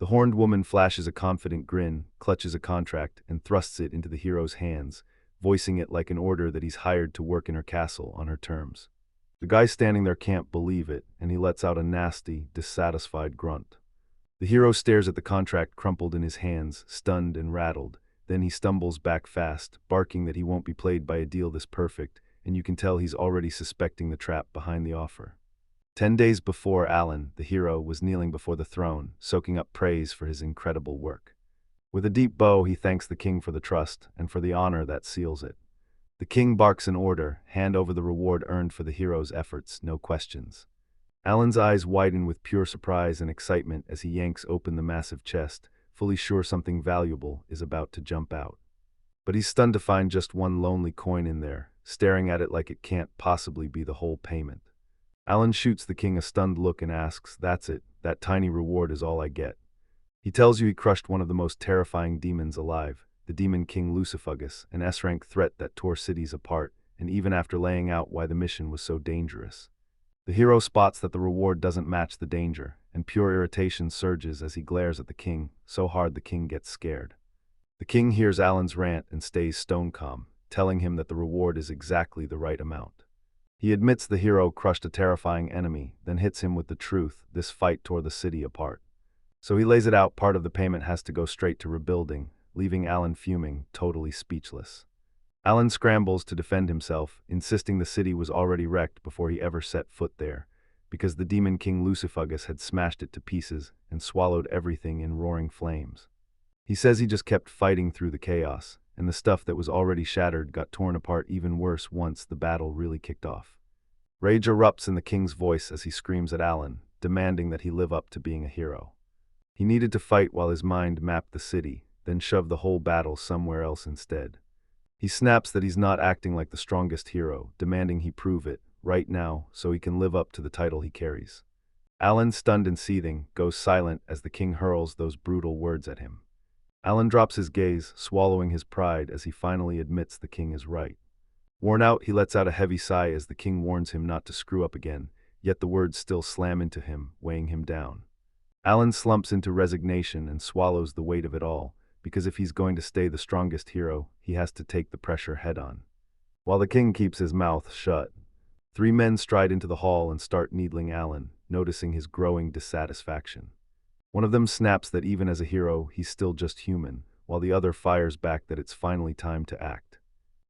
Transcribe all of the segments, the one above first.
The horned woman flashes a confident grin, clutches a contract, and thrusts it into the hero's hands, voicing it like an order that he's hired to work in her castle on her terms. The guy standing there can't believe it, and he lets out a nasty, dissatisfied grunt. The hero stares at the contract crumpled in his hands, stunned and rattled. Then he stumbles back fast, barking that he won't be played by a deal this perfect, and you can tell he's already suspecting the trap behind the offer. 10 days before, Alan, the hero, was kneeling before the throne, soaking up praise for his incredible work. With a deep bow, he thanks the king for the trust, and for the honor that seals it. The king barks an order, hand over the reward earned for the hero's efforts, no questions. Alan's eyes widen with pure surprise and excitement as he yanks open the massive chest, fully sure something valuable is about to jump out. But he's stunned to find just one lonely coin in there, staring at it like it can't possibly be the whole payment. Alan shoots the king a stunned look and asks, "That's it, that tiny reward is all I get." He tells you he crushed one of the most terrifying demons alive, the demon king Lucifugus, an S-rank threat that tore cities apart, and even after laying out why the mission was so dangerous. The hero spots that the reward doesn't match the danger, and pure irritation surges as he glares at the king, so hard the king gets scared. The king hears Alan's rant and stays stone calm, telling him that the reward is exactly the right amount. He admits the hero crushed a terrifying enemy, then hits him with the truth: this fight tore the city apart. So he lays it out: part of the payment has to go straight to rebuilding, leaving Alan fuming, totally speechless. Alan scrambles to defend himself, insisting the city was already wrecked before he ever set foot there, because the demon king Lucifugus had smashed it to pieces and swallowed everything in roaring flames. He says he just kept fighting through the chaos, and the stuff that was already shattered got torn apart even worse once the battle really kicked off. Rage erupts in the king's voice as he screams at Alan, demanding that he live up to being a hero. He needed to fight while his mind mapped the city, then shove the whole battle somewhere else instead. He snaps that he's not acting like the strongest hero, demanding he prove it, right now, so he can live up to the title he carries. Alan, stunned and seething, goes silent as the king hurls those brutal words at him. Alan drops his gaze, swallowing his pride as he finally admits the king is right. Worn out, he lets out a heavy sigh as the king warns him not to screw up again, yet the words still slam into him, weighing him down. Alan slumps into resignation and swallows the weight of it all, because if he's going to stay the strongest hero, he has to take the pressure head-on. While the king keeps his mouth shut, 3 men stride into the hall and start needling Alan, noticing his growing dissatisfaction. One of them snaps that even as a hero, he's still just human, while the other fires back that it's finally time to act.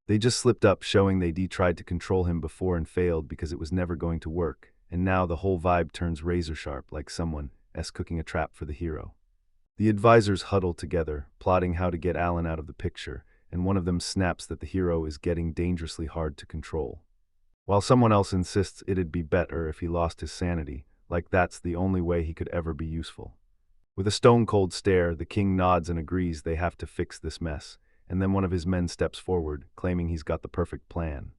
They just slipped up, showing they'd tried to control him before and failed because it was never going to work, and now the whole vibe turns razor-sharp, like someone's cooking a trap for the hero. The advisors huddle together, plotting how to get Alan out of the picture, and one of them snaps that the hero is getting dangerously hard to control. While someone else insists it'd be better if he lost his sanity, like that's the only way he could ever be useful. With a stone-cold stare, the king nods and agrees they have to fix this mess, and then one of his men steps forward, claiming he's got the perfect plan.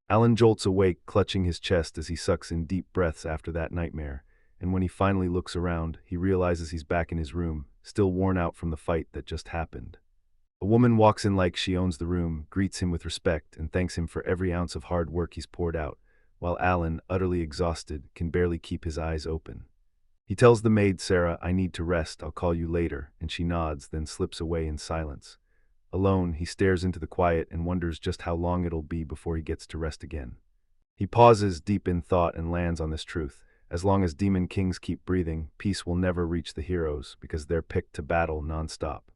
Alan jolts awake, clutching his chest as he sucks in deep breaths after that nightmare, and when he finally looks around, he realizes he's back in his room, still worn out from the fight that just happened. A woman walks in like she owns the room, greets him with respect, and thanks him for every ounce of hard work he's poured out, while Alan, utterly exhausted, can barely keep his eyes open. He tells the maid, "Sarah, I need to rest, I'll call you later," and she nods, then slips away in silence. Alone, he stares into the quiet and wonders just how long it'll be before he gets to rest again. He pauses, deep in thought, and lands on this truth: as long as demon kings keep breathing, peace will never reach the heroes, because they're picked to battle non-stop.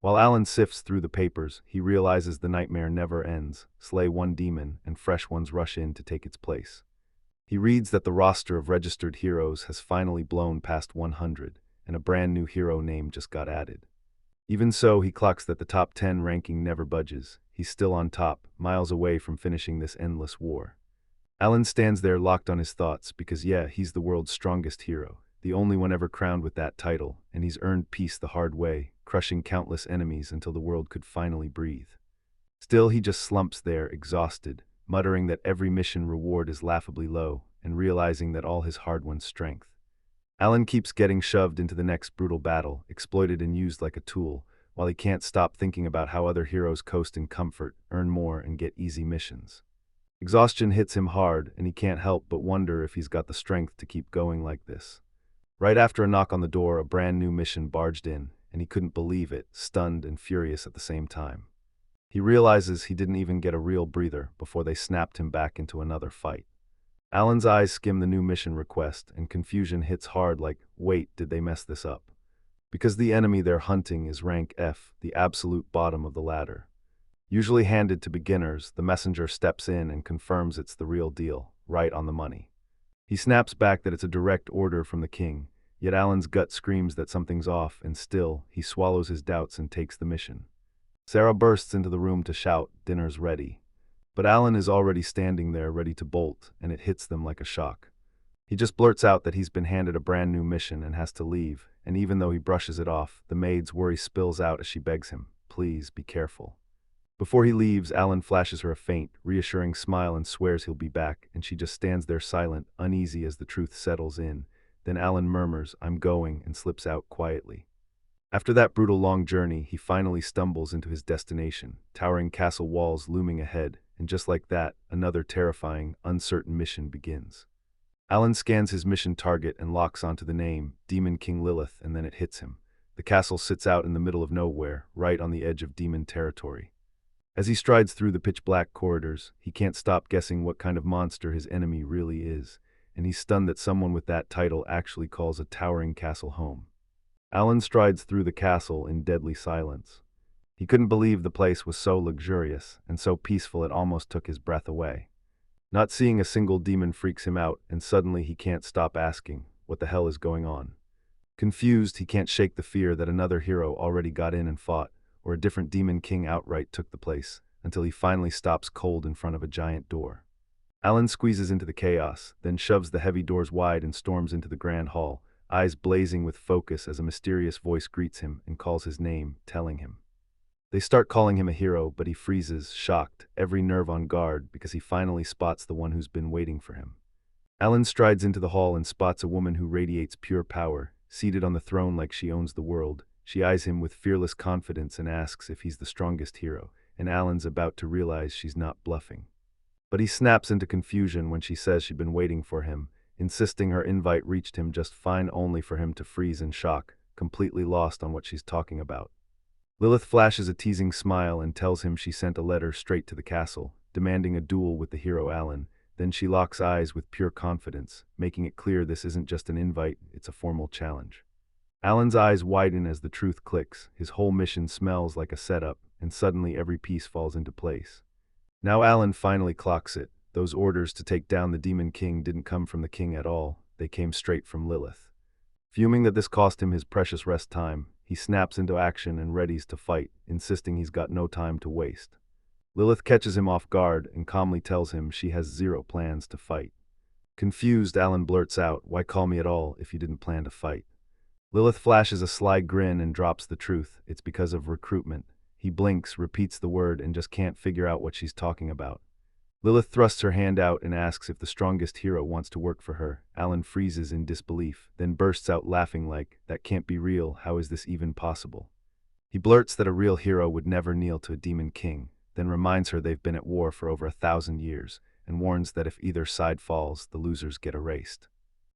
While Alan sifts through the papers, he realizes the nightmare never ends. Slay one demon, and fresh ones rush in to take its place. He reads that the roster of registered heroes has finally blown past 100, and a brand new hero name just got added. Even so, he clocks that the top 10 ranking never budges. He's still on top, miles away from finishing this endless war. Alan stands there locked on his thoughts because he's the world's strongest hero, the only one ever crowned with that title, and he's earned peace the hard way, crushing countless enemies until the world could finally breathe. Still, he just slumps there, exhausted, muttering that every mission reward is laughably low, and realizing that all his hard-won strength. Alan keeps getting shoved into the next brutal battle, exploited and used like a tool, while he can't stop thinking about how other heroes coast in comfort, earn more, and get easy missions. Exhaustion hits him hard, and he can't help but wonder if he's got the strength to keep going like this. Right after a knock on the door, a brand new mission barged in, and he couldn't believe it, stunned and furious at the same time. He realizes he didn't even get a real breather before they snapped him back into another fight. Alan's eyes skim the new mission request, and confusion hits hard like, wait, did they mess this up? Because the enemy they're hunting is rank F, the absolute bottom of the ladder. Usually handed to beginners, the messenger steps in and confirms it's the real deal, right on the money. He snaps back that it's a direct order from the king, yet Alan's gut screams that something's off, and still, he swallows his doubts and takes the mission. Sarah bursts into the room to shout, dinner's ready. But Alan is already standing there ready to bolt, and it hits them like a shock. He just blurts out that he's been handed a brand new mission and has to leave, and even though he brushes it off, the maid's worry spills out as she begs him, please, be careful. Before he leaves, Alan flashes her a faint, reassuring smile and swears he'll be back, and she just stands there silent, uneasy as the truth settles in. Then Alan murmurs, I'm going, and slips out quietly. After that brutal long journey, he finally stumbles into his destination, towering castle walls looming ahead, and just like that, another terrifying, uncertain mission begins. Alan scans his mission target and locks onto the name, Demon King Lilith, and then it hits him. The castle sits out in the middle of nowhere, right on the edge of demon territory. As he strides through the pitch-black corridors, he can't stop guessing what kind of monster his enemy really is, and he's stunned that someone with that title actually calls a towering castle home. Alan strides through the castle in deadly silence. He couldn't believe the place was so luxurious and so peaceful it almost took his breath away. Not seeing a single demon freaks him out, and suddenly he can't stop asking, what the hell is going on? Confused, he can't shake the fear that another hero already got in and fought, or a different demon king outright took the place, until he finally stops cold in front of a giant door. Alan squeezes into the chaos, then shoves the heavy doors wide and storms into the grand hall, eyes blazing with focus as a mysterious voice greets him and calls his name, telling him. They start calling him a hero, but he freezes, shocked, every nerve on guard because he finally spots the one who's been waiting for him. Alan strides into the hall and spots a woman who radiates pure power, seated on the throne like she owns the world. She eyes him with fearless confidence and asks if he's the strongest hero, and Alan's about to realize she's not bluffing. But he snaps into confusion when she says she'd been waiting for him, insisting her invite reached him just fine, only for him to freeze in shock, completely lost on what she's talking about. Lilith flashes a teasing smile and tells him she sent a letter straight to the castle, demanding a duel with the hero Alan. Then she locks eyes with pure confidence, making it clear this isn't just an invite, it's a formal challenge. Alan's eyes widen as the truth clicks, his whole mission smells like a setup, and suddenly every piece falls into place. Now Alan finally clocks it. Those orders to take down the Demon King didn't come from the king at all, they came straight from Lilith. Fuming that this cost him his precious rest time, he snaps into action and readies to fight, insisting he's got no time to waste. Lilith catches him off guard and calmly tells him she has zero plans to fight. Confused, Alan blurts out, why call me at all if you didn't plan to fight? Lilith flashes a sly grin and drops the truth, it's because of recruitment. He blinks, repeats the word, and just can't figure out what she's talking about. Lilith thrusts her hand out and asks if the strongest hero wants to work for her. Alan freezes in disbelief, then bursts out laughing like, that can't be real, how is this even possible? He blurts that a real hero would never kneel to a demon king, then reminds her they've been at war for over 1,000 years, and warns that if either side falls, the losers get erased.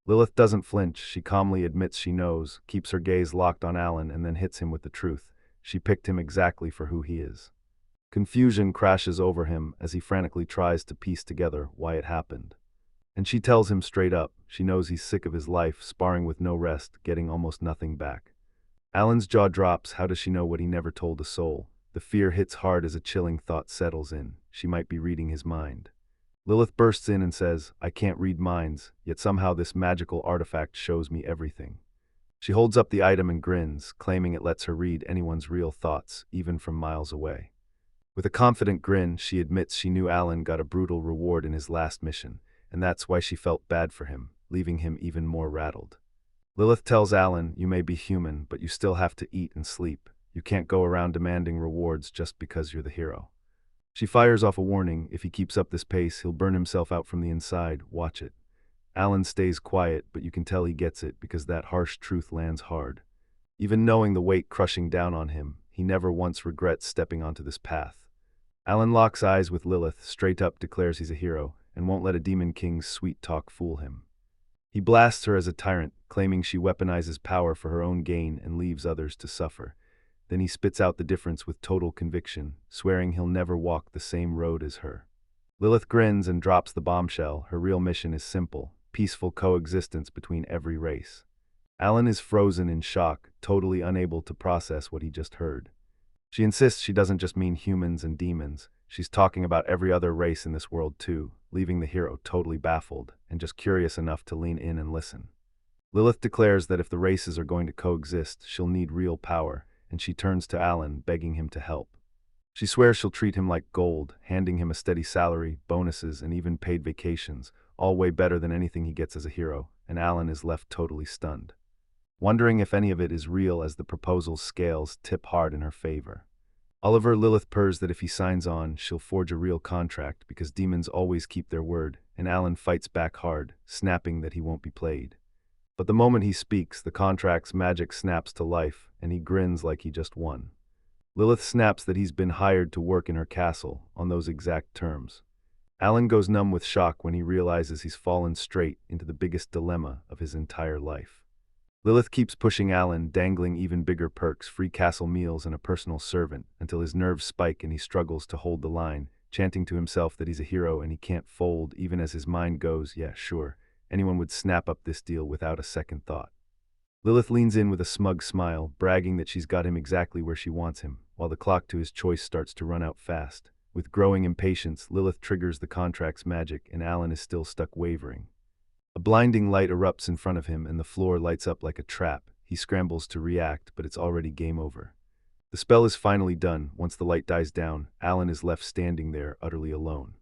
Lilith doesn't flinch, she calmly admits she knows, keeps her gaze locked on Alan, and then hits him with the truth. She picked him exactly for who he is. Confusion crashes over him as he frantically tries to piece together why it happened. And she tells him straight up, she knows he's sick of his life, sparring with no rest, getting almost nothing back. Alan's jaw drops, how does she know what he never told a soul? The fear hits hard as a chilling thought settles in, she might be reading his mind. Lilith bursts in and says, I can't read minds, yet somehow this magical artifact shows me everything. She holds up the item and grins, claiming it lets her read anyone's real thoughts, even from miles away. With a confident grin, she admits she knew Alan got a brutal reward in his last mission, and that's why she felt bad for him, leaving him even more rattled. Lilith tells Alan, you may be human, but you still have to eat and sleep. You can't go around demanding rewards just because you're the hero. She fires off a warning, if he keeps up this pace, he'll burn himself out from the inside, watch it. Alan stays quiet, but you can tell he gets it because that harsh truth lands hard. Even knowing the weight crushing down on him, he never once regrets stepping onto this path. Alan locks eyes with Lilith, straight up declares he's a hero, and won't let a demon king's sweet talk fool him. He blasts her as a tyrant, claiming she weaponizes power for her own gain and leaves others to suffer. Then he spits out the difference with total conviction, swearing he'll never walk the same road as her. Lilith grins and drops the bombshell. Her real mission is simple: peaceful coexistence between every race. Alan is frozen in shock, totally unable to process what he just heard. She insists she doesn't just mean humans and demons. She's talking about every other race in this world too, leaving the hero totally baffled and just curious enough to lean in and listen. Lilith declares that if the races are going to coexist, she'll need real power, and she turns to Alan, begging him to help. She swears she'll treat him like gold, handing him a steady salary, bonuses, and even paid vacations, all way better than anything he gets as a hero, and Alan is left totally stunned, wondering if any of it is real as the proposal's scales tip hard in her favor. Oliver Lilith purrs that if he signs on, she'll forge a real contract because demons always keep their word, and Alan fights back hard, snapping that he won't be played. But the moment he speaks, the contract's magic snaps to life, and he grins like he just won. Lilith snaps that he's been hired to work in her castle, on those exact terms. Alan goes numb with shock when he realizes he's fallen straight into the biggest dilemma of his entire life. Lilith keeps pushing Alan, dangling even bigger perks, free castle meals and a personal servant, until his nerves spike and he struggles to hold the line, chanting to himself that he's a hero and he can't fold, even as his mind goes, yeah, sure, anyone would snap up this deal without a second thought. Lilith leans in with a smug smile, bragging that she's got him exactly where she wants him, while the clock to his choice starts to run out fast. With growing impatience, Lilith triggers the contract's magic, and Alan is still stuck wavering. A blinding light erupts in front of him, and the floor lights up like a trap. He scrambles to react, but it's already game over. The spell is finally done. Once the light dies down, Alan is left standing there, utterly alone.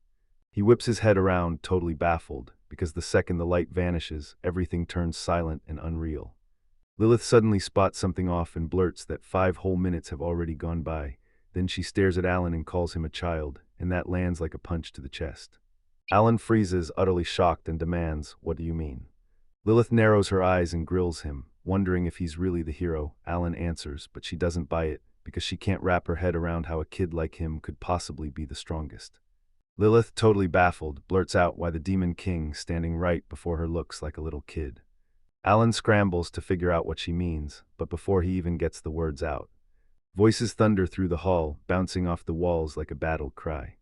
He whips his head around, totally baffled, because the second the light vanishes, everything turns silent and unreal. Lilith suddenly spots something off and blurts that 5 whole minutes have already gone by. Then she stares at Alan and calls him a child, and that lands like a punch to the chest. Alan freezes, utterly shocked, and demands, "What do you mean?" Lilith narrows her eyes and grills him, wondering if he's really the hero. Alan answers, but she doesn't buy it, because she can't wrap her head around how a kid like him could possibly be the strongest. Lilith, totally baffled, blurts out why the Demon King standing right before her looks like a little kid. Alan scrambles to figure out what she means, but before he even gets the words out, voices thunder through the hall, bouncing off the walls like a battled cry.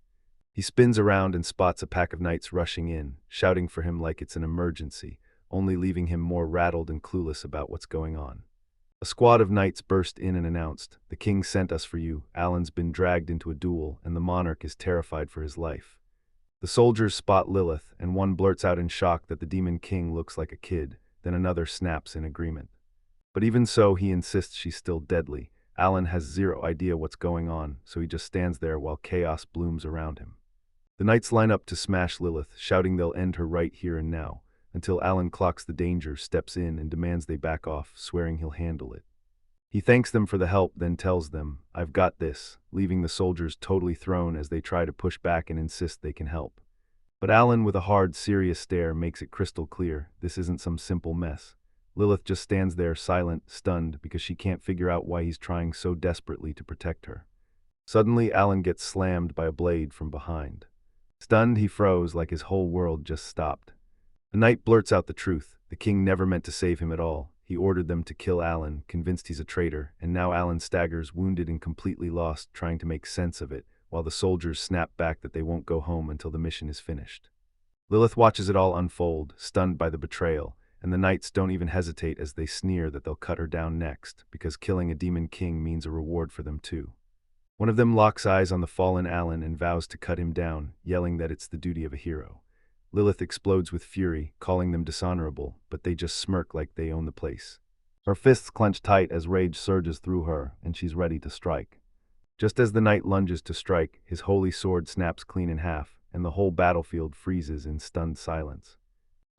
He spins around and spots a pack of knights rushing in, shouting for him like it's an emergency, only leaving him more rattled and clueless about what's going on. A squad of knights burst in and announced, "The king sent us for you. Alan's been dragged into a duel, and the monarch is terrified for his life." The soldiers spot Lilith, and one blurts out in shock that the Demon King looks like a kid, then another snaps in agreement. But even so, he insists she's still deadly. Alan has zero idea what's going on, so he just stands there while chaos blooms around him. The knights line up to smash Lilith, shouting they'll end her right here and now, until Alan clocks the danger, steps in, and demands they back off, swearing he'll handle it. He thanks them for the help, then tells them, "I've got this," leaving the soldiers totally thrown as they try to push back and insist they can help. But Alan, with a hard, serious stare, makes it crystal clear this isn't some simple mess. Lilith just stands there, silent, stunned, because she can't figure out why he's trying so desperately to protect her. Suddenly, Alan gets slammed by a blade from behind. Stunned, he froze like his whole world just stopped. The knight blurts out the truth. The king never meant to save him at all. He ordered them to kill Alan, convinced he's a traitor, and now Alan staggers, wounded and completely lost, trying to make sense of it, while the soldiers snap back that they won't go home until the mission is finished. Lilith watches it all unfold, stunned by the betrayal, and the knights don't even hesitate as they sneer that they'll cut her down next, because killing a demon king means a reward for them too. One of them locks eyes on the fallen Alan and vows to cut him down, yelling that it's the duty of a hero. Lilith explodes with fury, calling them dishonorable, but they just smirk like they own the place. Her fists clench tight as rage surges through her, and she's ready to strike. Just as the knight lunges to strike, his holy sword snaps clean in half, and the whole battlefield freezes in stunned silence.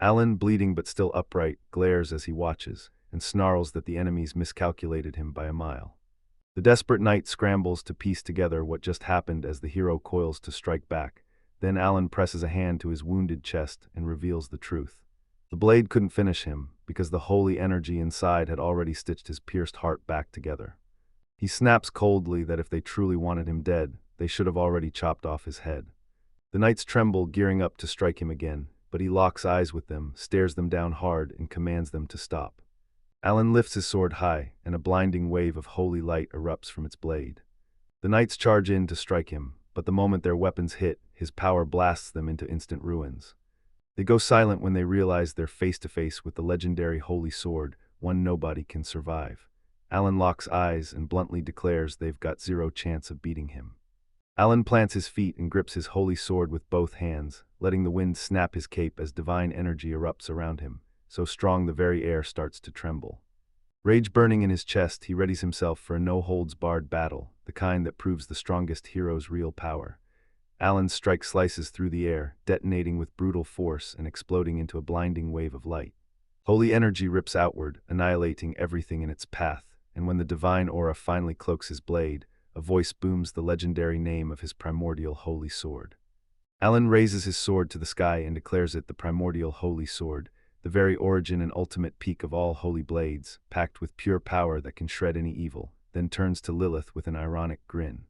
Alan, bleeding but still upright, glares as he watches, and snarls that the enemies miscalculated him by a mile. The desperate knight scrambles to piece together what just happened as the hero coils to strike back. Then Alan presses a hand to his wounded chest and reveals the truth. The blade couldn't finish him, because the holy energy inside had already stitched his pierced heart back together. He snaps coldly that if they truly wanted him dead, they should have already chopped off his head. The knights tremble, gearing up to strike him again. but he locks eyes with them, stares them down hard, and commands them to stop. Alan lifts his sword high, and a blinding wave of holy light erupts from its blade. The knights charge in to strike him, but the moment their weapons hit, his power blasts them into instant ruins. They go silent when they realize they're face to face with the legendary holy sword, one nobody can survive. Alan locks eyes and bluntly declares they've got zero chance of beating him. Alan plants his feet and grips his holy sword with both hands, letting the wind snap his cape as divine energy erupts around him, so strong the very air starts to tremble. Rage burning in his chest, he readies himself for a no-holds-barred battle, the kind that proves the strongest hero's real power. Alan's strike slices through the air, detonating with brutal force and exploding into a blinding wave of light. Holy energy rips outward, annihilating everything in its path, and when the divine aura finally cloaks his blade, a voice booms the legendary name of his primordial holy sword. Alan raises his sword to the sky and declares it the primordial holy sword, the very origin and ultimate peak of all holy blades, packed with pure power that can shred any evil, then turns to Lilith with an ironic grin.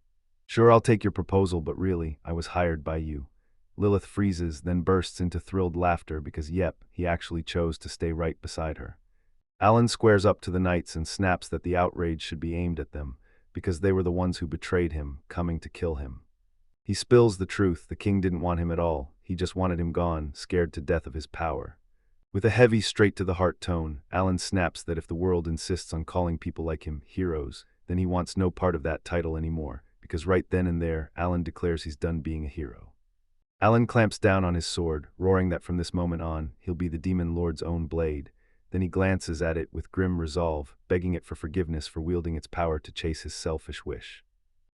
"Sure, I'll take your proposal, but really, I was hired by you." Lilith freezes, then bursts into thrilled laughter because he actually chose to stay right beside her. Alan squares up to the knights and snaps that the outrage should be aimed at them, because they were the ones who betrayed him, coming to kill him. He spills the truth: the king didn't want him at all, he just wanted him gone, scared to death of his power. With a heavy, straight-to-the-heart tone, Alan snaps that if the world insists on calling people like him heroes, then he wants no part of that title anymore, because right then and there, Alan declares he's done being a hero. Alan clamps down on his sword, roaring that from this moment on, he'll be the demon lord's own blade. Then he glances at it with grim resolve, begging it for forgiveness for wielding its power to chase his selfish wish.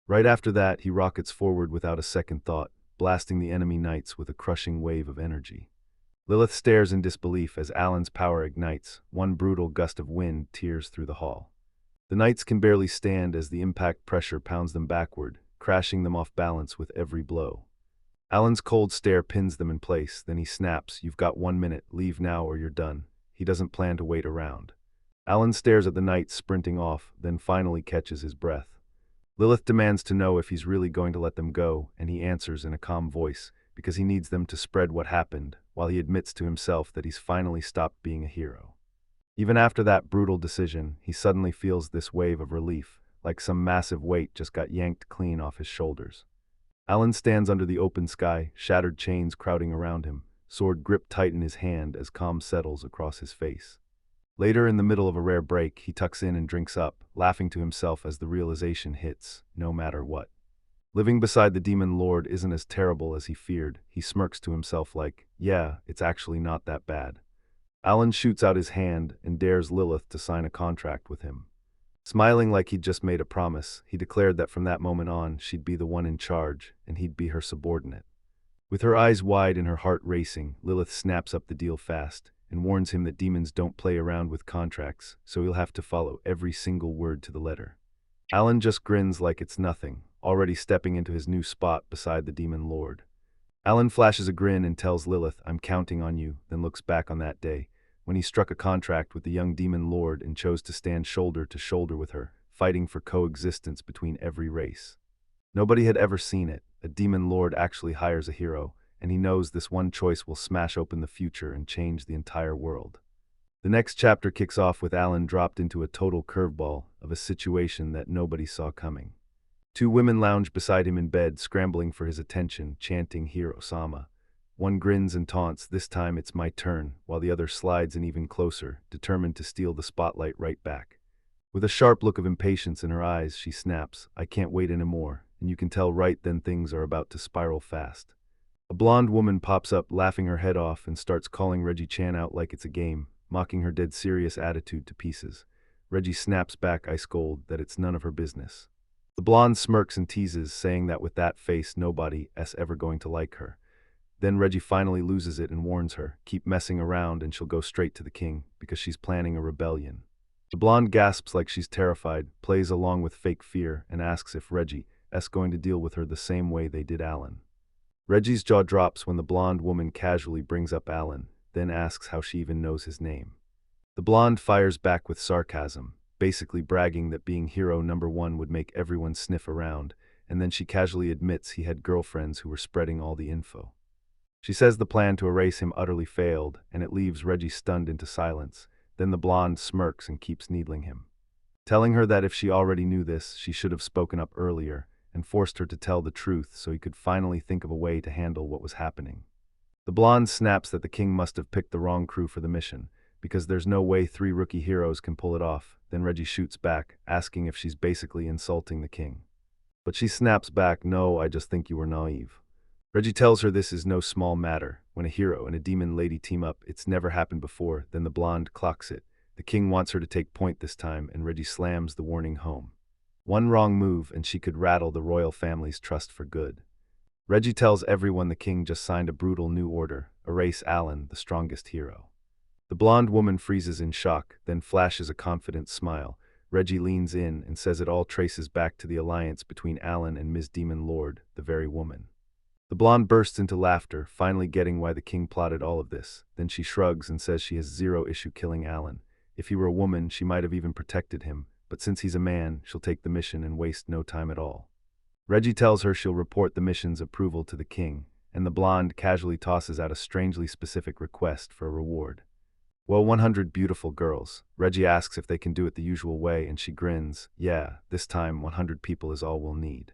Right after that, he rockets forward without a second thought, blasting the enemy knights with a crushing wave of energy. Lilith stares in disbelief as Alan's power ignites. One brutal gust of wind tears through the hall. The knights can barely stand as the impact pressure pounds them backward, crashing them off balance with every blow. Alan's cold stare pins them in place, then he snaps, "You've got 1 minute, leave now or you're done." He doesn't plan to wait around. Alan stares at the knights sprinting off, then finally catches his breath. Lilith demands to know if he's really going to let them go, and he answers in a calm voice, because he needs them to spread what happened, while he admits to himself that he's finally stopped being a hero. Even after that brutal decision, he suddenly feels this wave of relief, like some massive weight just got yanked clean off his shoulders. Alan stands under the open sky, shattered chains crowding around him, sword gripped tight in his hand as calm settles across his face. Later, in the middle of a rare break, he tucks in and drinks up, laughing to himself as the realization hits: no matter what. Living beside the demon lord isn't as terrible as he feared. He smirks to himself like, yeah, it's actually not that bad. Alan shoots out his hand and dares Lilith to sign a contract with him. Smiling like he'd just made a promise, he declared that from that moment on, she'd be the one in charge, and he'd be her subordinate. With her eyes wide and her heart racing, Lilith snaps up the deal fast, and warns him that demons don't play around with contracts, so he'll have to follow every single word to the letter. Alan just grins like it's nothing, already stepping into his new spot beside the demon lord. Alan flashes a grin and tells Lilith, "I'm counting on you," then looks back on that day, when he struck a contract with the young demon lord and chose to stand shoulder to shoulder with her, fighting for coexistence between every race. Nobody had ever seen it. A demon lord actually hires a hero, and he knows this one choice will smash open the future and change the entire world. The next chapter kicks off with Alan dropped into a total curveball of a situation that nobody saw coming. Two women lounge beside him in bed, scrambling for his attention, chanting "Hiro-sama." One grins and taunts, "This time it's my turn," while the other slides in even closer, determined to steal the spotlight right back. With a sharp look of impatience in her eyes, she snaps, "I can't wait anymore," and you can tell right then things are about to spiral fast. A blonde woman pops up, laughing her head off, and starts calling Reggie-chan out like it's a game, mocking her dead serious attitude to pieces. Reggie snaps back ice cold that it's none of her business. The blonde smirks and teases, saying that with that face nobody's ever going to like her. Then Reggie finally loses it and warns her, "Keep messing around and she'll go straight to the king, because she's planning a rebellion." The blonde gasps like she's terrified, plays along with fake fear, and asks if Reggie's going to deal with her the same way they did Alan. Reggie's jaw drops when the blonde woman casually brings up Alan, then asks how she even knows his name. The blonde fires back with sarcasm, basically bragging that being hero number one would make everyone sniff around, and then she casually admits he had girlfriends who were spreading all the info. She says the plan to erase him utterly failed, and it leaves Reggie stunned into silence. Then the blonde smirks and keeps needling him, telling her that if she already knew this, she should have spoken up earlier and forced her to tell the truth so he could finally think of a way to handle what was happening. The blonde snaps that the king must have picked the wrong crew for the mission, because there's no way 3 rookie heroes can pull it off. Then Reggie shoots back, asking if she's basically insulting the king. But she snaps back, "No, I just think you were naive." Reggie tells her this is no small matter. When a hero and a demon lady team up, it's never happened before. Then the blonde clocks it. The king wants her to take point this time, and Reggie slams the warning home. One wrong move, and she could rattle the royal family's trust for good. Reggie tells everyone the king just signed a brutal new order: erase Alan, the strongest hero. The blonde woman freezes in shock, then flashes a confident smile. Reggie leans in and says it all traces back to the alliance between Alan and Ms. Demon Lord, the very woman. The blonde bursts into laughter, finally getting why the king plotted all of this. Then she shrugs and says she has zero issue killing Alan. If he were a woman, she might have even protected him, but since he's a man, she'll take the mission and waste no time at all. Reggie tells her she'll report the mission's approval to the king, and the blonde casually tosses out a strangely specific request for a reward. Well, 100 beautiful girls. Reggie asks if they can do it the usual way, and she grins. Yeah, this time 100 people is all we'll need.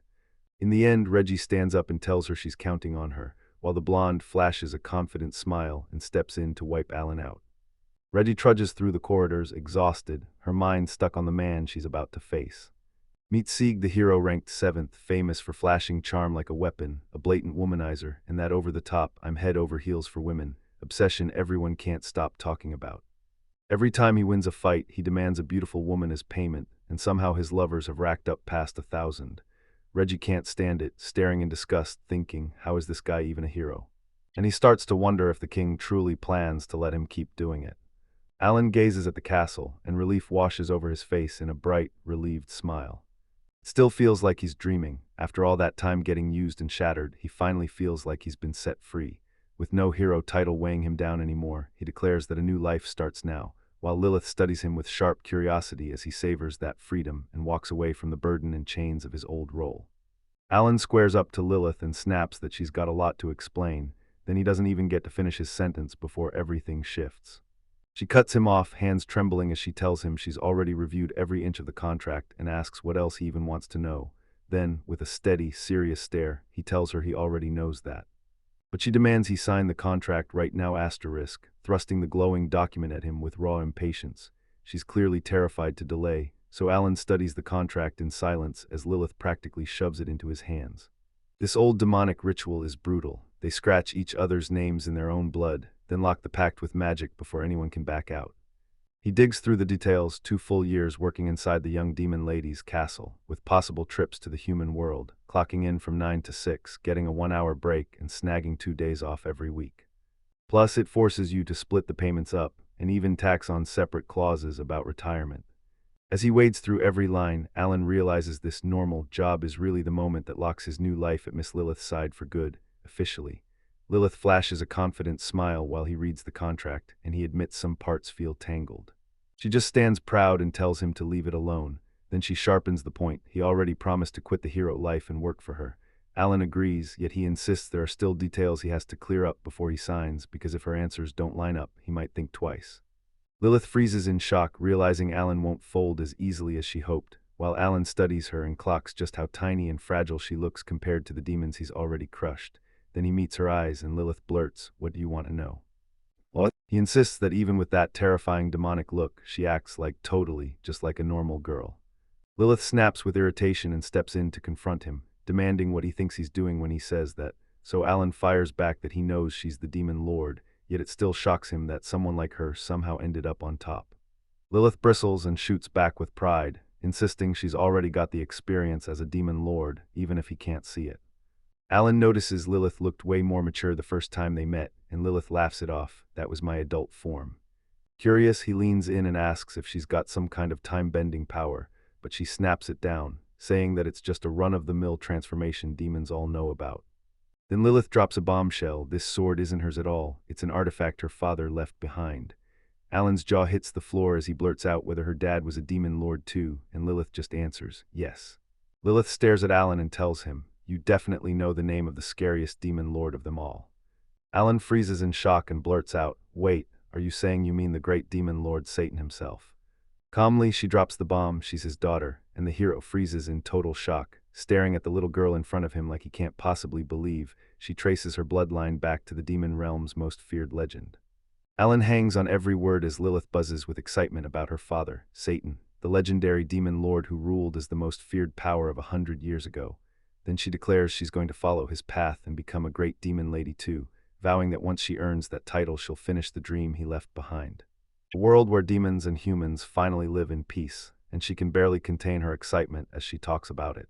In the end, Reggie stands up and tells her she's counting on her, while the blonde flashes a confident smile and steps in to wipe Alan out. Reggie trudges through the corridors, exhausted, her mind stuck on the man she's about to face. Meet Sieg, the hero ranked 7th, famous for flashing charm like a weapon, a blatant womanizer, and that over-the-top, I'm head over heels for women, obsession everyone can't stop talking about. Every time he wins a fight, he demands a beautiful woman as payment, and somehow his lovers have racked up past 1,000. Reggie can't stand it, staring in disgust, thinking, how is this guy even a hero? And he starts to wonder if the king truly plans to let him keep doing it. Alan gazes at the castle, and relief washes over his face in a bright, relieved smile. It still feels like he's dreaming. After all that time getting used and shattered, he finally feels like he's been set free. With no hero title weighing him down anymore, he declares that a new life starts now, while Lilith studies him with sharp curiosity as he savors that freedom and walks away from the burden and chains of his old role. Alan squares up to Lilith and snaps that she's got a lot to explain. Then he doesn't even get to finish his sentence before everything shifts. She cuts him off, hands trembling as she tells him she's already reviewed every inch of the contract and asks what else he even wants to know. Then, with a steady, serious stare, he tells her he already knows that. But she demands he sign the contract right now, thrusting the glowing document at him with raw impatience. She's clearly terrified to delay, so Alan studies the contract in silence as Lilith practically shoves it into his hands. This old demonic ritual is brutal. They scratch each other's names in their own blood, then lock the pact with magic before anyone can back out. He digs through the details, 2 full years working inside the young demon lady's castle, with possible trips to the human world, clocking in from 9 to 6, getting a 1-hour break, and snagging 2 days off every week. Plus, it forces you to split the payments up, and even tacks on separate clauses about retirement. As he wades through every line, Alan realizes this normal job is really the moment that locks his new life at Miss Lilith's side for good, officially. Lilith flashes a confident smile while he reads the contract, and he admits some parts feel tangled. She just stands proud and tells him to leave it alone. Then she sharpens the point. He already promised to quit the hero life and work for her. Alan agrees, yet he insists there are still details he has to clear up before he signs, because if her answers don't line up, he might think twice. Lilith freezes in shock, realizing Alan won't fold as easily as she hoped, while Alan studies her and clocks just how tiny and fragile she looks compared to the demons he's already crushed. Then he meets her eyes and Lilith blurts, "What do you want to know?" What? He insists that even with that terrifying demonic look, she acts just like a normal girl. Lilith snaps with irritation and steps in to confront him, demanding what he thinks he's doing when he says that, so Alan fires back that he knows she's the demon lord, yet it still shocks him that someone like her somehow ended up on top. Lilith bristles and shoots back with pride, insisting she's already got the experience as a demon lord, even if he can't see it. Alan notices Lilith looked way more mature the first time they met, and Lilith laughs it off. That was my adult form. Curious, he leans in and asks if she's got some kind of time-bending power, but she snaps it down, saying that it's just a run-of-the-mill transformation demons all know about. Then Lilith drops a bombshell. This sword isn't hers at all. It's an artifact her father left behind. Alan's jaw hits the floor as he blurts out whether her dad was a demon lord too, and Lilith just answers, yes. Lilith stares at Alan and tells him, "You definitely know the name of the scariest demon lord of them all." Alan freezes in shock and blurts out, "Wait, are you saying you mean the great demon lord Satan himself?" Calmly, she drops the bomb, she's his daughter, and the hero freezes in total shock, staring at the little girl in front of him like he can't possibly believe. She traces her bloodline back to the demon realm's most feared legend. Alan hangs on every word as Lilith buzzes with excitement about her father, Satan, the legendary demon lord who ruled as the most feared power of 100 years ago. Then she declares she's going to follow his path and become a great demon lady too, vowing that once she earns that title she'll finish the dream he left behind. A world where demons and humans finally live in peace, and she can barely contain her excitement as she talks about it.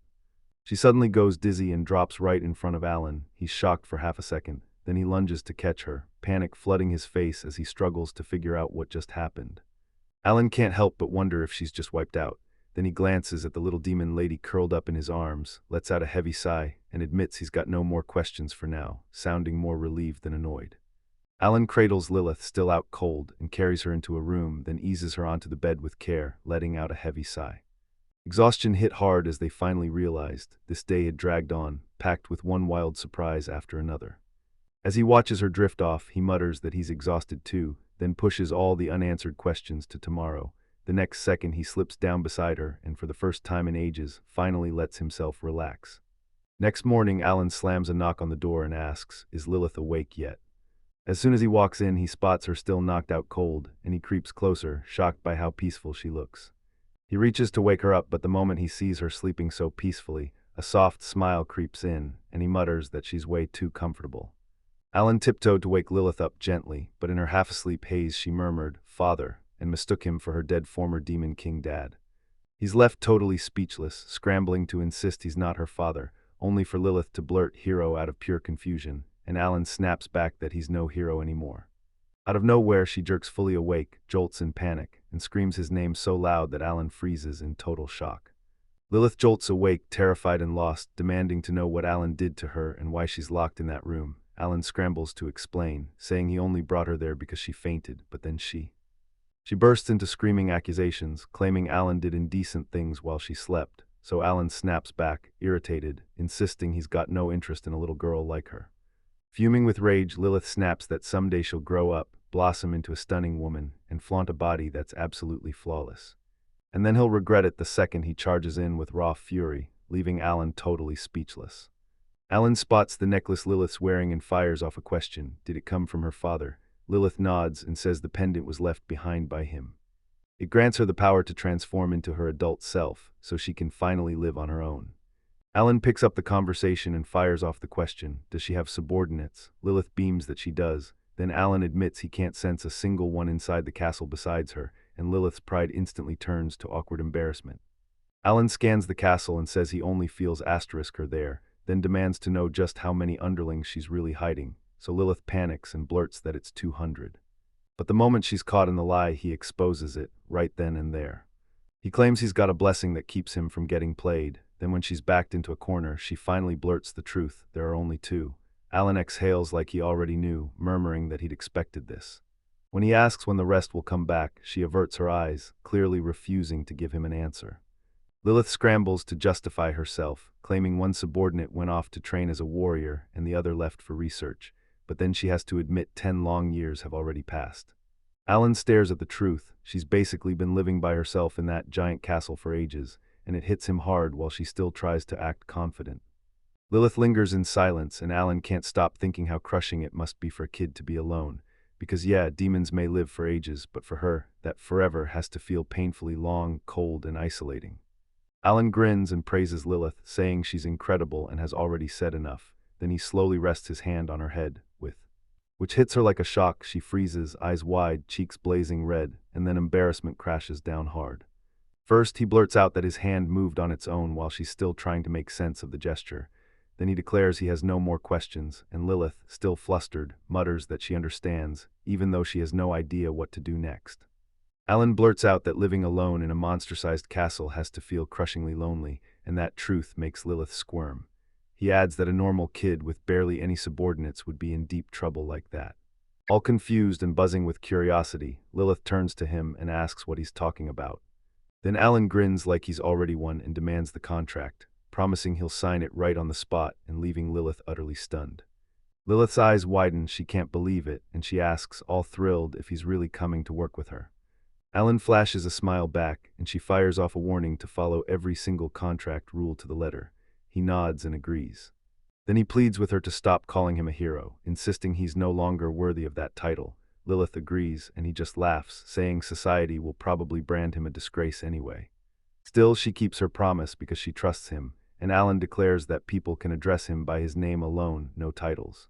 She suddenly goes dizzy and drops right in front of Alan. He's shocked for half a second, then he lunges to catch her, panic flooding his face as he struggles to figure out what just happened. Alan can't help but wonder if she's just wiped out. Then he glances at the little demon lady curled up in his arms, lets out a heavy sigh, and admits he's got no more questions for now, sounding more relieved than annoyed. Alan cradles Lilith, still out cold, and carries her into a room, then eases her onto the bed with care, letting out a heavy sigh. Exhaustion hit hard as they finally realized this day had dragged on, packed with one wild surprise after another. As he watches her drift off, he mutters that he's exhausted too, then pushes all the unanswered questions to tomorrow. The next second he slips down beside her and, for the first time in ages, finally lets himself relax. Next morning, Alan slams a knock on the door and asks, "Is Lilith awake yet?" As soon as he walks in, he spots her still knocked out cold, and he creeps closer, shocked by how peaceful she looks. He reaches to wake her up, but the moment he sees her sleeping so peacefully, a soft smile creeps in, and he mutters that she's way too comfortable. Alan tiptoed to wake Lilith up gently, but in her half-asleep haze she murmured, "Father," and mistook him for her dead former demon king dad. He's left totally speechless, scrambling to insist he's not her father, only for Lilith to blurt hero out of pure confusion, and Alan snaps back that he's no hero anymore. Out of nowhere, she jerks fully awake, jolts in panic, and screams his name so loud that Alan freezes in total shock. Lilith jolts awake, terrified and lost, demanding to know what Alan did to her and why she's locked in that room. Alan scrambles to explain, saying he only brought her there because she fainted, but then she bursts into screaming accusations, claiming Alan did indecent things while she slept, so Alan snaps back, irritated, insisting he's got no interest in a little girl like her. Fuming with rage, Lilith snaps that someday she'll grow up, blossom into a stunning woman, and flaunt a body that's absolutely flawless. And then he'll regret it the second he charges in with raw fury, leaving Alan totally speechless. Alan spots the necklace Lilith's wearing and fires off a question. Did it come from her father? Lilith nods and says the pendant was left behind by him. It grants her the power to transform into her adult self, so she can finally live on her own. Alan picks up the conversation and fires off the question, does she have subordinates? Lilith beams that she does. Then Alan admits he can't sense a single one inside the castle besides her, and Lilith's pride instantly turns to awkward embarrassment. Alan scans the castle and says he only feels her there, then demands to know just how many underlings she's really hiding, so Lilith panics and blurts that it's 200. But the moment she's caught in the lie, he exposes it, right then and there. He claims he's got a blessing that keeps him from getting played. Then when she's backed into a corner, she finally blurts the truth, there are only 2. Alan exhales like he already knew, murmuring that he'd expected this. When he asks when the rest will come back, she averts her eyes, clearly refusing to give him an answer. Lilith scrambles to justify herself, claiming one subordinate went off to train as a warrior and the other left for research, but then she has to admit 10 long years have already passed. Alan stares at the truth. She's basically been living by herself in that giant castle for ages, and it hits him hard while she still tries to act confident. Lilith lingers in silence, and Alan can't stop thinking how crushing it must be for a kid to be alone. Because yeah, demons may live for ages, but for her, that forever has to feel painfully long, cold, and isolating. Alan grins and praises Lilith, saying she's incredible and has already said enough. Then he slowly rests his hand on her head, which hits her like a shock. She freezes, eyes wide, cheeks blazing red, and then embarrassment crashes down hard. First, he blurts out that his hand moved on its own while she's still trying to make sense of the gesture. Then he declares he has no more questions, and Lilith, still flustered, mutters that she understands, even though she has no idea what to do next. Alan blurts out that living alone in a monster-sized castle has to feel crushingly lonely, and that truth makes Lilith squirm. He adds that a normal kid with barely any subordinates would be in deep trouble like that. All confused and buzzing with curiosity, Lilith turns to him and asks what he's talking about. Then Alan grins like he's already won and demands the contract, promising he'll sign it right on the spot and leaving Lilith utterly stunned. Lilith's eyes widen, she can't believe it, and she asks, all thrilled, if he's really coming to work with her. Alan flashes a smile back, and she fires off a warning to follow every single contract rule to the letter. He nods and agrees. Then he pleads with her to stop calling him a hero, insisting he's no longer worthy of that title. Lilith agrees, and he just laughs, saying society will probably brand him a disgrace anyway. Still, she keeps her promise because she trusts him, and Alan declares that people can address him by his name alone, no titles.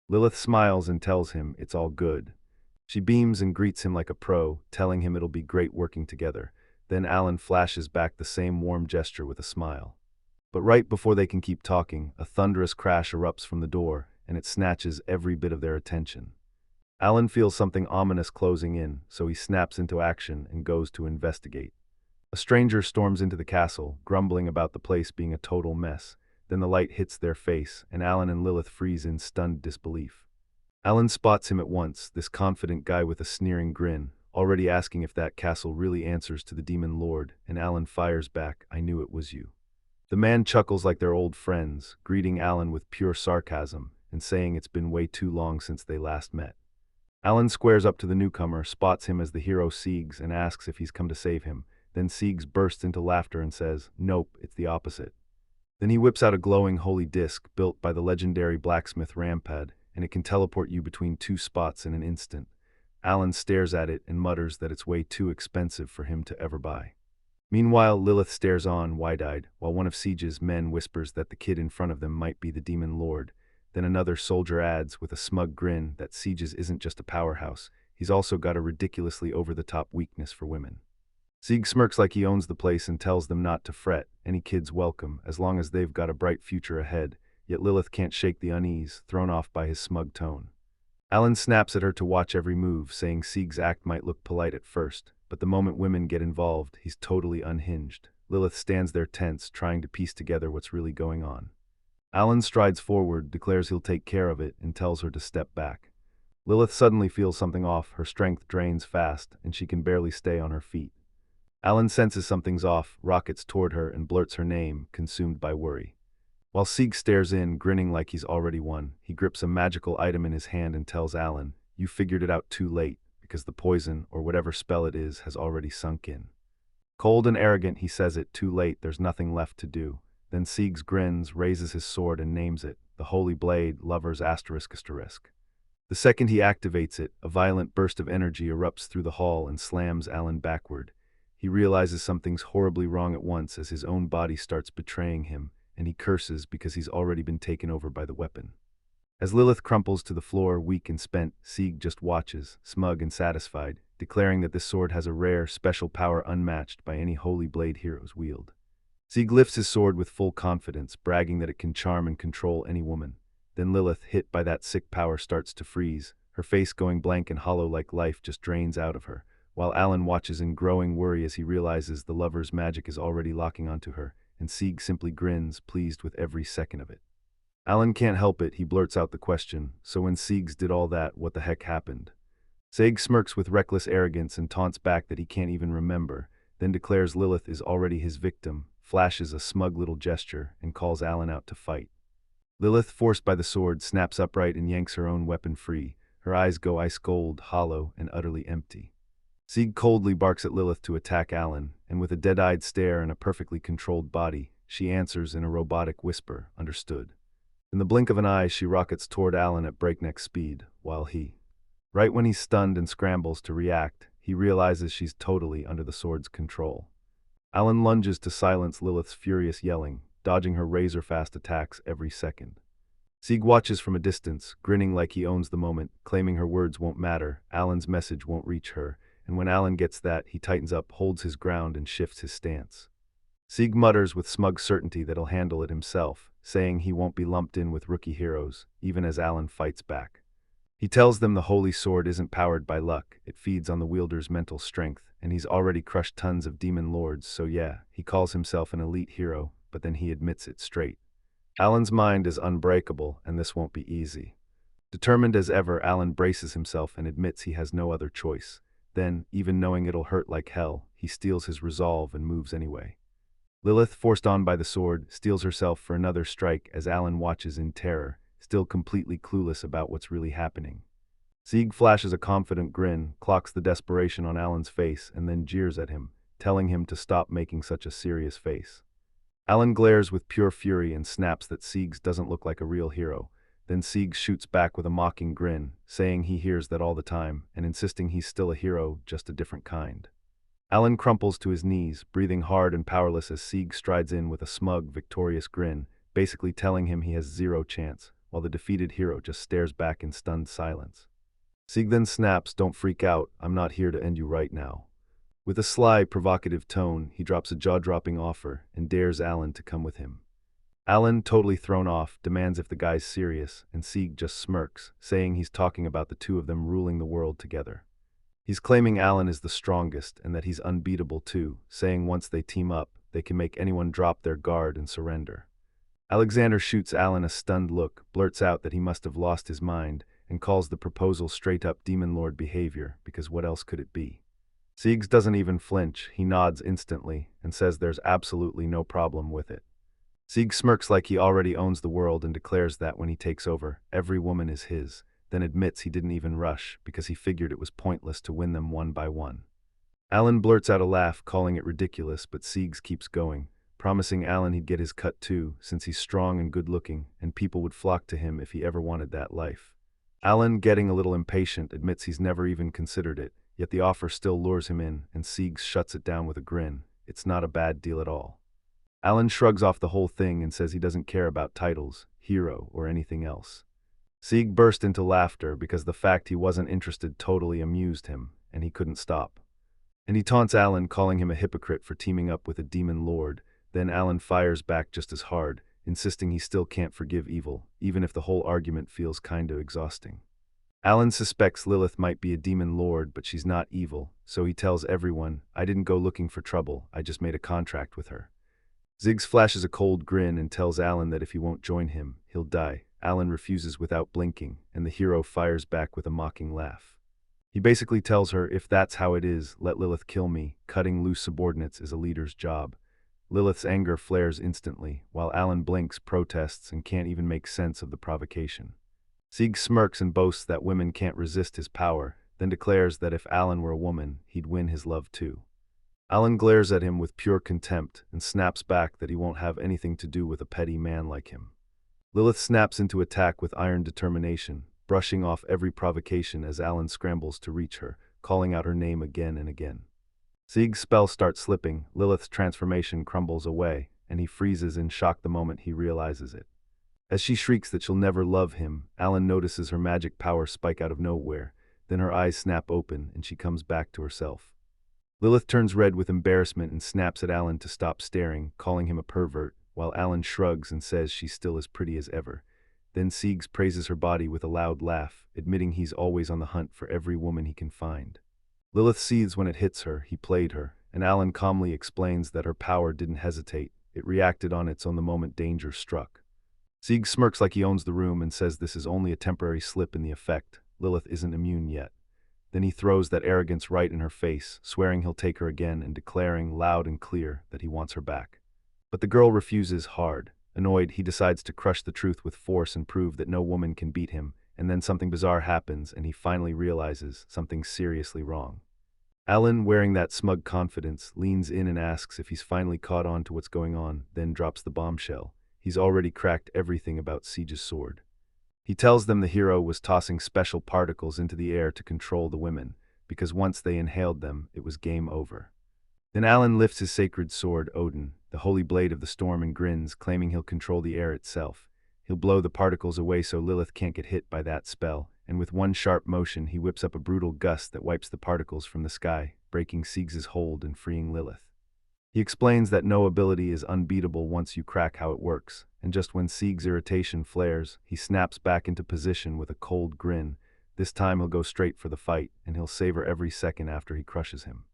Lilith smiles and tells him it's all good. She beams and greets him like a pro, telling him it'll be great working together. Then Alan flashes back the same warm gesture with a smile. But right before they can keep talking, a thunderous crash erupts from the door, and it snatches every bit of their attention. Alan feels something ominous closing in, so he snaps into action and goes to investigate. A stranger storms into the castle, grumbling about the place being a total mess. Then the light hits their face, and Alan and Lilith freeze in stunned disbelief. Alan spots him at once, this confident guy with a sneering grin, already asking if that castle really answers to the demon lord, and Alan fires back, "I knew it was you." The man chuckles like they're old friends, greeting Alan with pure sarcasm, and saying it's been way too long since they last met. Alan squares up to the newcomer, spots him as the hero Siegs, and asks if he's come to save him. Then Siegs bursts into laughter and says, "Nope, it's the opposite." Then he whips out a glowing holy disc built by the legendary blacksmith Rampad, and it can teleport you between two spots in an instant. Alan stares at it and mutters that it's way too expensive for him to ever buy. Meanwhile, Lilith stares on, wide-eyed, while one of Siege's men whispers that the kid in front of them might be the demon lord. Then another soldier adds, with a smug grin, that Siege's isn't just a powerhouse, he's also got a ridiculously over-the-top weakness for women. Sieg smirks like he owns the place and tells them not to fret, any kid's welcome, as long as they've got a bright future ahead, yet Lilith can't shake the unease, thrown off by his smug tone. Alan snaps at her to watch every move, saying Sieg's act might look polite at first, but the moment women get involved, he's totally unhinged. Lilith stands there tense, trying to piece together what's really going on. Alan strides forward, declares he'll take care of it, and tells her to step back. Lilith suddenly feels something off, her strength drains fast, and she can barely stay on her feet. Alan senses something's off, rockets toward her, and blurts her name, consumed by worry. While Sieg stares in, grinning like he's already won, he grips a magical item in his hand and tells Alan, "You figured it out too late, because the poison, or whatever spell it is, has already sunk in." Cold and arrogant, he says it, "Too late, there's nothing left to do." Then Sieg grins, raises his sword, and names it, the Holy Blade, Lover's Asterisk Asterisk. The second he activates it, a violent burst of energy erupts through the hall and slams Alan backward. He realizes something's horribly wrong at once as his own body starts betraying him, and he curses because he's already been taken over by the weapon. As Lilith crumples to the floor, weak and spent, Sieg just watches, smug and satisfied, declaring that this sword has a rare, special power unmatched by any Holy Blade hero's wield. Sieg lifts his sword with full confidence, bragging that it can charm and control any woman. Then Lilith, hit by that sick power, starts to freeze, her face going blank and hollow like life just drains out of her, while Alan watches in growing worry as he realizes the lover's magic is already locking onto her, and Sieg simply grins, pleased with every second of it. Alan can't help it, he blurts out the question, "So when Siegs did all that, what the heck happened?" Sieg smirks with reckless arrogance and taunts back that he can't even remember, then declares Lilith is already his victim, flashes a smug little gesture, and calls Alan out to fight. Lilith, forced by the sword, snaps upright and yanks her own weapon free. Her eyes go ice cold, hollow, and utterly empty. Sieg coldly barks at Lilith to attack Alan, and with a dead-eyed stare and a perfectly controlled body, she answers in a robotic whisper, "Understood." In the blink of an eye, she rockets toward Alan at breakneck speed, while right when he's stunned and scrambles to react, he realizes she's totally under the sword's control. Alan lunges to silence Lilith's furious yelling, dodging her razor-fast attacks every second. Sieg watches from a distance, grinning like he owns the moment, claiming her words won't matter, Alan's message won't reach her, and when Alan gets that, he tightens up, holds his ground, and shifts his stance. Sieg mutters with smug certainty that he'll handle it himself, saying he won't be lumped in with rookie heroes, even as Alan fights back. He tells them the holy sword isn't powered by luck, it feeds on the wielder's mental strength, and he's already crushed tons of demon lords, so yeah, he calls himself an elite hero, but then he admits it straight. Alan's mind is unbreakable, and this won't be easy. Determined as ever, Alan braces himself and admits he has no other choice. Then, even knowing it'll hurt like hell, he steels his resolve and moves anyway. Lilith, forced on by the sword, steels herself for another strike as Alan watches in terror, still completely clueless about what's really happening. Sieg flashes a confident grin, clocks the desperation on Alan's face, and then jeers at him, telling him to stop making such a serious face. Alan glares with pure fury and snaps that Siegs doesn't look like a real hero. Then Siegs shoots back with a mocking grin, saying he hears that all the time, and insisting he's still a hero, just a different kind. Alan crumples to his knees, breathing hard and powerless as Sieg strides in with a smug, victorious grin, basically telling him he has zero chance, while the defeated hero just stares back in stunned silence. Sieg then snaps, "Don't freak out, I'm not here to end you right now." With a sly, provocative tone, he drops a jaw-dropping offer and dares Alan to come with him. Alan, totally thrown off, demands if the guy's serious, and Sieg just smirks, saying he's talking about the two of them ruling the world together. He's claiming Alan is the strongest and that he's unbeatable too, saying once they team up, they can make anyone drop their guard and surrender. Alexander shoots Alan a stunned look, blurts out that he must have lost his mind, and calls the proposal straight-up Demon Lord behavior, because what else could it be? Siegs doesn't even flinch, he nods instantly, and says there's absolutely no problem with it. Sieg smirks like he already owns the world and declares that when he takes over, every woman is his, then admits he didn't even rush because he figured it was pointless to win them one by one. Alan blurts out a laugh, calling it ridiculous, but Siegs keeps going, promising Alan he'd get his cut too, since he's strong and good-looking, and people would flock to him if he ever wanted that life. Alan, getting a little impatient, admits he's never even considered it, yet the offer still lures him in, and Siegs shuts it down with a grin. It's not a bad deal at all. Alan shrugs off the whole thing and says he doesn't care about titles, hero, or anything else. Sieg burst into laughter because the fact he wasn't interested totally amused him, and he couldn't stop. And he taunts Alan, calling him a hypocrite for teaming up with a demon lord. Then Alan fires back just as hard, insisting he still can't forgive evil, even if the whole argument feels kinda exhausting. Alan suspects Lilith might be a demon lord, but she's not evil, so he tells everyone, "I didn't go looking for trouble, I just made a contract with her." Ziggs flashes a cold grin and tells Alan that if he won't join him, he'll die. Alan refuses without blinking, and the hero fires back with a mocking laugh. He basically tells her, if that's how it is, let Lilith kill me. Cutting loose subordinates is a leader's job. Lilith's anger flares instantly, while Alan blinks, protests, and can't even make sense of the provocation. Sieg smirks and boasts that women can't resist his power, then declares that if Alan were a woman, he'd win his love too. Alan glares at him with pure contempt and snaps back that he won't have anything to do with a petty man like him. Lilith snaps into attack with iron determination, brushing off every provocation as Alan scrambles to reach her, calling out her name again and again. Sieg's spell starts slipping, Lilith's transformation crumbles away, and he freezes in shock the moment he realizes it. As she shrieks that she'll never love him, Alan notices her magic power spike out of nowhere, then her eyes snap open and she comes back to herself. Lilith turns red with embarrassment and snaps at Alan to stop staring, calling him a pervert, while Alan shrugs and says she's still as pretty as ever. Then Siegs praises her body with a loud laugh, admitting he's always on the hunt for every woman he can find. Lilith seethes when it hits her, he played her, and Alan calmly explains that her power didn't hesitate, it reacted on its own the moment danger struck. Siegs smirks like he owns the room and says this is only a temporary slip in the effect, Lilith isn't immune yet. Then he throws that arrogance right in her face, swearing he'll take her again and declaring loud and clear that he wants her back. But the girl refuses hard. Annoyed, he decides to crush the truth with force and prove that no woman can beat him, and then something bizarre happens and he finally realizes something's seriously wrong. Alan, wearing that smug confidence, leans in and asks if he's finally caught on to what's going on, then drops the bombshell. He's already cracked everything about Siege's sword. He tells them the hero was tossing special particles into the air to control the women, because once they inhaled them, it was game over. Then Alan lifts his sacred sword, Odin, the holy blade of the storm, and grins, claiming he'll control the air itself. He'll blow the particles away so Lilith can't get hit by that spell, and with one sharp motion he whips up a brutal gust that wipes the particles from the sky, breaking Siegs's hold and freeing Lilith. He explains that no ability is unbeatable once you crack how it works, and just when Sieg's irritation flares, he snaps back into position with a cold grin. This time he'll go straight for the fight, and he'll savor every second after he crushes him.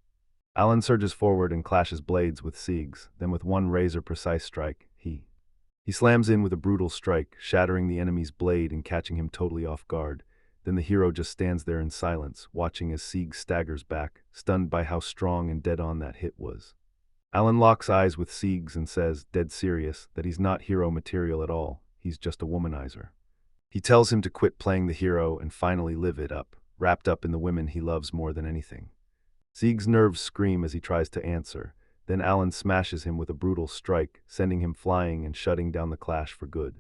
Alan surges forward and clashes blades with Siegs, then with one razor-precise strike, he slams in with a brutal strike, shattering the enemy's blade and catching him totally off guard. Then the hero just stands there in silence, watching as Sieg staggers back, stunned by how strong and dead-on that hit was. Alan locks eyes with Siegs and says, dead serious, that he's not hero material at all, he's just a womanizer. He tells him to quit playing the hero and finally live it up, wrapped up in the women he loves more than anything. Sieg's nerves scream as he tries to answer. Then Alan smashes him with a brutal strike, sending him flying and shutting down the clash for good.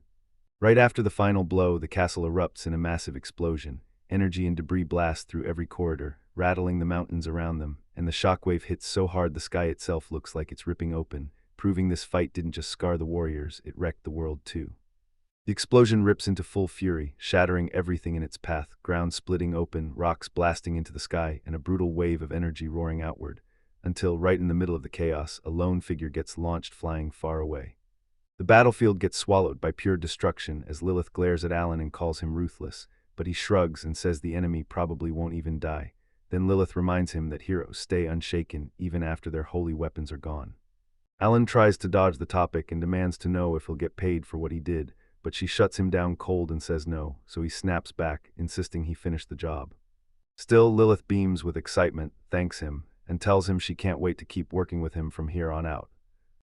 Right after the final blow, the castle erupts in a massive explosion. Energy and debris blast through every corridor, rattling the mountains around them, and the shockwave hits so hard the sky itself looks like it's ripping open, proving this fight didn't just scar the warriors, it wrecked the world too. The explosion rips into full fury, shattering everything in its path, ground splitting open, rocks blasting into the sky, and a brutal wave of energy roaring outward, until, right in the middle of the chaos, a lone figure gets launched flying far away. The battlefield gets swallowed by pure destruction as Lilith glares at Alan and calls him ruthless, but he shrugs and says the enemy probably won't even die. Then Lilith reminds him that heroes stay unshaken even after their holy weapons are gone. Alan tries to dodge the topic and demands to know if he'll get paid for what he did, but she shuts him down cold and says no, so he snaps back, insisting he finish the job. Still, Lilith beams with excitement, thanks him, and tells him she can't wait to keep working with him from here on out.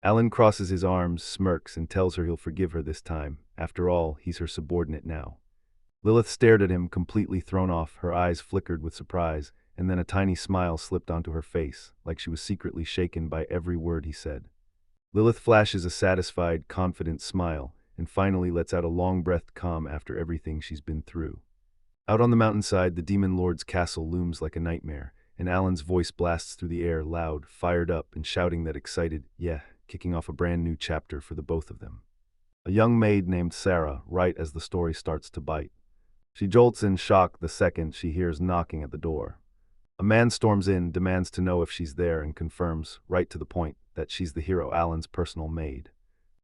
Alan crosses his arms, smirks, and tells her he'll forgive her this time. After all, he's her subordinate now. Lilith stared at him, completely thrown off, her eyes flickered with surprise, and then a tiny smile slipped onto her face, like she was secretly shaken by every word he said. Lilith flashes a satisfied, confident smile, and finally lets out a long-breathed calm after everything she's been through. Out on the mountainside, the Demon Lord's castle looms like a nightmare, and Alan's voice blasts through the air, loud, fired up, and shouting that excited, yeah, kicking off a brand new chapter for the both of them. A young maid named Sarah, right as the story starts to bite. She jolts in shock the second she hears knocking at the door. A man storms in, demands to know if she's there, and confirms, right to the point, that she's the hero Alan's personal maid.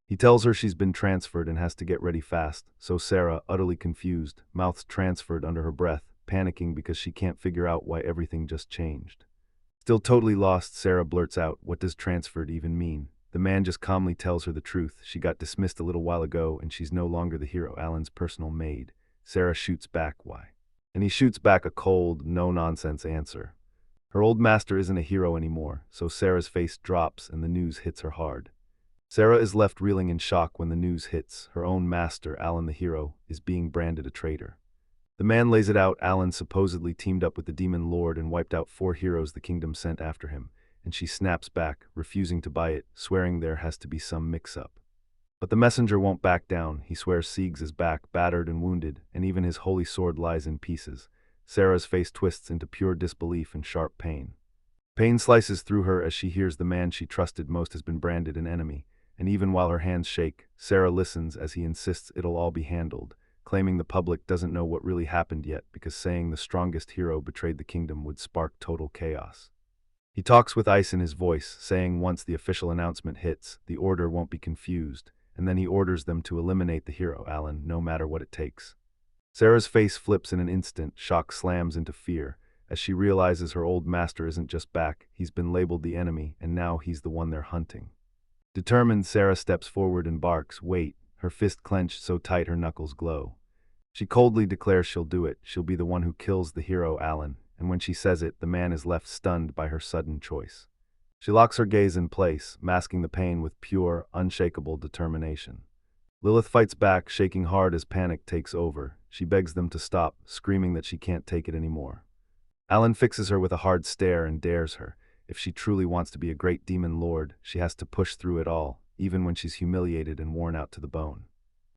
He tells her she's been transferred and has to get ready fast, so Sarah, utterly confused, mouths transferred under her breath, panicking because she can't figure out why everything just changed. Still totally lost, Sarah blurts out, what does transferred even mean? The man just calmly tells her the truth. She got dismissed a little while ago and she's no longer the hero, Alan's personal maid. Sarah shoots back, why? And he shoots back a cold, no-nonsense answer. Her old master isn't a hero anymore, so Sarah's face drops and the news hits her hard. Sarah is left reeling in shock when the news hits. Her own master, Alan the hero, is being branded a traitor. The man lays it out. Alan supposedly teamed up with the Demon Lord and wiped out 4 heroes the kingdom sent after him, and she snaps back, refusing to buy it, swearing there has to be some mix-up. But the messenger won't back down. He swears Siegs is back, battered and wounded, and even his holy sword lies in pieces. Sarah's face twists into pure disbelief and sharp pain. Pain slices through her as she hears the man she trusted most has been branded an enemy, and even while her hands shake, Sarah listens as he insists it'll all be handled, claiming the public doesn't know what really happened yet because saying the strongest hero betrayed the kingdom would spark total chaos. He talks with ice in his voice, saying once the official announcement hits, the order won't be confused, and then he orders them to eliminate the hero, Alan, no matter what it takes. Sarah's face flips in an instant, shock slams into fear, as she realizes her old master isn't just back, he's been labeled the enemy, and now he's the one they're hunting. Determined, Sarah steps forward and barks, wait, her fist clenched so tight her knuckles glow. She coldly declares she'll do it, she'll be the one who kills the hero, Alan, and when she says it, the man is left stunned by her sudden choice. She locks her gaze in place, masking the pain with pure, unshakable determination. Lilith fights back, shaking hard as panic takes over. She begs them to stop, screaming that she can't take it anymore. Alan fixes her with a hard stare and dares her. If she truly wants to be a great demon lord, she has to push through it all, even when she's humiliated and worn out to the bone.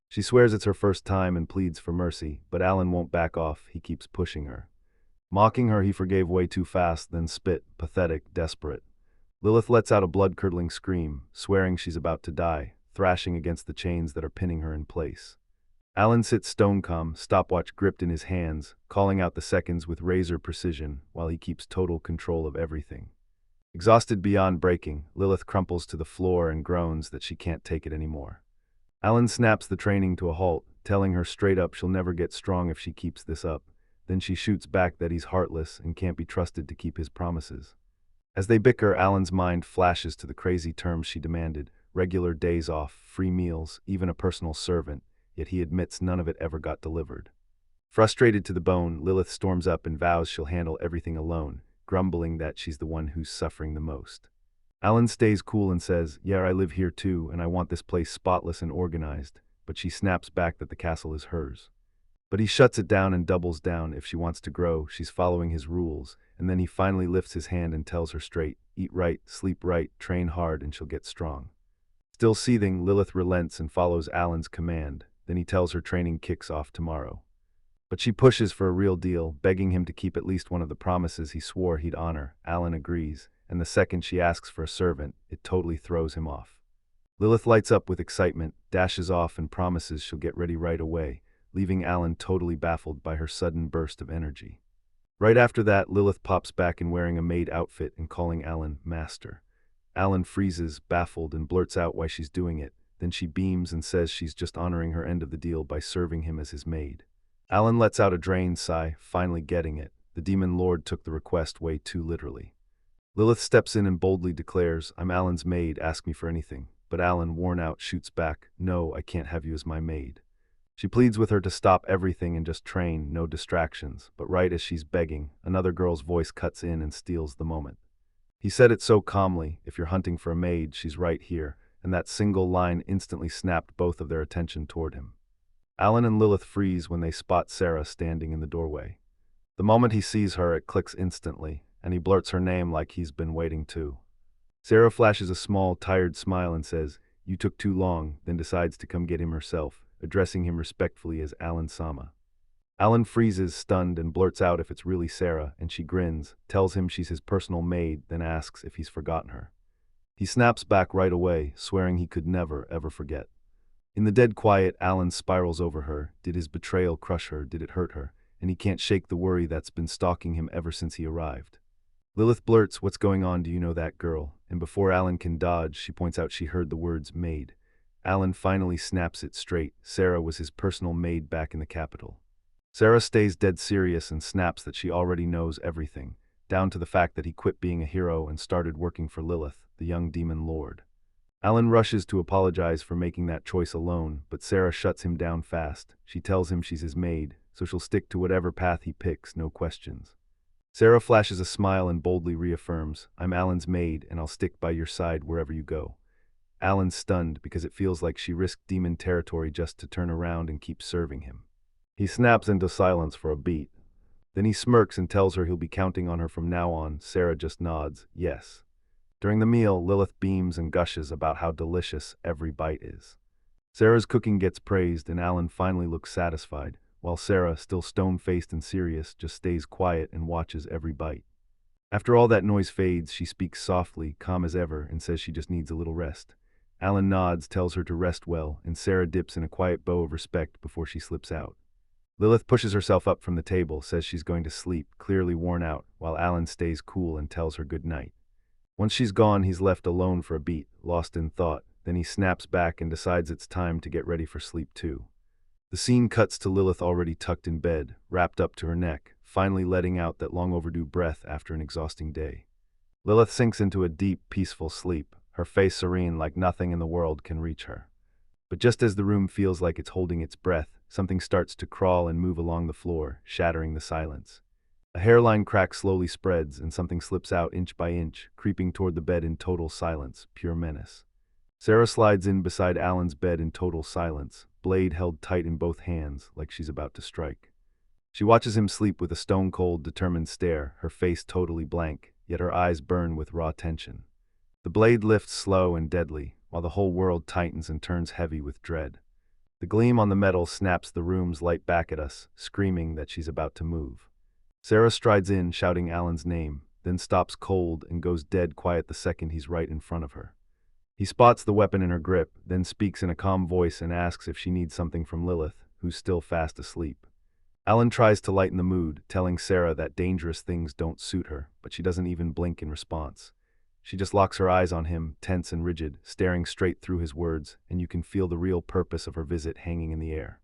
She swears it's her first time and pleads for mercy, but Alan won't back off, he keeps pushing her. Mocking her, he forgave way too fast, then spit, pathetic, desperate. Lilith lets out a blood-curdling scream, swearing she's about to die, thrashing against the chains that are pinning her in place. Alan sits stone calm, stopwatch gripped in his hands, calling out the seconds with razor precision while he keeps total control of everything. Exhausted beyond breaking, Lilith crumples to the floor and groans that she can't take it anymore. Alan snaps the training to a halt, telling her straight up she'll never get strong if she keeps this up. Then she shoots back that he's heartless and can't be trusted to keep his promises. As they bicker, Alan's mind flashes to the crazy terms she demanded, regular days off, free meals, even a personal servant, yet he admits none of it ever got delivered. Frustrated to the bone, Lilith storms up and vows she'll handle everything alone, grumbling that she's the one who's suffering the most. Alan stays cool and says, yeah, I live here too, and I want this place spotless and organized, but she snaps back that the castle is hers. But he shuts it down and doubles down. If she wants to grow, she's following his rules, and then he finally lifts his hand and tells her straight, eat right, sleep right, train hard, and she'll get strong. Still seething, Lilith relents and follows Alan's command. Then he tells her training kicks off tomorrow. But she pushes for a real deal, begging him to keep at least one of the promises he swore he'd honor. Alan agrees, and the second she asks for a servant, it totally throws him off. Lilith lights up with excitement, dashes off, and promises she'll get ready right away, leaving Alan totally baffled by her sudden burst of energy. Right after that, Lilith pops back in wearing a maid outfit and calling Alan master. Alan freezes, baffled, and blurts out why she's doing it. Then she beams and says she's just honoring her end of the deal by serving him as his maid. Alan lets out a drained sigh, finally getting it. The demon lord took the request way too literally. Lilith steps in and boldly declares, "I'm Alan's maid, ask me for anything." But Alan, worn out, shoots back, "No, I can't have you as my maid." She pleads with her to stop everything and just train, no distractions. But right as she's begging, another girl's voice cuts in and steals the moment. He said it so calmly, "If you're hunting for a maid, she's right here," and that single line instantly snapped both of their attention toward him. Alan and Lilith freeze when they spot Sarah standing in the doorway. The moment he sees her, it clicks instantly, and he blurts her name like he's been waiting too. Sarah flashes a small, tired smile and says, "You took too long," then decides to come get him herself, addressing him respectfully as Alan-sama. Alan freezes, stunned, and blurts out if it's really Sarah, and she grins, tells him she's his personal maid, then asks if he's forgotten her. He snaps back right away, swearing he could never, ever forget. In the dead quiet, Alan spirals over her. Did his betrayal crush her? Did it hurt her? And he can't shake the worry that's been stalking him ever since he arrived. Lilith blurts, "What's going on? Do you know that girl?" And before Alan can dodge, she points out she heard the words maid. Alan finally snaps it straight. Sarah was his personal maid back in the capital. Sarah stays dead serious and snaps that she already knows everything, down to the fact that he quit being a hero and started working for Lilith, the young demon lord. Alan rushes to apologize for making that choice alone, but Sarah shuts him down fast. She tells him she's his maid, so she'll stick to whatever path he picks, no questions. Sarah flashes a smile and boldly reaffirms, "I'm Alan's maid, and I'll stick by your side wherever you go." Alan's stunned because it feels like she risked demon territory just to turn around and keep serving him. He snaps into silence for a beat. Then he smirks and tells her he'll be counting on her from now on. Sarah just nods, yes. During the meal, Lilith beams and gushes about how delicious every bite is. Sarah's cooking gets praised and Alan finally looks satisfied, while Sarah, still stone-faced and serious, just stays quiet and watches every bite. After all that noise fades, she speaks softly, calm as ever, and says she just needs a little rest. Alan nods, tells her to rest well, and Sarah dips in a quiet bow of respect before she slips out. Lilith pushes herself up from the table, says she's going to sleep, clearly worn out, while Alan stays cool and tells her good night. Once she's gone, he's left alone for a beat, lost in thought. Then he snaps back and decides it's time to get ready for sleep too. The scene cuts to Lilith already tucked in bed, wrapped up to her neck, finally letting out that long overdue breath after an exhausting day. Lilith sinks into a deep, peaceful sleep, her face serene like nothing in the world can reach her. But just as the room feels like it's holding its breath, something starts to crawl and move along the floor, shattering the silence. A hairline crack slowly spreads, and something slips out inch by inch, creeping toward the bed in total silence, pure menace. Sarah slides in beside Alan's bed in total silence, blade held tight in both hands, like she's about to strike. She watches him sleep with a stone-cold, determined stare, her face totally blank, yet her eyes burn with raw tension. The blade lifts slow and deadly, while the whole world tightens and turns heavy with dread. The gleam on the metal snaps the room's light back at us, screaming that she's about to move. Sarah strides in, shouting Alan's name, then stops cold and goes dead quiet the second he's right in front of her. He spots the weapon in her grip, then speaks in a calm voice and asks if she needs something from Lilith, who's still fast asleep. Alan tries to lighten the mood, telling Sarah that dangerous things don't suit her, but she doesn't even blink in response. She just locks her eyes on him, tense and rigid, staring straight through his words, and you can feel the real purpose of her visit hanging in the air.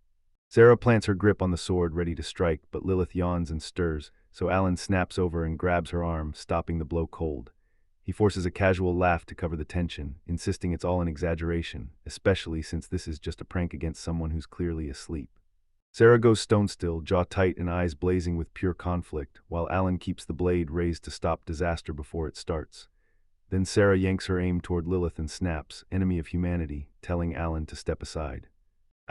Sarah plants her grip on the sword, ready to strike, but Lilith yawns and stirs, so Alan snaps over and grabs her arm, stopping the blow cold. He forces a casual laugh to cover the tension, insisting it's all an exaggeration, especially since this is just a prank against someone who's clearly asleep. Sarah goes stone still, jaw tight and eyes blazing with pure conflict, while Alan keeps the blade raised to stop disaster before it starts. Then Sarah yanks her aim toward Lilith and snaps, enemy of humanity, telling Alan to step aside.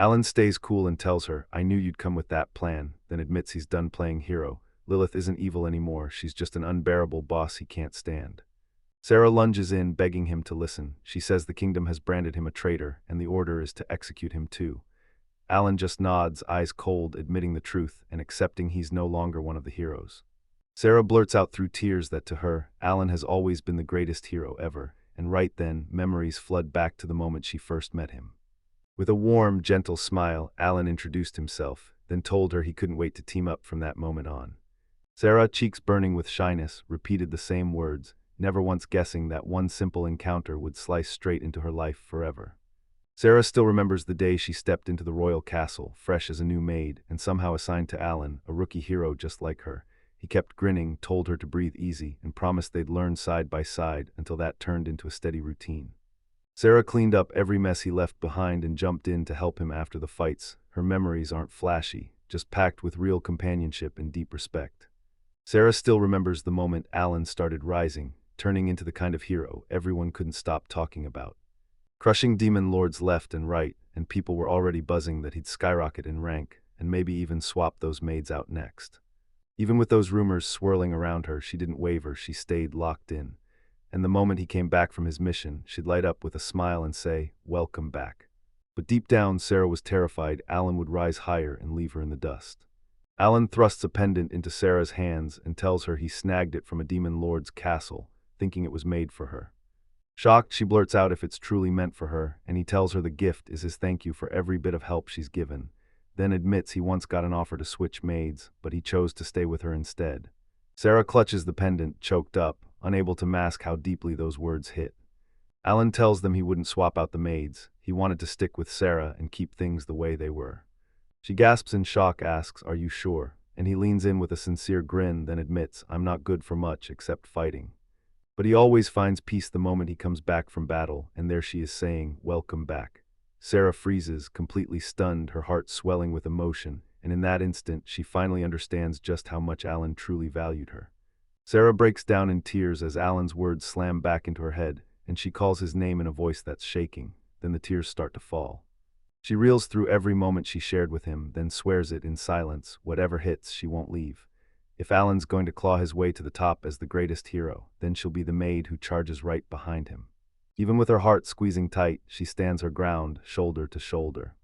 Alan stays cool and tells her, I knew you'd come with that plan, then admits he's done playing hero. Lilith isn't evil anymore, she's just an unbearable boss he can't stand. Sarah lunges in, begging him to listen. She says the kingdom has branded him a traitor, and the order is to execute him too. Alan just nods, eyes cold, admitting the truth, and accepting he's no longer one of the heroes. Sarah blurts out through tears that to her, Alan has always been the greatest hero ever, and right then, memories flood back to the moment she first met him. With a warm, gentle smile, Alan introduced himself, then told her he couldn't wait to team up from that moment on. Sarah, cheeks burning with shyness, repeated the same words, never once guessing that one simple encounter would slice straight into her life forever. Sarah still remembers the day she stepped into the royal castle, fresh as a new maid, and somehow assigned to Alan, a rookie hero just like her. He kept grinning, told her to breathe easy, and promised they'd learn side by side until that turned into a steady routine. Sarah cleaned up every mess he left behind and jumped in to help him after the fights. Her memories aren't flashy, just packed with real companionship and deep respect. Sarah still remembers the moment Alan started rising, turning into the kind of hero everyone couldn't stop talking about. Crushing demon lords left and right, and people were already buzzing that he'd skyrocket in rank, and maybe even swap those maids out next. Even with those rumors swirling around her, she didn't waver, she stayed locked in. And the moment he came back from his mission, she'd light up with a smile and say, "Welcome back." But deep down, Sarah was terrified Alan would rise higher and leave her in the dust. Alan thrusts a pendant into Sarah's hands and tells her he snagged it from a demon lord's castle, thinking it was made for her. Shocked, she blurts out if it's truly meant for her, and he tells her the gift is his thank you for every bit of help she's given, then admits he once got an offer to switch maids, but he chose to stay with her instead. Sarah clutches the pendant, choked up, unable to mask how deeply those words hit. Alan tells them he wouldn't swap out the maids, he wanted to stick with Sarah and keep things the way they were. She gasps in shock, asks, "Are you sure?" And he leans in with a sincere grin, then admits, "I'm not good for much except fighting." But he always finds peace the moment he comes back from battle, and there she is saying, "Welcome back." Sarah freezes, completely stunned, her heart swelling with emotion, and in that instant, she finally understands just how much Alan truly valued her. Sarah breaks down in tears as Alan's words slam back into her head, and she calls his name in a voice that's shaking. Then the tears start to fall. She reels through every moment she shared with him, then swears it in silence, whatever hits, she won't leave. If Alan's going to claw his way to the top as the greatest hero, then she'll be the maid who charges right behind him. Even with her heart squeezing tight, she stands her ground, shoulder to shoulder.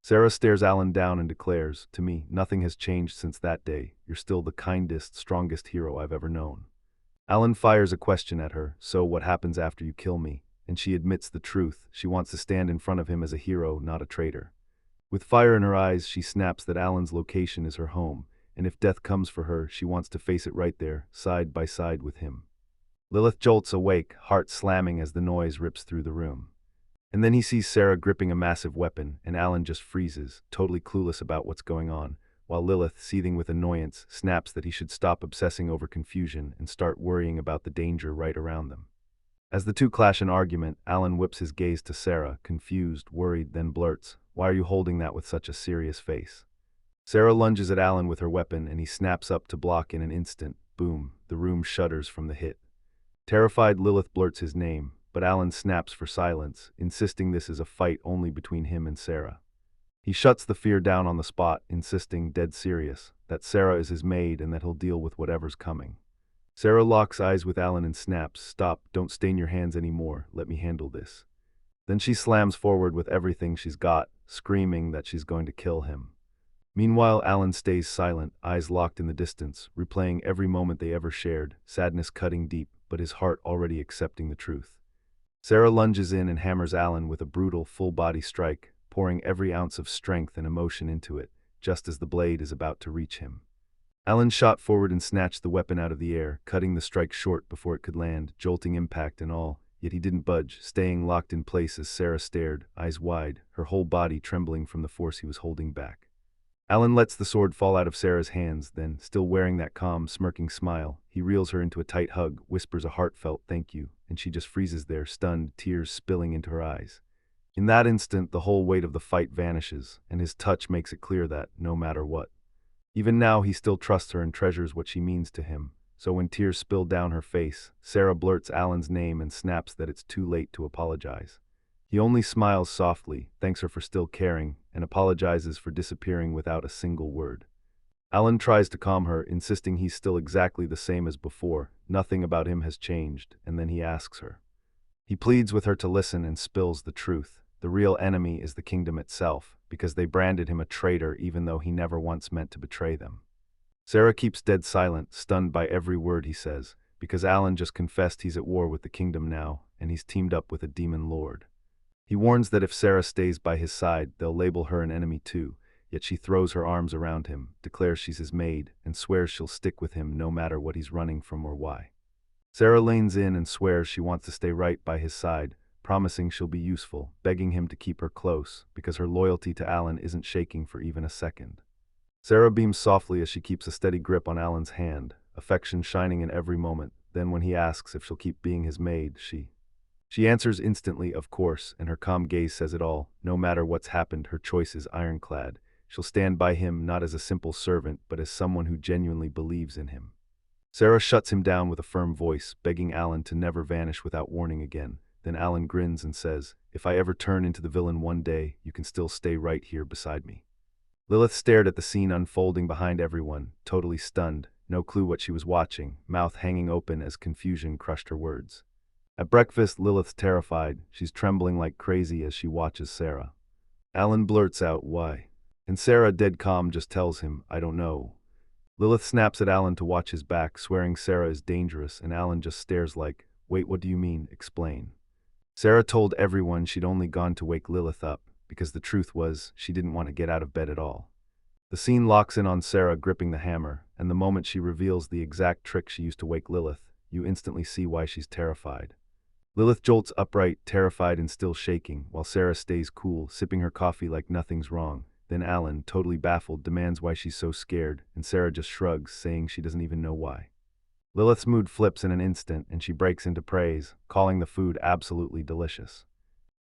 Sarah stares Alan down and declares, "To me, nothing has changed since that day. You're still the kindest, strongest hero I've ever known." Alan fires a question at her, "So what happens after you kill me?" And she admits the truth. She wants to stand in front of him as a hero, not a traitor. With fire in her eyes, she snaps that Alan's location is her home, and if death comes for her, she wants to face it right there, side by side with him. Lilith jolts awake, heart slamming as the noise rips through the room. And then he sees Sarah gripping a massive weapon, and Alan just freezes, totally clueless about what's going on, while Lilith, seething with annoyance, snaps that he should stop obsessing over confusion and start worrying about the danger right around them. As the two clash in argument, Alan whips his gaze to Sarah, confused, worried, then blurts, "Why are you holding that with such a serious face?" Sarah lunges at Alan with her weapon and he snaps up to block in an instant. Boom, the room shudders from the hit. Terrified, Lilith blurts his name, but Alan snaps for silence, insisting this is a fight only between him and Sarah. He shuts the fear down on the spot, insisting, dead serious, that Sarah is his maid and that he'll deal with whatever's coming. Sarah locks eyes with Alan and snaps, "Stop, don't stain your hands anymore, let me handle this." Then she slams forward with everything she's got, screaming that she's going to kill him. Meanwhile, Alan stays silent, eyes locked in the distance, replaying every moment they ever shared, sadness cutting deep, but his heart already accepting the truth. Sarah lunges in and hammers Alan with a brutal, full-body strike, pouring every ounce of strength and emotion into it, just as the blade is about to reach him. Alan shot forward and snatched the weapon out of the air, cutting the strike short before it could land, jolting impact and all, yet he didn't budge, staying locked in place as Sarah stared, eyes wide, her whole body trembling from the force he was holding back. Alan lets the sword fall out of Sarah's hands, then, still wearing that calm, smirking smile, he reels her into a tight hug, whispers a heartfelt "thank you," and she just freezes there, stunned, tears spilling into her eyes. In that instant, the whole weight of the fight vanishes, and his touch makes it clear that, no matter what, even now he still trusts her and treasures what she means to him. So when tears spill down her face, Sarah blurts Alan's name and snaps that it's too late to apologize. He only smiles softly, thanks her for still caring, and apologizes for disappearing without a single word. Alan tries to calm her, insisting he's still exactly the same as before, nothing about him has changed, and then he asks her. He pleads with her to listen and spills the truth. The real enemy is the kingdom itself, because they branded him a traitor even though he never once meant to betray them. Sarah keeps dead silent, stunned by every word he says, because Alan just confessed he's at war with the kingdom now, and he's teamed up with a demon lord. He warns that if Sarah stays by his side, they'll label her an enemy too, yet she throws her arms around him, declares she's his maid, and swears she'll stick with him no matter what he's running from or why. Sarah leans in and swears she wants to stay right by his side, promising she'll be useful, begging him to keep her close, because her loyalty to Alan isn't shaking for even a second. Sarah beams softly as she keeps a steady grip on Alan's hand, affection shining in every moment. Then when he asks if she'll keep being his maid, she answers instantly, of course, and her calm gaze says it all. No matter what's happened, her choice is ironclad. She'll stand by him not as a simple servant, but as someone who genuinely believes in him. Sarah shuts him down with a firm voice, begging Alan to never vanish without warning again. Then Alan grins and says, "If I ever turn into the villain one day, you can still stay right here beside me." Lilith stared at the scene unfolding behind everyone, totally stunned, no clue what she was watching, mouth hanging open as confusion crushed her words. At breakfast, Lilith's terrified. She's trembling like crazy as she watches Sarah. Alan blurts out, "Why?" And Sarah, dead calm, just tells him, "I don't know." Lilith snaps at Alan to watch his back, swearing Sarah is dangerous, and Alan just stares like, "Wait, what do you mean? Explain." Sarah told everyone she'd only gone to wake Lilith up, because the truth was, she didn't want to get out of bed at all. The scene locks in on Sarah gripping the hammer, and the moment she reveals the exact trick she used to wake Lilith, you instantly see why she's terrified. Lilith jolts upright, terrified and still shaking, while Sarah stays cool, sipping her coffee like nothing's wrong. Then Alan, totally baffled, demands why she's so scared, and Sarah just shrugs, saying she doesn't even know why. Lilith's mood flips in an instant, and she breaks into praise, calling the food absolutely delicious.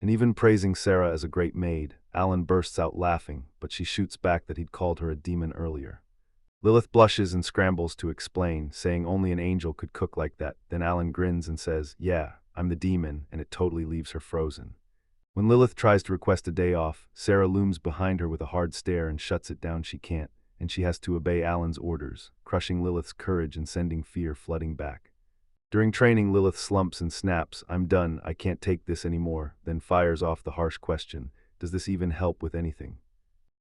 And even praising Sarah as a great maid. Alan bursts out laughing, but she shoots back that he'd called her a demon earlier. Lilith blushes and scrambles to explain, saying only an angel could cook like that. Then Alan grins and says, "Yeah, I'm the demon," and it totally leaves her frozen. When Lilith tries to request a day off, Sarah looms behind her with a hard stare and shuts it down. She can't, and she has to obey Alan's orders, crushing Lilith's courage and sending fear flooding back. During training, Lilith slumps and snaps, "I'm done, I can't take this anymore," then fires off the harsh question, "Does this even help with anything?"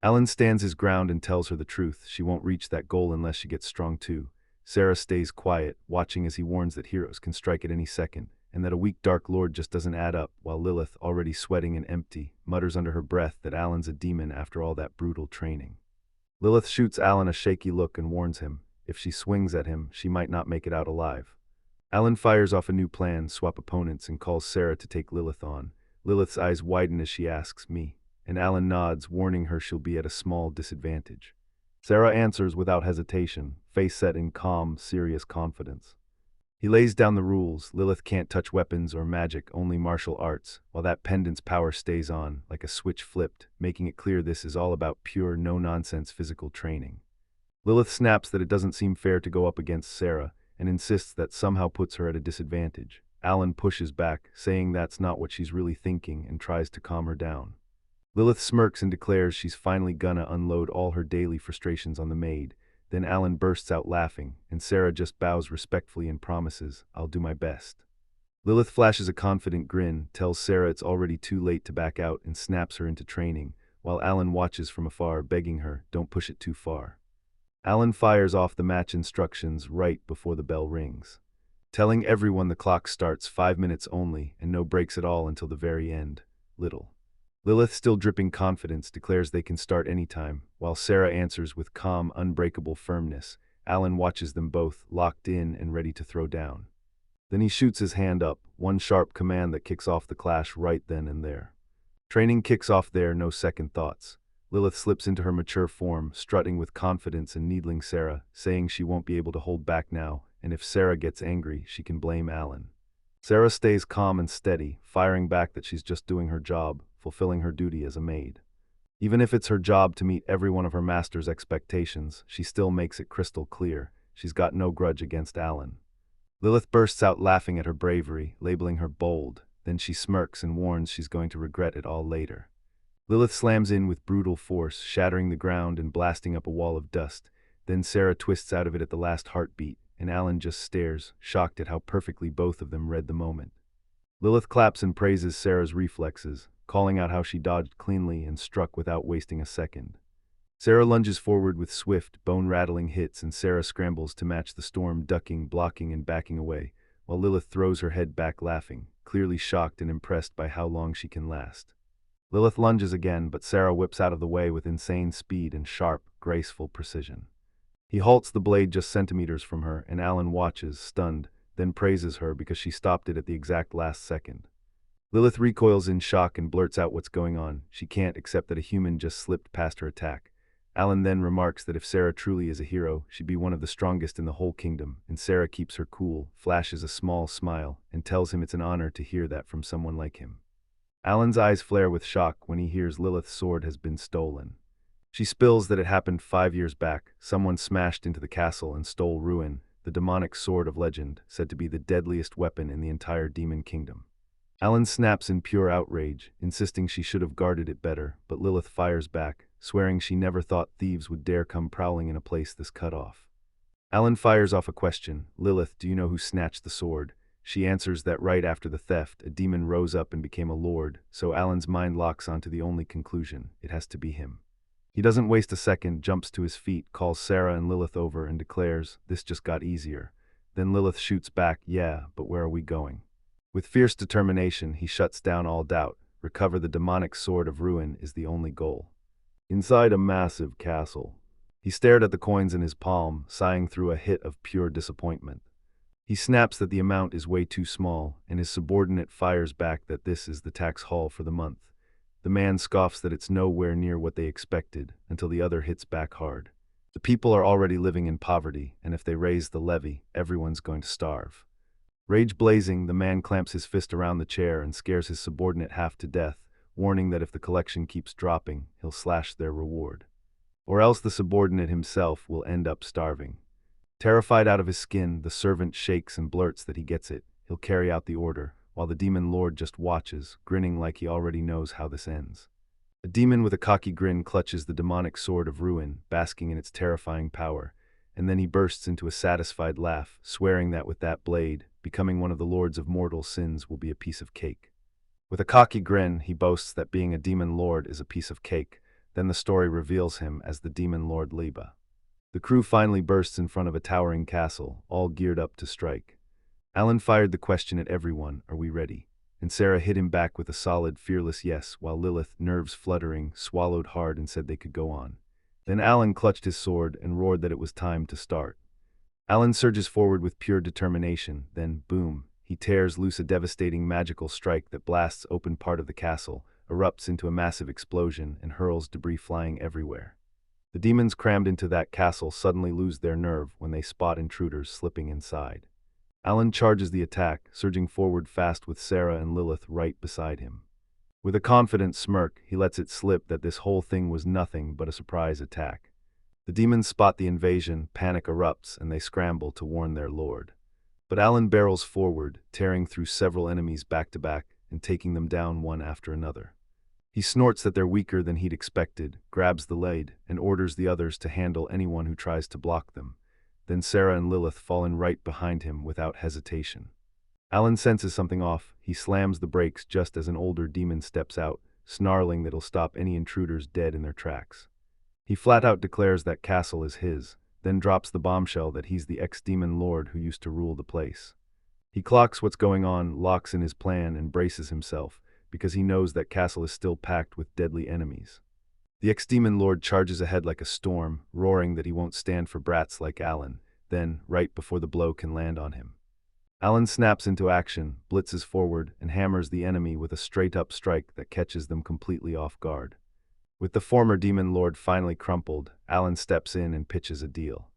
Alan stands his ground and tells her the truth. She won't reach that goal unless she gets strong too. Sarah stays quiet, watching as he warns that heroes can strike at any second, and that a weak Dark Lord just doesn't add up, while Lilith, already sweating and empty, mutters under her breath that Alan's a demon after all that brutal training. Lilith shoots Alan a shaky look and warns him, if she swings at him, she might not make it out alive. Alan fires off a new plan, swap opponents, and calls Sarah to take Lilith on. Lilith's eyes widen as she asks, "Me?" And Alan nods, warning her she'll be at a small disadvantage. Sarah answers without hesitation, face set in calm, serious confidence. He lays down the rules. Lilith can't touch weapons or magic, only martial arts, while that pendant's power stays on, like a switch flipped, making it clear this is all about pure, no-nonsense physical training. Lilith snaps that it doesn't seem fair to go up against Sarah, and insists that somehow puts her at a disadvantage. Alan pushes back, saying that's not what she's really thinking, and tries to calm her down. Lilith smirks and declares she's finally gonna unload all her daily frustrations on the maid. Then Alan bursts out laughing, and Sarah just bows respectfully and promises, "I'll do my best." Lilith flashes a confident grin, tells Sarah it's already too late to back out, and snaps her into training, while Alan watches from afar, begging her, "Don't push it too far." Alan fires off the match instructions right before the bell rings, telling everyone the clock starts 5 minutes only, and no breaks at all until the very end. Lilith, still dripping confidence, declares they can start anytime, while Sarah answers with calm, unbreakable firmness. Alan watches them both, locked in and ready to throw down. Then he shoots his hand up, one sharp command that kicks off the clash right then and there. Training kicks off there, no second thoughts. Lilith slips into her mature form, strutting with confidence and needling Sarah, saying she won't be able to hold back now, and if Sarah gets angry, she can blame Alan. Sarah stays calm and steady, firing back that she's just doing her job, fulfilling her duty as a maid. Even if it's her job to meet every one of her master's expectations, she still makes it crystal clear she's got no grudge against Alan. Lilith bursts out laughing at her bravery, labeling her bold, then she smirks and warns she's going to regret it all later. Lilith slams in with brutal force, shattering the ground and blasting up a wall of dust. Then Sarah twists out of it at the last heartbeat, and Alan just stares, shocked at how perfectly both of them read the moment. Lilith claps and praises Sarah's reflexes, calling out how she dodged cleanly and struck without wasting a second. Sarah lunges forward with swift, bone-rattling hits, and Sarah scrambles to match the storm, ducking, blocking, and backing away, while Lilith throws her head back laughing, clearly shocked and impressed by how long she can last. Lilith lunges again, but Sarah whips out of the way with insane speed and sharp, graceful precision. He halts the blade just centimeters from her, and Alan watches, stunned, then praises her because she stopped it at the exact last second. Lilith recoils in shock and blurts out what's going on. She can't accept that a human just slipped past her attack. Alan then remarks that if Sarah truly is a hero, she'd be one of the strongest in the whole kingdom, and Sarah keeps her cool, flashes a small smile, and tells him it's an honor to hear that from someone like him. Alan's eyes flare with shock when he hears Lilith's sword has been stolen. She spills that it happened 5 years back. Someone smashed into the castle and stole Ruin, the demonic sword of legend, said to be the deadliest weapon in the entire demon kingdom. Alan snaps in pure outrage, insisting she should have guarded it better, but Lilith fires back, swearing she never thought thieves would dare come prowling in a place this cut off. Alan fires off a question. Lilith, do you know who snatched the sword? She answers that right after the theft, a demon rose up and became a lord, so Alan's mind locks onto the only conclusion: it has to be him. He doesn't waste a second, jumps to his feet, calls Sarah and Lilith over, and declares, this just got easier. Then Lilith shoots back, yeah, but where are we going? With fierce determination, he shuts down all doubt. Recover the demonic sword of Ruin is the only goal. Inside a massive castle. He stared at the coins in his palm, sighing through a hit of pure disappointment. He snaps that the amount is way too small, and his subordinate fires back that this is the tax haul for the month. The man scoffs that it's nowhere near what they expected, until the other hits back hard. The people are already living in poverty, and if they raise the levy, everyone's going to starve. Rage blazing, the man clamps his fist around the chair and scares his subordinate half to death, warning that if the collection keeps dropping, he'll slash their reward. Or else the subordinate himself will end up starving. Terrified out of his skin, the servant shakes and blurts that he gets it. He'll carry out the order, while the demon lord just watches, grinning like he already knows how this ends. A demon with a cocky grin clutches the demonic sword of Ruin, basking in its terrifying power, and then he bursts into a satisfied laugh, swearing that with that blade, becoming one of the lords of mortal sins will be a piece of cake. With a cocky grin, he boasts that being a demon lord is a piece of cake. Then the story reveals him as the demon lord Liba. The crew finally bursts in front of a towering castle, all geared up to strike. Alan fired the question at everyone, are we ready? And Sarah hit him back with a solid, fearless yes, while Lilith, nerves fluttering, swallowed hard and said they could go on. Then Alan clutched his sword and roared that it was time to start. Alan surges forward with pure determination, then, boom, he tears loose a devastating magical strike that blasts open part of the castle, erupts into a massive explosion, and hurls debris flying everywhere. The demons crammed into that castle suddenly lose their nerve when they spot intruders slipping inside. Alan charges the attack, surging forward fast with Sarah and Lilith right beside him. With a confident smirk, he lets it slip that this whole thing was nothing but a surprise attack. The demons spot the invasion, panic erupts, and they scramble to warn their lord. But Alan barrels forward, tearing through several enemies back to back and taking them down one after another. He snorts that they're weaker than he'd expected, grabs the blade, and orders the others to handle anyone who tries to block them. Then Sarah and Lilith fall in right behind him without hesitation. Alan senses something off. He slams the brakes just as an older demon steps out, snarling that he'll stop any intruders dead in their tracks. He flat out declares that castle is his, then drops the bombshell that he's the ex-demon lord who used to rule the place. He clocks what's going on, locks in his plan, and braces himself, because he knows that castle is still packed with deadly enemies. The ex-demon lord charges ahead like a storm, roaring that he won't stand for brats like Alan, then, right before the blow can land on him, Alan snaps into action, blitzes forward, and hammers the enemy with a straight-up strike that catches them completely off guard. With the former demon lord finally crumpled, Alan steps in and pitches a deal.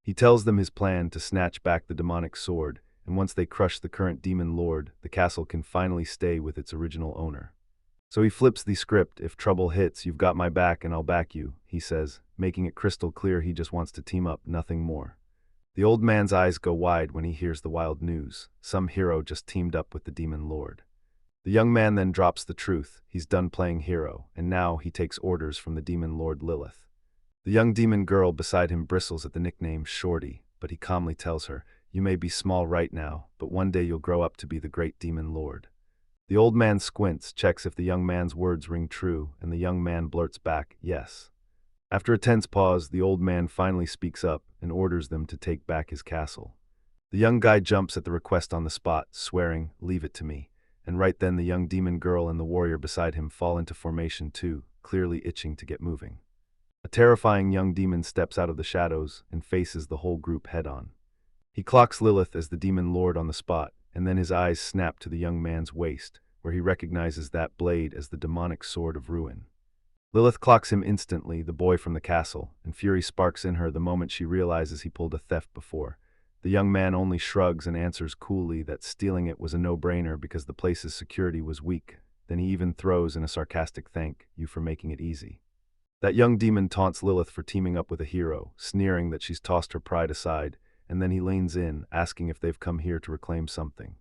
He tells them his plan to snatch back the demonic sword, and once they crush the current demon lord, the castle can finally stay with its original owner. So he flips the script. If trouble hits, you've got my back and I'll back you, he says, making it crystal clear he just wants to team up, nothing more. The old man's eyes go wide when he hears the wild news. Some hero just teamed up with the demon lord. The young man then drops the truth. He's done playing hero, and now he takes orders from the demon lord Lilith. The young demon girl beside him bristles at the nickname Shorty, but he calmly tells her, "You may be small right now, but one day you'll grow up to be the great demon lord." The old man squints, checks if the young man's words ring true, and the young man blurts back, "Yes." After a tense pause, the old man finally speaks up and orders them to take back his castle. The young guy jumps at the request on the spot, swearing, "Leave it to me." And right then the young demon girl and the warrior beside him fall into formation too, clearly itching to get moving. A terrifying young demon steps out of the shadows and faces the whole group head-on. He clocks Lilith as the demon lord on the spot, and then his eyes snap to the young man's waist, where he recognizes that blade as the demonic sword of ruin. Lilith clocks him instantly, the boy from the castle, and fury sparks in her the moment she realizes he pulled a theft before. The young man only shrugs and answers coolly that stealing it was a no-brainer because the place's security was weak. Then he even throws in a sarcastic "Thank you for making it easy." That young demon taunts Lilith for teaming up with a hero, sneering that she's tossed her pride aside, and then he leans in, asking if they've come here to reclaim something.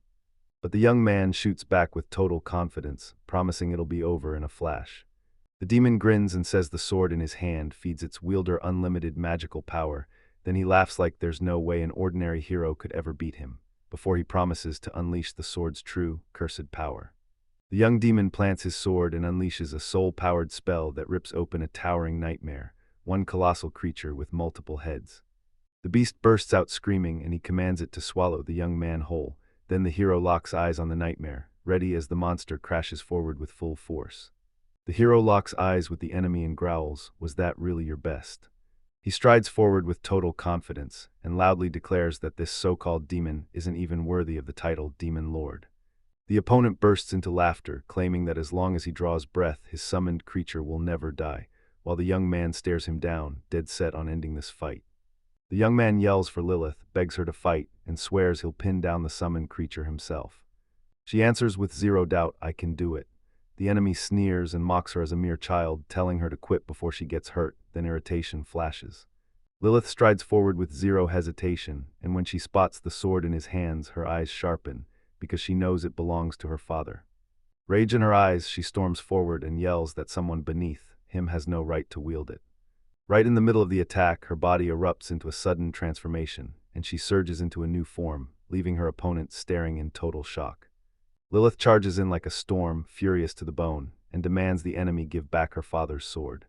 But the young man shoots back with total confidence, promising it'll be over in a flash. The demon grins and says the sword in his hand feeds its wielder unlimited magical power. Then he laughs like there's no way an ordinary hero could ever beat him, before he promises to unleash the sword's true, cursed power. The young demon plants his sword and unleashes a soul-powered spell that rips open a towering nightmare, one colossal creature with multiple heads. The beast bursts out screaming and he commands it to swallow the young man whole. Then the hero locks eyes on the nightmare, ready as the monster crashes forward with full force. The hero locks eyes with the enemy and growls, "Was that really your best?" He strides forward with total confidence and loudly declares that this so-called demon isn't even worthy of the title Demon Lord. The opponent bursts into laughter, claiming that as long as he draws breath, his summoned creature will never die, while the young man stares him down, dead set on ending this fight. The young man yells for Lilith, begs her to fight, and swears he'll pin down the summoned creature himself. She answers with zero doubt, "I can do it." The enemy sneers and mocks her as a mere child, telling her to quit before she gets hurt, then irritation flashes. Lilith strides forward with zero hesitation, and when she spots the sword in his hands, her eyes sharpen, because she knows it belongs to her father. Rage in her eyes, she storms forward and yells that someone beneath him has no right to wield it. Right in the middle of the attack, her body erupts into a sudden transformation, and she surges into a new form, leaving her opponent staring in total shock. Lilith charges in like a storm, furious to the bone, and demands the enemy give back her father's sword.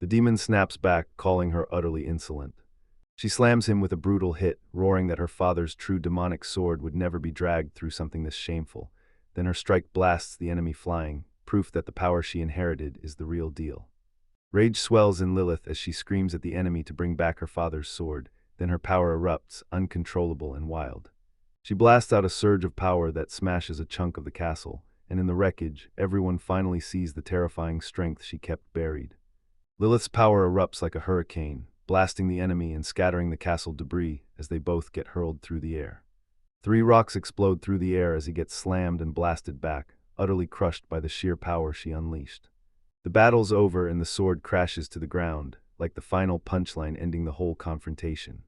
The demon snaps back, calling her utterly insolent. She slams him with a brutal hit, roaring that her father's true demonic sword would never be dragged through something this shameful. Then her strike blasts the enemy flying, proof that the power she inherited is the real deal. Rage swells in Lilith as she screams at the enemy to bring back her father's sword, then her power erupts, uncontrollable and wild. She blasts out a surge of power that smashes a chunk of the castle, and in the wreckage, everyone finally sees the terrifying strength she kept buried. Lilith's power erupts like a hurricane, blasting the enemy and scattering the castle debris as they both get hurled through the air. 3 rocks explode through the air as he gets slammed and blasted back, utterly crushed by the sheer power she unleashed. The battle's over and the sword crashes to the ground, like the final punchline ending the whole confrontation.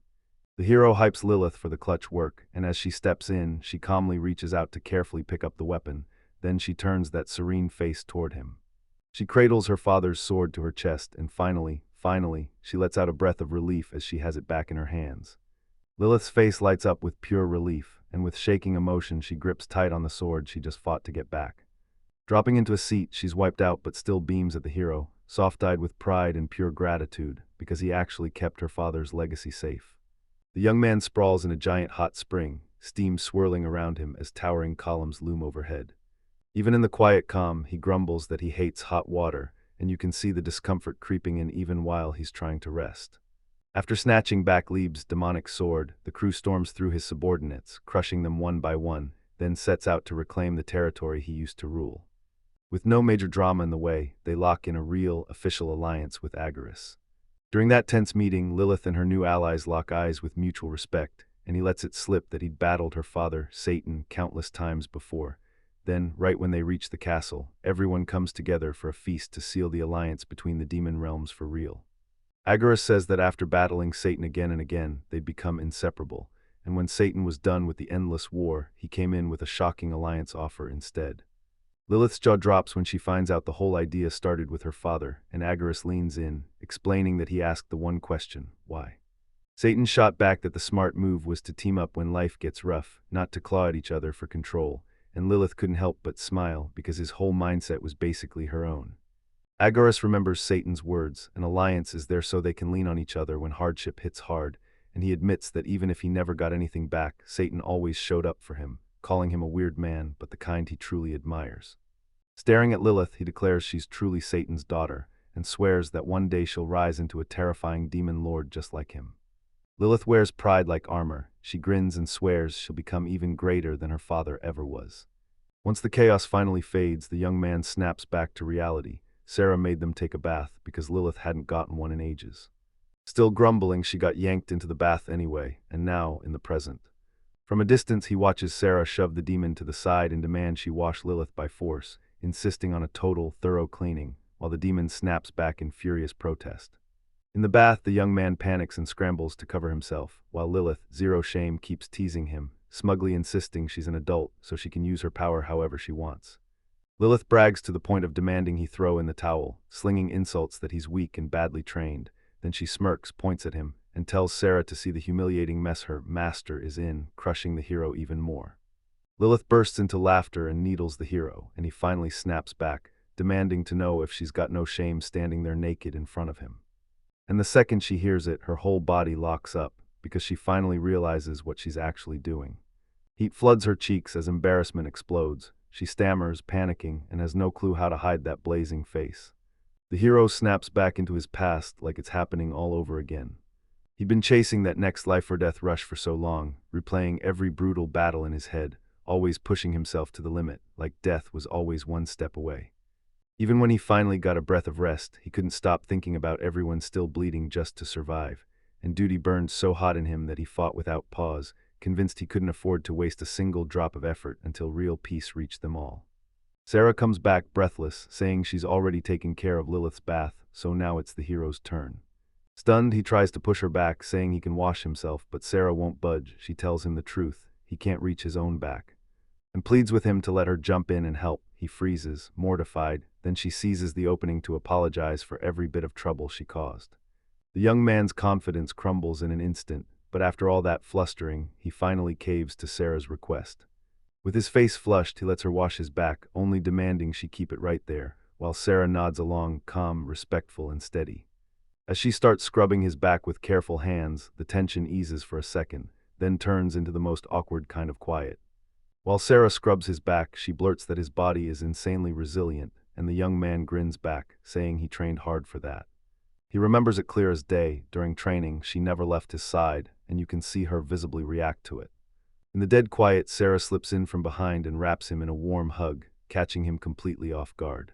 The hero hypes Lilith for the clutch work, and as she steps in, she calmly reaches out to carefully pick up the weapon, then she turns that serene face toward him. She cradles her father's sword to her chest, and finally, she lets out a breath of relief as she has it back in her hands. Lilith's face lights up with pure relief, and with shaking emotion she grips tight on the sword she just fought to get back. Dropping into a seat, she's wiped out but still beams at the hero, soft-eyed with pride and pure gratitude, because he actually kept her father's legacy safe. The young man sprawls in a giant hot spring, steam swirling around him as towering columns loom overhead. Even in the quiet calm, he grumbles that he hates hot water, and you can see the discomfort creeping in even while he's trying to rest. After snatching back Lieb's demonic sword, the crew storms through his subordinates, crushing them one by one, then sets out to reclaim the territory he used to rule. With no major drama in the way, they lock in a real, official alliance with Agaris. During that tense meeting, Lilith and her new allies lock eyes with mutual respect, and he lets it slip that he'd battled her father, Satan, countless times before. Then, right when they reach the castle, everyone comes together for a feast to seal the alliance between the demon realms for real. Agaris says that after battling Satan again and again, they'd become inseparable, and when Satan was done with the endless war, he came in with a shocking alliance offer instead. Lilith's jaw drops when she finds out the whole idea started with her father, and Agaris leans in, explaining that he asked the one question, why? Satan shot back that the smart move was to team up when life gets rough, not to claw at each other for control, and Lilith couldn't help but smile because his whole mindset was basically her own. Agaris remembers Satan's words: an alliance is there so they can lean on each other when hardship hits hard, and he admits that even if he never got anything back, Satan always showed up for him, calling him a weird man, but the kind he truly admires. Staring at Lilith, he declares she's truly Satan's daughter, and swears that one day she'll rise into a terrifying demon lord just like him. Lilith wears pride like armor. She grins and swears she'll become even greater than her father ever was. Once the chaos finally fades, the young man snaps back to reality. Sarah made them take a bath because Lilith hadn't gotten one in ages. Still grumbling, she got yanked into the bath anyway, and now in the present. From a distance, he watches Sarah shove the demon to the side and demand she wash Lilith by force, insisting on a total, thorough cleaning, while the demon snaps back in furious protest. In the bath, the young man panics and scrambles to cover himself, while Lilith, zero shame, keeps teasing him, smugly insisting she's an adult so she can use her power however she wants. Lilith brags to the point of demanding he throw in the towel, slinging insults that he's weak and badly trained. Then she smirks, points at him, and tells Sarah to see the humiliating mess her master is in, crushing the hero even more. Lilith bursts into laughter and needles the hero, and he finally snaps back, demanding to know if she's got no shame standing there naked in front of him. And the second she hears it, her whole body locks up, because she finally realizes what she's actually doing. Heat floods her cheeks as embarrassment explodes. She stammers, panicking, and has no clue how to hide that blazing face. The hero snaps back into his past like it's happening all over again. He'd been chasing that next life-or-death rush for so long, replaying every brutal battle in his head, always pushing himself to the limit, like death was always one step away. Even when he finally got a breath of rest, he couldn't stop thinking about everyone still bleeding just to survive, and duty burned so hot in him that he fought without pause, convinced he couldn't afford to waste a single drop of effort until real peace reached them all. Sarah comes back breathless, saying she's already taken care of Lilith's bath, so now it's the hero's turn. Stunned, he tries to push her back, saying he can wash himself, but Sarah won't budge. She tells him the truth: he can't reach his own back, and pleads with him to let her jump in and help. He freezes, mortified, then she seizes the opening to apologize for every bit of trouble she caused. The young man's confidence crumbles in an instant, but after all that flustering, he finally caves to Sarah's request. With his face flushed, he lets her wash his back, only demanding she keep it right there, while Sarah nods along, calm, respectful, and steady. As she starts scrubbing his back with careful hands, the tension eases for a second, then turns into the most awkward kind of quiet. While Sarah scrubs his back, she blurts that his body is insanely resilient, and the young man grins back, saying he trained hard for that. He remembers it clear as day. During training, she never left his side, and you can see her visibly react to it. In the dead quiet, Sarah slips in from behind and wraps him in a warm hug, catching him completely off guard.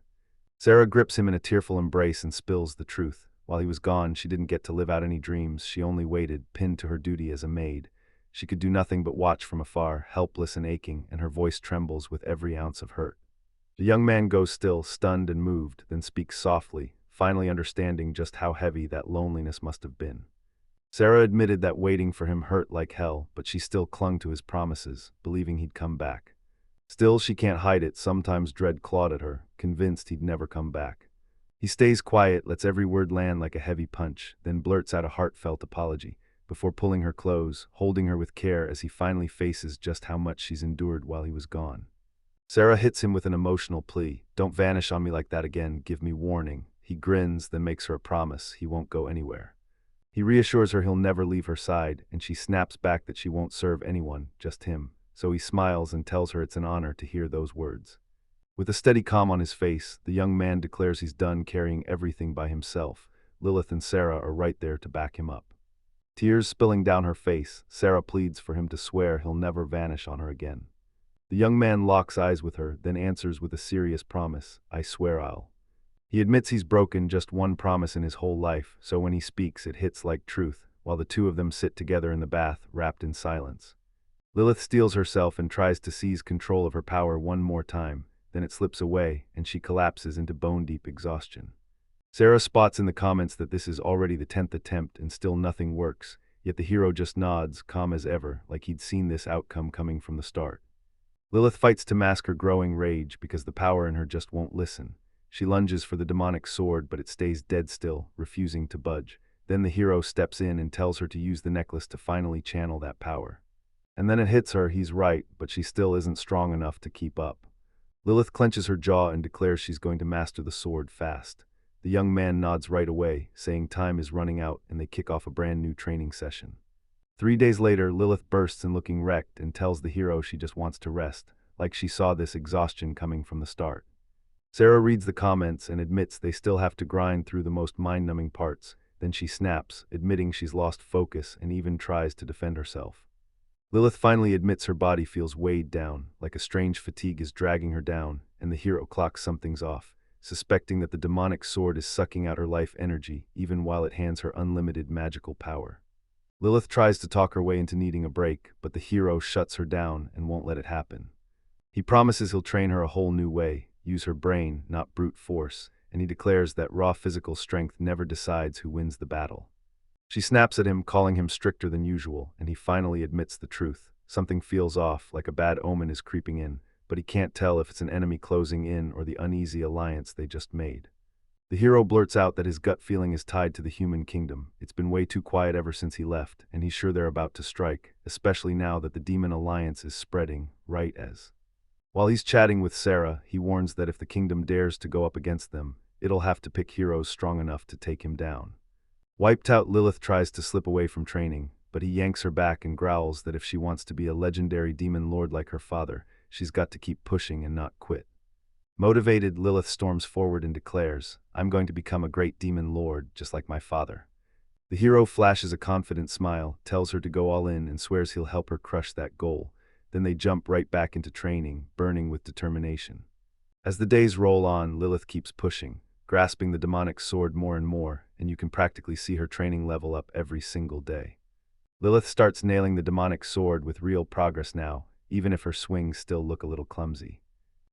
Sarah grips him in a tearful embrace and spills the truth. While he was gone, she didn't get to live out any dreams. She only waited, pinned to her duty as a maid. She could do nothing but watch from afar, helpless and aching, and her voice trembles with every ounce of hurt. The young man goes still, stunned and moved, then speaks softly, finally understanding just how heavy that loneliness must have been. Sarah admitted that waiting for him hurt like hell, but she still clung to his promises, believing he'd come back. Still, she can't hide it. Sometimes dread clawed at her, convinced he'd never come back. He stays quiet, lets every word land like a heavy punch, then blurts out a heartfelt apology, before pulling her close, holding her with care as he finally faces just how much she's endured while he was gone. Sarah hits him with an emotional plea: "Don't vanish on me like that again, give me warning." He grins, then makes her a promise he won't go anywhere. He reassures her he'll never leave her side, and she snaps back that she won't serve anyone, just him, so he smiles and tells her it's an honor to hear those words. With a steady calm on his face, the young man declares he's done carrying everything by himself. Lilith and Sarah are right there to back him up. Tears spilling down her face, Sarah pleads for him to swear he'll never vanish on her again. The young man locks eyes with her, then answers with a serious promise: "I swear I'll." He admits he's broken just one promise in his whole life, so when he speaks it hits like truth, while the two of them sit together in the bath, wrapped in silence. Lilith steels herself and tries to seize control of her power one more time, then it slips away, and she collapses into bone-deep exhaustion. Sarah spots in the comments that this is already the 10th attempt and still nothing works, yet the hero just nods, calm as ever, like he'd seen this outcome coming from the start. Lilith fights to mask her growing rage because the power in her just won't listen. She lunges for the demonic sword, but it stays dead still, refusing to budge. Then the hero steps in and tells her to use the necklace to finally channel that power. And then it hits her, he's right, but she still isn't strong enough to keep up. Lilith clenches her jaw and declares she's going to master the sword fast. The young man nods right away, saying time is running out, and they kick off a brand new training session. 3 days later, Lilith bursts in looking wrecked and tells the hero she just wants to rest, like she saw this exhaustion coming from the start. Sarah reads the comments and admits they still have to grind through the most mind-numbing parts. Then she snaps, admitting she's lost focus and even tries to defend herself. Lilith finally admits her body feels weighed down, like a strange fatigue is dragging her down, and the hero clocks something's off, suspecting that the demonic sword is sucking out her life energy even while it hands her unlimited magical power. Lilith tries to talk her way into needing a break, but the hero shuts her down and won't let it happen. He promises he'll train her a whole new way, use her brain, not brute force, and he declares that raw physical strength never decides who wins the battle. She snaps at him, calling him stricter than usual, and he finally admits the truth. Something feels off, like a bad omen is creeping in, but he can't tell if it's an enemy closing in or the uneasy alliance they just made. The hero blurts out that his gut feeling is tied to the human kingdom. It's been way too quiet ever since he left, and he's sure they're about to strike, especially now that the demon alliance is spreading, right as. While he's chatting with Sarah, he warns that if the kingdom dares to go up against them, it'll have to pick heroes strong enough to take him down. Wiped out, Lilith tries to slip away from training, but he yanks her back and growls that if she wants to be a legendary demon lord like her father, she's got to keep pushing and not quit. Motivated, Lilith storms forward and declares, "I'm going to become a great demon lord, just like my father." The hero flashes a confident smile, tells her to go all in, and swears he'll help her crush that goal. Then they jump right back into training, burning with determination. As the days roll on, Lilith keeps pushing, grasping the demonic sword more and more, and you can practically see her training level up every single day. Lilith starts nailing the demonic sword with real progress now, even if her swings still look a little clumsy.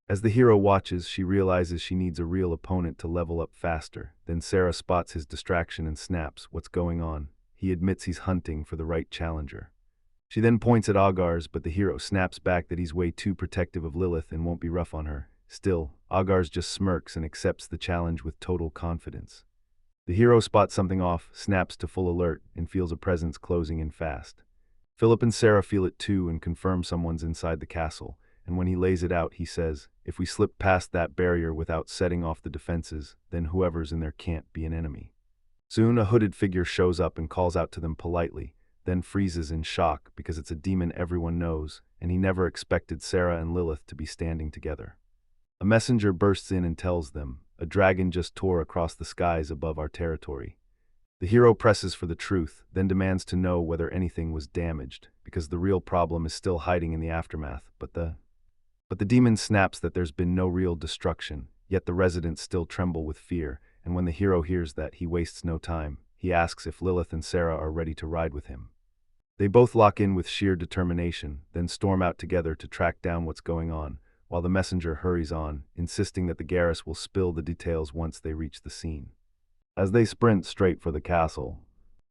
As the hero watches, she realizes she needs a real opponent to level up faster. Then Sarah spots his distraction and snaps, "What's going on?" He admits he's hunting for the right challenger. She then points at Agar's, but the hero snaps back that he's way too protective of Lilith and won't be rough on her. Still, Agar's just smirks and accepts the challenge with total confidence. The hero spots something off, snaps to full alert, and feels a presence closing in fast. Philip and Sarah feel it too and confirm someone's inside the castle, and when he lays it out, he says, "If we slip past that barrier without setting off the defenses, then whoever's in there can't be an enemy." Soon a hooded figure shows up and calls out to them politely, then freezes in shock because it's a demon everyone knows, and he never expected Sarah and Lilith to be standing together. A messenger bursts in and tells them, "A dragon just tore across the skies above our territory." The hero presses for the truth, then demands to know whether anything was damaged, because the real problem is still hiding in the aftermath, but the demon snaps that there's been no real destruction, yet the residents still tremble with fear, and when the hero hears that, he wastes no time. He asks if Lilith and Sarah are ready to ride with him. They both lock in with sheer determination, then storm out together to track down what's going on, while the messenger hurries on, insisting that the Garrus will spill the details once they reach the scene. As they sprint straight for the castle,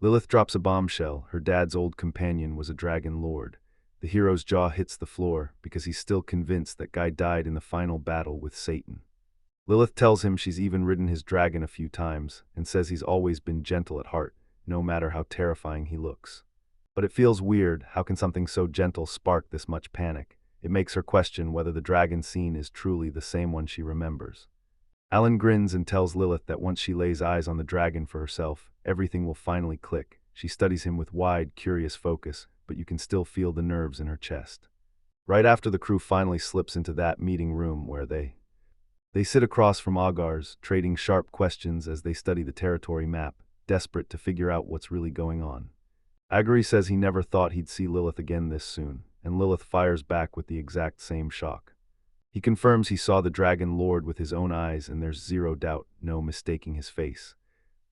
Lilith drops a bombshell. Her dad's old companion was a dragon lord. The hero's jaw hits the floor because he's still convinced that guy died in the final battle with Satan. Lilith tells him she's even ridden his dragon a few times and says he's always been gentle at heart, no matter how terrifying he looks. But it feels weird. How can something so gentle spark this much panic? It makes her question whether the dragon scene is truly the same one she remembers. Alan grins and tells Lilith that once she lays eyes on the dragon for herself, everything will finally click. She studies him with wide, curious focus, but you can still feel the nerves in her chest. Right after the crew finally slips into that meeting room where they sit across from Agar's, trading sharp questions as they study the territory map, desperate to figure out what's really going on. Agari says he never thought he'd see Lilith again this soon, and Lilith fires back with the exact same shock. He confirms he saw the dragon lord with his own eyes, and there's zero doubt, no mistaking his face.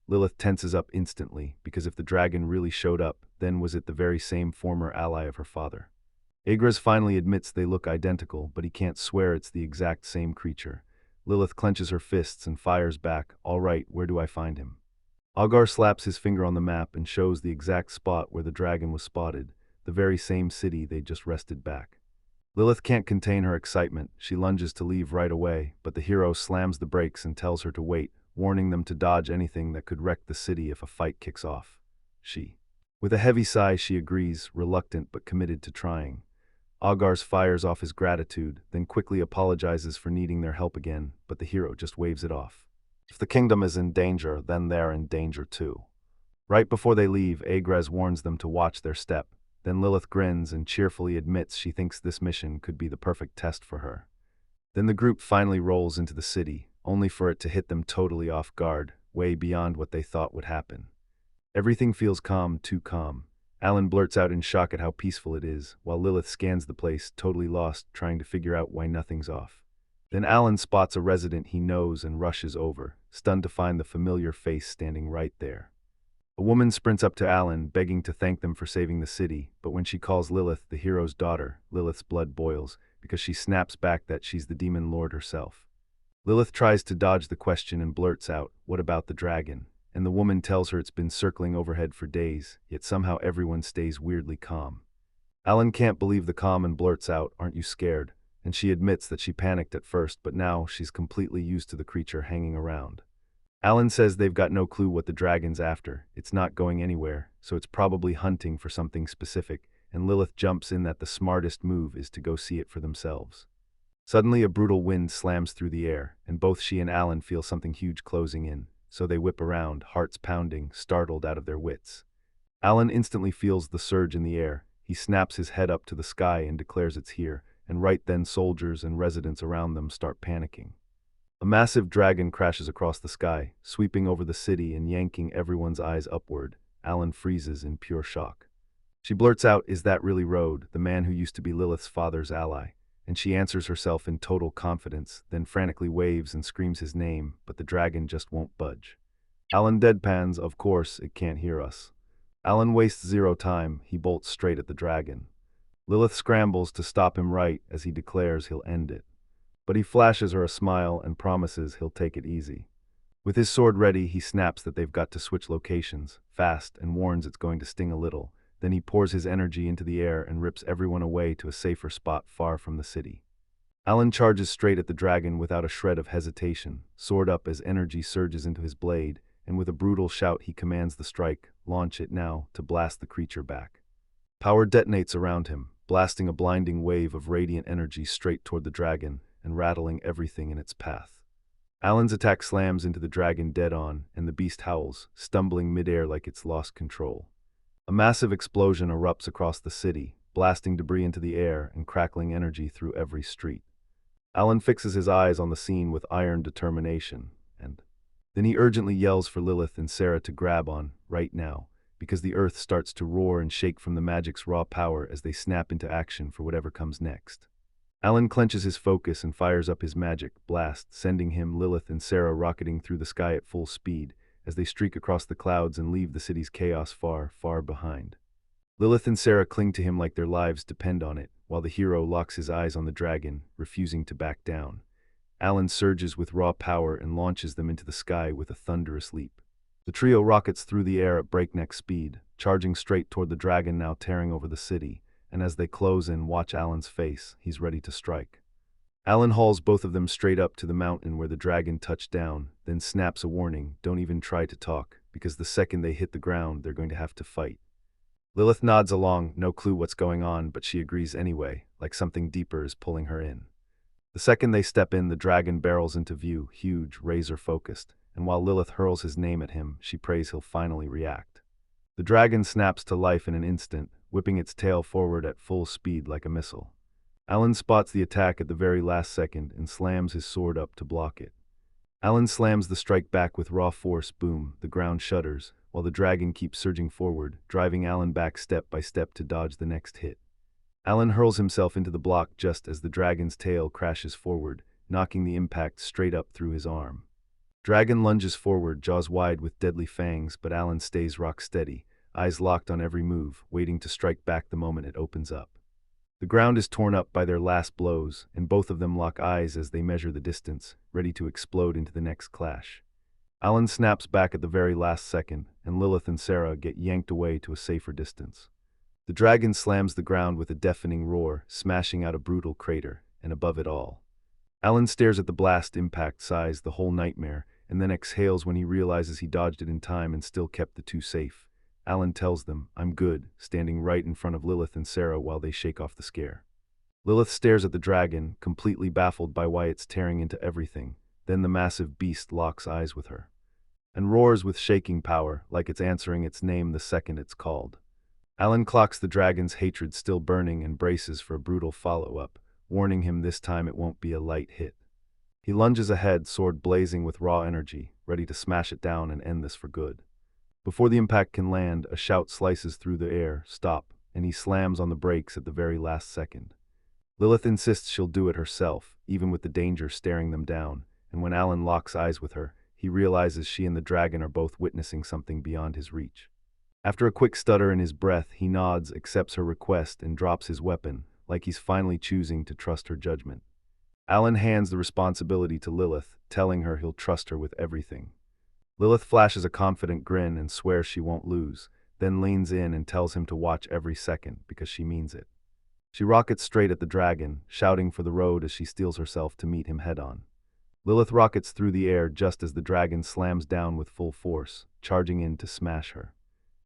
Lilith tenses up instantly, because if the dragon really showed up, then was it the very same former ally of her father? Agras finally admits they look identical, but he can't swear it's the exact same creature. Lilith clenches her fists and fires back, "All right, where do I find him?" Agar slaps his finger on the map and shows the exact spot where the dragon was spotted, the very same city they'd just wrested back. Lilith can't contain her excitement. She lunges to leave right away, but the hero slams the brakes and tells her to wait, warning them to dodge anything that could wreck the city if a fight kicks off. With a heavy sigh, she agrees, reluctant but committed to trying. Agar's fires off his gratitude, then quickly apologizes for needing their help again, but the hero just waves it off. If the kingdom is in danger, then they're in danger too. Right before they leave, Agrez warns them to watch their step. Then Lilith grins and cheerfully admits she thinks this mission could be the perfect test for her. Then the group finally rolls into the city, only for it to hit them totally off guard, way beyond what they thought would happen. Everything feels calm, too calm. Alan blurts out in shock at how peaceful it is, while Lilith scans the place, totally lost, trying to figure out why nothing's off. Then Alan spots a resident he knows and rushes over, stunned to find the familiar face standing right there. A woman sprints up to Alan, begging to thank them for saving the city, but when she calls Lilith the hero's daughter, Lilith's blood boils, because she snaps back that she's the demon lord herself. Lilith tries to dodge the question and blurts out, "What about the dragon?" And the woman tells her it's been circling overhead for days, yet somehow everyone stays weirdly calm. Alan can't believe the calm and blurts out, "Aren't you scared?" And she admits that she panicked at first, but now she's completely used to the creature hanging around. Alan says they've got no clue what the dragon's after, it's not going anywhere, so it's probably hunting for something specific, and Lilith jumps in that the smartest move is to go see it for themselves. Suddenly a brutal wind slams through the air, and both she and Alan feel something huge closing in, so they whip around, hearts pounding, startled out of their wits. Alan instantly feels the surge in the air. He snaps his head up to the sky and declares it's here, and right then soldiers and residents around them start panicking. A massive dragon crashes across the sky, sweeping over the city and yanking everyone's eyes upward. Alan freezes in pure shock. She blurts out, "Is that really Rode, the man who used to be Lilith's father's ally?" And she answers herself in total confidence, then frantically waves and screams his name, but the dragon just won't budge. Alan deadpans, "Of course, it can't hear us." Alan wastes zero time, he bolts straight at the dragon. Lilith scrambles to stop him right as he declares he'll end it. But he flashes her a smile and promises he'll take it easy. With his sword ready, he snaps that they've got to switch locations, fast, and warns it's going to sting a little. Then he pours his energy into the air and rips everyone away to a safer spot far from the city. Alan charges straight at the dragon without a shred of hesitation, sword up as energy surges into his blade, and with a brutal shout he commands the strike, "Launch it now," to blast the creature back. Power detonates around him, blasting a blinding wave of radiant energy straight toward the dragon, and rattling everything in its path. Alan's attack slams into the dragon dead on, and the beast howls, stumbling midair like it's lost control. A massive explosion erupts across the city, blasting debris into the air and crackling energy through every street. Alan fixes his eyes on the scene with iron determination, and then he urgently yells for Lilith and Sarah to grab on, right now, because the earth starts to roar and shake from the magic's raw power as they snap into action for whatever comes next. Alan clenches his focus and fires up his magic blast, sending him, Lilith, and Sarah rocketing through the sky at full speed as they streak across the clouds and leave the city's chaos far, far behind. Lilith and Sarah cling to him like their lives depend on it, while the hero locks his eyes on the dragon, refusing to back down. Alan surges with raw power and launches them into the sky with a thunderous leap. The trio rockets through the air at breakneck speed, charging straight toward the dragon now tearing over the city, and as they close in, watch Alan's face, he's ready to strike. Alan hauls both of them straight up to the mountain where the dragon touched down, then snaps a warning, "Don't even try to talk, because the second they hit the ground, they're going to have to fight." Lilith nods along, no clue what's going on, but she agrees anyway, like something deeper is pulling her in. The second they step in, the dragon barrels into view, huge, razor-focused, and while Lilith hurls his name at him, she prays he'll finally react. The dragon snaps to life in an instant, whipping its tail forward at full speed like a missile. Alan spots the attack at the very last second and slams his sword up to block it. Alan slams the strike back with raw force, boom, the ground shudders, while the dragon keeps surging forward, driving Alan back step by step to dodge the next hit. Alan hurls himself into the block just as the dragon's tail crashes forward, knocking the impact straight up through his arm. Dragon lunges forward, jaws wide with deadly fangs, but Alan stays rock steady, eyes locked on every move, waiting to strike back the moment it opens up. The ground is torn up by their last blows, and both of them lock eyes as they measure the distance, ready to explode into the next clash. Alan snaps back at the very last second, and Lilith and Sarah get yanked away to a safer distance. The dragon slams the ground with a deafening roar, smashing out a brutal crater, and above it all, Alan stares at the blast impact size the whole nightmare, and then exhales when he realizes he dodged it in time and still kept the two safe. Alan tells them, "I'm good," standing right in front of Lilith and Sarah while they shake off the scare. Lilith stares at the dragon, completely baffled by why it's tearing into everything. Then the massive beast locks eyes with her and roars with shaking power, like it's answering its name the second it's called. Alan clocks the dragon's hatred still burning and braces for a brutal follow-up, warning him this time it won't be a light hit. He lunges ahead, sword blazing with raw energy, ready to smash it down and end this for good. Before the impact can land, a shout slices through the air, "Stop," and he slams on the brakes at the very last second. Lilith insists she'll do it herself, even with the danger staring them down, and when Alan locks eyes with her, he realizes she and the dragon are both witnessing something beyond his reach. After a quick stutter in his breath, he nods, accepts her request, and drops his weapon, like he's finally choosing to trust her judgment. Alan hands the responsibility to Lilith, telling her he'll trust her with everything. Lilith flashes a confident grin and swears she won't lose, then leans in and tells him to watch every second because she means it. She rockets straight at the dragon, shouting for the road as she steels herself to meet him head-on. Lilith rockets through the air just as the dragon slams down with full force, charging in to smash her.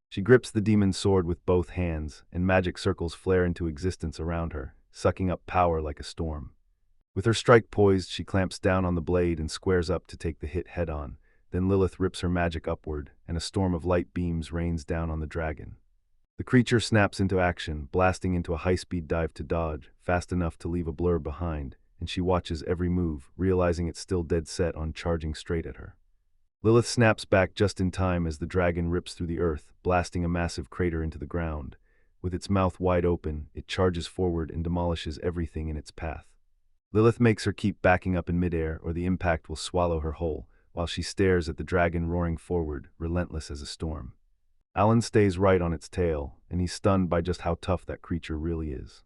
She grips the demon's sword with both hands, and magic circles flare into existence around her, sucking up power like a storm. With her strike poised, she clamps down on the blade and squares up to take the hit head-on. Then Lilith rips her magic upward, and a storm of light beams rains down on the dragon. The creature snaps into action, blasting into a high-speed dive to dodge, fast enough to leave a blur behind, and she watches every move, realizing it's still dead set on charging straight at her. Lilith snaps back just in time as the dragon rips through the earth, blasting a massive crater into the ground. With its mouth wide open, it charges forward and demolishes everything in its path. Lilith makes her keep backing up in midair, or the impact will swallow her whole, while she stares at the dragon roaring forward, relentless as a storm. Alan stays right on its tail, and he's stunned by just how tough that creature really is.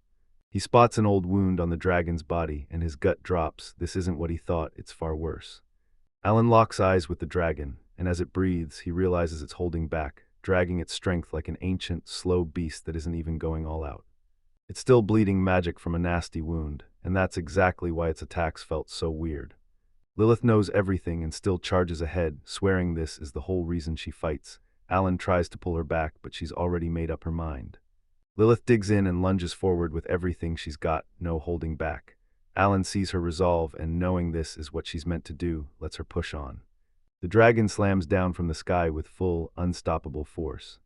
He spots an old wound on the dragon's body, and his gut drops. This isn't what he thought, it's far worse. Alan locks eyes with the dragon, and as it breathes, he realizes it's holding back, dragging its strength like an ancient, slow beast that isn't even going all out. It's still bleeding magic from a nasty wound, and that's exactly why its attacks felt so weird. Lilith knows everything and still charges ahead, swearing this is the whole reason she fights. Alan tries to pull her back, but she's already made up her mind. Lilith digs in and lunges forward with everything she's got, no holding back. Alan sees her resolve and, knowing this is what she's meant to do, lets her push on. The dragon slams down from the sky with full, unstoppable force.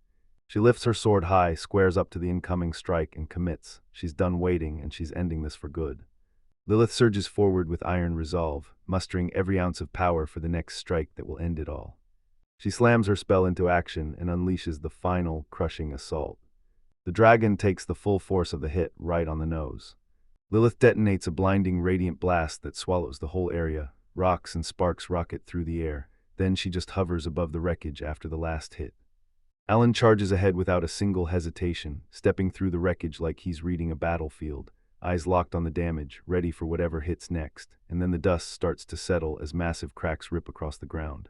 She lifts her sword high, squares up to the incoming strike, and commits. She's done waiting, and she's ending this for good. Lilith surges forward with iron resolve, mustering every ounce of power for the next strike that will end it all. She slams her spell into action and unleashes the final, crushing assault. The dragon takes the full force of the hit right on the nose. Lilith detonates a blinding radiant blast that swallows the whole area. Rocks and sparks rocket through the air. Then she just hovers above the wreckage after the last hit. Alan charges ahead without a single hesitation, stepping through the wreckage like he's reading a battlefield, eyes locked on the damage, ready for whatever hits next, and then the dust starts to settle as massive cracks rip across the ground.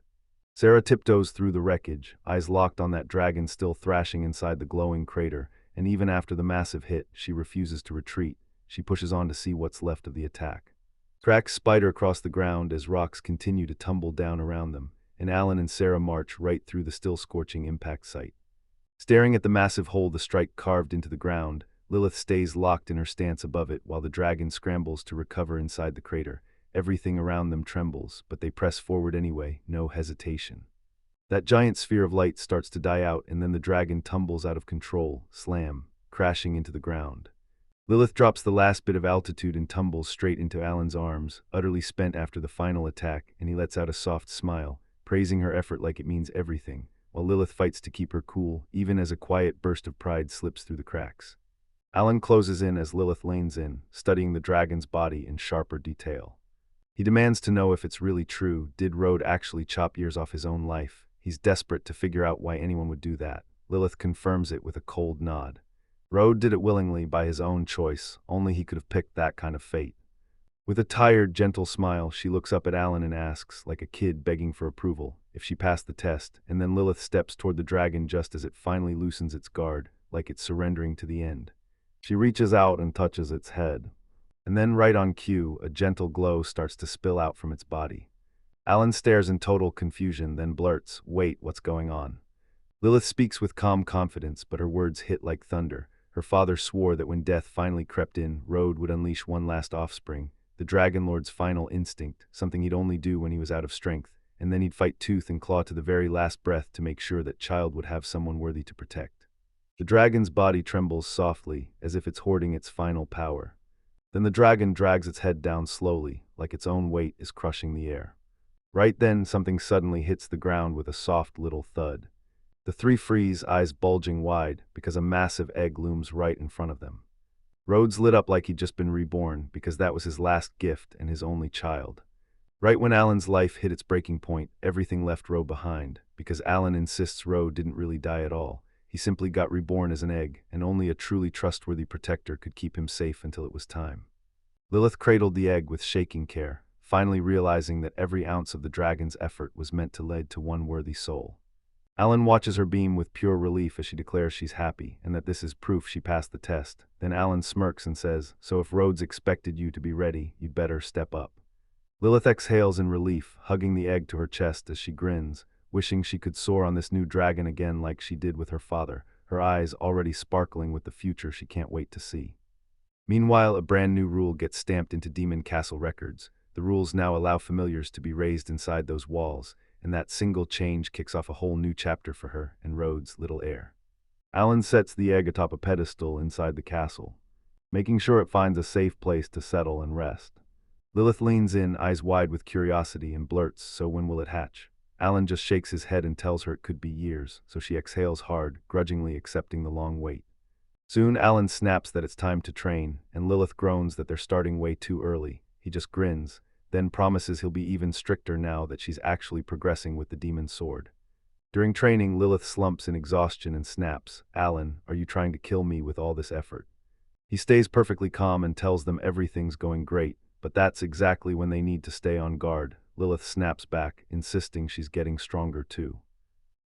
Sarah tiptoes through the wreckage, eyes locked on that dragon still thrashing inside the glowing crater, and even after the massive hit, she refuses to retreat. She pushes on to see what's left of the attack. Cracks spider across the ground as rocks continue to tumble down around them, and Alan and Sarah march right through the still scorching impact site. Staring at the massive hole the strike carved into the ground, Lilith stays locked in her stance above it while the dragon scrambles to recover inside the crater. Everything around them trembles, but they press forward anyway, no hesitation. That giant sphere of light starts to die out, and then the dragon tumbles out of control, slam, crashing into the ground. Lilith drops the last bit of altitude and tumbles straight into Alan's arms, utterly spent after the final attack, and he lets out a soft smile, praising her effort like it means everything, while Lilith fights to keep her cool, even as a quiet burst of pride slips through the cracks. Alan closes in as Lilith lanes in, studying the dragon's body in sharper detail. He demands to know if it's really true. Did Rode actually chop years off his own life? He's desperate to figure out why anyone would do that. Lilith confirms it with a cold nod. Rode did it willingly by his own choice, only he could have picked that kind of fate. With a tired, gentle smile, she looks up at Alan and asks, like a kid begging for approval, if she passed the test, and then Lilith steps toward the dragon just as it finally loosens its guard, like it's surrendering to the end. She reaches out and touches its head. And then right on cue, a gentle glow starts to spill out from its body. Alan stares in total confusion, then blurts, "Wait, what's going on?" Lilith speaks with calm confidence, but her words hit like thunder. Her father swore that when death finally crept in, Road would unleash one last offspring, the Dragon Lord's final instinct, something he'd only do when he was out of strength, and then he'd fight tooth and claw to the very last breath to make sure that child would have someone worthy to protect. The dragon's body trembles softly, as if it's hoarding its final power. Then the dragon drags its head down slowly, like its own weight is crushing the air. Right then, something suddenly hits the ground with a soft little thud. The three freeze, eyes bulging wide, because a massive egg looms right in front of them. Rhodes lit up like he'd just been reborn, because that was his last gift and his only child. Right when Alan's life hit its breaking point, everything left Ro behind, because Alan insists Ro didn't really die at all. He simply got reborn as an egg, and only a truly trustworthy protector could keep him safe until it was time. Lilith cradled the egg with shaking care, finally realizing that every ounce of the dragon's effort was meant to lead to one worthy soul. Alan watches her beam with pure relief as she declares she's happy, and that this is proof she passed the test. Then Alan smirks and says, "So if Rhodes expected you to be ready, you'd better step up." Lilith exhales in relief, hugging the egg to her chest as she grins, wishing she could soar on this new dragon again like she did with her father, her eyes already sparkling with the future she can't wait to see. Meanwhile, a brand new rule gets stamped into Demon Castle records. The rules now allow familiars to be raised inside those walls, and that single change kicks off a whole new chapter for her and Rhodes' little heir. Alan sets the egg atop a pedestal inside the castle, making sure it finds a safe place to settle and rest. Lilith leans in, eyes wide with curiosity, and blurts, "So when will it hatch?" Alan just shakes his head and tells her it could be years, so she exhales hard, grudgingly accepting the long wait. Soon Alan snaps that it's time to train, and Lilith groans that they're starting way too early. He just grins, then promises he'll be even stricter now that she's actually progressing with the demon's sword. During training, Lilith slumps in exhaustion and snaps, "Alan, are you trying to kill me with all this effort?" He stays perfectly calm and tells them everything's going great, but that's exactly when they need to stay on guard. Lilith snaps back, insisting she's getting stronger too,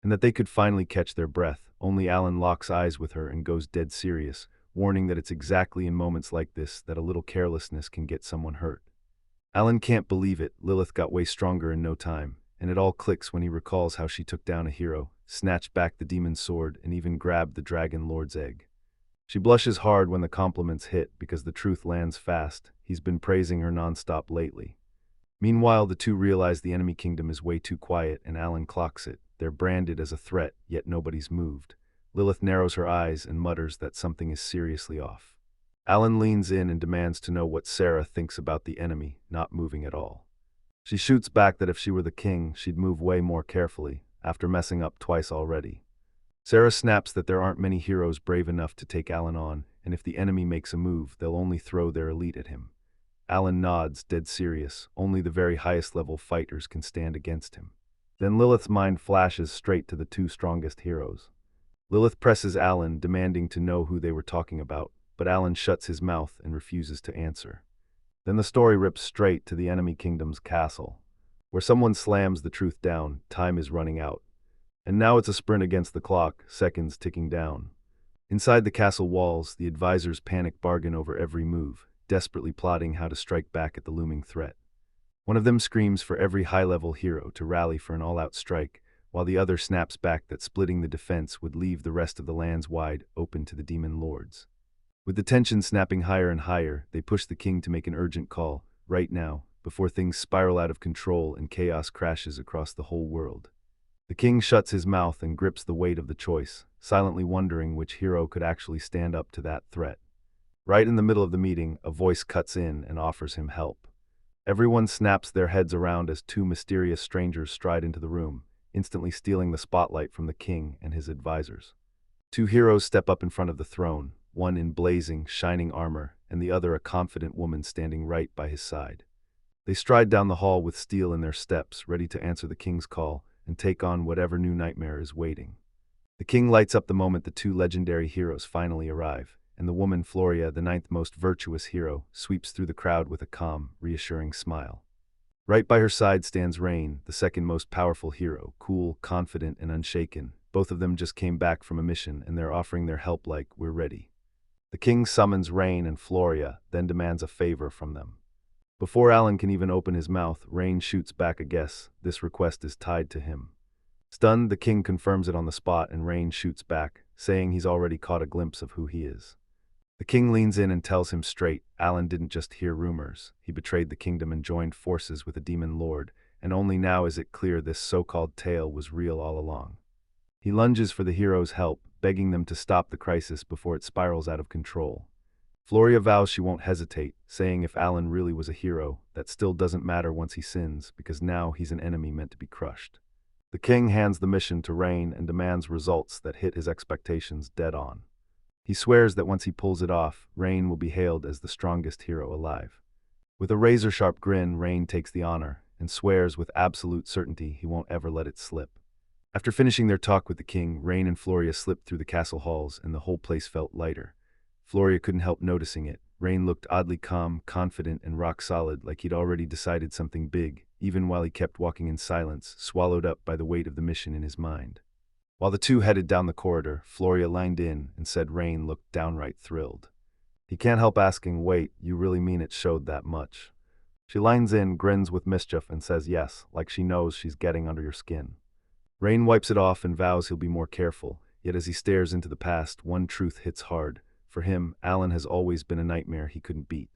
and that they could finally catch their breath. Only Alan locks eyes with her and goes dead serious, warning that it's exactly in moments like this that a little carelessness can get someone hurt. Alan can't believe it. Lilith got way stronger in no time, and it all clicks when he recalls how she took down a hero, snatched back the demon's sword, and even grabbed the Dragon Lord's egg. She blushes hard when the compliments hit because the truth lands fast. He's been praising her nonstop lately. Meanwhile, the two realize the enemy kingdom is way too quiet, and Alan clocks it. They're branded as a threat, yet nobody's moved. Lilith narrows her eyes and mutters that something is seriously off. Alan leans in and demands to know what Sarah thinks about the enemy, not moving at all. She shoots back that if she were the king, she'd move way more carefully, after messing up twice already. Sarah snaps that there aren't many heroes brave enough to take Alan on, and if the enemy makes a move, they'll only throw their elite at him. Alan nods, dead serious. Only the very highest level fighters can stand against him. Then Lilith's mind flashes straight to the two strongest heroes. Lilith presses Alan, demanding to know who they were talking about, but Alan shuts his mouth and refuses to answer. Then the story rips straight to the enemy kingdom's castle, where someone slams the truth down. Time is running out. And now it's a sprint against the clock, seconds ticking down. Inside the castle walls, the advisors panic bargain over every move, desperately plotting how to strike back at the looming threat. One of them screams for every high-level hero to rally for an all-out strike, while the other snaps back that splitting the defense would leave the rest of the lands wide open to the demon lords. With the tension snapping higher and higher, they push the king to make an urgent call, right now, before things spiral out of control and chaos crashes across the whole world. The king shuts his mouth and grips the weight of the choice, silently wondering which hero could actually stand up to that threat. Right in the middle of the meeting, a voice cuts in and offers him help. Everyone snaps their heads around as two mysterious strangers stride into the room, instantly stealing the spotlight from the king and his advisors. Two heroes step up in front of the throne, one in blazing, shining armor, and the other a confident woman standing right by his side. They stride down the hall with steel in their steps, ready to answer the king's call and take on whatever new nightmare is waiting. The king lights up the moment the two legendary heroes finally arrive, and the woman Floria, the ninth most virtuous hero, sweeps through the crowd with a calm, reassuring smile. Right by her side stands Rain, the second most powerful hero, cool, confident, and unshaken, Both of them just came back from a mission and they're offering their help like, we're ready. The king summons Rain and Floria, then demands a favor from them. Before Alan can even open his mouth, Rain shoots back a guess. This request is tied to him. Stunned, the king confirms it on the spot and Rain shoots back, saying he's already caught a glimpse of who he is. The king leans in and tells him straight, Alan didn't just hear rumors. He betrayed the kingdom and joined forces with a demon lord, and only now is it clear this so-called tale was real all along. He lunges for the hero's help, begging them to stop the crisis before it spirals out of control. Floria vows she won't hesitate, saying if Alan really was a hero, that still doesn't matter once he sins, because now he's an enemy meant to be crushed. The king hands the mission to Rain and demands results that hit his expectations dead on. He swears that once he pulls it off, Rain will be hailed as the strongest hero alive. With a razor-sharp grin, Rain takes the honor, and swears with absolute certainty he won't ever let it slip. After finishing their talk with the king, Rain and Floria slipped through the castle halls, and the whole place felt lighter. Floria couldn't help noticing it. Rain looked oddly calm, confident, and rock-solid, like he'd already decided something big, even while he kept walking in silence, swallowed up by the weight of the mission in his mind. While the two headed down the corridor, Floria lined in and said Rain looked downright thrilled. He can't help asking, wait, you really mean it showed that much? She lines in, grins with mischief, and says yes, like she knows she's getting under your skin. Rain wipes it off and vows he'll be more careful, yet as he stares into the past, one truth hits hard. For him, Alan has always been a nightmare he couldn't beat.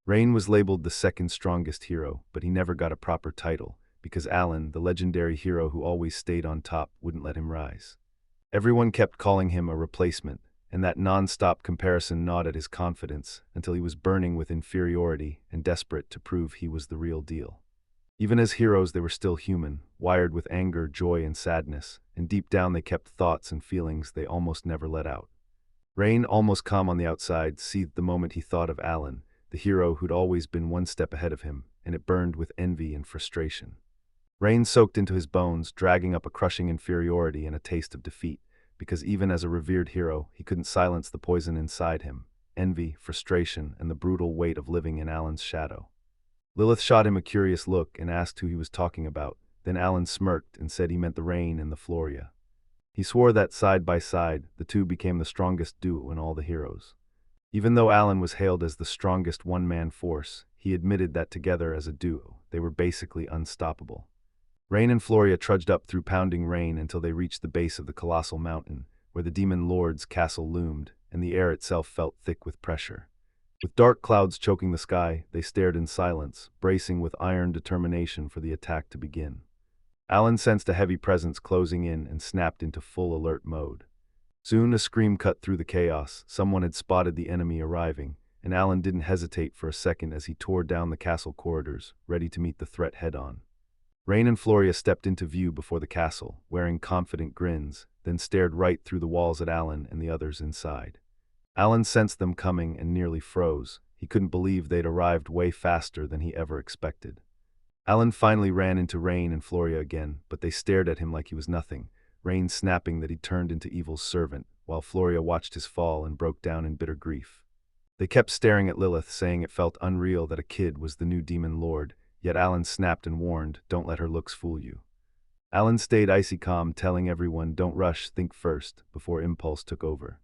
Rain was labeled the second strongest hero, but he never got a proper title, because Alan, the legendary hero who always stayed on top, wouldn't let him rise. Everyone kept calling him a replacement, and that non-stop comparison gnawed at his confidence until he was burning with inferiority and desperate to prove he was the real deal. Even as heroes, they were still human, wired with anger, joy, and sadness, and deep down they kept thoughts and feelings they almost never let out. Rain, almost calm on the outside, seethed the moment he thought of Alan, the hero who'd always been one step ahead of him, and it burned with envy and frustration. Rain soaked into his bones, dragging up a crushing inferiority and a taste of defeat, because even as a revered hero, he couldn't silence the poison inside him, envy, frustration, and the brutal weight of living in Alan's shadow. Lilith shot him a curious look and asked who he was talking about, then Alan smirked and said he meant the Rain and the Floria. He swore that side by side, the two became the strongest duo in all the heroes. Even though Alan was hailed as the strongest one-man force, he admitted that together as a duo, they were basically unstoppable. Rain and Floria trudged up through pounding rain until they reached the base of the colossal mountain, where the demon lord's castle loomed, and the air itself felt thick with pressure. With dark clouds choking the sky, they stared in silence, bracing with iron determination for the attack to begin. Alan sensed a heavy presence closing in and snapped into full alert mode. Soon a scream cut through the chaos. Someone had spotted the enemy arriving, and Alan didn't hesitate for a second as he tore down the castle corridors, ready to meet the threat head-on. Rain and Floria stepped into view before the castle, wearing confident grins, then stared right through the walls at Alan and the others inside. Alan sensed them coming and nearly froze. He couldn't believe they'd arrived way faster than he ever expected. Alan finally ran into Rain and Floria again, but they stared at him like he was nothing, Rain snapping that he'd turned into evil's servant, while Floria watched his fall and broke down in bitter grief. They kept staring at Lilith, saying it felt unreal that a kid was the new demon lord, yet Alan snapped and warned, don't let her looks fool you. Alan stayed icy calm, telling everyone, don't rush, think first, before impulse took over.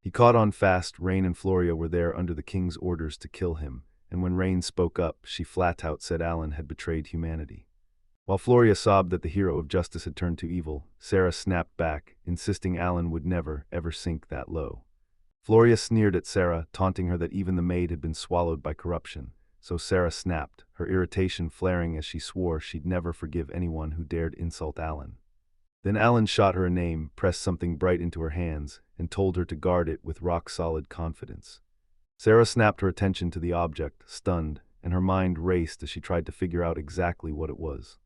He caught on fast. Rain and Floria were there under the king's orders to kill him, and when Rain spoke up, she flat-out said Alan had betrayed humanity. While Floria sobbed that the hero of justice had turned to evil, Sarah snapped back, insisting Alan would never, ever sink that low. Floria sneered at Sarah, taunting her that even the maid had been swallowed by corruption, so Sarah snapped, her irritation flaring as she swore she'd never forgive anyone who dared insult Alan. Then Alan shot her a name, pressed something bright into her hands, and told her to guard it with rock-solid confidence. Sarah snapped her attention to the object, stunned, and her mind raced as she tried to figure out exactly what it was.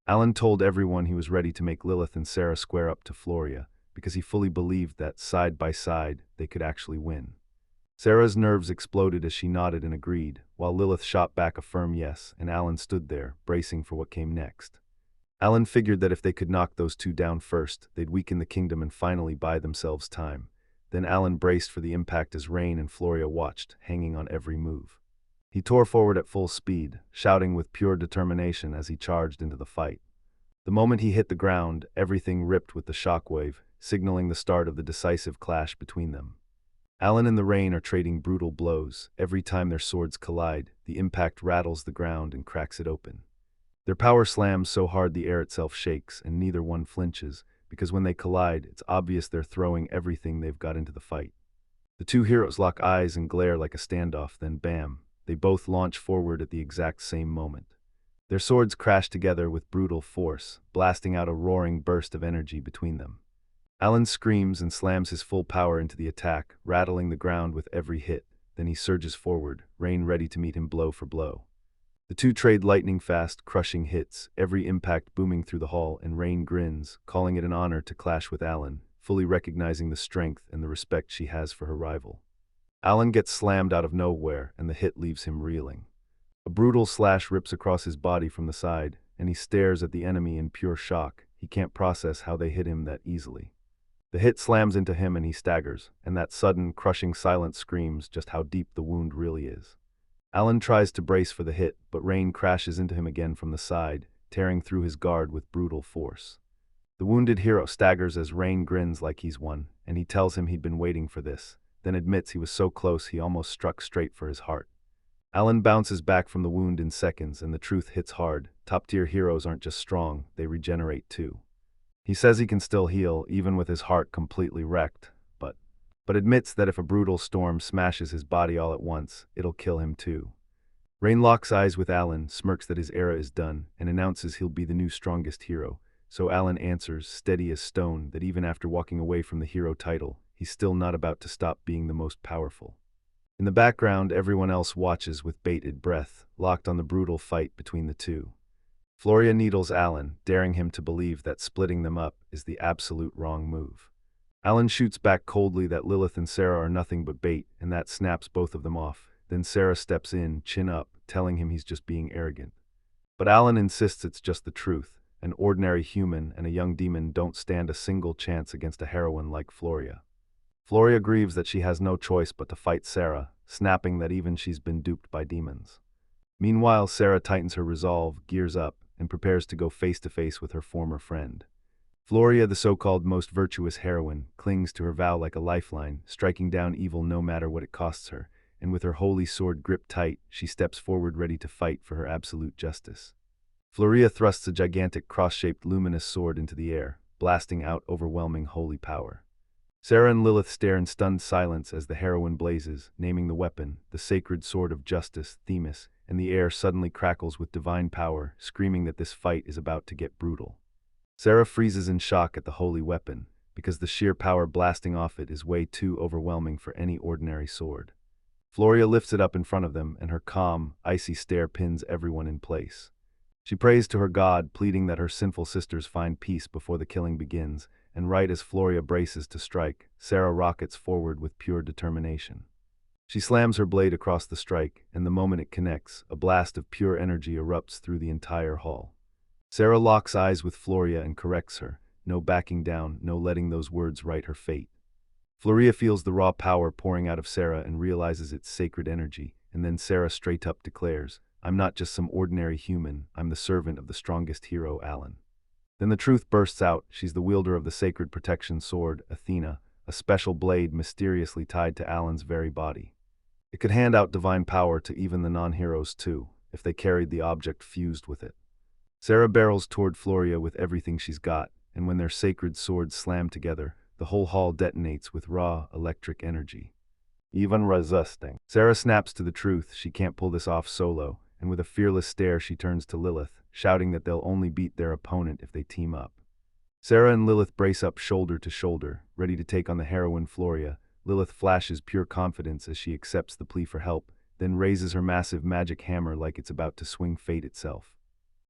Alan told everyone he was ready to make Lilith and Sarah square up to Floria, because he fully believed that, side by side, they could actually win. Sarah's nerves exploded as she nodded and agreed, while Lilith shot back a firm yes, and Alan stood there, bracing for what came next. Alan figured that if they could knock those two down first, they'd weaken the kingdom and finally buy themselves time. Then Alan braced for the impact as Rain and Floria watched, hanging on every move. He tore forward at full speed, shouting with pure determination as he charged into the fight. The moment he hit the ground, everything ripped with the shockwave, signaling the start of the decisive clash between them. Alan and the Rain are trading brutal blows. Every time their swords collide, the impact rattles the ground and cracks it open. Their power slams so hard the air itself shakes, and neither one flinches, because when they collide, it's obvious they're throwing everything they've got into the fight. The two heroes lock eyes and glare like a standoff, then bam, they both launch forward at the exact same moment. Their swords crash together with brutal force, blasting out a roaring burst of energy between them. Alan screams and slams his full power into the attack, rattling the ground with every hit. Then he surges forward, Rain ready to meet him blow for blow. The two trade lightning-fast, crushing hits, every impact booming through the hall, and Rain grins, calling it an honor to clash with Alan, fully recognizing the strength and the respect she has for her rival. Alan gets slammed out of nowhere, and the hit leaves him reeling. A brutal slash rips across his body from the side, and he stares at the enemy in pure shock. He can't process how they hit him that easily. The hit slams into him and he staggers, and that sudden, crushing silence screams just how deep the wound really is. Alan tries to brace for the hit, but Rain crashes into him again from the side, tearing through his guard with brutal force. The wounded hero staggers as Rain grins like he's won, and he tells him he'd been waiting for this, then admits he was so close he almost struck straight for his heart. Alan bounces back from the wound in seconds, and the truth hits hard. Top-tier heroes aren't just strong, they regenerate too. He says he can still heal, even with his heart completely wrecked, but admits that if a brutal storm smashes his body all at once, it'll kill him too. Rain locks eyes with Alan, smirks that his era is done, and announces he'll be the new strongest hero. So Alan answers, steady as stone, that even after walking away from the hero title, he's still not about to stop being the most powerful. In the background, everyone else watches with bated breath, locked on the brutal fight between the two. Floria needles Alan, daring him to believe that splitting them up is the absolute wrong move. Alan shoots back coldly that Lilith and Sarah are nothing but bait, and that snaps both of them off. Then Sarah steps in, chin up, telling him he's just being arrogant. But Alan insists it's just the truth. An ordinary human and a young demon don't stand a single chance against a heroine like Floria. Floria grieves that she has no choice but to fight Sarah, snapping that even she's been duped by demons. Meanwhile, Sarah tightens her resolve, gears up, and prepares to go face-to-face with her former friend. Floria, the so-called most virtuous heroine, clings to her vow like a lifeline, striking down evil no matter what it costs her, and with her holy sword gripped tight, she steps forward ready to fight for her absolute justice. Floria thrusts a gigantic cross-shaped luminous sword into the air, blasting out overwhelming holy power. Sarah and Lilith stare in stunned silence as the heroine blazes, naming the weapon, the sacred sword of justice, Themis, and the air suddenly crackles with divine power, screaming that this fight is about to get brutal. Sarah freezes in shock at the holy weapon, because the sheer power blasting off it is way too overwhelming for any ordinary sword. Floria lifts it up in front of them, and her calm, icy stare pins everyone in place. She prays to her god, pleading that her sinful sisters find peace before the killing begins, and right as Floria braces to strike, Sarah rockets forward with pure determination. She slams her blade across the strike, and the moment it connects, a blast of pure energy erupts through the entire hall. Sarah locks eyes with Floria and corrects her, no backing down, no letting those words write her fate. Floria feels the raw power pouring out of Sarah and realizes its sacred energy, and then Sarah straight up declares, "I'm not just some ordinary human, I'm the servant of the strongest hero, Alan." Then the truth bursts out, she's the wielder of the sacred protection sword, Athena, a special blade mysteriously tied to Alan's very body. It could hand out divine power to even the non-heroes too, if they carried the object fused with it. Sarah barrels toward Floria with everything she's got, and when their sacred swords slam together, the whole hall detonates with raw, electric energy. Even resisting. Sarah snaps to the truth, she can't pull this off solo, and with a fearless stare she turns to Lilith, shouting that they'll only beat their opponent if they team up. Sarah and Lilith brace up shoulder to shoulder, ready to take on the heroine Floria. Lilith flashes pure confidence as she accepts the plea for help, then raises her massive magic hammer like it's about to swing fate itself.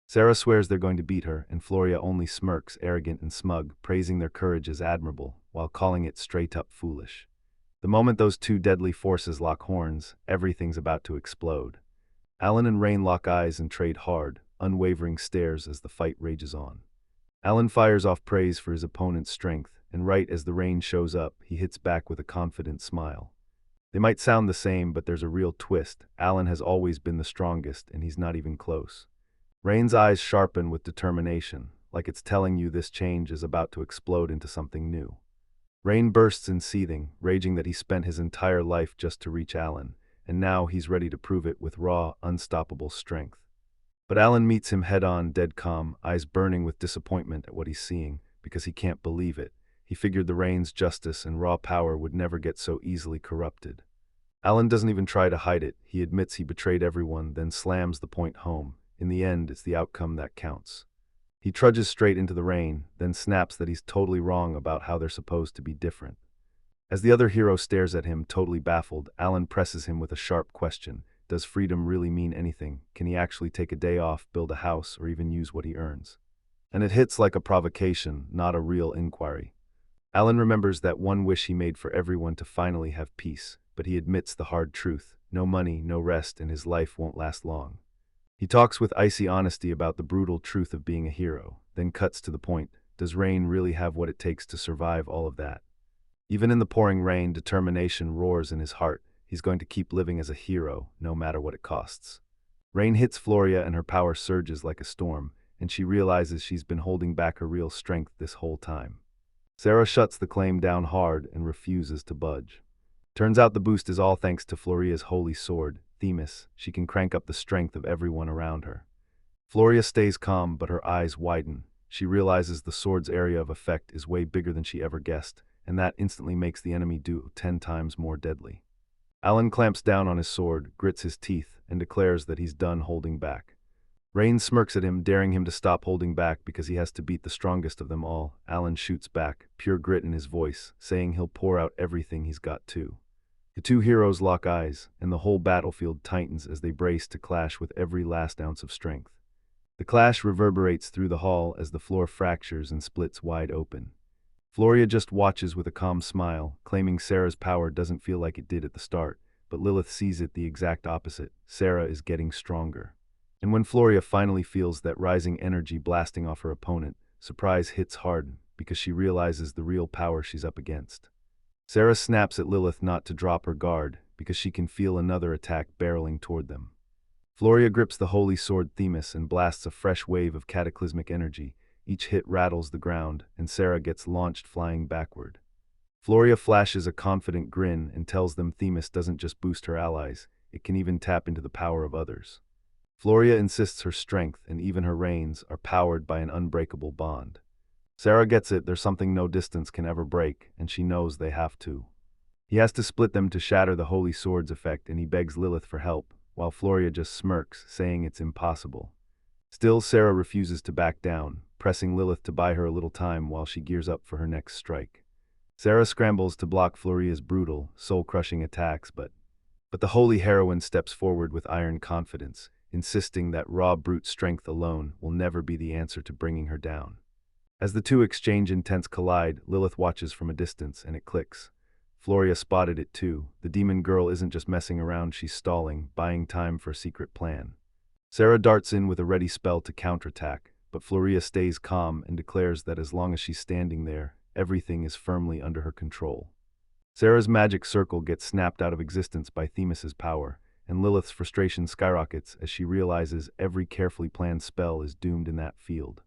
Sarah swears they're going to beat her, and Floria only smirks, arrogant and smug, praising their courage as admirable, while calling it straight-up foolish. The moment those two deadly forces lock horns, everything's about to explode. Alan and Rain lock eyes and trade hard, unwavering stares as the fight rages on. Alan fires off praise for his opponent's strength, and right as the Rain shows up, he hits back with a confident smile. They might sound the same, but there's a real twist. Alan has always been the strongest, and he's not even close. Rain's eyes sharpen with determination, like it's telling you this change is about to explode into something new. Rain bursts in seething, raging that he spent his entire life just to reach Alan, and now he's ready to prove it with raw, unstoppable strength. But Alan meets him head-on, dead calm, eyes burning with disappointment at what he's seeing, because he can't believe it. He figured the Rain's justice and raw power would never get so easily corrupted. Alan doesn't even try to hide it. He admits he betrayed everyone, then slams the point home. In the end, it's the outcome that counts. He trudges straight into the Rain, then snaps that he's totally wrong about how they're supposed to be different. As the other hero stares at him, totally baffled, Alan presses him with a sharp question. Does freedom really mean anything? Can he actually take a day off, build a house, or even use what he earns? And it hits like a provocation, not a real inquiry. Alan remembers that one wish he made for everyone to finally have peace, but he admits the hard truth. No money, no rest, and his life won't last long. He talks with icy honesty about the brutal truth of being a hero, then cuts to the point. Does Rain really have what it takes to survive all of that? Even in the pouring rain, determination roars in his heart. He's going to keep living as a hero, no matter what it costs. Rain hits Floria and her power surges like a storm, and she realizes she's been holding back her real strength this whole time. Sarah shuts the claim down hard and refuses to budge. Turns out the boost is all thanks to Floria's holy sword, Themis. She can crank up the strength of everyone around her. Floria stays calm, but her eyes widen. She realizes the sword's area of effect is way bigger than she ever guessed, and that instantly makes the enemy do 10 times more deadly. Alan clamps down on his sword, grits his teeth, and declares that he's done holding back. Rain smirks at him, daring him to stop holding back because he has to beat the strongest of them all. Alan shoots back, pure grit in his voice, saying he'll pour out everything he's got too. The two heroes lock eyes, and the whole battlefield tightens as they brace to clash with every last ounce of strength. The clash reverberates through the hall as the floor fractures and splits wide open. Floria just watches with a calm smile, claiming Sarah's power doesn't feel like it did at the start, but Lilith sees it the exact opposite. Sarah is getting stronger. And when Floria finally feels that rising energy blasting off her opponent, surprise hits hard because she realizes the real power she's up against. Sarah snaps at Lilith not to drop her guard, because she can feel another attack barreling toward them. Floria grips the holy sword Themis and blasts a fresh wave of cataclysmic energy. Each hit rattles the ground, and Sarah gets launched flying backward. Floria flashes a confident grin and tells them Themis doesn't just boost her allies, it can even tap into the power of others. Floria insists her strength and even her reins are powered by an unbreakable bond. Sarah gets it, there's something no distance can ever break, and she knows they have to. He has to split them to shatter the holy sword's effect, and he begs Lilith for help, while Floria just smirks, saying it's impossible. Still, Sarah refuses to back down, pressing Lilith to buy her a little time while she gears up for her next strike. Sarah scrambles to block Floria's brutal, soul-crushing attacks, but the holy heroine steps forward with iron confidence, insisting that raw brute strength alone will never be the answer to bringing her down. As the two exchange intense collide, Lilith watches from a distance, and it clicks. Floria spotted it too. The demon girl isn't just messing around, she's stalling, buying time for a secret plan. Sarah darts in with a ready spell to counterattack, but Floria stays calm and declares that as long as she's standing there, everything is firmly under her control. Sarah's magic circle gets snapped out of existence by Themis's power, and Lilith's frustration skyrockets as she realizes every carefully planned spell is doomed in that field.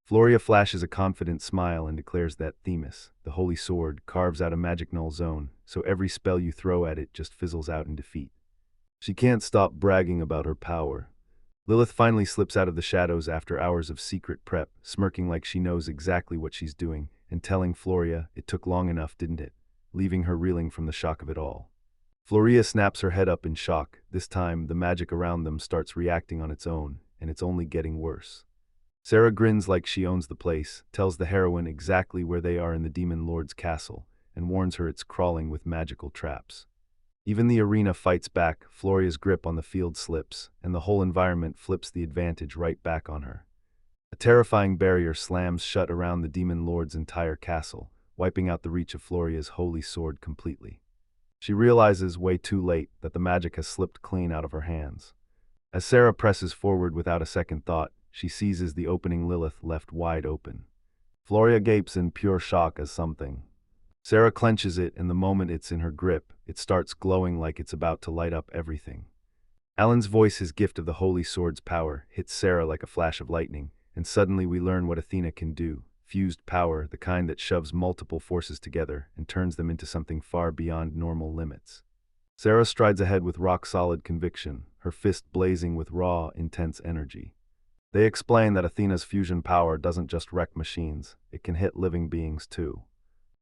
Floria flashes a confident smile and declares that Themis, the holy sword, carves out a magic null zone, so every spell you throw at it just fizzles out in defeat. She can't stop bragging about her power. Lilith finally slips out of the shadows after hours of secret prep, smirking like she knows exactly what she's doing, and telling Floria, it took long enough, didn't it? Leaving her reeling from the shock of it all. Floria snaps her head up in shock. This time, the magic around them starts reacting on its own, and it's only getting worse. Sarah grins like she owns the place, tells the heroine exactly where they are in the demon lord's castle, and warns her it's crawling with magical traps. Even the arena fights back, Floria's grip on the field slips, and the whole environment flips the advantage right back on her. A terrifying barrier slams shut around the demon lord's entire castle, wiping out the reach of Floria's holy sword completely. She realizes, way too late, that the magic has slipped clean out of her hands. As Sarah presses forward without a second thought, she seizes the opening Lilith left wide open. Floria gapes in pure shock as something. Sarah clenches it, and the moment it's in her grip, it starts glowing like it's about to light up everything. Alan's voice, his gift of the holy sword's power, hits Sarah like a flash of lightning, and suddenly we learn what Athena can do. Fused power, the kind that shoves multiple forces together and turns them into something far beyond normal limits. Sarah strides ahead with rock-solid conviction, her fist blazing with raw, intense energy. They explain that Athena's fusion power doesn't just wreck machines, it can hit living beings too.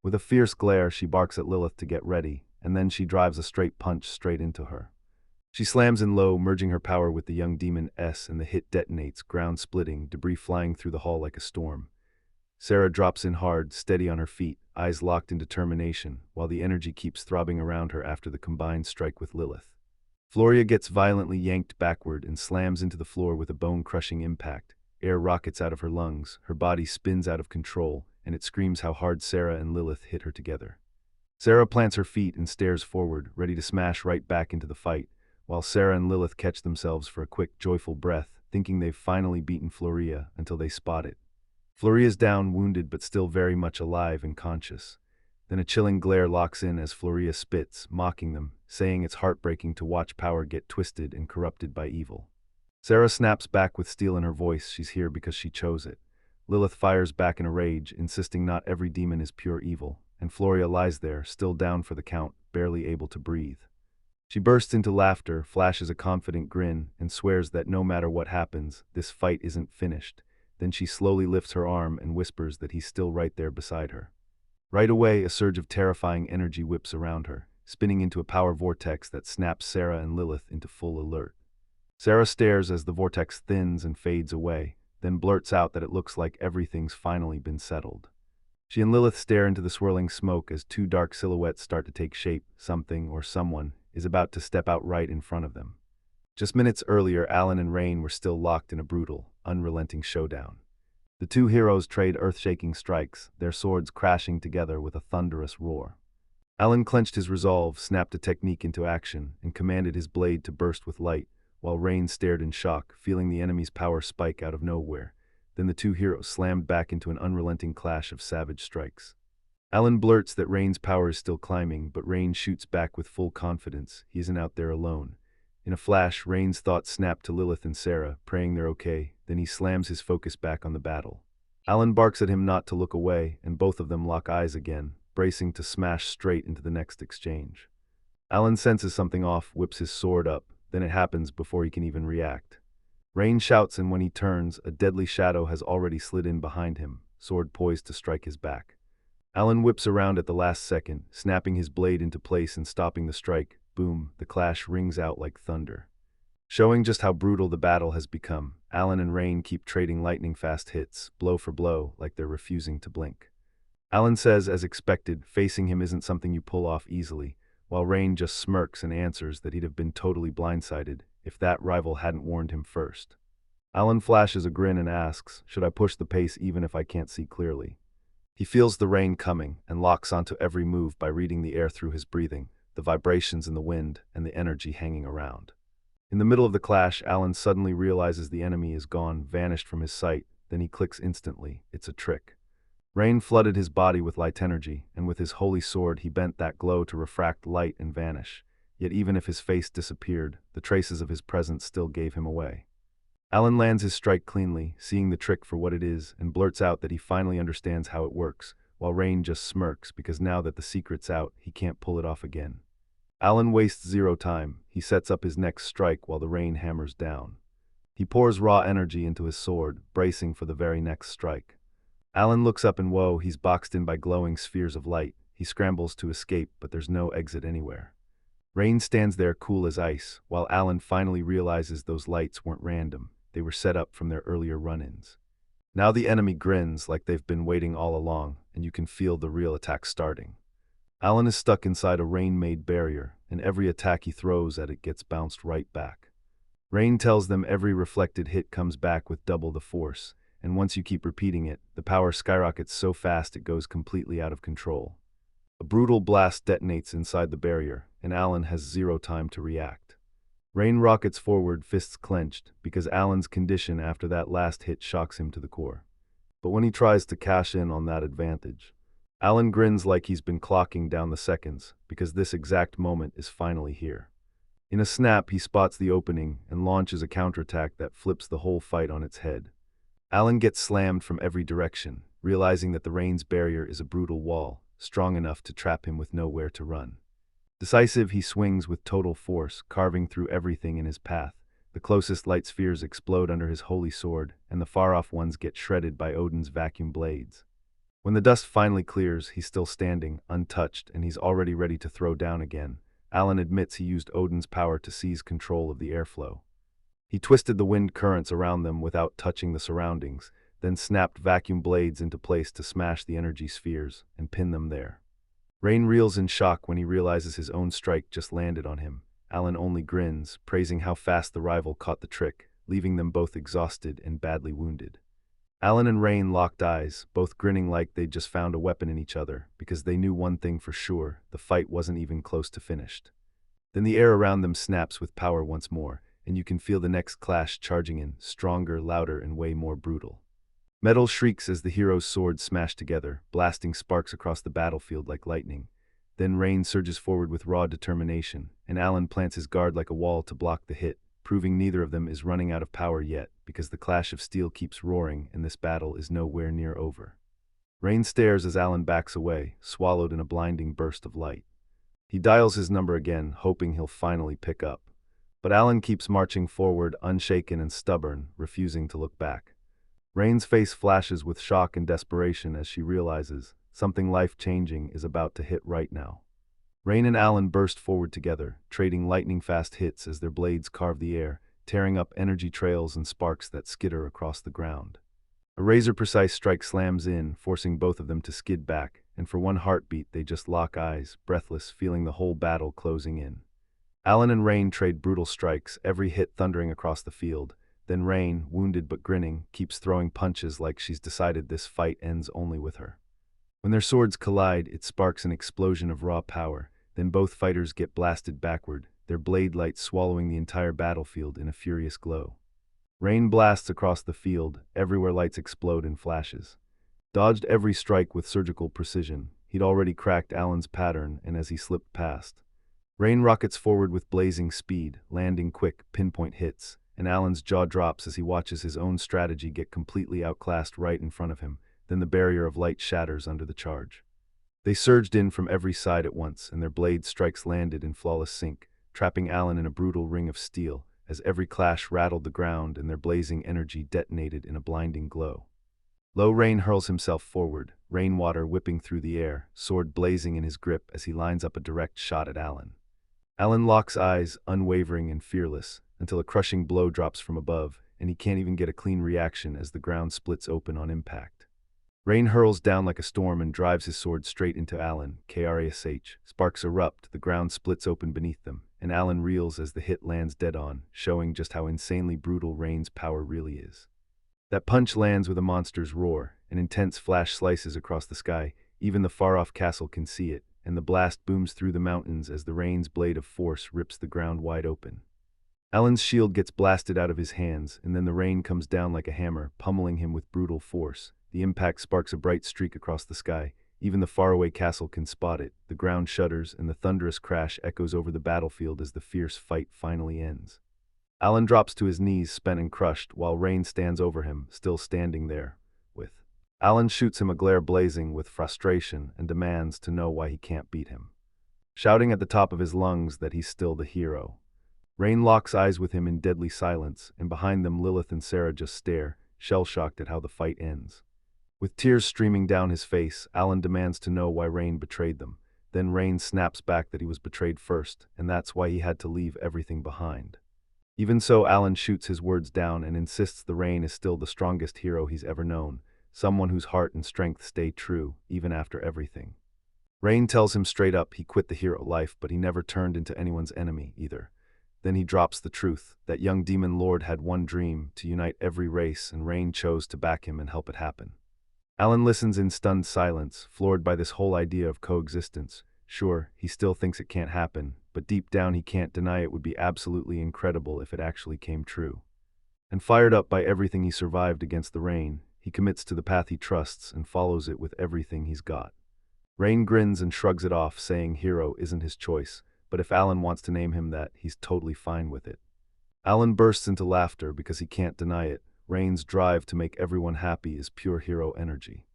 With a fierce glare, she barks at Lilith to get ready, and then she drives a straight punch straight into her. She slams in low, merging her power with the young demon S, and the hit detonates, ground splitting, debris flying through the hall like a storm. Sarah drops in hard, steady on her feet, eyes locked in determination, while the energy keeps throbbing around her after the combined strike with Lilith. Floria gets violently yanked backward and slams into the floor with a bone-crushing impact. Air rockets out of her lungs, her body spins out of control, and it screams how hard Sarah and Lilith hit her together. Sarah plants her feet and stares forward, ready to smash right back into the fight, while Sarah and Lilith catch themselves for a quick, joyful breath, thinking they've finally beaten Floria until they spot it. Floria's down, wounded but still very much alive and conscious. Then a chilling glare locks in as Floria spits, mocking them, saying it's heartbreaking to watch power get twisted and corrupted by evil. Sarah snaps back with steel in her voice. She's here because she chose it. Lilith fires back in a rage, insisting not every demon is pure evil, and Floria lies there, still down for the count, barely able to breathe. She bursts into laughter, flashes a confident grin, and swears that no matter what happens, this fight isn't finished. Then she slowly lifts her arm and whispers that he's still right there beside her. Right away, a surge of terrifying energy whips around her, spinning into a power vortex that snaps Sarah and Lilith into full alert. Sarah stares as the vortex thins and fades away, then blurts out that it looks like everything's finally been settled. She and Lilith stare into the swirling smoke as two dark silhouettes start to take shape. Something, or someone, is about to step out right in front of them. Just minutes earlier, Alan and Rain were still locked in a brutal, unrelenting showdown. The two heroes trade earth-shaking strikes, their swords crashing together with a thunderous roar. Alan clenched his resolve, snapped a technique into action, and commanded his blade to burst with light, while Rain stared in shock, feeling the enemy's power spike out of nowhere. Then the two heroes slammed back into an unrelenting clash of savage strikes. Alan blurts that Rain's power is still climbing, but Rain shoots back with full confidence. He isn't out there alone. In a flash, Rain's thoughts snap to Lilith and Sarah, praying they're okay. Then he slams his focus back on the battle. Alan barks at him not to look away, and both of them lock eyes again, bracing to smash straight into the next exchange. Alan senses something off, whips his sword up, then it happens before he can even react. Rain shouts, and when he turns, a deadly shadow has already slid in behind him, sword poised to strike his back. Alan whips around at the last second, snapping his blade into place and stopping the strike. Boom, the clash rings out like thunder. Showing just how brutal the battle has become, Alan and Rain keep trading lightning-fast hits, blow for blow, like they're refusing to blink. Alan says, as expected, facing him isn't something you pull off easily, while Rain just smirks and answers that he'd have been totally blindsided if that rival hadn't warned him first. Alan flashes a grin and asks, should I push the pace even if I can't see clearly? He feels the rain coming and locks onto every move by reading the air through his breathing, the vibrations in the wind, and the energy hanging around. In the middle of the clash, Alan suddenly realizes the enemy is gone, vanished from his sight. Then he clicks instantly. It's a trick. Rain flooded his body with light energy, and with his holy sword he bent that glow to refract light and vanish. Yet even if his face disappeared, the traces of his presence still gave him away. Alan lands his strike cleanly, seeing the trick for what it is, and blurts out that he finally understands how it works, while Rain just smirks because now that the secret's out, he can't pull it off again. Alan wastes zero time. He sets up his next strike while the rain hammers down. He pours raw energy into his sword, bracing for the very next strike. Alan looks up in woe. He's boxed in by glowing spheres of light. He scrambles to escape, but there's no exit anywhere. Rain stands there cool as ice, while Alan finally realizes those lights weren't random. They were set up from their earlier run-ins. Now the enemy grins like they've been waiting all along, and you can feel the real attack starting. Alan is stuck inside a rain-made barrier, and every attack he throws at it gets bounced right back. Rain tells them every reflected hit comes back with double the force, and once you keep repeating it, the power skyrockets so fast it goes completely out of control. A brutal blast detonates inside the barrier, and Alan has zero time to react. Rain rockets forward, fists clenched, because Alan's condition after that last hit shocks him to the core. But when he tries to cash in on that advantage, Alan grins like he's been clocking down the seconds, because this exact moment is finally here. In a snap, he spots the opening and launches a counterattack that flips the whole fight on its head. Alan gets slammed from every direction, realizing that the rain's barrier is a brutal wall, strong enough to trap him with nowhere to run. Decisive, he swings with total force, carving through everything in his path. The closest light spheres explode under his holy sword, and the far-off ones get shredded by Odin's vacuum blades. When the dust finally clears, he's still standing, untouched, and he's already ready to throw down again. Alan admits he used Odin's power to seize control of the airflow. He twisted the wind currents around them without touching the surroundings, then snapped vacuum blades into place to smash the energy spheres and pin them there. Rain reels in shock when he realizes his own strike just landed on him. Alan only grins, praising how fast the rival caught the trick, leaving them both exhausted and badly wounded. Alan and Rain locked eyes, both grinning like they'd just found a weapon in each other, because they knew one thing for sure: the fight wasn't even close to finished. Then the air around them snaps with power once more, and you can feel the next clash charging in, stronger, louder, and way more brutal. Metal shrieks as the heroes' swords smash together, blasting sparks across the battlefield like lightning. Then Rain surges forward with raw determination, and Alan plants his guard like a wall to block the hit, proving neither of them is running out of power yet, because the clash of steel keeps roaring and this battle is nowhere near over. Rain stares as Alan backs away, swallowed in a blinding burst of light. He dials his number again, hoping he'll finally pick up. But Alan keeps marching forward, unshaken and stubborn, refusing to look back. Rain's face flashes with shock and desperation as she realizes something life-changing is about to hit right now. Rain and Alan burst forward together, trading lightning-fast hits as their blades carve the air, tearing up energy trails and sparks that skitter across the ground. A razor-precise strike slams in, forcing both of them to skid back, and for one heartbeat they just lock eyes, breathless, feeling the whole battle closing in. Alan and Rain trade brutal strikes, every hit thundering across the field. Then Rain, wounded but grinning, keeps throwing punches like she's decided this fight ends only with her. When their swords collide, it sparks an explosion of raw power. Then both fighters get blasted backward, their blade light swallowing the entire battlefield in a furious glow. Rain blasts across the field, everywhere lights explode in flashes. Dodged every strike with surgical precision. He'd already cracked Alan's pattern, and as he slipped past, Rain rockets forward with blazing speed, landing quick, pinpoint hits, and Alan's jaw drops as he watches his own strategy get completely outclassed right in front of him. Then the barrier of light shatters under the charge. They surged in from every side at once, and their blade strikes landed in flawless sync, trapping Alan in a brutal ring of steel, as every clash rattled the ground and their blazing energy detonated in a blinding glow. Rain hurls himself forward, rainwater whipping through the air, sword blazing in his grip as he lines up a direct shot at Alan. Alan locks eyes, unwavering and fearless, until a crushing blow drops from above, and he can't even get a clean reaction as the ground splits open on impact. Rain hurls down like a storm and drives his sword straight into Alan, Krash. Sparks erupt, the ground splits open beneath them, and Alan reels as the hit lands dead on, showing just how insanely brutal Rain's power really is. That punch lands with a monster's roar, an intense flash slices across the sky, even the far-off castle can see it, and the blast booms through the mountains as the Rain's blade of force rips the ground wide open. Alan's shield gets blasted out of his hands, and then the Rain comes down like a hammer, pummeling him with brutal force. The impact sparks a bright streak across the sky. Even the faraway castle can spot it. The ground shudders, and the thunderous crash echoes over the battlefield as the fierce fight finally ends. Alan drops to his knees, spent and crushed, while Rain stands over him, still standing there. Alan shoots him a glare blazing with frustration and demands to know why he can't beat him, shouting at the top of his lungs that he's still the hero. Rain locks eyes with him in deadly silence, and behind them Lilith and Sarah just stare, shell-shocked at how the fight ends. With tears streaming down his face, Alan demands to know why Rain betrayed them. Then Rain snaps back that he was betrayed first, and that's why he had to leave everything behind. Even so, Alan shoots his words down and insists the Rain is still the strongest hero he's ever known, someone whose heart and strength stay true, even after everything. Rain tells him straight up he quit the hero life, but he never turned into anyone's enemy, either. Then he drops the truth, that young demon lord had one dream, to unite every race, and Rain chose to back him and help it happen. Alan listens in stunned silence, floored by this whole idea of coexistence. Sure, he still thinks it can't happen, but deep down he can't deny it would be absolutely incredible if it actually came true. And fired up by everything he survived against the Rain, he commits to the path he trusts and follows it with everything he's got. Rain grins and shrugs it off, saying hero isn't his choice, but if Alan wants to name him that, he's totally fine with it. Alan bursts into laughter because he can't deny it. Rain's drive to make everyone happy is pure hero energy.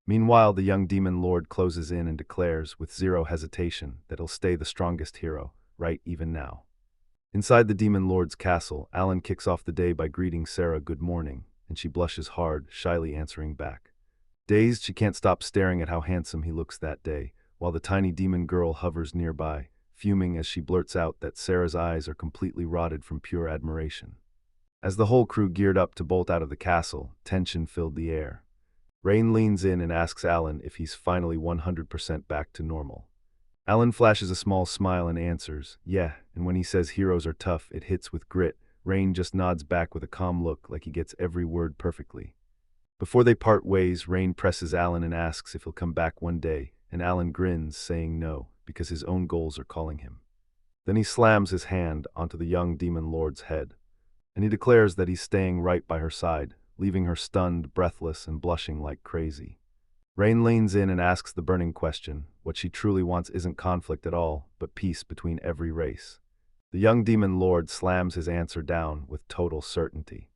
Meanwhile, the young demon lord closes in and declares, with zero hesitation, that he'll stay the strongest hero, right even now. Inside the demon lord's castle, Alan kicks off the day by greeting Sarah good morning, and she blushes hard, shyly answering back. Dazed, she can't stop staring at how handsome he looks that day, while the tiny demon girl hovers nearby, fuming as she blurts out that Sarah's eyes are completely rotted from pure admiration. As the whole crew geared up to bolt out of the castle, tension filled the air. Rain leans in and asks Alan if he's finally 100% back to normal. Alan flashes a small smile and answers, yeah, and when he says heroes are tough, it hits with grit. Rain just nods back with a calm look like he gets every word perfectly. Before they part ways, Rain presses Alan and asks if he'll come back one day, and Alan grins, saying no, because his own goals are calling him. Then he slams his hand onto the young demon lord's head, and he declares that he's staying right by her side, leaving her stunned, breathless, and blushing like crazy. Rain leans in and asks the burning question. What she truly wants isn't conflict at all, but peace between every race. The young demon lord slams his answer down with total certainty.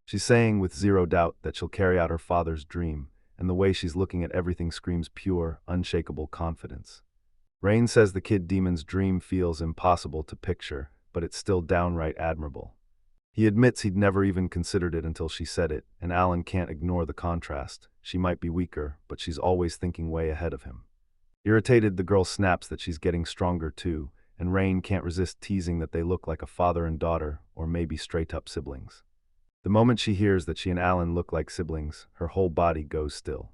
She's saying with zero doubt that she'll carry out her father's dream, and the way she's looking at everything screams pure, unshakable confidence. Rain says the kid demon's dream feels impossible to picture, but it's still downright admirable. He admits he'd never even considered it until she said it, and Alan can't ignore the contrast. She might be weaker, but she's always thinking way ahead of him. Irritated, the girl snaps that she's getting stronger too, and Rain can't resist teasing that they look like a father and daughter, or maybe straight-up siblings. The moment she hears that she and Alan look like siblings, her whole body goes still.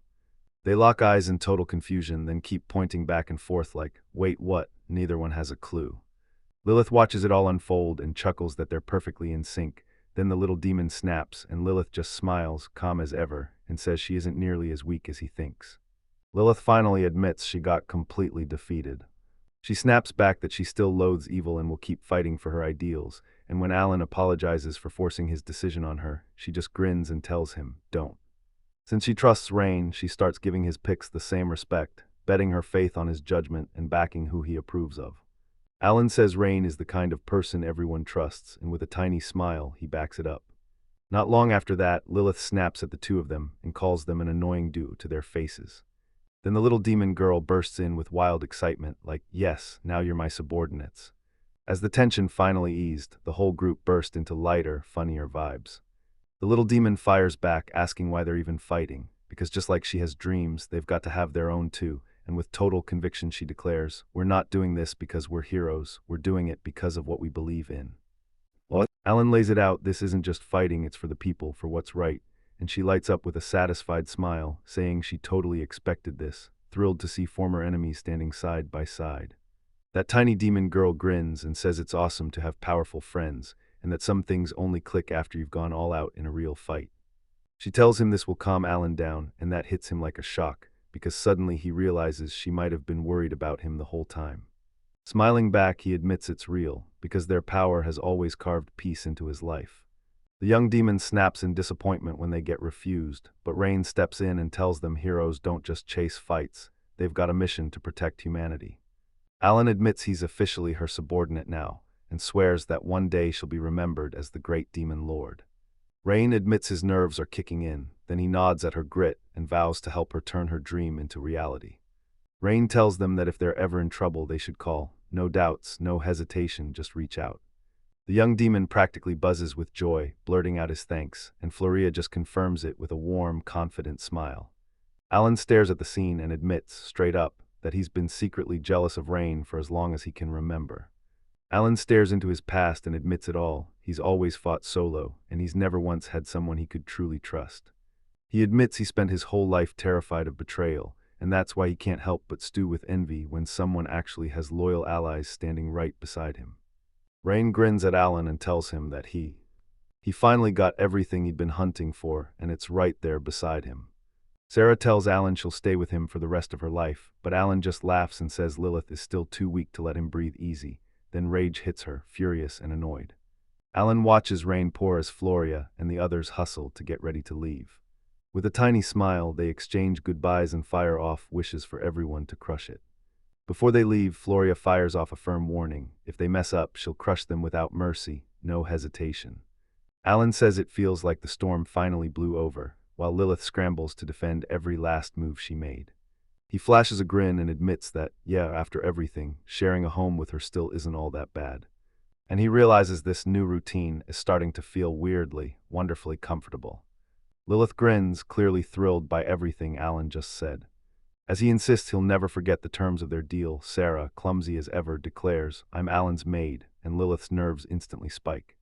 They lock eyes in total confusion, then keep pointing back and forth like, wait, what? Neither one has a clue. Lilith watches it all unfold and chuckles that they're perfectly in sync. Then the little demon snaps, and Lilith just smiles, calm as ever, and says she isn't nearly as weak as he thinks. Lilith finally admits she got completely defeated. She snaps back that she still loathes evil and will keep fighting for her ideals, and when Alan apologizes for forcing his decision on her, she just grins and tells him, don't. Since she trusts Rain, she starts giving his picks the same respect, betting her faith on his judgment and backing who he approves of. Alan says Rain is the kind of person everyone trusts, and with a tiny smile, he backs it up. Not long after that, Lilith snaps at the two of them and calls them an annoying duo to their faces. Then the little demon girl bursts in with wild excitement, like, yes, now you're my subordinates. As the tension finally eased, the whole group burst into lighter, funnier vibes. The little demon fires back, asking why they're even fighting, because just like she has dreams, they've got to have their own too. And with total conviction she declares, we're not doing this because we're heroes, we're doing it because of what we believe in. What? Alan lays it out, this isn't just fighting, it's for the people, for what's right, and she lights up with a satisfied smile, saying she totally expected this, thrilled to see former enemies standing side by side. That tiny demon girl grins and says it's awesome to have powerful friends, and that some things only click after you've gone all out in a real fight. She tells him this will calm Alan down, and that hits him like a shock, because suddenly he realizes she might have been worried about him the whole time. Smiling back, he admits it's real, because their power has always carved peace into his life. The young demon snaps in disappointment when they get refused, but Rain steps in and tells them heroes don't just chase fights, they've got a mission to protect humanity. Alan admits he's officially her subordinate now, and swears that one day she'll be remembered as the great demon lord. Rain admits his nerves are kicking in, then he nods at her grit and vows to help her turn her dream into reality. Rain tells them that if they're ever in trouble they should call, no doubts, no hesitation, just reach out. The young demon practically buzzes with joy, blurting out his thanks, and Floria just confirms it with a warm, confident smile. Alan stares at the scene and admits, straight up, that he's been secretly jealous of Rain for as long as he can remember. Alan stares into his past and admits it all. He's always fought solo, and he's never once had someone he could truly trust. He admits he spent his whole life terrified of betrayal, and that's why he can't help but stew with envy when someone actually has loyal allies standing right beside him. Rain grins at Alan and tells him that he finally got everything he'd been hunting for, and it's right there beside him. Sarah tells Alan she'll stay with him for the rest of her life, but Alan just laughs and says Lilith is still too weak to let him breathe easy. Then rage hits her, furious and annoyed. Alan watches rain pour as Floria and the others hustle to get ready to leave. With a tiny smile, they exchange goodbyes and fire off wishes for everyone to crush it. Before they leave, Floria fires off a firm warning. If they mess up, she'll crush them without mercy, no hesitation. Alan says it feels like the storm finally blew over, while Lilith scrambles to defend every last move she made. He flashes a grin and admits that, yeah, after everything, sharing a home with her still isn't all that bad. And he realizes this new routine is starting to feel weirdly, wonderfully comfortable. Lilith grins, clearly thrilled by everything Alan just said. As he insists he'll never forget the terms of their deal, Sarah, clumsy as ever, declares, "I'm Alan's maid," and Lilith's nerves instantly spike.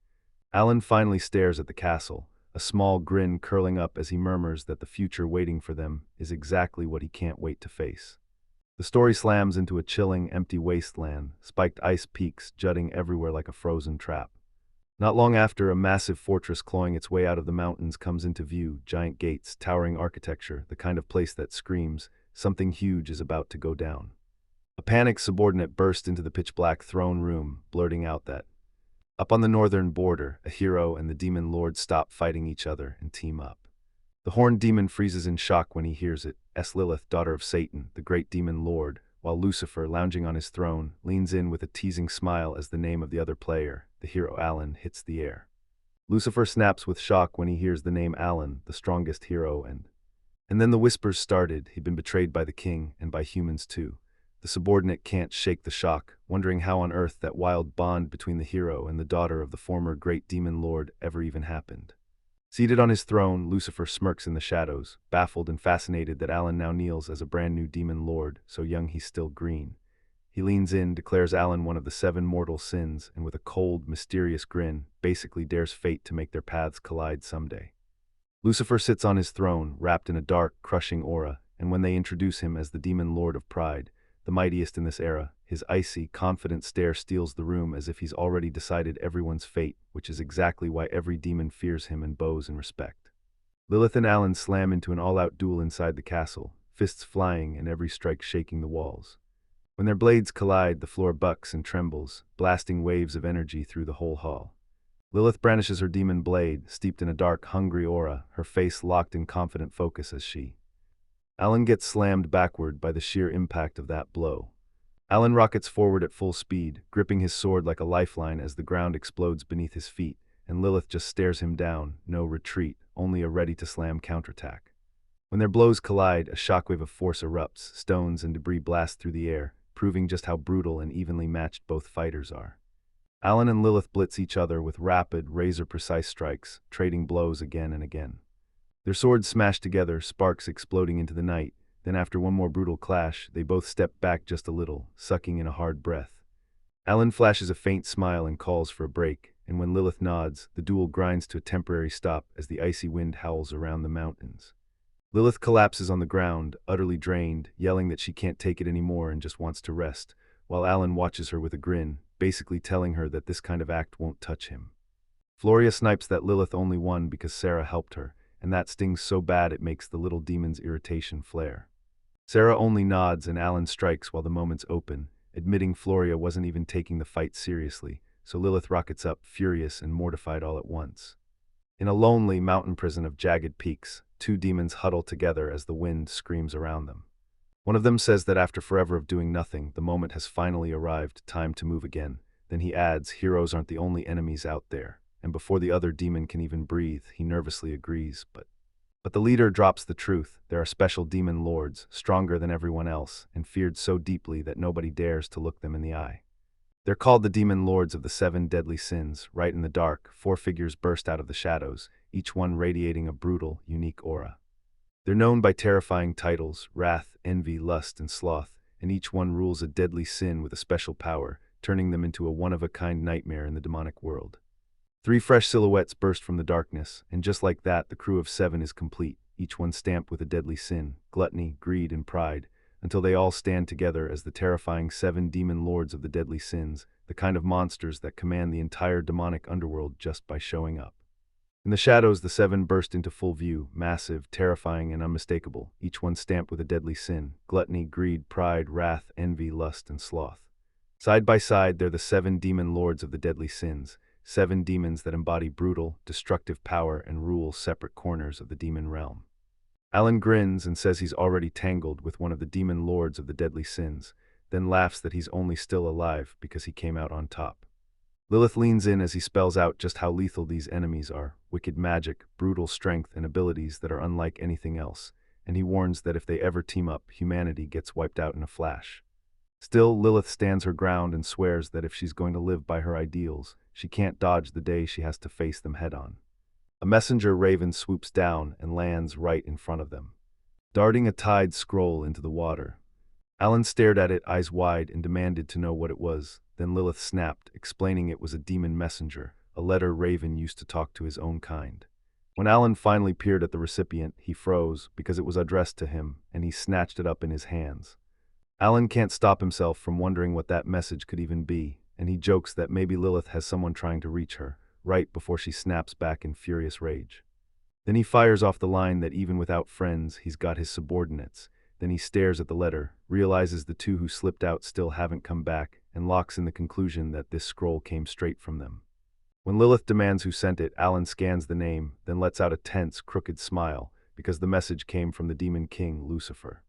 Alan finally stares at the castle, a small grin curling up as he murmurs that the future waiting for them is exactly what he can't wait to face. The story slams into a chilling, empty wasteland, spiked ice peaks jutting everywhere like a frozen trap. Not long after, a massive fortress clawing its way out of the mountains comes into view, giant gates, towering architecture, the kind of place that screams, something huge is about to go down. A panicked subordinate burst into the pitch-black throne room, blurting out that, up on the northern border, a hero and the demon lord stop fighting each other and team up. The horned demon freezes in shock when he hears it, Lilith, daughter of Satan, the great demon lord, while Lucifer, lounging on his throne, leans in with a teasing smile as the name of the other player, the hero Alan, hits the air. Lucifer snaps with shock when he hears the name Alan, the strongest hero, and then the whispers started. He'd been betrayed by the king, and by humans too. The subordinate can't shake the shock, wondering how on earth that wild bond between the hero and the daughter of the former great demon lord ever even happened. Seated on his throne, Lucifer smirks in the shadows, baffled and fascinated that Alan now kneels as a brand new demon lord, so young he's still green. He leans in, declares Alan one of the 7 mortal sins, and with a cold, mysterious grin, basically dares fate to make their paths collide someday. Lucifer sits on his throne, wrapped in a dark, crushing aura, and when they introduce him as the demon lord of pride, the mightiest in this era, his icy, confident stare steals the room as if he's already decided everyone's fate, which is exactly why every demon fears him and bows in respect. Lilith and Alan slam into an all-out duel inside the castle, fists flying and every strike shaking the walls. When their blades collide, the floor bucks and trembles, blasting waves of energy through the whole hall. Lilith brandishes her demon blade, steeped in a dark, hungry aura, her face locked in confident focus as she. Alan gets slammed backward by the sheer impact of that blow. Alan rockets forward at full speed, gripping his sword like a lifeline as the ground explodes beneath his feet, and Lilith just stares him down, no retreat, only a ready-to-slam counterattack. When their blows collide, a shockwave of force erupts, stones and debris blast through the air, proving just how brutal and evenly matched both fighters are. Alan and Lilith blitz each other with rapid, razor-precise strikes, trading blows again and again. Their swords smash together, sparks exploding into the night. Then after one more brutal clash, they both step back just a little, sucking in a hard breath. Alan flashes a faint smile and calls for a break, and when Lilith nods, the duel grinds to a temporary stop as the icy wind howls around the mountains. Lilith collapses on the ground, utterly drained, yelling that she can't take it anymore and just wants to rest, while Alan watches her with a grin, basically telling her that this kind of act won't touch him. Floria snipes that Lilith only won because Sarah helped her, and that stings so bad it makes the little demon's irritation flare. Sarah only nods and Alan strikes while the moments open, admitting Floria wasn't even taking the fight seriously, so Lilith rockets up, furious and mortified all at once. In a lonely mountain prison of jagged peaks, 2 demons huddle together as the wind screams around them. One of them says that after forever of doing nothing, the moment has finally arrived, time to move again. Then he adds, heroes aren't the only enemies out there. And before the other demon can even breathe, he nervously agrees, but the leader drops the truth. There are special demon lords, stronger than everyone else, and feared so deeply that nobody dares to look them in the eye. They're called the demon lords of the 7 deadly sins. Right in the dark, 4 figures burst out of the shadows, each one radiating a brutal, unique aura. They're known by terrifying titles, wrath, envy, lust, and sloth, and each one rules a deadly sin with a special power, turning them into a one-of-a-kind nightmare in the demonic world. 3 fresh silhouettes burst from the darkness, and just like that, the crew of 7 is complete, each one stamped with a deadly sin, gluttony, greed, and pride, until they all stand together as the terrifying 7 demon lords of the deadly sins, the kind of monsters that command the entire demonic underworld just by showing up. In the shadows, the 7 burst into full view, massive, terrifying, and unmistakable, each one stamped with a deadly sin, gluttony, greed, pride, wrath, envy, lust, and sloth. Side by side, they're the 7 demon lords of the deadly sins, 7 demons that embody brutal, destructive power and rule separate corners of the demon realm. Alan grins and says he's already tangled with one of the demon lords of the deadly sins, then laughs that he's only still alive because he came out on top. Lilith leans in as he spells out just how lethal these enemies are: wicked magic, brutal strength, and abilities that are unlike anything else, and he warns that if they ever team up, humanity gets wiped out in a flash. Still, Lilith stands her ground and swears that if she's going to live by her ideals, she can't dodge the day she has to face them head-on. A messenger raven swoops down and lands right in front of them, darting a tide scroll into the water. Alan stared at it, eyes wide, and demanded to know what it was. Then Lilith snapped, explaining it was a demon messenger, a letter Raven used to talk to his own kind. When Alan finally peered at the recipient, he froze because it was addressed to him, and he snatched it up in his hands. Alan can't stop himself from wondering what that message could even be, and he jokes that maybe Lilith has someone trying to reach her, right before she snaps back in furious rage. Then he fires off the line that even without friends, he's got his subordinates. Then he stares at the letter, realizes the two who slipped out still haven't come back, and locks in the conclusion that this scroll came straight from them. When Lilith demands who sent it, Alan scans the name, then lets out a tense, crooked smile, because the message came from the Demon King, Lucifer.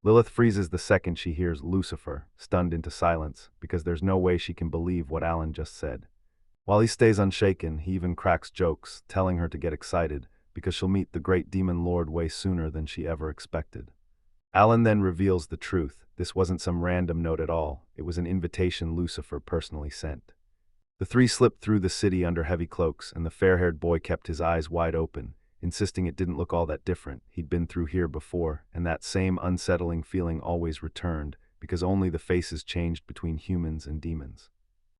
Lilith freezes the second she hears Lucifer, stunned into silence, because there's no way she can believe what Alan just said. While he stays unshaken, he even cracks jokes, telling her to get excited, because she'll meet the great demon lord way sooner than she ever expected. Alan then reveals the truth. This wasn't some random note at all. It was an invitation Lucifer personally sent. The three slipped through the city under heavy cloaks, and the fair-haired boy kept his eyes wide open, insisting it didn't look all that different. He'd been through here before, and that same unsettling feeling always returned, because only the faces changed between humans and demons.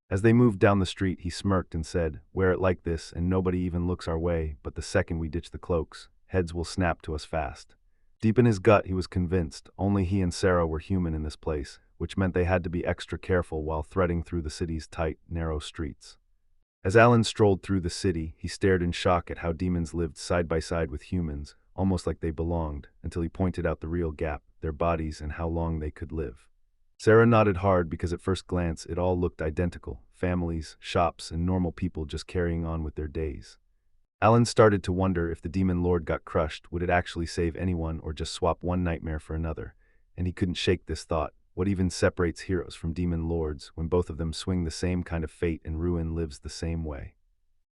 As they moved down the street, he smirked and said, "Wear it like this, and nobody even looks our way, but the second we ditch the cloaks, heads will snap to us fast." Deep in his gut, he was convinced only he and Sarah were human in this place, which meant they had to be extra careful while threading through the city's tight, narrow streets. As Alan strolled through the city, he stared in shock at how demons lived side by side with humans, almost like they belonged, until he pointed out the real gap: their bodies and how long they could live. Sarah nodded hard because at first glance it all looked identical: families, shops, and normal people just carrying on with their days. Alan started to wonder if the demon lord got crushed, would it actually save anyone or just swap one nightmare for another? And he couldn't shake this thought: what even separates heroes from demon lords when both of them swing the same kind of fate and ruin lives the same way?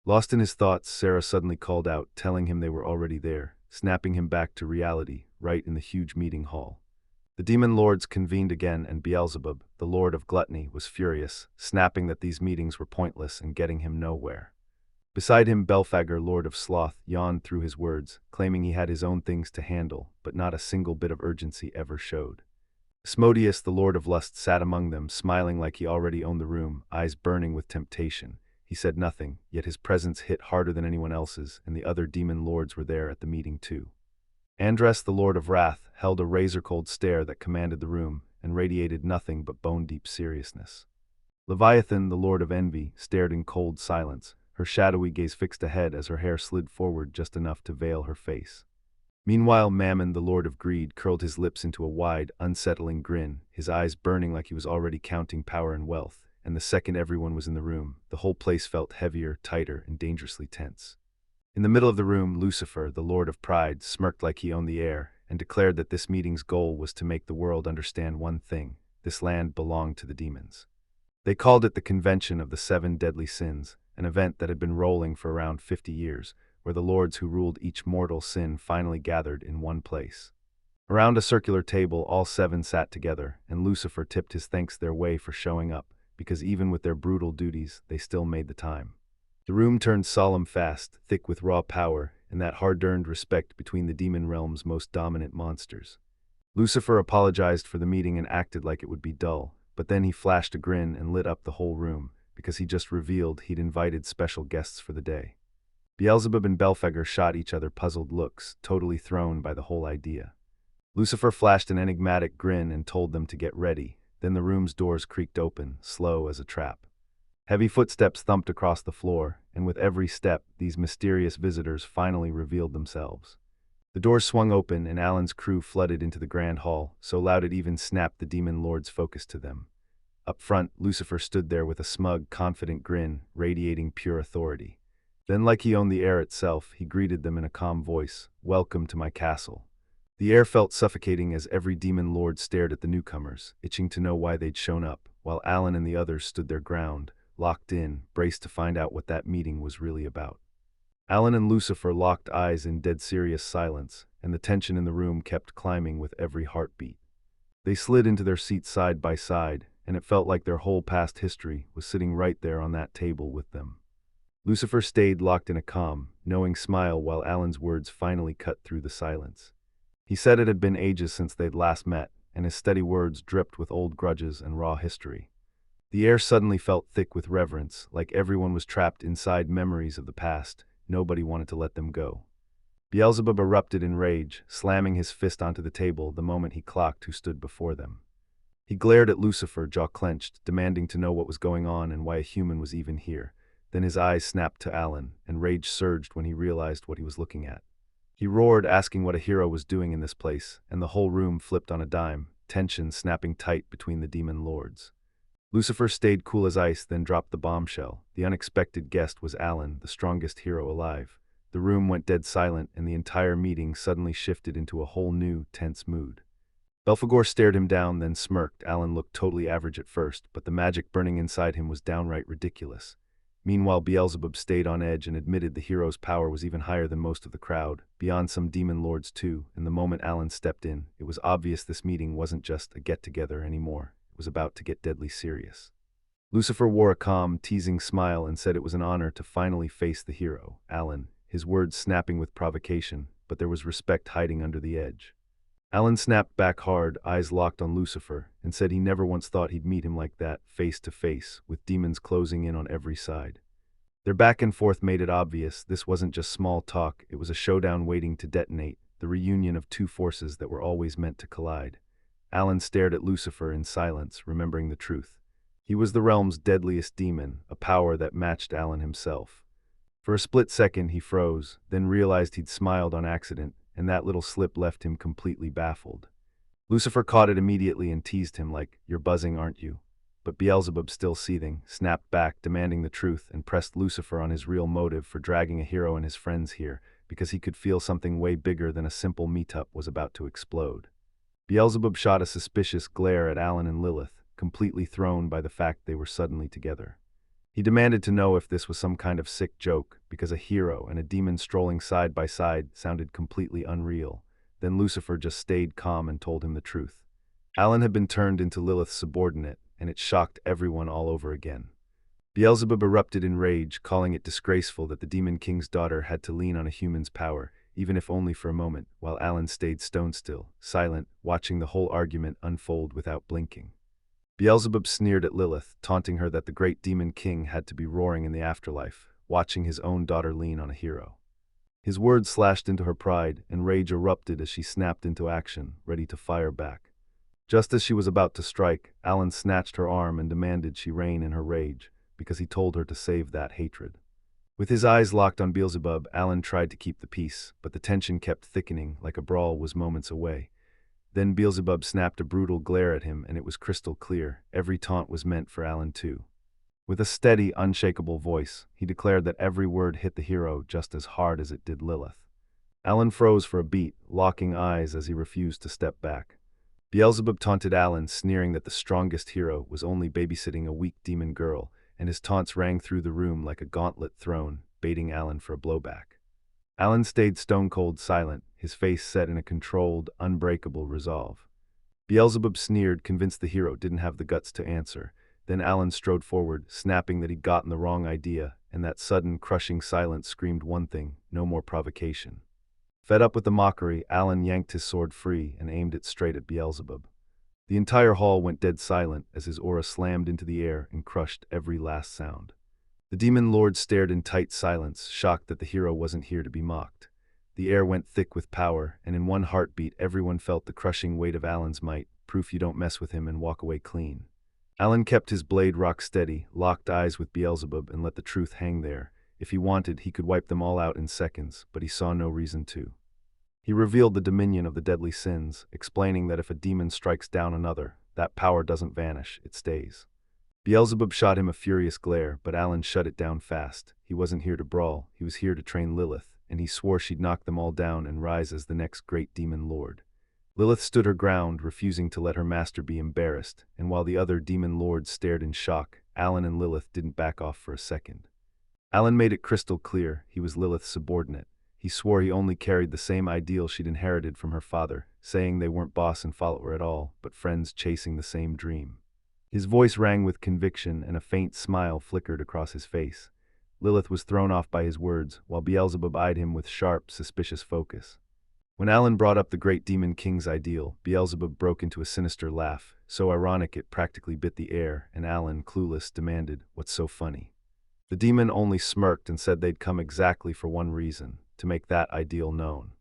Lost in his thoughts, Sarah suddenly called out, telling him they were already there, snapping him back to reality, right in the huge meeting hall. The demon lords convened again, and Beelzebub, the lord of gluttony, was furious, snapping that these meetings were pointless and getting him nowhere. Beside him, Belphegor, lord of sloth, yawned through his words, claiming he had his own things to handle, but not a single bit of urgency ever showed. Asmodeus, the lord of lust, sat among them, smiling like he already owned the room, eyes burning with temptation. He said nothing, yet his presence hit harder than anyone else's, and the other demon lords were there at the meeting too. Andres, the lord of wrath, held a razor-cold stare that commanded the room, and radiated nothing but bone-deep seriousness. Leviathan, the lord of envy, stared in cold silence, her shadowy gaze fixed ahead as her hair slid forward just enough to veil her face. Meanwhile, Mammon, the lord of greed, curled his lips into a wide, unsettling grin, his eyes burning like he was already counting power and wealth, and the second everyone was in the room, the whole place felt heavier, tighter, and dangerously tense. In the middle of the room, Lucifer, the lord of pride, smirked like he owned the air, and declared that this meeting's goal was to make the world understand one thing: this land belonged to the demons. They called it the Convention of the Seven Deadly Sins, an event that had been rolling for around 50 years, where the lords who ruled each mortal sin finally gathered in one place. Around a circular table, all seven sat together, and Lucifer tipped his thanks their way for showing up, because even with their brutal duties, they still made the time. The room turned solemn fast, thick with raw power, and that hard-earned respect between the demon realm's most dominant monsters. Lucifer apologized for the meeting and acted like it would be dull, but then he flashed a grin and lit up the whole room, because he just revealed he'd invited special guests for the day. Beelzebub and Belphegor shot each other puzzled looks, totally thrown by the whole idea. Lucifer flashed an enigmatic grin and told them to get ready. Then the room's doors creaked open, slow as a trap. Heavy footsteps thumped across the floor, and with every step, these mysterious visitors finally revealed themselves. The doors swung open, and Alan's crew flooded into the grand hall, so loud it even snapped the demon lord's focus to them. Up front, Lucifer stood there with a smug, confident grin, radiating pure authority. Then, like he owned the air itself, he greeted them in a calm voice: "Welcome to my castle." The air felt suffocating as every demon lord stared at the newcomers, itching to know why they'd shown up, while Alan and the others stood their ground, locked in, braced to find out what that meeting was really about. Alan and Lucifer locked eyes in dead serious silence, and the tension in the room kept climbing with every heartbeat. They slid into their seats side by side, and it felt like their whole past history was sitting right there on that table with them. Lucifer stayed locked in a calm, knowing smile while Alan's words finally cut through the silence. He said it had been ages since they'd last met, and his steady words dripped with old grudges and raw history. The air suddenly felt thick with reverence, like everyone was trapped inside memories of the past. Nobody wanted to let them go. Beelzebub erupted in rage, slamming his fist onto the table the moment he clocked who stood before them. He glared at Lucifer, jaw clenched, demanding to know what was going on and why a human was even here. Then his eyes snapped to Alan, and rage surged when he realized what he was looking at. He roared, asking what a hero was doing in this place, and the whole room flipped on a dime, tension snapping tight between the demon lords. Lucifer stayed cool as ice, then dropped the bombshell. The unexpected guest was Alan, the strongest hero alive. The room went dead silent, and the entire meeting suddenly shifted into a whole new, tense mood. Belphegor stared him down, then smirked. Alan looked totally average at first, but the magic burning inside him was downright ridiculous. Meanwhile, Beelzebub stayed on edge and admitted the hero's power was even higher than most of the crowd, beyond some demon lords too, and the moment Alan stepped in, it was obvious this meeting wasn't just a get-together anymore. It was about to get deadly serious. Lucifer wore a calm, teasing smile and said it was an honor to finally face the hero, Alan, his words snapping with provocation, but there was respect hiding under the edge. Alan snapped back hard, eyes locked on Lucifer, and said he never once thought he'd meet him like that, face to face, with demons closing in on every side. Their back and forth made it obvious this wasn't just small talk, it was a showdown waiting to detonate, the reunion of two forces that were always meant to collide. Alan stared at Lucifer in silence, remembering the truth. He was the realm's deadliest demon, a power that matched Alan himself. For a split second he froze, then realized he'd smiled on accident, and that little slip left him completely baffled. Lucifer caught it immediately and teased him like, "You're buzzing, aren't you?" But Beelzebub, still seething, snapped back, demanding the truth, and pressed Lucifer on his real motive for dragging a hero and his friends here, because he could feel something way bigger than a simple meetup was about to explode. Beelzebub shot a suspicious glare at Alan and Lilith, completely thrown by the fact they were suddenly together. He demanded to know if this was some kind of sick joke, because a hero and a demon strolling side by side sounded completely unreal. Then Lucifer just stayed calm and told him the truth. Alan had been turned into Lilith's subordinate, and it shocked everyone all over again. Beelzebub erupted in rage, calling it disgraceful that the Demon King's daughter had to lean on a human's power, even if only for a moment, while Alan stayed stone still, silent, watching the whole argument unfold without blinking. Beelzebub sneered at Lilith, taunting her that the great Demon King had to be roaring in the afterlife, watching his own daughter lean on a hero. His words slashed into her pride, and rage erupted as she snapped into action, ready to fire back. Just as she was about to strike, Alan snatched her arm and demanded she rein in her rage, because he told her to save that hatred. With his eyes locked on Beelzebub, Alan tried to keep the peace, but the tension kept thickening like a brawl was moments away. Then Beelzebub snapped a brutal glare at him, and it was crystal clear. Every taunt was meant for Alan too. With a steady, unshakable voice, he declared that every word hit the hero just as hard as it did Lilith. Alan froze for a beat, locking eyes as he refused to step back. Beelzebub taunted Alan, sneering that the strongest hero was only babysitting a weak demon girl, and his taunts rang through the room like a gauntlet thrown, baiting Alan for a blowback. Alan stayed stone-cold silent, his face set in a controlled, unbreakable resolve. Beelzebub sneered, convinced the hero didn't have the guts to answer. Then Alan strode forward, snapping that he'd gotten the wrong idea, and that sudden, crushing silence screamed one thing: no more provocation. Fed up with the mockery, Alan yanked his sword free and aimed it straight at Beelzebub. The entire hall went dead silent as his aura slammed into the air and crushed every last sound. The demon lord stared in tight silence, shocked that the hero wasn't here to be mocked. The air went thick with power, and in one heartbeat everyone felt the crushing weight of Alan's might, proof you don't mess with him and walk away clean. Alan kept his blade rock steady, locked eyes with Beelzebub, and let the truth hang there. If he wanted, he could wipe them all out in seconds, but he saw no reason to. He revealed the dominion of the deadly sins, explaining that if a demon strikes down another, that power doesn't vanish, it stays. Beelzebub shot him a furious glare, but Alan shut it down fast. He wasn't here to brawl, he was here to train Lilith, and he swore she'd knock them all down and rise as the next great demon lord. Lilith stood her ground, refusing to let her master be embarrassed, and while the other demon lords stared in shock, Alan and Lilith didn't back off for a second. Alan made it crystal clear he was Lilith's subordinate. He swore he only carried the same ideal she'd inherited from her father, saying they weren't boss and follower at all, but friends chasing the same dream. His voice rang with conviction and a faint smile flickered across his face. Lilith was thrown off by his words, while Beelzebub eyed him with sharp, suspicious focus. When Alan brought up the great demon king's ideal, Beelzebub broke into a sinister laugh, so ironic it practically bit the air, and Alan, clueless, demanded, "What's so funny?" The demon only smirked and said they'd come exactly for one reason, to make that ideal known.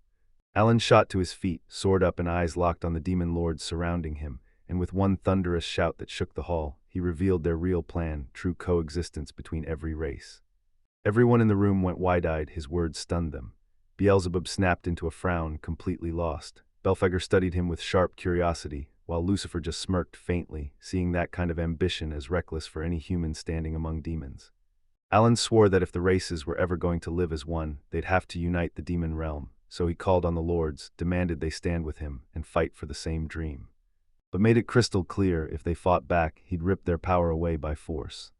Alan shot to his feet, sword up and eyes locked on the demon lords surrounding him, and with one thunderous shout that shook the hall, he revealed their real plan, true coexistence between every race. Everyone in the room went wide-eyed, his words stunned them. Beelzebub snapped into a frown, completely lost. Belphegor studied him with sharp curiosity, while Lucifer just smirked faintly, seeing that kind of ambition as reckless for any human standing among demons. Alan swore that if the races were ever going to live as one, they'd have to unite the demon realm, so he called on the lords, demanded they stand with him, and fight for the same dream. But made it crystal clear if they fought back, he'd rip their power away by force.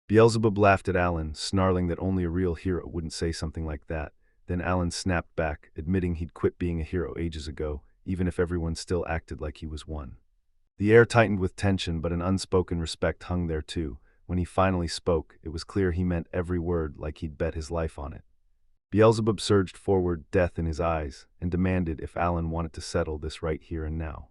Beelzebub laughed at Alan, snarling that only a real hero wouldn't say something like that. Then Alan snapped back, admitting he'd quit being a hero ages ago, even if everyone still acted like he was one. The air tightened with tension, but an unspoken respect hung there too. When he finally spoke, it was clear he meant every word, like he'd bet his life on it. Beelzebub surged forward, death in his eyes, and demanded if Alan wanted to settle this right here and now.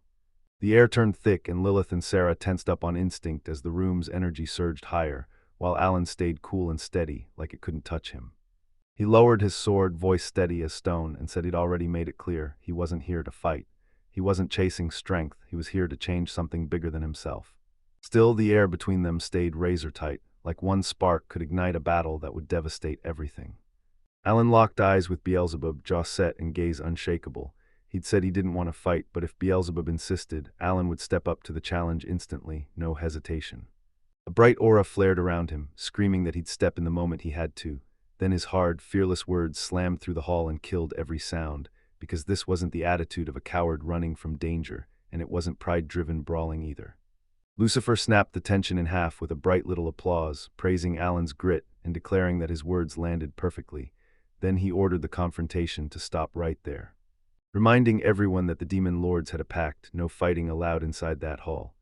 The air turned thick and Lilith and Sarah tensed up on instinct as the room's energy surged higher, while Alan stayed cool and steady, like it couldn't touch him. He lowered his sword, voice steady as stone, and said he'd already made it clear he wasn't here to fight. He wasn't chasing strength, he was here to change something bigger than himself. Still, the air between them stayed razor-tight, like one spark could ignite a battle that would devastate everything. Alan locked eyes with Beelzebub, jaw set and gaze unshakable. He'd said he didn't want to fight, but if Beelzebub insisted, Alan would step up to the challenge instantly, no hesitation. A bright aura flared around him, screaming that he'd step in the moment he had to. Then his hard, fearless words slammed through the hall and killed every sound, because this wasn't the attitude of a coward running from danger, and it wasn't pride-driven brawling either. Lucifer snapped the tension in half with a bright little applause, praising Alan's grit and declaring that his words landed perfectly. Then he ordered the confrontation to stop right there, reminding everyone that the demon lords had a pact, no fighting allowed inside that hall.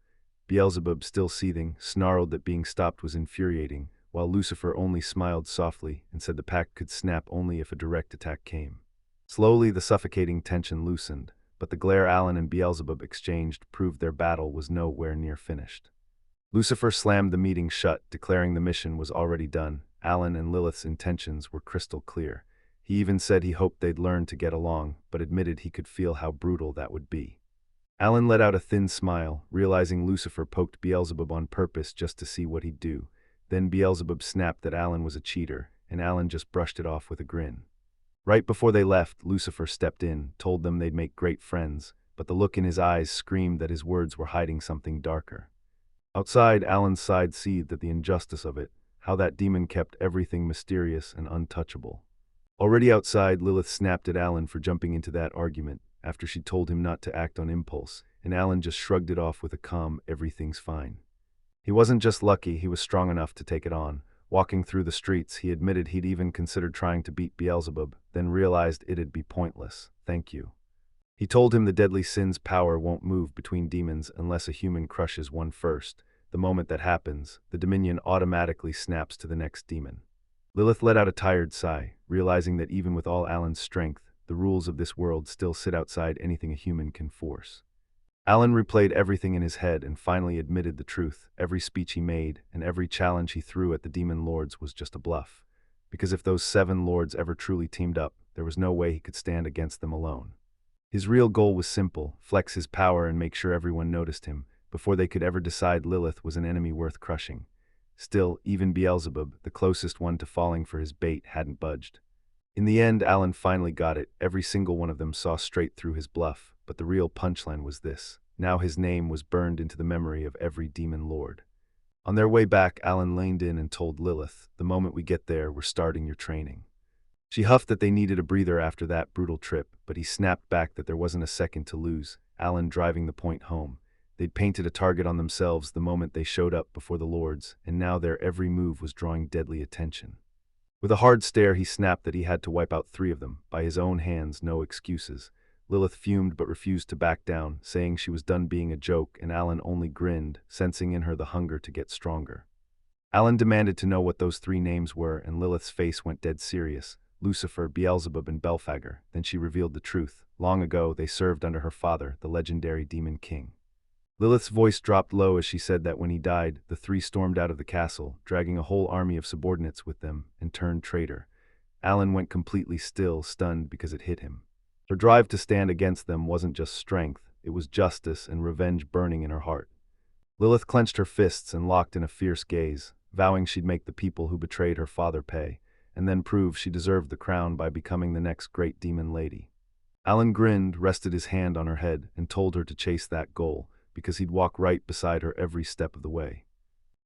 Beelzebub, still seething, snarled that being stopped was infuriating, while Lucifer only smiled softly and said the pact could snap only if a direct attack came. Slowly, the suffocating tension loosened, but the glare Alan and Beelzebub exchanged proved their battle was nowhere near finished. Lucifer slammed the meeting shut, declaring the mission was already done. Alan and Lilith's intentions were crystal clear. He even said he hoped they'd learn to get along, but admitted he could feel how brutal that would be. Alan let out a thin smile, realizing Lucifer poked Beelzebub on purpose just to see what he'd do. Then Beelzebub snapped that Alan was a cheater, and Alan just brushed it off with a grin. Right before they left, Lucifer stepped in, told them they'd make great friends, but the look in his eyes screamed that his words were hiding something darker. Outside, Alan's side seethed at the injustice of it, how that demon kept everything mysterious and untouchable. Already outside, Lilith snapped at Alan for jumping into that argument, after she told him not to act on impulse, and Alan just shrugged it off with a calm, "Everything's fine." He wasn't just lucky, he was strong enough to take it on. Walking through the streets, he admitted he'd even considered trying to beat Beelzebub, then realized it'd be pointless. "Thank you." He told him the deadly sin's power won't move between demons unless a human crushes one first. The moment that happens, the dominion automatically snaps to the next demon. Lilith let out a tired sigh, realizing that even with all Alan's strength, the rules of this world still sit outside anything a human can force. Alan replayed everything in his head and finally admitted the truth. Every speech he made and every challenge he threw at the demon lords was just a bluff. Because if those 7 lords ever truly teamed up, there was no way he could stand against them alone. His real goal was simple: flex his power and make sure everyone noticed him, before they could ever decide Lilith was an enemy worth crushing. Still, even Beelzebub, the closest one to falling for his bait, hadn't budged. In the end, Alan finally got it. Every single one of them saw straight through his bluff. But the real punchline was this: now his name was burned into the memory of every demon lord. On their way back, Alan leaned in and told Lilith, "The moment we get there, we're starting your training." She huffed that they needed a breather after that brutal trip, but he snapped back that there wasn't a second to lose, Alan driving the point home. They'd painted a target on themselves the moment they showed up before the lords, and now their every move was drawing deadly attention. With a hard stare, he snapped that he had to wipe out 3 of them, by his own hands, no excuses. Lilith fumed but refused to back down, saying she was done being a joke, and Alan only grinned, sensing in her the hunger to get stronger. Alan demanded to know what those 3 names were, and Lilith's face went dead serious. Lucifer, Beelzebub, and Belphegor. Then she revealed the truth. Long ago, they served under her father, the legendary Demon King. Lilith's voice dropped low as she said that when he died, the 3 stormed out of the castle, dragging a whole army of subordinates with them, and turned traitor. Alan went completely still, stunned because it hit him. Her drive to stand against them wasn't just strength, it was justice and revenge burning in her heart. Lilith clenched her fists and locked in a fierce gaze, vowing she'd make the people who betrayed her father pay, and then prove she deserved the crown by becoming the next great demon lady. Alan grinned, rested his hand on her head, and told her to chase that goal, because he'd walk right beside her every step of the way.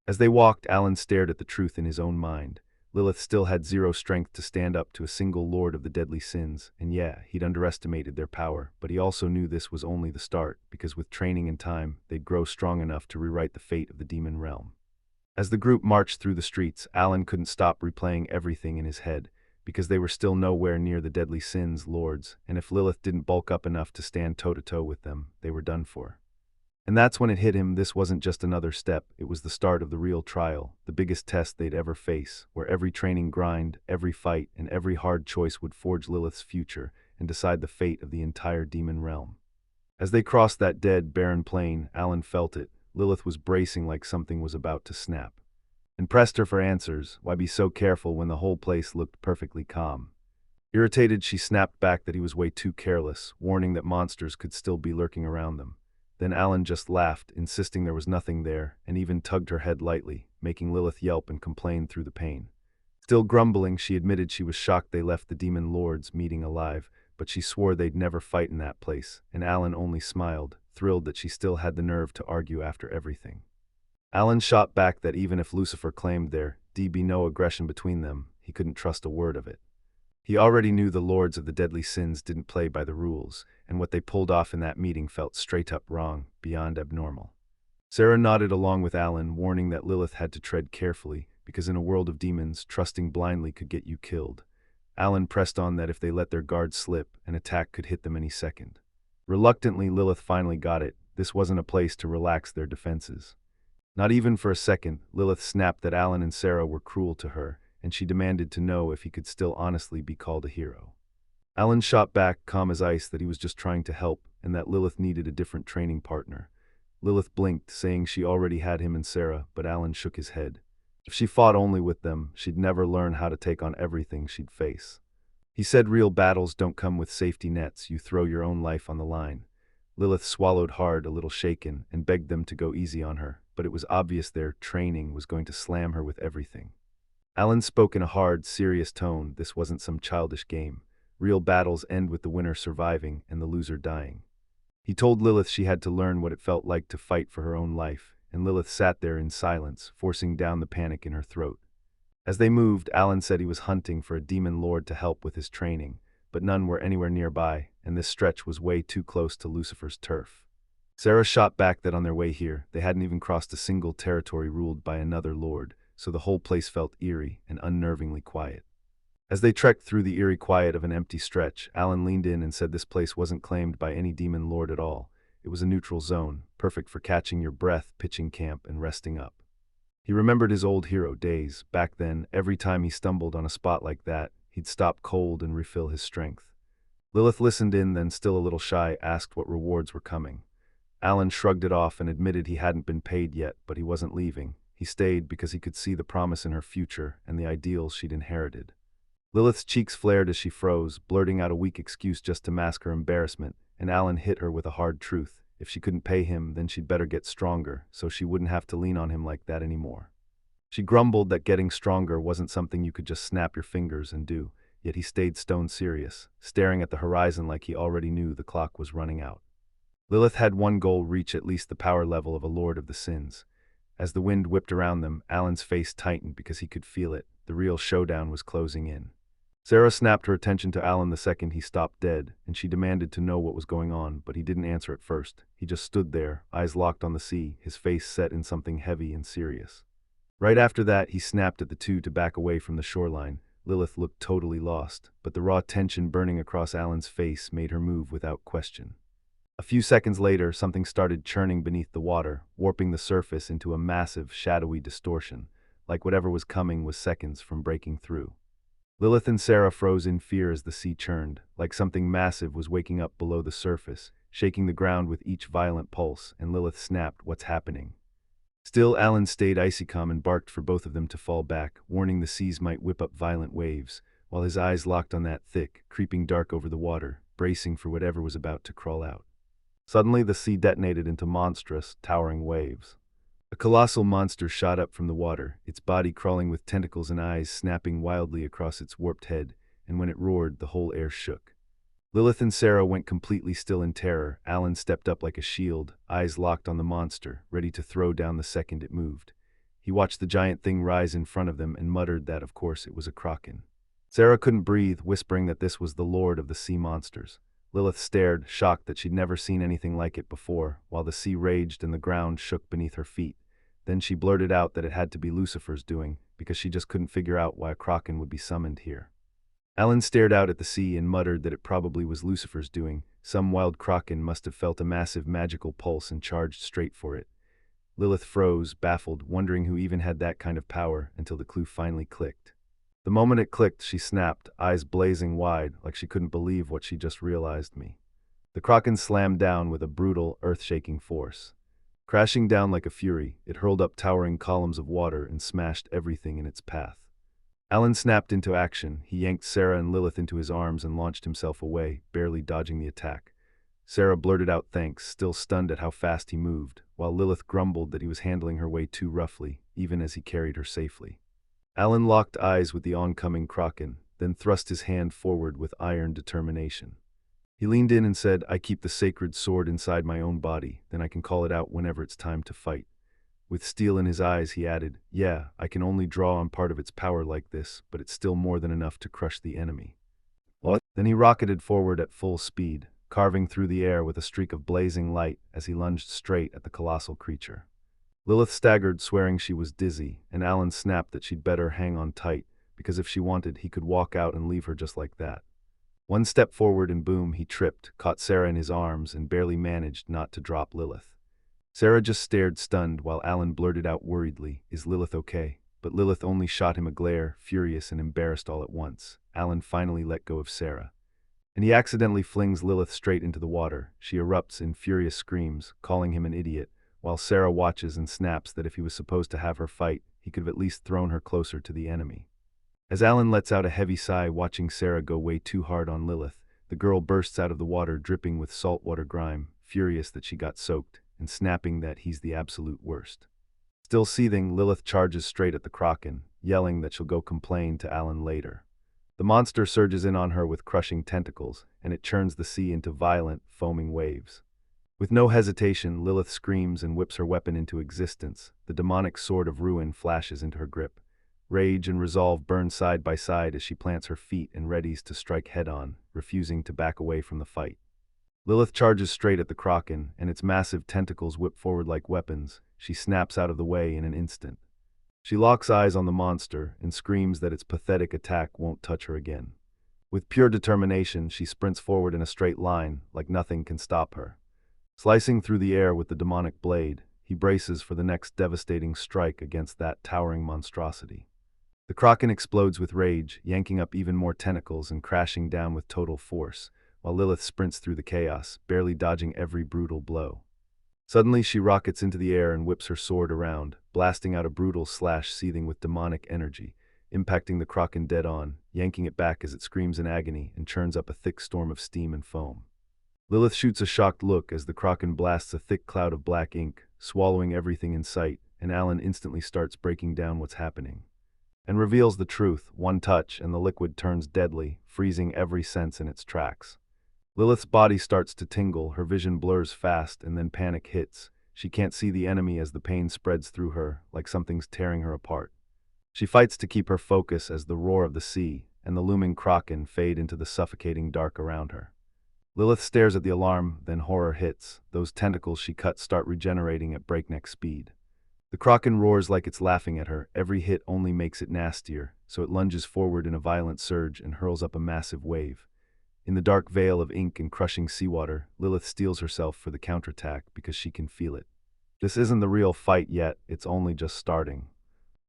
As they walked, Alan stared at the truth in his own mind. Lilith still had 0 strength to stand up to a single lord of the deadly sins, and yeah, he'd underestimated their power, but he also knew this was only the start, because with training and time, they'd grow strong enough to rewrite the fate of the demon realm. As the group marched through the streets, Alan couldn't stop replaying everything in his head, because they were still nowhere near the deadly sins lords, and if Lilith didn't bulk up enough to stand toe-to-toe with them, they were done for. And that's when it hit him, this wasn't just another step, it was the start of the real trial, the biggest test they'd ever face, where every training grind, every fight, and every hard choice would forge Lilith's future and decide the fate of the entire demon realm. As they crossed that dead, barren plain, Alan felt it. Lilith was bracing like something was about to snap. And pressed her for answers. Why be so careful when the whole place looked perfectly calm? Irritated, she snapped back that he was way too careless, warning that monsters could still be lurking around them. Then Alan just laughed, insisting there was nothing there, and even tugged her head lightly, making Lilith yelp and complain through the pain. Still grumbling, she admitted she was shocked they left the demon lords meeting alive, but she swore they'd never fight in that place, and Alan only smiled, thrilled that she still had the nerve to argue after everything. Alan shot back that even if Lucifer claimed there'd be no aggression between them, he couldn't trust a word of it. He already knew the lords of the deadly sins didn't play by the rules, and what they pulled off in that meeting felt straight up wrong, beyond abnormal. Sarah nodded along with Alan, warning that Lilith had to tread carefully, because in a world of demons, trusting blindly could get you killed. Alan pressed on that if they let their guard slip, an attack could hit them any second. Reluctantly, Lilith finally got it. This wasn't a place to relax their defenses. Not even for a second, Lilith snapped that Alan and Sarah were cruel to her, and she demanded to know if he could still honestly be called a hero. Alan shot back, calm as ice, that he was just trying to help, and that Lilith needed a different training partner. Lilith blinked, saying she already had him and Sarah, but Alan shook his head. If she fought only with them, she'd never learn how to take on everything she'd face. He said real battles don't come with safety nets, you throw your own life on the line. Lilith swallowed hard, a little shaken, and begged them to go easy on her, but it was obvious their training was going to slam her with everything. Alan spoke in a hard, serious tone. This wasn't some childish game. Real battles end with the winner surviving and the loser dying. He told Lilith she had to learn what it felt like to fight for her own life, and Lilith sat there in silence, forcing down the panic in her throat. As they moved, Alan said he was hunting for a demon lord to help with his training, but none were anywhere nearby, and this stretch was way too close to Lucifer's turf. Sarah shot back that on their way here, they hadn't even crossed a single territory ruled by another lord, so the whole place felt eerie and unnervingly quiet. As they trekked through the eerie quiet of an empty stretch, Alan leaned in and said this place wasn't claimed by any demon lord at all. It was a neutral zone, perfect for catching your breath, pitching camp, and resting up. He remembered his old hero days. Back then, every time he stumbled on a spot like that, he'd stop cold and refill his strength. Lilith listened in, then, still a little shy, asked what rewards were coming. Alan shrugged it off and admitted he hadn't been paid yet, but he wasn't leaving. He stayed because he could see the promise in her future and the ideals she'd inherited. Lilith's cheeks flared as she froze, blurting out a weak excuse just to mask her embarrassment, and Alan hit her with a hard truth. If she couldn't pay him, then she'd better get stronger, so she wouldn't have to lean on him like that anymore. She grumbled that getting stronger wasn't something you could just snap your fingers and do, yet he stayed stone serious, staring at the horizon like he already knew the clock was running out. Lilith had one goal: reach at least the power level of a Lord of the Sins. As the wind whipped around them, Alan's face tightened because he could feel it. The real showdown was closing in. Sarah snapped her attention to Alan the second he stopped dead, and she demanded to know what was going on, but he didn't answer at first. He just stood there, eyes locked on the sea, his face set in something heavy and serious. Right after that, he snapped at the two to back away from the shoreline. Lilith looked totally lost, but the raw tension burning across Alan's face made her move without question. A few seconds later, something started churning beneath the water, warping the surface into a massive, shadowy distortion, like whatever was coming was seconds from breaking through. Lilith and Sarah froze in fear as the sea churned, like something massive was waking up below the surface, shaking the ground with each violent pulse, and Lilith snapped, "What's happening?" Still, Alan stayed icy calm and barked for both of them to fall back, warning the seas might whip up violent waves, while his eyes locked on that thick, creeping dark over the water, bracing for whatever was about to crawl out. Suddenly, the sea detonated into monstrous, towering waves. A colossal monster shot up from the water, its body crawling with tentacles and eyes snapping wildly across its warped head, and when it roared, the whole air shook. Lilith and Sarah went completely still in terror. Alan stepped up like a shield, eyes locked on the monster, ready to throw down the second it moved. He watched the giant thing rise in front of them and muttered that, of course, it was a kraken. Sarah couldn't breathe, whispering that this was the lord of the sea monsters. Lilith stared, shocked that she'd never seen anything like it before, while the sea raged and the ground shook beneath her feet. Then she blurted out that it had to be Lucifer's doing, because she just couldn't figure out why a kraken would be summoned here. Alan stared out at the sea and muttered that it probably was Lucifer's doing. Some wild kraken must have felt a massive magical pulse and charged straight for it. Lilith froze, baffled, wondering who even had that kind of power, until the clue finally clicked. The moment it clicked, she snapped, eyes blazing wide, like she couldn't believe what she just realized. The kraken slammed down with a brutal, earth-shaking force. Crashing down like a fury, it hurled up towering columns of water and smashed everything in its path. Alan snapped into action. He yanked Sarah and Lilith into his arms and launched himself away, barely dodging the attack. Sarah blurted out thanks, still stunned at how fast he moved, while Lilith grumbled that he was handling her way too roughly, even as he carried her safely. Alan locked eyes with the oncoming kraken, then thrust his hand forward with iron determination. He leaned in and said, "I keep the sacred sword inside my own body, then I can call it out whenever it's time to fight." With steel in his eyes, he added, "Yeah, I can only draw on part of its power like this, but it's still more than enough to crush the enemy." What? Then he rocketed forward at full speed, carving through the air with a streak of blazing light as he lunged straight at the colossal creature. Lilith staggered, swearing she was dizzy, and Alan snapped that she'd better hang on tight, because if she wanted, he could walk out and leave her just like that. One step forward and boom, he tripped, caught Sarah in his arms, and barely managed not to drop Lilith. Sarah just stared stunned while Alan blurted out worriedly, "Is Lilith okay?" But Lilith only shot him a glare, furious and embarrassed all at once. Alan finally let go of Sarah. And he accidentally flings Lilith straight into the water. She erupts in furious screams, calling him an idiot, while Sarah watches and snaps that if he was supposed to have her fight, he could have at least thrown her closer to the enemy. As Alan lets out a heavy sigh watching Sarah go way too hard on Lilith, the girl bursts out of the water dripping with saltwater grime, furious that she got soaked, and snapping that he's the absolute worst. Still seething, Lilith charges straight at the kraken, yelling that she'll go complain to Alan later. The monster surges in on her with crushing tentacles, and it churns the sea into violent, foaming waves. With no hesitation, Lilith screams and whips her weapon into existence. The demonic sword of ruin flashes into her grip. Rage and resolve burn side by side as she plants her feet and readies to strike head-on, refusing to back away from the fight. Lilith charges straight at the kraken, and its massive tentacles whip forward like weapons. She snaps out of the way in an instant. She locks eyes on the monster and screams that its pathetic attack won't touch her again. With pure determination, she sprints forward in a straight line, like nothing can stop her. Slicing through the air with the demonic blade, he braces for the next devastating strike against that towering monstrosity. The kraken explodes with rage, yanking up even more tentacles and crashing down with total force, while Lilith sprints through the chaos, barely dodging every brutal blow. Suddenly, she rockets into the air and whips her sword around, blasting out a brutal slash seething with demonic energy, impacting the kraken dead on, yanking it back as it screams in agony and churns up a thick storm of steam and foam. Lilith shoots a shocked look as the kraken blasts a thick cloud of black ink, swallowing everything in sight, and Alan instantly starts breaking down what's happening. And reveals the truth. One touch and the liquid turns deadly, freezing every sense in its tracks. Lilith's body starts to tingle, her vision blurs fast, and then panic hits. She can't see the enemy as the pain spreads through her, like something's tearing her apart. She fights to keep her focus as the roar of the sea, and the looming kraken fade into the suffocating dark around her. Lilith stares at the alarm, then horror hits. Those tentacles she cut start regenerating at breakneck speed. The kraken roars like it's laughing at her. Every hit only makes it nastier, so it lunges forward in a violent surge and hurls up a massive wave. In the dark veil of ink and crushing seawater, Lilith steels herself for the counterattack because she can feel it. This isn't the real fight yet, it's only just starting.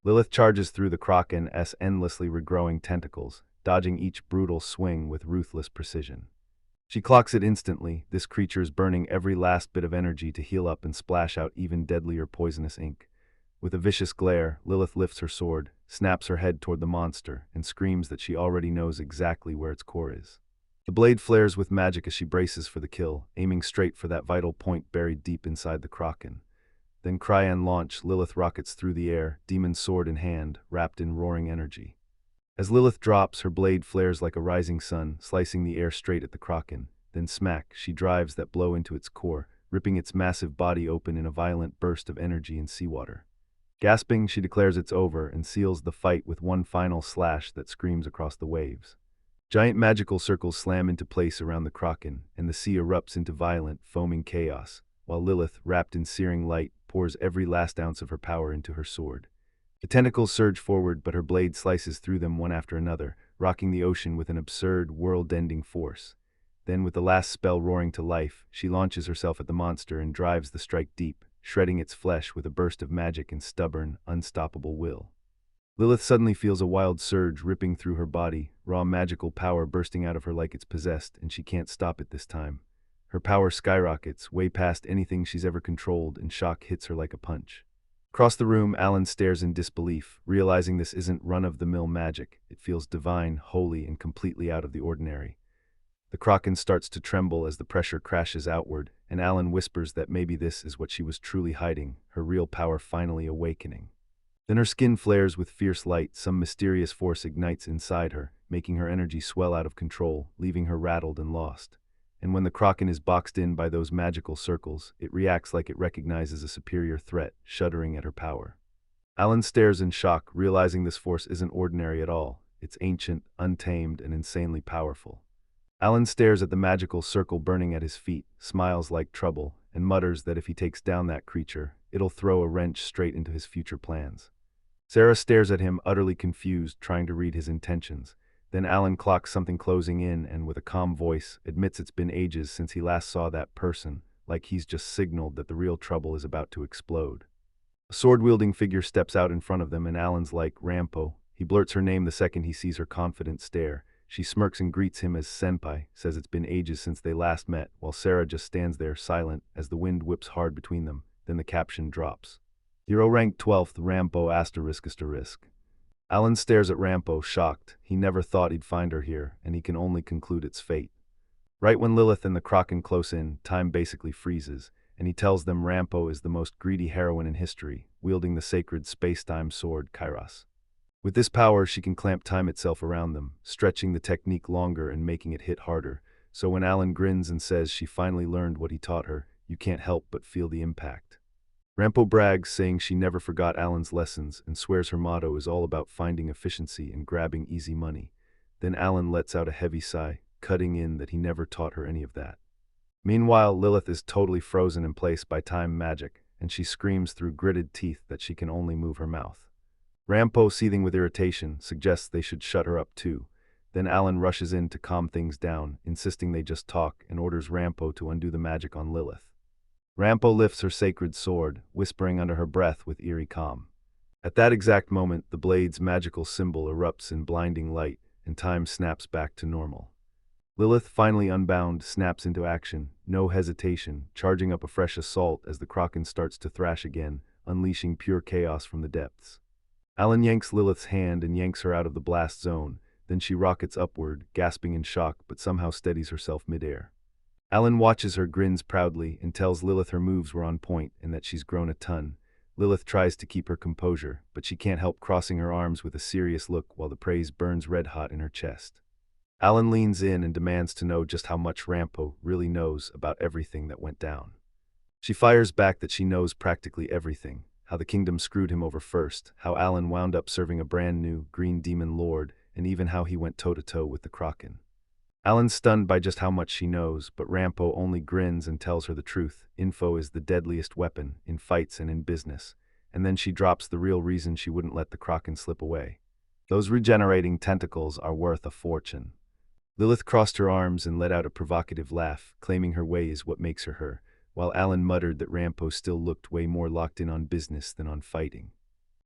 Lilith charges through the kraken's endlessly regrowing tentacles, dodging each brutal swing with ruthless precision. She clocks it instantly. This creature is burning every last bit of energy to heal up and splash out even deadlier poisonous ink. With a vicious glare, Lilith lifts her sword, snaps her head toward the monster, and screams that she already knows exactly where its core is. The blade flares with magic as she braces for the kill, aiming straight for that vital point buried deep inside the kraken. Then cry and launch, Lilith rockets through the air, demon sword in hand, wrapped in roaring energy. As Lilith drops, her blade flares like a rising sun, slicing the air straight at the kraken. Then smack, she drives that blow into its core, ripping its massive body open in a violent burst of energy and seawater. Gasping, she declares it's over and seals the fight with one final slash that screams across the waves. Giant magical circles slam into place around the kraken, and the sea erupts into violent, foaming chaos, while Lilith, wrapped in searing light, pours every last ounce of her power into her sword. The tentacles surge forward, but her blade slices through them one after another, rocking the ocean with an absurd, world-ending force. Then, with the last spell roaring to life, she launches herself at the monster and drives the strike deep, shredding its flesh with a burst of magic and stubborn, unstoppable will. Lilith suddenly feels a wild surge ripping through her body, raw magical power bursting out of her like it's possessed, and she can't stop it this time. Her power skyrockets, way past anything she's ever controlled, and shock hits her like a punch. Across the room, Alan stares in disbelief, realizing this isn't run-of-the-mill magic. It feels divine, holy, and completely out of the ordinary. The kraken starts to tremble as the pressure crashes outward, and Alan whispers that maybe this is what she was truly hiding, her real power finally awakening. Then her skin flares with fierce light, some mysterious force ignites inside her, making her energy swell out of control, leaving her rattled and lost. And when the kraken is boxed in by those magical circles, it reacts like it recognizes a superior threat, shuddering at her power. Alan stares in shock, realizing this force isn't ordinary at all. It's ancient, untamed, and insanely powerful. Alan stares at the magical circle burning at his feet, smiles like trouble, and mutters that if he takes down that creature, it'll throw a wrench straight into his future plans. Sarah stares at him, utterly confused, trying to read his intentions. Then Alan clocks something closing in and, with a calm voice, admits it's been ages since he last saw that person, like he's just signaled that the real trouble is about to explode. A sword-wielding figure steps out in front of them, and Alan's like, "Rampo." He blurts her name the second he sees her confident stare. She smirks and greets him as senpai, says it's been ages since they last met, while Sarah just stands there, silent, as the wind whips hard between them. Then the caption drops. Hero ranked 12th, Rampo ***. Alan stares at Rampo, shocked. He never thought he'd find her here, and he can only conclude it's fate. Right when Lilith and the kraken close in, time basically freezes, and he tells them Rampo is the most greedy heroine in history, wielding the sacred space-time sword, Kairos. With this power, she can clamp time itself around them, stretching the technique longer and making it hit harder. So when Alan grins and says she finally learned what he taught her, you can't help but feel the impact. Rampo brags, saying she never forgot Alan's lessons and swears her motto is all about finding efficiency and grabbing easy money. Then Alan lets out a heavy sigh, cutting in that he never taught her any of that. Meanwhile, Lilith is totally frozen in place by time magic, and she screams through gritted teeth that she can only move her mouth. Rampo, seething with irritation, suggests they should shut her up too. Then Alan rushes in to calm things down, insisting they just talk, and orders Rampo to undo the magic on Lilith. Rampo lifts her sacred sword, whispering under her breath with eerie calm. At that exact moment, the blade's magical symbol erupts in blinding light, and time snaps back to normal. Lilith, finally unbound, snaps into action, no hesitation, charging up a fresh assault as the kraken starts to thrash again, unleashing pure chaos from the depths. Alan yanks Lilith's hand and yanks her out of the blast zone, then she rockets upward, gasping in shock, but somehow steadies herself midair. Alan watches her, grins proudly, and tells Lilith her moves were on point and that she's grown a ton. Lilith tries to keep her composure, but she can't help crossing her arms with a serious look while the praise burns red-hot in her chest. Alan leans in and demands to know just how much Rampo really knows about everything that went down. She fires back that she knows practically everything, how the kingdom screwed him over first, how Alan wound up serving a brand new, green demon lord, and even how he went toe-to-toe with the Kraken. Alan's stunned by just how much she knows, but Rampo only grins and tells her the truth. Info is the deadliest weapon, in fights and in business. And then she drops the real reason she wouldn't let the Kraken slip away. Those regenerating tentacles are worth a fortune. Lilith crossed her arms and let out a provocative laugh, claiming her way is what makes her her, while Alan muttered that Rampo still looked way more locked in on business than on fighting.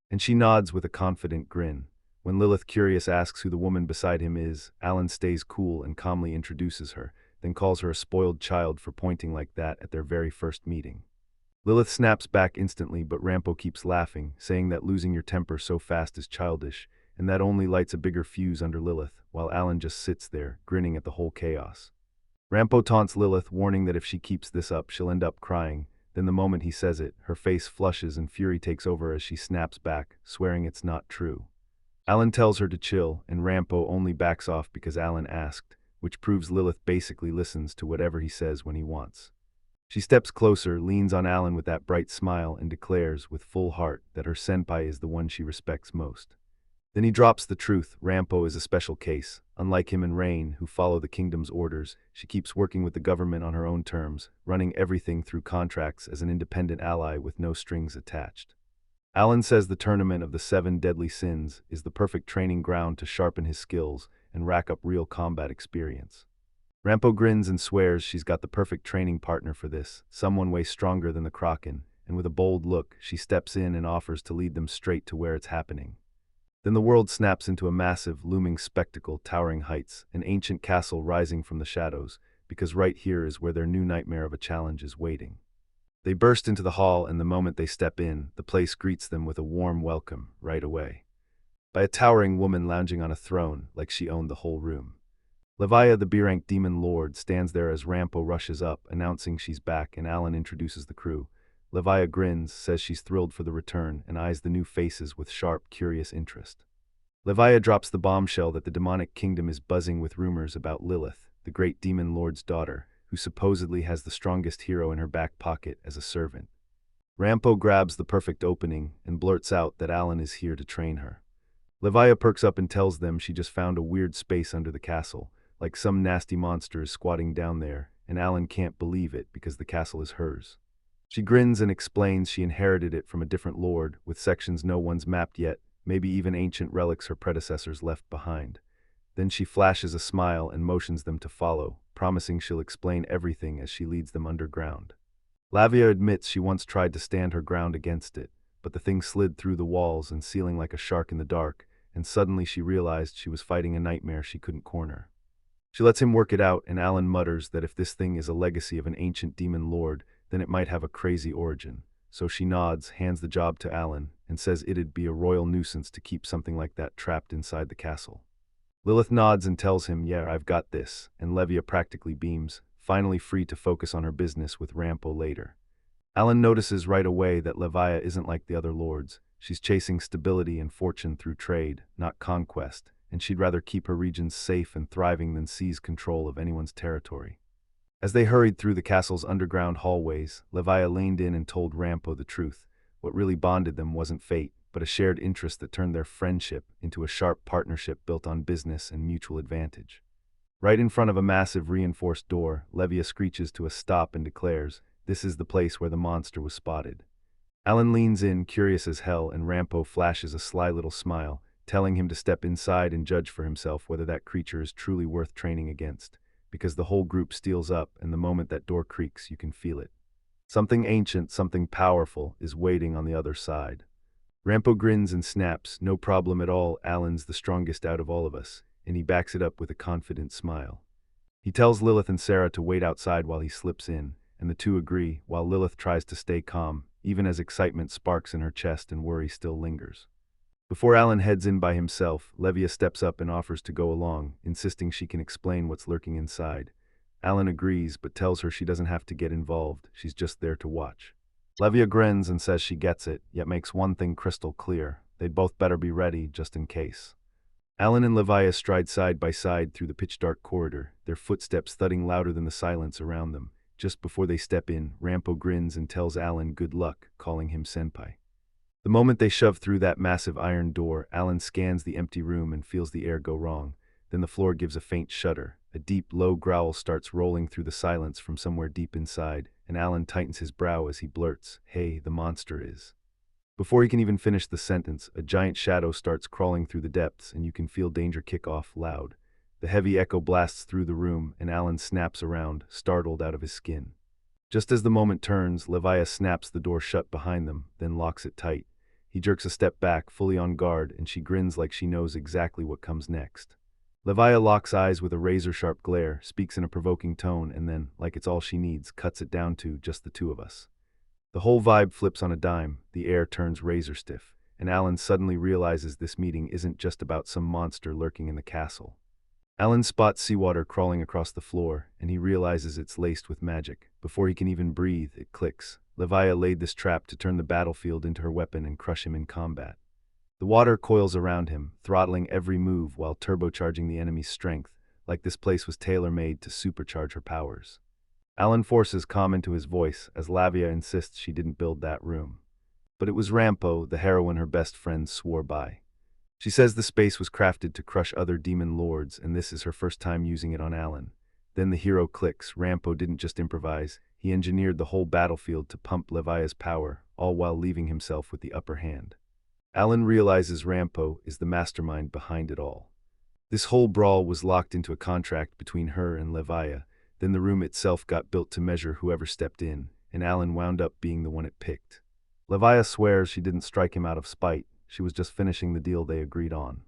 And she nods with a confident grin. When Lilith, curious, asks who the woman beside him is, Alan stays cool and calmly introduces her, then calls her a spoiled child for pointing like that at their very first meeting. Lilith snaps back instantly, but Rampo keeps laughing, saying that losing your temper so fast is childish, and that only lights a bigger fuse under Lilith, while Alan just sits there, grinning at the whole chaos. Rampo taunts Lilith, warning that if she keeps this up, she'll end up crying. Then the moment he says it, her face flushes and fury takes over as she snaps back, swearing it's not true. Alan tells her to chill, and Rampo only backs off because Alan asked, which proves Lilith basically listens to whatever he says when he wants. She steps closer, leans on Alan with that bright smile, and declares, with full heart, that her senpai is the one she respects most. Then he drops the truth. Rampo is a special case. Unlike him and Rain, who follow the kingdom's orders, she keeps working with the government on her own terms, running everything through contracts as an independent ally with no strings attached. Alan says the tournament of the 7 deadly sins is the perfect training ground to sharpen his skills and rack up real combat experience. Rampo grins and swears she's got the perfect training partner for this, someone way stronger than the Kraken, and with a bold look, she steps in and offers to lead them straight to where it's happening. Then the world snaps into a massive, looming spectacle, towering heights, an ancient castle rising from the shadows, because right here is where their new nightmare of a challenge is waiting. They burst into the hall, and the moment they step in, the place greets them with a warm welcome right away. By a towering woman lounging on a throne, like she owned the whole room. Leviah, the B-rank demon lord, stands there as Rampo rushes up, announcing she's back, and Alan introduces the crew. Leviah grins, says she's thrilled for the return, and eyes the new faces with sharp, curious interest. Leviah drops the bombshell that the demonic kingdom is buzzing with rumors about Lilith, the great demon lord's daughter, who supposedly has the strongest hero in her back pocket as a servant. Rampo grabs the perfect opening and blurts out that Alan is here to train her. Leviah perks up and tells them she just found a weird space under the castle, like some nasty monster is squatting down there, and Alan can't believe it because the castle is hers. She grins and explains she inherited it from a different lord, with sections no one's mapped yet, maybe even ancient relics her predecessors left behind. Then she flashes a smile and motions them to follow, promising she'll explain everything as she leads them underground. Lavia admits she once tried to stand her ground against it, but the thing slid through the walls and ceiling like a shark in the dark, and suddenly she realized she was fighting a nightmare she couldn't corner. She lets him work it out, and Alan mutters that if this thing is a legacy of an ancient demon lord, then it might have a crazy origin. So she nods, hands the job to Alan, and says it'd be a royal nuisance to keep something like that trapped inside the castle. Lilith nods and tells him, yeah, I've got this, and Levia practically beams, finally free to focus on her business with Rampo later. Alan notices right away that Leviah isn't like the other lords. She's chasing stability and fortune through trade, not conquest, and she'd rather keep her regions safe and thriving than seize control of anyone's territory. As they hurried through the castle's underground hallways, Leviah leaned in and told Rampo the truth. What really bonded them wasn't fate, but a shared interest that turned their friendship into a sharp partnership built on business and mutual advantage. Right in front of a massive reinforced door, Levia screeches to a stop and declares, this is the place where the monster was spotted. Alan leans in, curious as hell, and Rampo flashes a sly little smile, telling him to step inside and judge for himself whether that creature is truly worth training against, because the whole group steals up, and the moment that door creaks, you can feel it. Something ancient, something powerful, is waiting on the other side. Rampo grins and snaps, no problem at all, Alan's the strongest out of all of us, and he backs it up with a confident smile. He tells Lilith and Sarah to wait outside while he slips in, and the two agree, while Lilith tries to stay calm, even as excitement sparks in her chest and worry still lingers. Before Alan heads in by himself, Levia steps up and offers to go along, insisting she can explain what's lurking inside. Alan agrees, but tells her she doesn't have to get involved, she's just there to watch. Levia grins and says she gets it, yet makes one thing crystal clear. They'd both better be ready, just in case. Alan and Leviah stride side by side through the pitch-dark corridor, their footsteps thudding louder than the silence around them. Just before they step in, Rampo grins and tells Alan good luck, calling him senpai. The moment they shove through that massive iron door, Alan scans the empty room and feels the air go wrong. Then the floor gives a faint shudder. A deep, low growl starts rolling through the silence from somewhere deep inside, and Alan tightens his brow as he blurts, "Hey, the monster is." Before he can even finish the sentence, a giant shadow starts crawling through the depths, and you can feel danger kick off loud. The heavy echo blasts through the room, and Alan snaps around, startled out of his skin. Just as the moment turns, Leviah snaps the door shut behind them, then locks it tight. He jerks a step back, fully on guard, and she grins like she knows exactly what comes next. Leviah locks eyes with a razor-sharp glare, speaks in a provoking tone, and then, like it's all she needs, cuts it down to just the two of us. The whole vibe flips on a dime, the air turns razor-stiff, and Alan suddenly realizes this meeting isn't just about some monster lurking in the castle. Alan spots seawater crawling across the floor, and he realizes it's laced with magic. Before he can even breathe, it clicks. Leviah laid this trap to turn the battlefield into her weapon and crush him in combat. The water coils around him, throttling every move while turbocharging the enemy's strength, like this place was tailor-made to supercharge her powers. Alan forces calm into his voice as Lavia insists she didn't build that room. But it was Rampo, the heroine her best friend swore by. She says the space was crafted to crush other demon lords, and this is her first time using it on Alan. Then the hero clicks. Rampo didn't just improvise, he engineered the whole battlefield to pump Levia's power, all while leaving himself with the upper hand. Alan realizes Rampo is the mastermind behind it all. This whole brawl was locked into a contract between her and Leviah. Then the room itself got built to measure whoever stepped in, and Alan wound up being the one it picked. Leviah swears she didn't strike him out of spite, she was just finishing the deal they agreed on.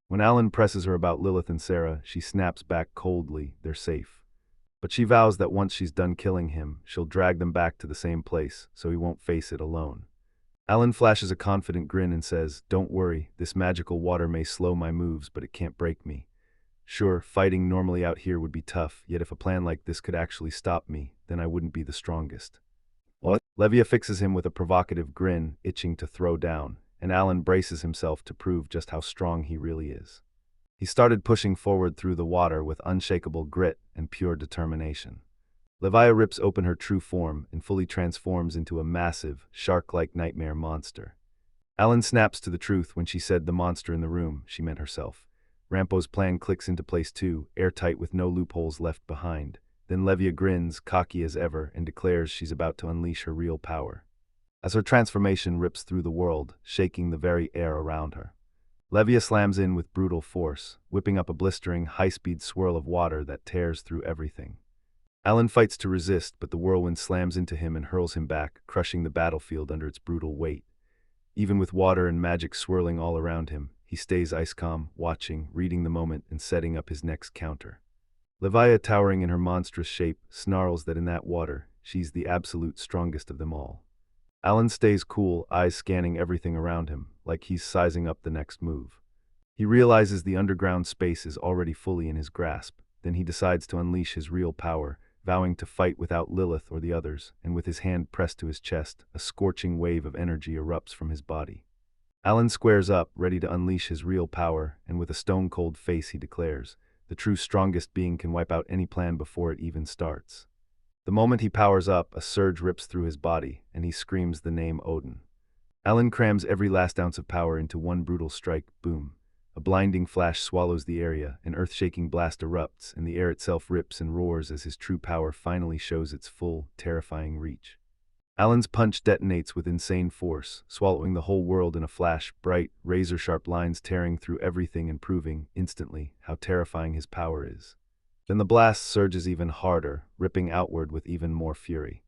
When Alan presses her about Lilith and Sarah, she snaps back coldly, they're safe. But she vows that once she's done killing him, she'll drag them back to the same place, so he won't face it alone. Alan flashes a confident grin and says, "Don't worry, this magical water may slow my moves, but it can't break me. Sure, fighting normally out here would be tough, yet if a plan like this could actually stop me, then I wouldn't be the strongest." What? Levia fixes him with a provocative grin, itching to throw down, and Alan braces himself to prove just how strong he really is. He started pushing forward through the water with unshakable grit and pure determination. Levia rips open her true form and fully transforms into a massive, shark-like nightmare monster. Alan snaps to the truth when she said the monster in the room, she meant herself. Rampo's plan clicks into place too, airtight with no loopholes left behind. Then Levia grins, cocky as ever, and declares she's about to unleash her real power. As her transformation rips through the world, shaking the very air around her. Levia slams in with brutal force, whipping up a blistering, high-speed swirl of water that tears through everything. Alan fights to resist, but the whirlwind slams into him and hurls him back, crushing the battlefield under its brutal weight. Even with water and magic swirling all around him, he stays ice-calm, watching, reading the moment, and setting up his next counter. Levia, towering in her monstrous shape, snarls that in that water, she's the absolute strongest of them all. Alan stays cool, eyes scanning everything around him, like he's sizing up the next move. He realizes the underground space is already fully in his grasp, then he decides to unleash his real power, vowing to fight without Lilith or the others, and with his hand pressed to his chest, a scorching wave of energy erupts from his body. Alan squares up, ready to unleash his real power, and with a stone-cold face he declares, the true strongest being can wipe out any plan before it even starts. The moment he powers up, a surge rips through his body, and he screams the name Odin. Alan crams every last ounce of power into one brutal strike, boom. A blinding flash swallows the area, an earth-shaking blast erupts, and the air itself rips and roars as his true power finally shows its full, terrifying reach. Alan's punch detonates with insane force, swallowing the whole world in a flash, bright, razor-sharp lines tearing through everything and proving, instantly, how terrifying his power is. Then the blast surges even harder, ripping outward with even more fury.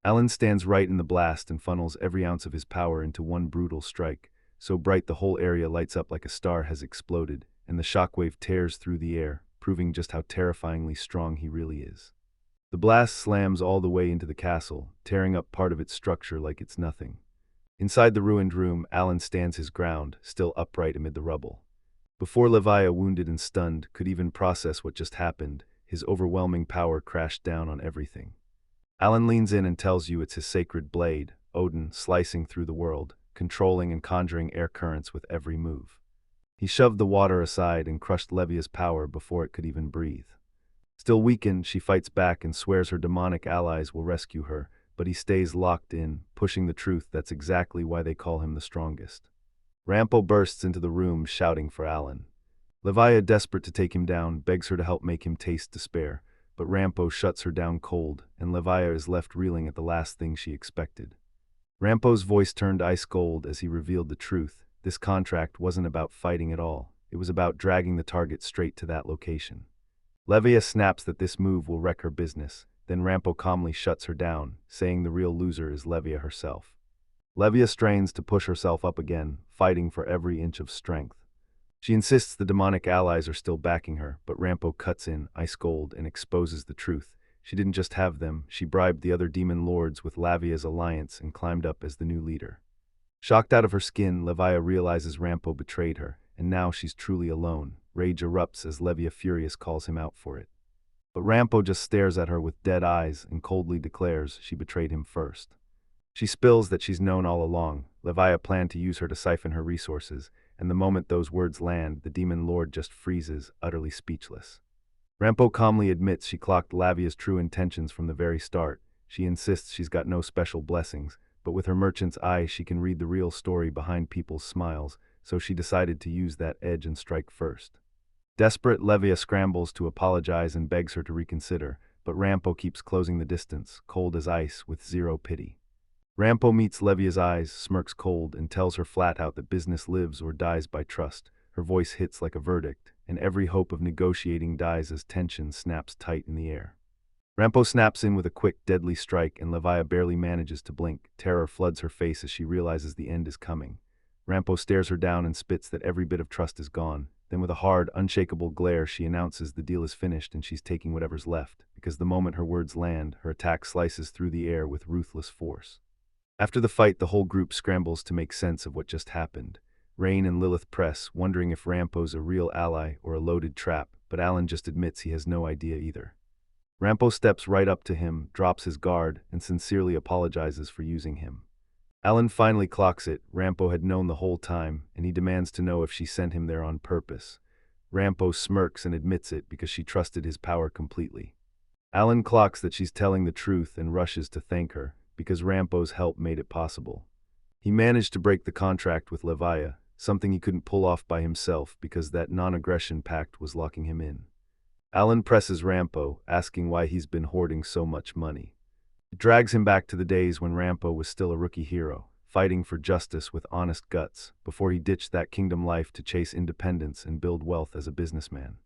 Alan stands right in the blast and funnels every ounce of his power into one brutal strike, so bright the whole area lights up like a star has exploded, and the shockwave tears through the air, proving just how terrifyingly strong he really is. The blast slams all the way into the castle, tearing up part of its structure like it's nothing. Inside the ruined room, Alan stands his ground, still upright amid the rubble. Before Levia, wounded and stunned, could even process what just happened, his overwhelming power crashed down on everything. Alan leans in and tells you it's his sacred blade, Odin, slicing through the world, controlling and conjuring air currents with every move. He shoved the water aside and crushed Levia's power before it could even breathe. Still weakened, she fights back and swears her demonic allies will rescue her, but he stays locked in, pushing the truth. That's exactly why they call him the strongest. Rampo bursts into the room shouting for Alan. Levia, desperate to take him down, begs her to help make him taste despair, but Rampo shuts her down cold, and Levia is left reeling at the last thing she expected. Rampo's voice turned ice cold as he revealed the truth. This contract wasn't about fighting at all. It was about dragging the target straight to that location. Levia snaps that this move will wreck her business, then Rampo calmly shuts her down, saying the real loser is Levia herself. Levia strains to push herself up again, fighting for every inch of strength. She insists the demonic allies are still backing her, but Rampo cuts in, ice cold, and exposes the truth. She didn't just have them, she bribed the other demon lords with Levia's alliance and climbed up as the new leader. Shocked out of her skin, Levia realizes Rampo betrayed her, and now she's truly alone. Rage erupts as Levia furious calls him out for it. But Rampo just stares at her with dead eyes and coldly declares she betrayed him first. She spills that she's known all along. Levia planned to use her to siphon her resources, and the moment those words land, the demon lord just freezes, utterly speechless. Rampo calmly admits she clocked Levia's true intentions from the very start. She insists she's got no special blessings, but with her merchant's eye she can read the real story behind people's smiles, so she decided to use that edge and strike first. Desperate, Levia scrambles to apologize and begs her to reconsider, but Rampo keeps closing the distance, cold as ice, with zero pity. Rampo meets Levia's eyes, smirks cold, and tells her flat out that business lives or dies by trust. Her voice hits like a verdict, and every hope of negotiating dies as tension snaps tight in the air. Rampo snaps in with a quick, deadly strike, and Levia barely manages to blink. Terror floods her face as she realizes the end is coming. Rampo stares her down and spits that every bit of trust is gone. Then with a hard, unshakable glare, she announces the deal is finished and she's taking whatever's left, because the moment her words land, her attack slices through the air with ruthless force. After the fight, the whole group scrambles to make sense of what just happened. Rain and Lilith press, wondering if Rampo's a real ally or a loaded trap, but Alan just admits he has no idea either. Rampo steps right up to him, drops his guard, and sincerely apologizes for using him. Alan finally clocks it. Rampo had known the whole time, and he demands to know if she sent him there on purpose. Rampo smirks and admits it because she trusted his power completely. Alan clocks that she's telling the truth and rushes to thank her, because Rampo's help made it possible. He managed to break the contract with Levia, something he couldn't pull off by himself because that non-aggression pact was locking him in. Alan presses Rampo, asking why he's been hoarding so much money. It drags him back to the days when Rampo was still a rookie hero, fighting for justice with honest guts, before he ditched that kingdom life to chase independence and build wealth as a businessman.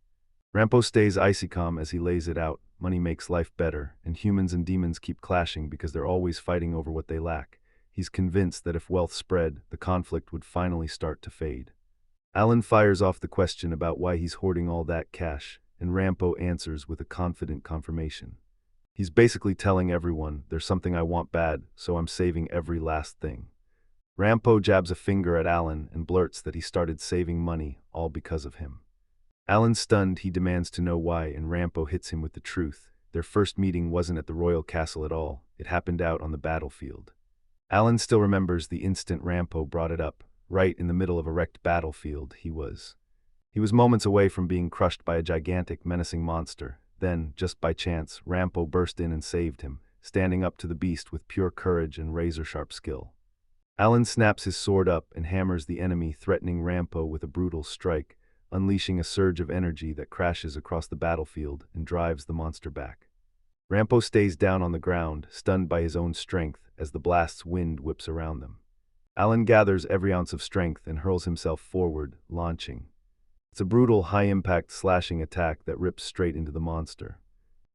Rampo stays icy calm as he lays it out. Money makes life better, and humans and demons keep clashing because they're always fighting over what they lack. He's convinced that if wealth spread, the conflict would finally start to fade. Alan fires off the question about why he's hoarding all that cash, and Rampo answers with a confident confirmation. He's basically telling everyone, there's something I want bad, so I'm saving every last thing. Rampo jabs a finger at Alan and blurts that he started saving money, all because of him. Alan stunned, he demands to know why, and Rampo hits him with the truth. Their first meeting wasn't at the royal castle at all, it happened out on the battlefield. Alan still remembers the instant Rampo brought it up. Right in the middle of a wrecked battlefield, he was moments away from being crushed by a gigantic, menacing monster. Then, just by chance, Rampo burst in and saved him, standing up to the beast with pure courage and razor-sharp skill. Alan snaps his sword up and hammers the enemy, threatening Rampo with a brutal strike, unleashing a surge of energy that crashes across the battlefield and drives the monster back. Rampo stays down on the ground, stunned by his own strength, as the blast's wind whips around them. Alan gathers every ounce of strength and hurls himself forward, launching. It's a brutal, high-impact slashing attack that rips straight into the monster.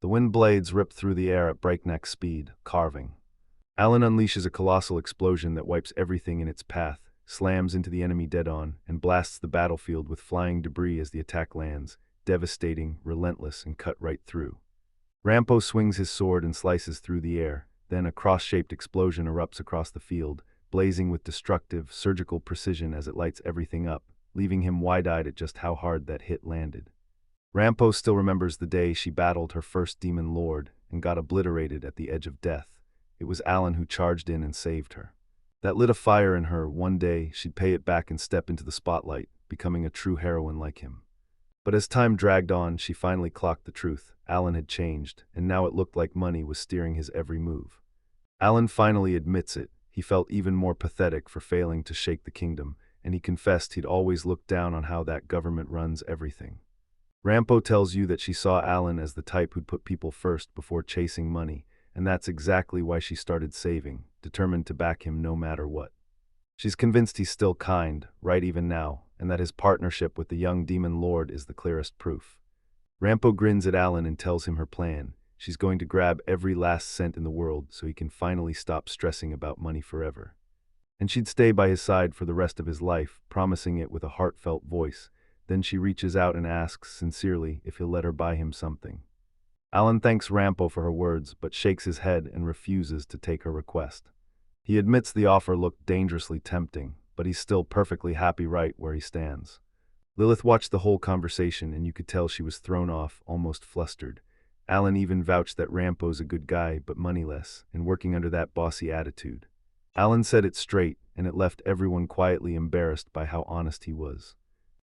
The wind blades rip through the air at breakneck speed, carving. Alan unleashes a colossal explosion that wipes everything in its path, slams into the enemy dead-on, and blasts the battlefield with flying debris as the attack lands, devastating, relentless, and cut right through. Rampo swings his sword and slices through the air, then a cross-shaped explosion erupts across the field, blazing with destructive, surgical precision as it lights everything up, leaving him wide-eyed at just how hard that hit landed. Rampo still remembers the day she battled her first demon lord and got obliterated at the edge of death. It was Alan who charged in and saved her. That lit a fire in her. One day, she'd pay it back and step into the spotlight, becoming a true heroine like him. But as time dragged on, she finally clocked the truth. Alan had changed, and now it looked like money was steering his every move. Alan finally admits it. He felt even more pathetic for failing to shake the kingdom, and he confessed he'd always looked down on how that government runs everything. Rampo tells you that she saw Alan as the type who'd put people first before chasing money, and that's exactly why she started saving, determined to back him no matter what. She's convinced he's still kind, right even now, and that his partnership with the young demon lord is the clearest proof. Rampo grins at Alan and tells him her plan. She's going to grab every last cent in the world so he can finally stop stressing about money forever. And she'd stay by his side for the rest of his life, promising it with a heartfelt voice. Then she reaches out and asks sincerely if he'll let her buy him something. Alan thanks Rampo for her words, but shakes his head and refuses to take her request. He admits the offer looked dangerously tempting, but he's still perfectly happy right where he stands. Lilith watched the whole conversation, and you could tell she was thrown off, almost flustered. Alan even vouched that Rampo's a good guy, but moneyless, and working under that bossy attitude. Alan said it straight, and it left everyone quietly embarrassed by how honest he was.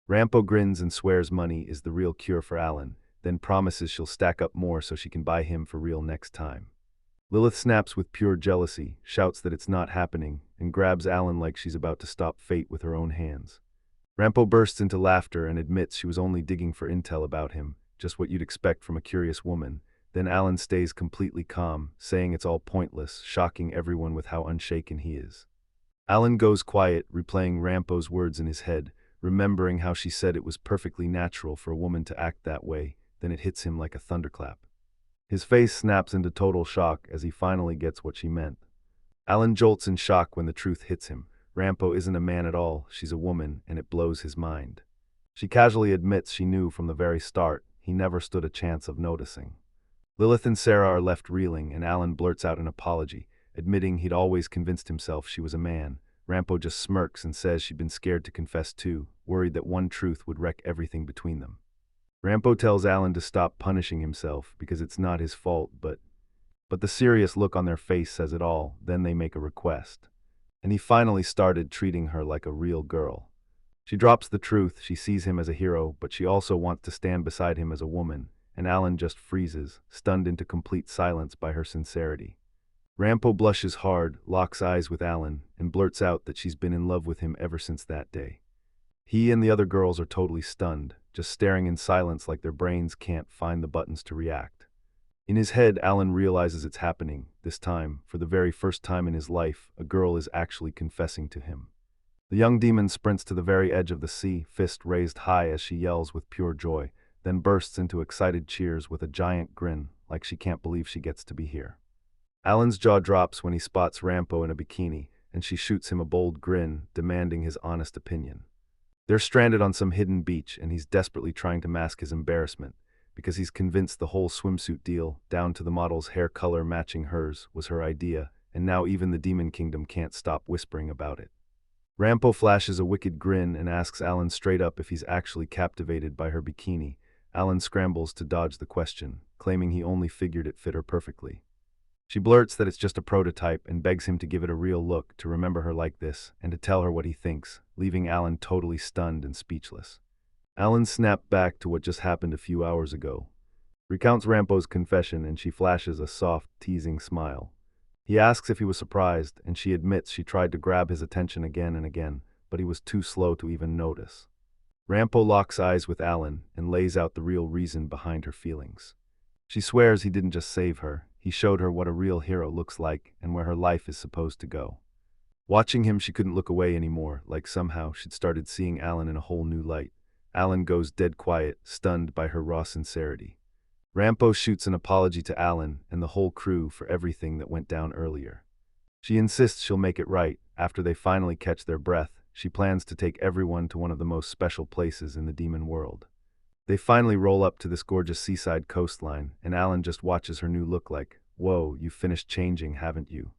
Rampo grins and swears money is the real cure for Alan, then promises she'll stack up more so she can buy him for real next time. Lilith snaps with pure jealousy, shouts that it's not happening, and grabs Alan like she's about to stop fate with her own hands. Rampo bursts into laughter and admits she was only digging for intel about him, just what you'd expect from a curious woman. Then Alan stays completely calm, saying it's all pointless, shocking everyone with how unshaken he is. Alan goes quiet, replaying Rampo's words in his head, remembering how she said it was perfectly natural for a woman to act that way. Then it hits him like a thunderclap. His face snaps into total shock as he finally gets what she meant. Alan jolts in shock when the truth hits him. Rampo isn't a man at all, she's a woman, and it blows his mind. She casually admits she knew from the very start he never stood a chance of noticing. Lilith and Sarah are left reeling, and Alan blurts out an apology, admitting he'd always convinced himself she was a man. Rampo just smirks and says she'd been scared to confess too, worried that one truth would wreck everything between them. Rampo tells Alan to stop punishing himself because it's not his fault, but the serious look on their face says it all. Then they make a request. And he finally started treating her like a real girl. She drops the truth, she sees him as a hero, but she also wants to stand beside him as a woman, and Alan just freezes, stunned into complete silence by her sincerity. Rampo blushes hard, locks eyes with Alan, and blurts out that she's been in love with him ever since that day. He and the other girls are totally stunned, just staring in silence like their brains can't find the buttons to react. In his head, Alan realizes it's happening. This time, for the very first time in his life, a girl is actually confessing to him. The young demon sprints to the very edge of the sea, fist raised high as she yells with pure joy, then bursts into excited cheers with a giant grin, like she can't believe she gets to be here. Alan's jaw drops when he spots Rampo in a bikini, and she shoots him a bold grin, demanding his honest opinion. They're stranded on some hidden beach, and he's desperately trying to mask his embarrassment, because he's convinced the whole swimsuit deal, down to the model's hair color matching hers, was her idea, and now even the Demon Kingdom can't stop whispering about it. Rampo flashes a wicked grin and asks Alan straight up if he's actually captivated by her bikini. Alan scrambles to dodge the question, claiming he only figured it fit her perfectly. She blurts that it's just a prototype and begs him to give it a real look, to remember her like this, and to tell her what he thinks, leaving Alan totally stunned and speechless. Alan snapped back to what just happened a few hours ago, recounts Rampo's confession, and she flashes a soft, teasing smile. He asks if he was surprised, and she admits she tried to grab his attention again and again, but he was too slow to even notice. Rampo locks eyes with Alan and lays out the real reason behind her feelings. She swears he didn't just save her, he showed her what a real hero looks like and where her life is supposed to go. Watching him, she couldn't look away anymore, like somehow she'd started seeing Alan in a whole new light. Alan goes dead quiet, stunned by her raw sincerity. Rampo shoots an apology to Alan and the whole crew for everything that went down earlier. She insists she'll make it right. After they finally catch their breath, she plans to take everyone to one of the most special places in the demon world. They finally roll up to this gorgeous seaside coastline, and Alan just watches her new look like, "Whoa, you've finished changing, haven't you?"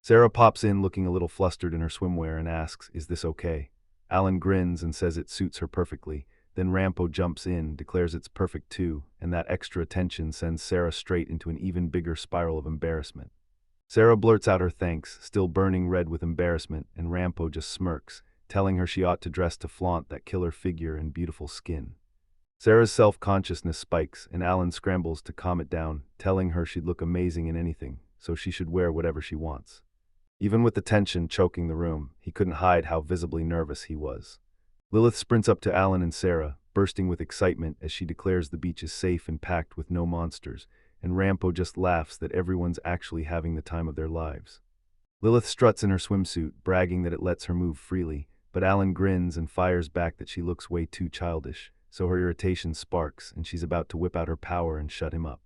Sarah pops in looking a little flustered in her swimwear and asks, "Is this okay?" Alan grins and says it suits her perfectly. Then Rampo jumps in, declares it's perfect too, and that extra attention sends Sarah straight into an even bigger spiral of embarrassment. Sarah blurts out her thanks, still burning red with embarrassment, and Rampo just smirks, telling her she ought to dress to flaunt that killer figure and beautiful skin. Sarah's self-consciousness spikes, and Alan scrambles to calm it down, telling her she'd look amazing in anything, so she should wear whatever she wants. Even with the tension choking the room, he couldn't hide how visibly nervous he was. Lilith sprints up to Alan and Sarah, bursting with excitement as she declares the beach is safe and packed with no monsters, and Rampo just laughs that everyone's actually having the time of their lives. Lilith struts in her swimsuit, bragging that it lets her move freely, but Alan grins and fires back that she looks way too childish, so her irritation sparks and she's about to whip out her power and shut him up.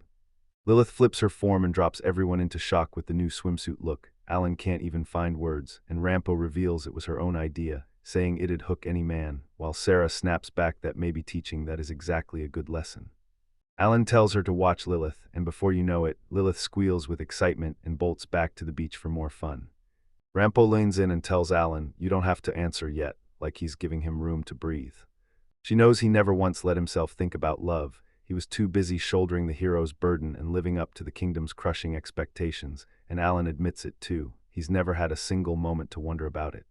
Lilith flips her form and drops everyone into shock with the new swimsuit look. Alan can't even find words, and Rampo reveals it was her own idea, saying it'd hook any man, while Sarah snaps back that maybe teaching that is exactly a good lesson. Alan tells her to watch Lilith, and before you know it, Lilith squeals with excitement and bolts back to the beach for more fun. Rampo leans in and tells Alan, "You don't have to answer yet," like he's giving him room to breathe. She knows he never once let himself think about love. He was too busy shouldering the hero's burden and living up to the kingdom's crushing expectations, and Alan admits it too. He's never had a single moment to wonder about it.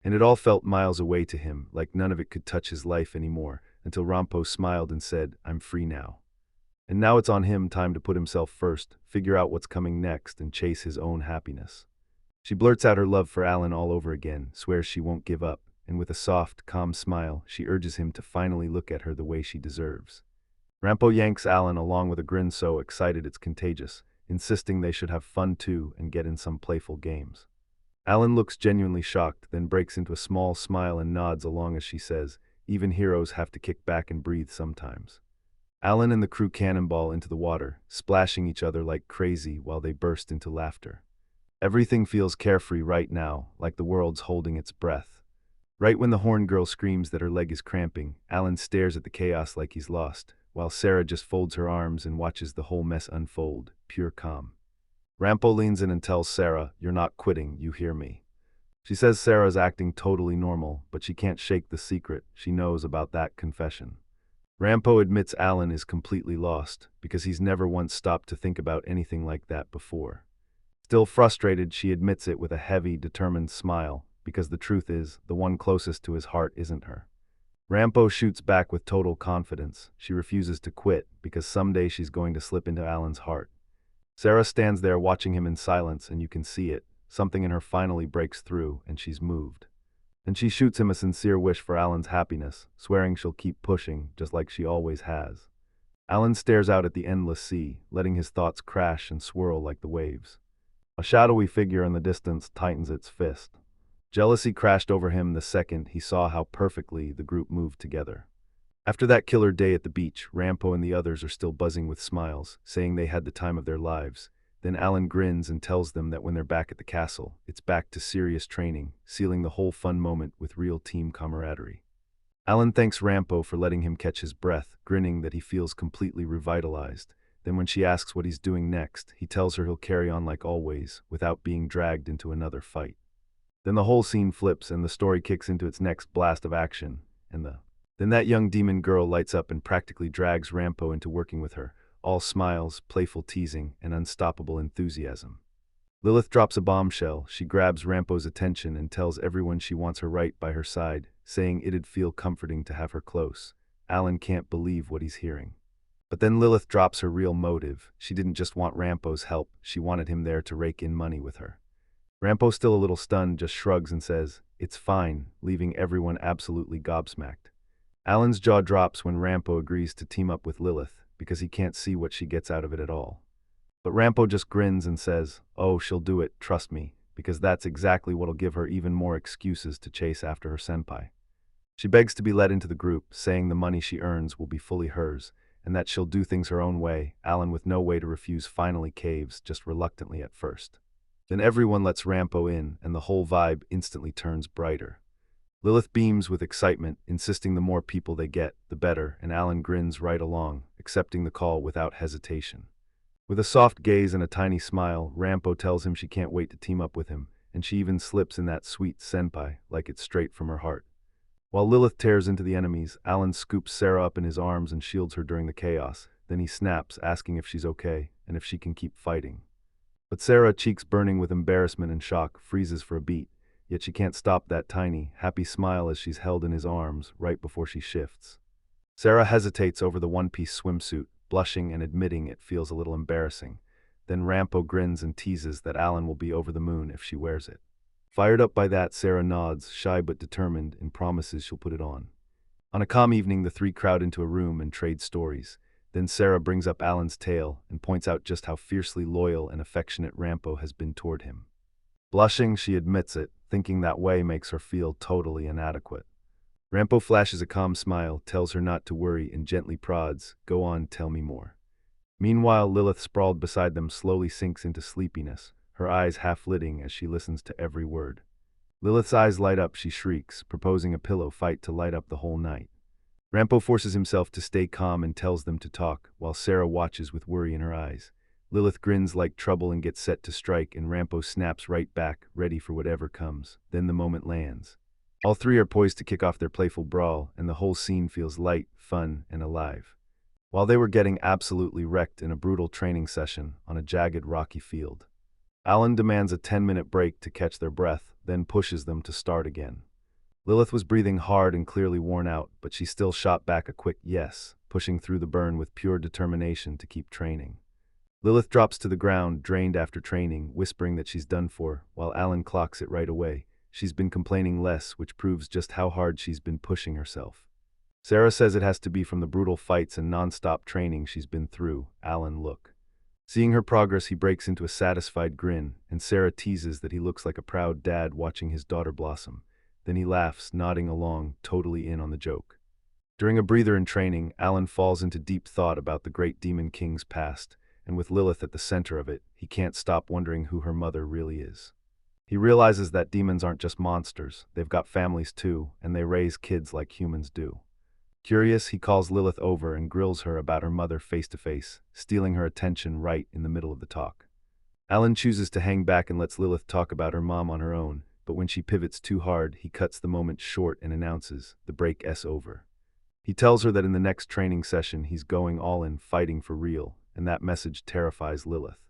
And it all felt miles away to him, like none of it could touch his life anymore, until Rampo smiled and said, "I'm free now." And now it's on him time to put himself first, figure out what's coming next, and chase his own happiness. She blurts out her love for Alan all over again, swears she won't give up, and with a soft, calm smile, she urges him to finally look at her the way she deserves. Rampo yanks Alan along with a grin so excited it's contagious, insisting they should have fun too and get in some playful games. Alan looks genuinely shocked, then breaks into a small smile and nods along as she says, "Even heroes have to kick back and breathe sometimes." Alan and the crew cannonball into the water, splashing each other like crazy while they burst into laughter. Everything feels carefree right now, like the world's holding its breath. Right when the horn girl screams that her leg is cramping, Alan stares at the chaos like he's lost, while Sarah just folds her arms and watches the whole mess unfold, pure calm. Rampo leans in and tells Sarah, "You're not quitting, you hear me." She says Sarah's acting totally normal, but she can't shake the secret she knows about that confession. Rampo admits Alan is completely lost, because he's never once stopped to think about anything like that before. Still frustrated, she admits it with a heavy, determined smile, because the truth is, the one closest to his heart isn't her. Rampo shoots back with total confidence. She refuses to quit, because someday she's going to slip into Alan's heart. Sarah stands there watching him in silence, and you can see it. Something in her finally breaks through, and she's moved. And she shoots him a sincere wish for Alan's happiness, swearing she'll keep pushing, just like she always has. Alan stares out at the endless sea, letting his thoughts crash and swirl like the waves. A shadowy figure in the distance tightens its fist. Jealousy crashed over him the second he saw how perfectly the group moved together. After that killer day at the beach, Rampo and the others are still buzzing with smiles, saying they had the time of their lives. Then Alan grins and tells them that when they're back at the castle, it's back to serious training, sealing the whole fun moment with real team camaraderie. Alan thanks Rampo for letting him catch his breath, grinning that he feels completely revitalized. Then when she asks what he's doing next, he tells her he'll carry on like always, without being dragged into another fight. Then the whole scene flips and the story kicks into its next blast of action, Then that young demon girl lights up and practically drags Rampo into working with her, all smiles, playful teasing, and unstoppable enthusiasm. Lilith drops a bombshell. She grabs Rampo's attention and tells everyone she wants her right by her side, saying it'd feel comforting to have her close. Alan can't believe what he's hearing. But then Lilith drops her real motive. She didn't just want Rampo's help, she wanted him there to rake in money with her. Rampo, still a little stunned, just shrugs and says, "It's fine," leaving everyone absolutely gobsmacked. Alan's jaw drops when Rampo agrees to team up with Lilith, because he can't see what she gets out of it at all. But Rampo just grins and says, "Oh, she'll do it, trust me," because that's exactly what'll give her even more excuses to chase after her senpai. She begs to be let into the group, saying the money she earns will be fully hers, and that she'll do things her own way. Alan, with no way to refuse, finally caves, just reluctantly at first. Then everyone lets Rampo in, and the whole vibe instantly turns brighter. Lilith beams with excitement, insisting the more people they get, the better, and Alan grins right along, accepting the call without hesitation. With a soft gaze and a tiny smile, Rampo tells him she can't wait to team up with him, and she even slips in that sweet senpai, like it's straight from her heart. While Lilith tears into the enemies, Alan scoops Sarah up in his arms and shields her during the chaos. Then he snaps, asking if she's okay, and if she can keep fighting. But Sarah, cheeks burning with embarrassment and shock, freezes for a beat, yet she can't stop that tiny, happy smile as she's held in his arms right before she shifts. Sarah hesitates over the one-piece swimsuit, blushing and admitting it feels a little embarrassing. Then Rampo grins and teases that Alan will be over the moon if she wears it. Fired up by that, Sarah nods, shy but determined, and promises she'll put it on. On a calm evening, the three crowd into a room and trade stories. Then Sarah brings up Alan's tale and points out just how fiercely loyal and affectionate Rampo has been toward him. Blushing, she admits it, thinking that way makes her feel totally inadequate. Rampo flashes a calm smile, tells her not to worry, and gently prods, "Go on, tell me more." Meanwhile, Lilith, sprawled beside them, slowly sinks into sleepiness, her eyes half-litting as she listens to every word. Lilith's eyes light up, she shrieks, proposing a pillow fight to light up the whole night. Rampo forces himself to stay calm and tells them to talk, while Sarah watches with worry in her eyes. Lilith grins like trouble and gets set to strike, and Rampo snaps right back, ready for whatever comes. Then the moment lands. All three are poised to kick off their playful brawl, and the whole scene feels light, fun, and alive. While they were getting absolutely wrecked in a brutal training session on a jagged, rocky field, Alan demands a 10-minute break to catch their breath, then pushes them to start again. Lilith was breathing hard and clearly worn out, but she still shot back a quick yes, pushing through the burn with pure determination to keep training. Lilith drops to the ground, drained after training, whispering that she's done for, while Alan clocks it right away. She's been complaining less, which proves just how hard she's been pushing herself. Sarah says it has to be from the brutal fights and non-stop training she's been through. Alan look. Seeing her progress, he breaks into a satisfied grin, and Sarah teases that he looks like a proud dad watching his daughter blossom. Then he laughs, nodding along, totally in on the joke. During a breather in training, Alan falls into deep thought about the great Demon King's past, and with Lilith at the center of it, he can't stop wondering who her mother really is. He realizes that demons aren't just monsters, they've got families too, and they raise kids like humans do. Curious, he calls Lilith over and grills her about her mother face to face, stealing her attention right in the middle of the talk. Alan chooses to hang back and lets Lilith talk about her mom on her own, but when she pivots too hard, he cuts the moment short and announces, "The break's over." He tells her that in the next training session he's going all in, fighting for real, and that message terrifies Lilith.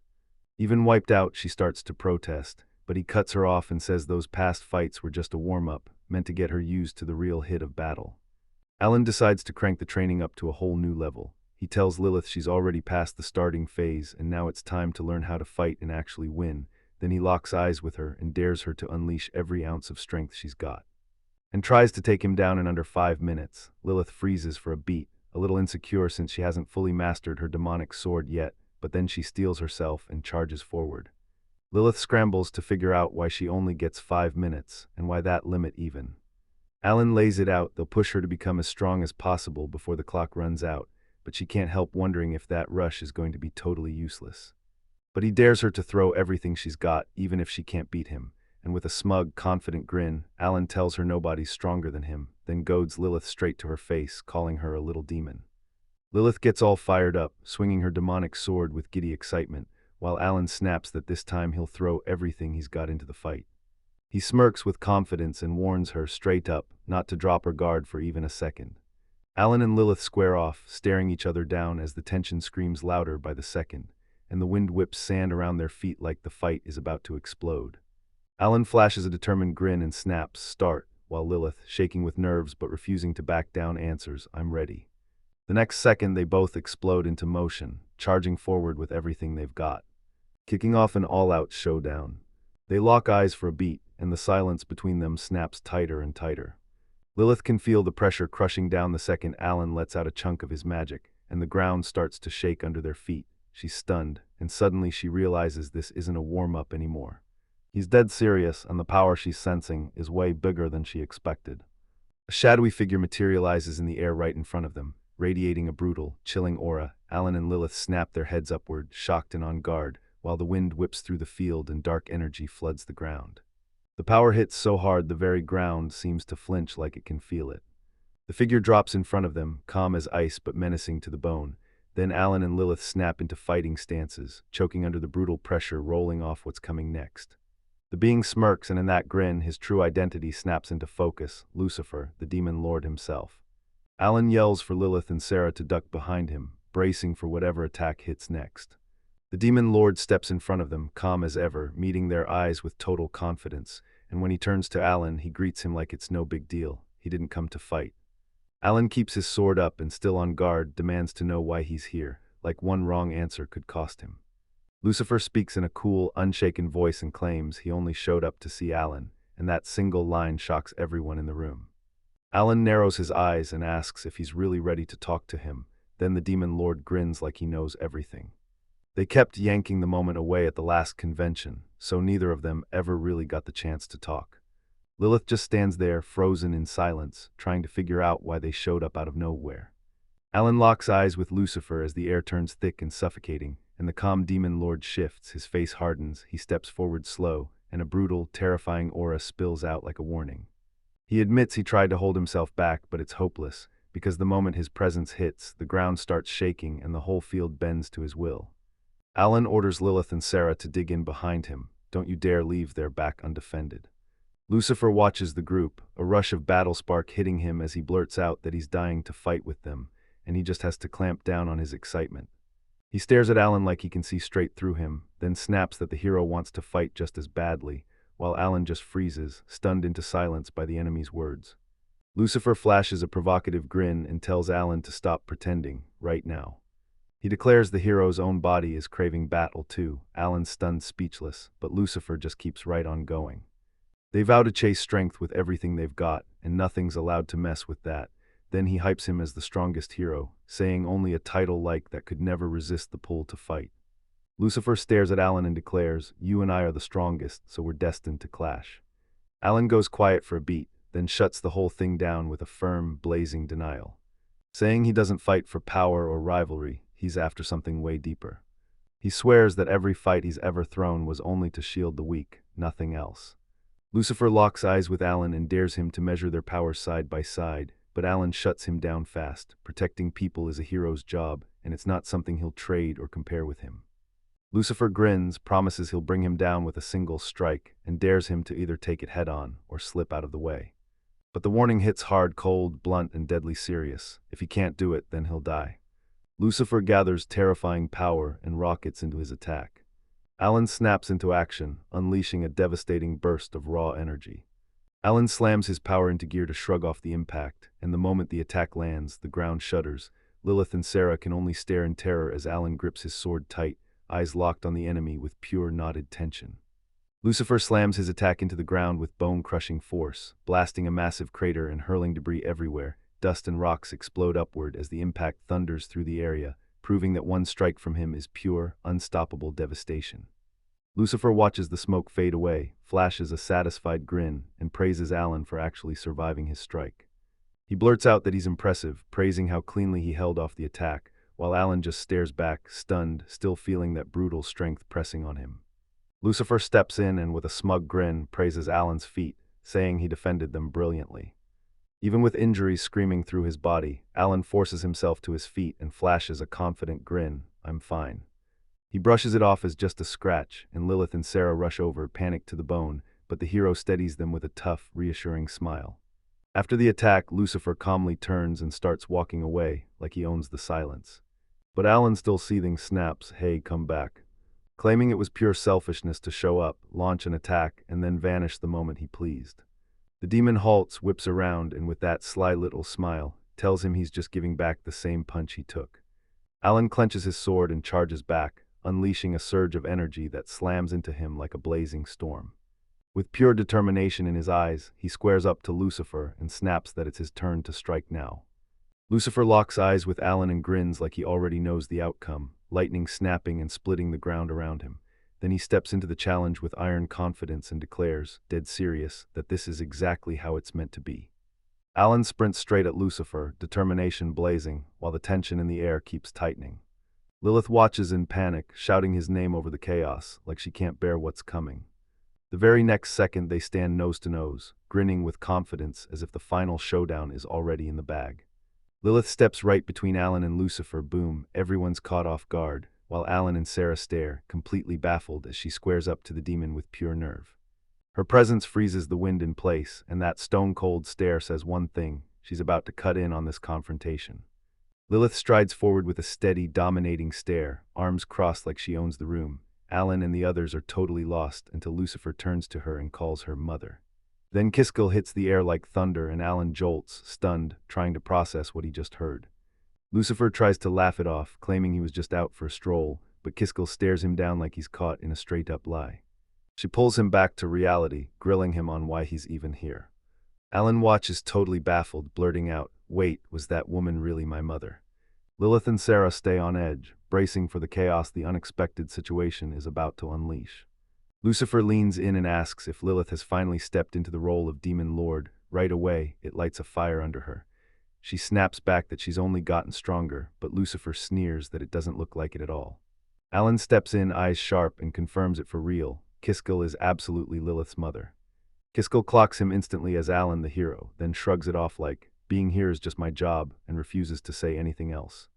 Even wiped out, she starts to protest, but he cuts her off and says those past fights were just a warm-up, meant to get her used to the real hit of battle. Alan decides to crank the training up to a whole new level. He tells Lilith she's already past the starting phase and now it's time to learn how to fight and actually win. Then he locks eyes with her and dares her to unleash every ounce of strength she's got. And tries to take him down in under 5 minutes. Lilith freezes for a beat, a little insecure since she hasn't fully mastered her demonic sword yet, but then she steels herself and charges forward. Lilith scrambles to figure out why she only gets 5 minutes, and why that limit even. Alan lays it out, they'll push her to become as strong as possible before the clock runs out, but she can't help wondering if that rush is going to be totally useless. But he dares her to throw everything she's got, even if she can't beat him, and with a smug, confident grin, Alan tells her nobody's stronger than him, then goads Lilith straight to her face, calling her a little demon. Lilith gets all fired up, swinging her demonic sword with giddy excitement, while Alan snaps that this time he'll throw everything he's got into the fight. He smirks with confidence and warns her straight up not to drop her guard for even a second. Alan and Lilith square off, staring each other down as the tension screams louder by the second, and the wind whips sand around their feet like the fight is about to explode. Alan flashes a determined grin and snaps, "Start," while Lilith, shaking with nerves but refusing to back down, answers, "I'm ready." The next second they both explode into motion, charging forward with everything they've got, kicking off an all-out showdown. They lock eyes for a beat, and the silence between them snaps tighter and tighter. Lilith can feel the pressure crushing down the second Alan lets out a chunk of his magic, and the ground starts to shake under their feet. She's stunned, and suddenly she realizes this isn't a warm-up anymore. He's dead serious, and the power she's sensing is way bigger than she expected. A shadowy figure materializes in the air right in front of them, radiating a brutal, chilling aura. Alan and Lilith snap their heads upward, shocked and on guard, while the wind whips through the field and dark energy floods the ground. The power hits so hard the very ground seems to flinch like it can feel it. The figure drops in front of them, calm as ice but menacing to the bone. Then Alan and Lilith snap into fighting stances, choking under the brutal pressure rolling off what's coming next. The being smirks, and in that grin his true identity snaps into focus, Lucifer, the demon lord himself. Alan yells for Lilith and Sarah to duck behind him, bracing for whatever attack hits next. The demon lord steps in front of them, calm as ever, meeting their eyes with total confidence, and when he turns to Alan, he greets him like it's no big deal. He didn't come to fight. Alan keeps his sword up and, still on guard, demands to know why he's here, like one wrong answer could cost him. Lucifer speaks in a cool, unshaken voice and claims he only showed up to see Alan, and that single line shocks everyone in the room. Alan narrows his eyes and asks if he's really ready to talk to him, then the demon lord grins like he knows everything. They kept yanking the moment away at the last convention, so neither of them ever really got the chance to talk. Lilith just stands there, frozen in silence, trying to figure out why they showed up out of nowhere. Alan locks eyes with Lucifer as the air turns thick and suffocating, and the calm demon lord shifts, his face hardens, he steps forward slow, and a brutal, terrifying aura spills out like a warning. He admits he tried to hold himself back, but it's hopeless, because the moment his presence hits, the ground starts shaking and the whole field bends to his will. Alan orders Lilith and Sarah to dig in behind him. Don't you dare leave their back undefended. Lucifer watches the group, a rush of battle spark hitting him as he blurts out that he's dying to fight with them, and he just has to clamp down on his excitement. He stares at Alan like he can see straight through him, then snaps that the hero wants to fight just as badly, while Alan just freezes, stunned into silence by the enemy's words. Lucifer flashes a provocative grin and tells Alan to stop pretending, right now. He declares the hero's own body is craving battle too. Alan's stunned speechless, but Lucifer just keeps right on going. They vow to chase strength with everything they've got, and nothing's allowed to mess with that. Then he hypes him as the strongest hero, saying only a title like that could never resist the pull to fight. Lucifer stares at Alan and declares, "You and I are the strongest, so we're destined to clash." Alan goes quiet for a beat, then shuts the whole thing down with a firm, blazing denial. Saying he doesn't fight for power or rivalry, he's after something way deeper. He swears that every fight he's ever thrown was only to shield the weak, nothing else. Lucifer locks eyes with Alan and dares him to measure their powers side by side, but Alan shuts him down fast. Protecting people is a hero's job, and it's not something he'll trade or compare with him. Lucifer grins, promises he'll bring him down with a single strike, and dares him to either take it head-on or slip out of the way. But the warning hits hard, cold, blunt, and deadly serious. If he can't do it, then he'll die. Lucifer gathers terrifying power and rockets into his attack. Alan snaps into action, unleashing a devastating burst of raw energy. Alan slams his power into gear to shrug off the impact, and the moment the attack lands, the ground shudders. Lilith and Sarah can only stare in terror as Alan grips his sword tight, eyes locked on the enemy with pure knotted tension. Lucifer slams his attack into the ground with bone-crushing force, blasting a massive crater and hurling debris everywhere. Dust and rocks explode upward as the impact thunders through the area, proving that one strike from him is pure, unstoppable devastation. Lucifer watches the smoke fade away, flashes a satisfied grin, and praises Alan for actually surviving his strike. He blurts out that he's impressive, praising how cleanly he held off the attack, while Alan just stares back, stunned, still feeling that brutal strength pressing on him. Lucifer steps in and with a smug grin praises Alan's feat, saying he defended them brilliantly. Even with injuries screaming through his body, Alan forces himself to his feet and flashes a confident grin. "I'm fine." He brushes it off as just a scratch, and Lilith and Sarah rush over, panicked to the bone, but the hero steadies them with a tough, reassuring smile. After the attack, Lucifer calmly turns and starts walking away, like he owns the silence. But Alan, still seething, snaps, "Hey, come back," claiming it was pure selfishness to show up, launch an attack, and then vanish the moment he pleased. The demon halts, whips around, and with that sly little smile, tells him he's just giving back the same punch he took. Alan clenches his sword and charges back, unleashing a surge of energy that slams into him like a blazing storm. With pure determination in his eyes, he squares up to Lucifer and snaps that it's his turn to strike now. Lucifer locks eyes with Alan and grins like he already knows the outcome, lightning snapping and splitting the ground around him. Then he steps into the challenge with iron confidence and declares, dead serious, that this is exactly how it's meant to be. Alan sprints straight at Lucifer, determination blazing, while the tension in the air keeps tightening. Lilith watches in panic, shouting his name over the chaos, like she can't bear what's coming. The very next second they stand nose to nose, grinning with confidence as if the final showdown is already in the bag. Lilith steps right between Alan and Lucifer, boom, everyone's caught off guard, while Alan and Sarah stare, completely baffled as she squares up to the demon with pure nerve. Her presence freezes the wind in place, and that stone-cold stare says one thing: she's about to cut in on this confrontation. Lilith strides forward with a steady, dominating stare, arms crossed like she owns the room. Alan and the others are totally lost until Lucifer turns to her and calls her mother. Then Kiskell hits the air like thunder and Alan jolts, stunned, trying to process what he just heard. Lucifer tries to laugh it off, claiming he was just out for a stroll, but Kiskell stares him down like he's caught in a straight-up lie. She pulls him back to reality, grilling him on why he's even here. Alan watches totally baffled, blurting out, "Wait, was that woman really my mother?" Lilith and Sarah stay on edge, bracing for the chaos the unexpected situation is about to unleash. Lucifer leans in and asks if Lilith has finally stepped into the role of Demon Lord. Right away, it lights a fire under her. She snaps back that she's only gotten stronger, but Lucifer sneers that it doesn't look like it at all. Alan steps in, eyes sharp, and confirms it for real. Kiskell is absolutely Lilith's mother. Kiskell clocks him instantly as Alan the hero, then shrugs it off like, "Being here is just my job," and refuses to say anything else.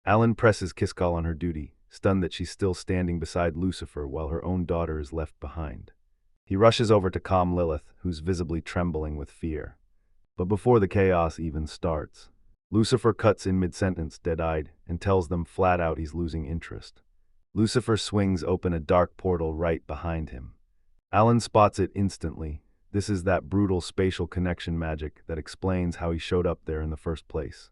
Alan presses Kiskell on her duty, stunned that she's still standing beside Lucifer while her own daughter is left behind. He rushes over to calm Lilith, who's visibly trembling with fear. But before the chaos even starts, Lucifer cuts in mid-sentence, dead-eyed, and tells them flat out he's losing interest. Lucifer swings open a dark portal right behind him. Alan spots it instantly. This is that brutal spatial connection magic that explains how he showed up there in the first place.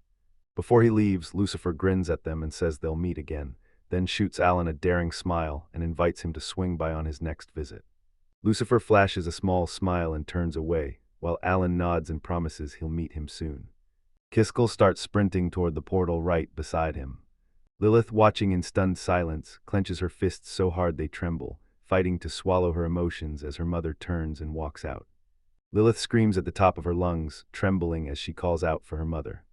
Before he leaves, Lucifer grins at them and says they'll meet again, then shoots Alan a daring smile and invites him to swing by on his next visit. Lucifer flashes a small smile and turns away, while Alan nods and promises he'll meet him soon. Kiskell starts sprinting toward the portal right beside him. Lilith, watching in stunned silence, clenches her fists so hard they tremble, fighting to swallow her emotions as her mother turns and walks out. Lilith screams at the top of her lungs, trembling as she calls out for her mother.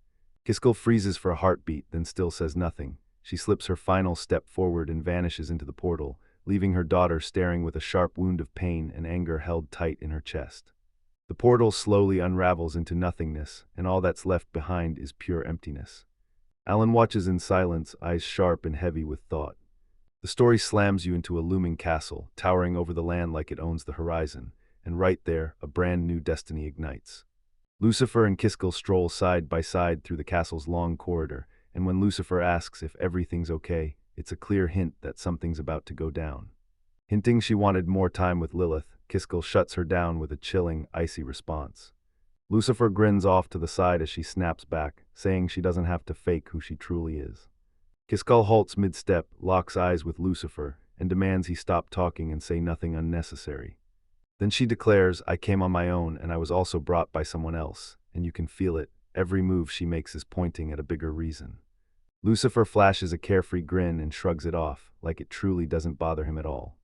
Kiskell freezes for a heartbeat, then still says nothing. She slips her final step forward and vanishes into the portal, leaving her daughter staring with a sharp wound of pain and anger held tight in her chest. The portal slowly unravels into nothingness, and all that's left behind is pure emptiness. Alan watches in silence, eyes sharp and heavy with thought. The story slams you into a looming castle, towering over the land like it owns the horizon, and right there, a brand new destiny ignites. Lucifer and Kiskell stroll side by side through the castle's long corridor, and when Lucifer asks if everything's okay, it's a clear hint that something's about to go down. Hinting she wanted more time with Lilith, Kiskell shuts her down with a chilling, icy response. Lucifer grins off to the side as she snaps back, saying she doesn't have to fake who she truly is. Kiskell halts mid-step, locks eyes with Lucifer, and demands he stop talking and say nothing unnecessary. Then she declares, "I came on my own, and I was also brought by someone else, and you can feel it. Every move she makes is pointing at a bigger reason." Lucifer flashes a carefree grin and shrugs it off, like it truly doesn't bother him at all.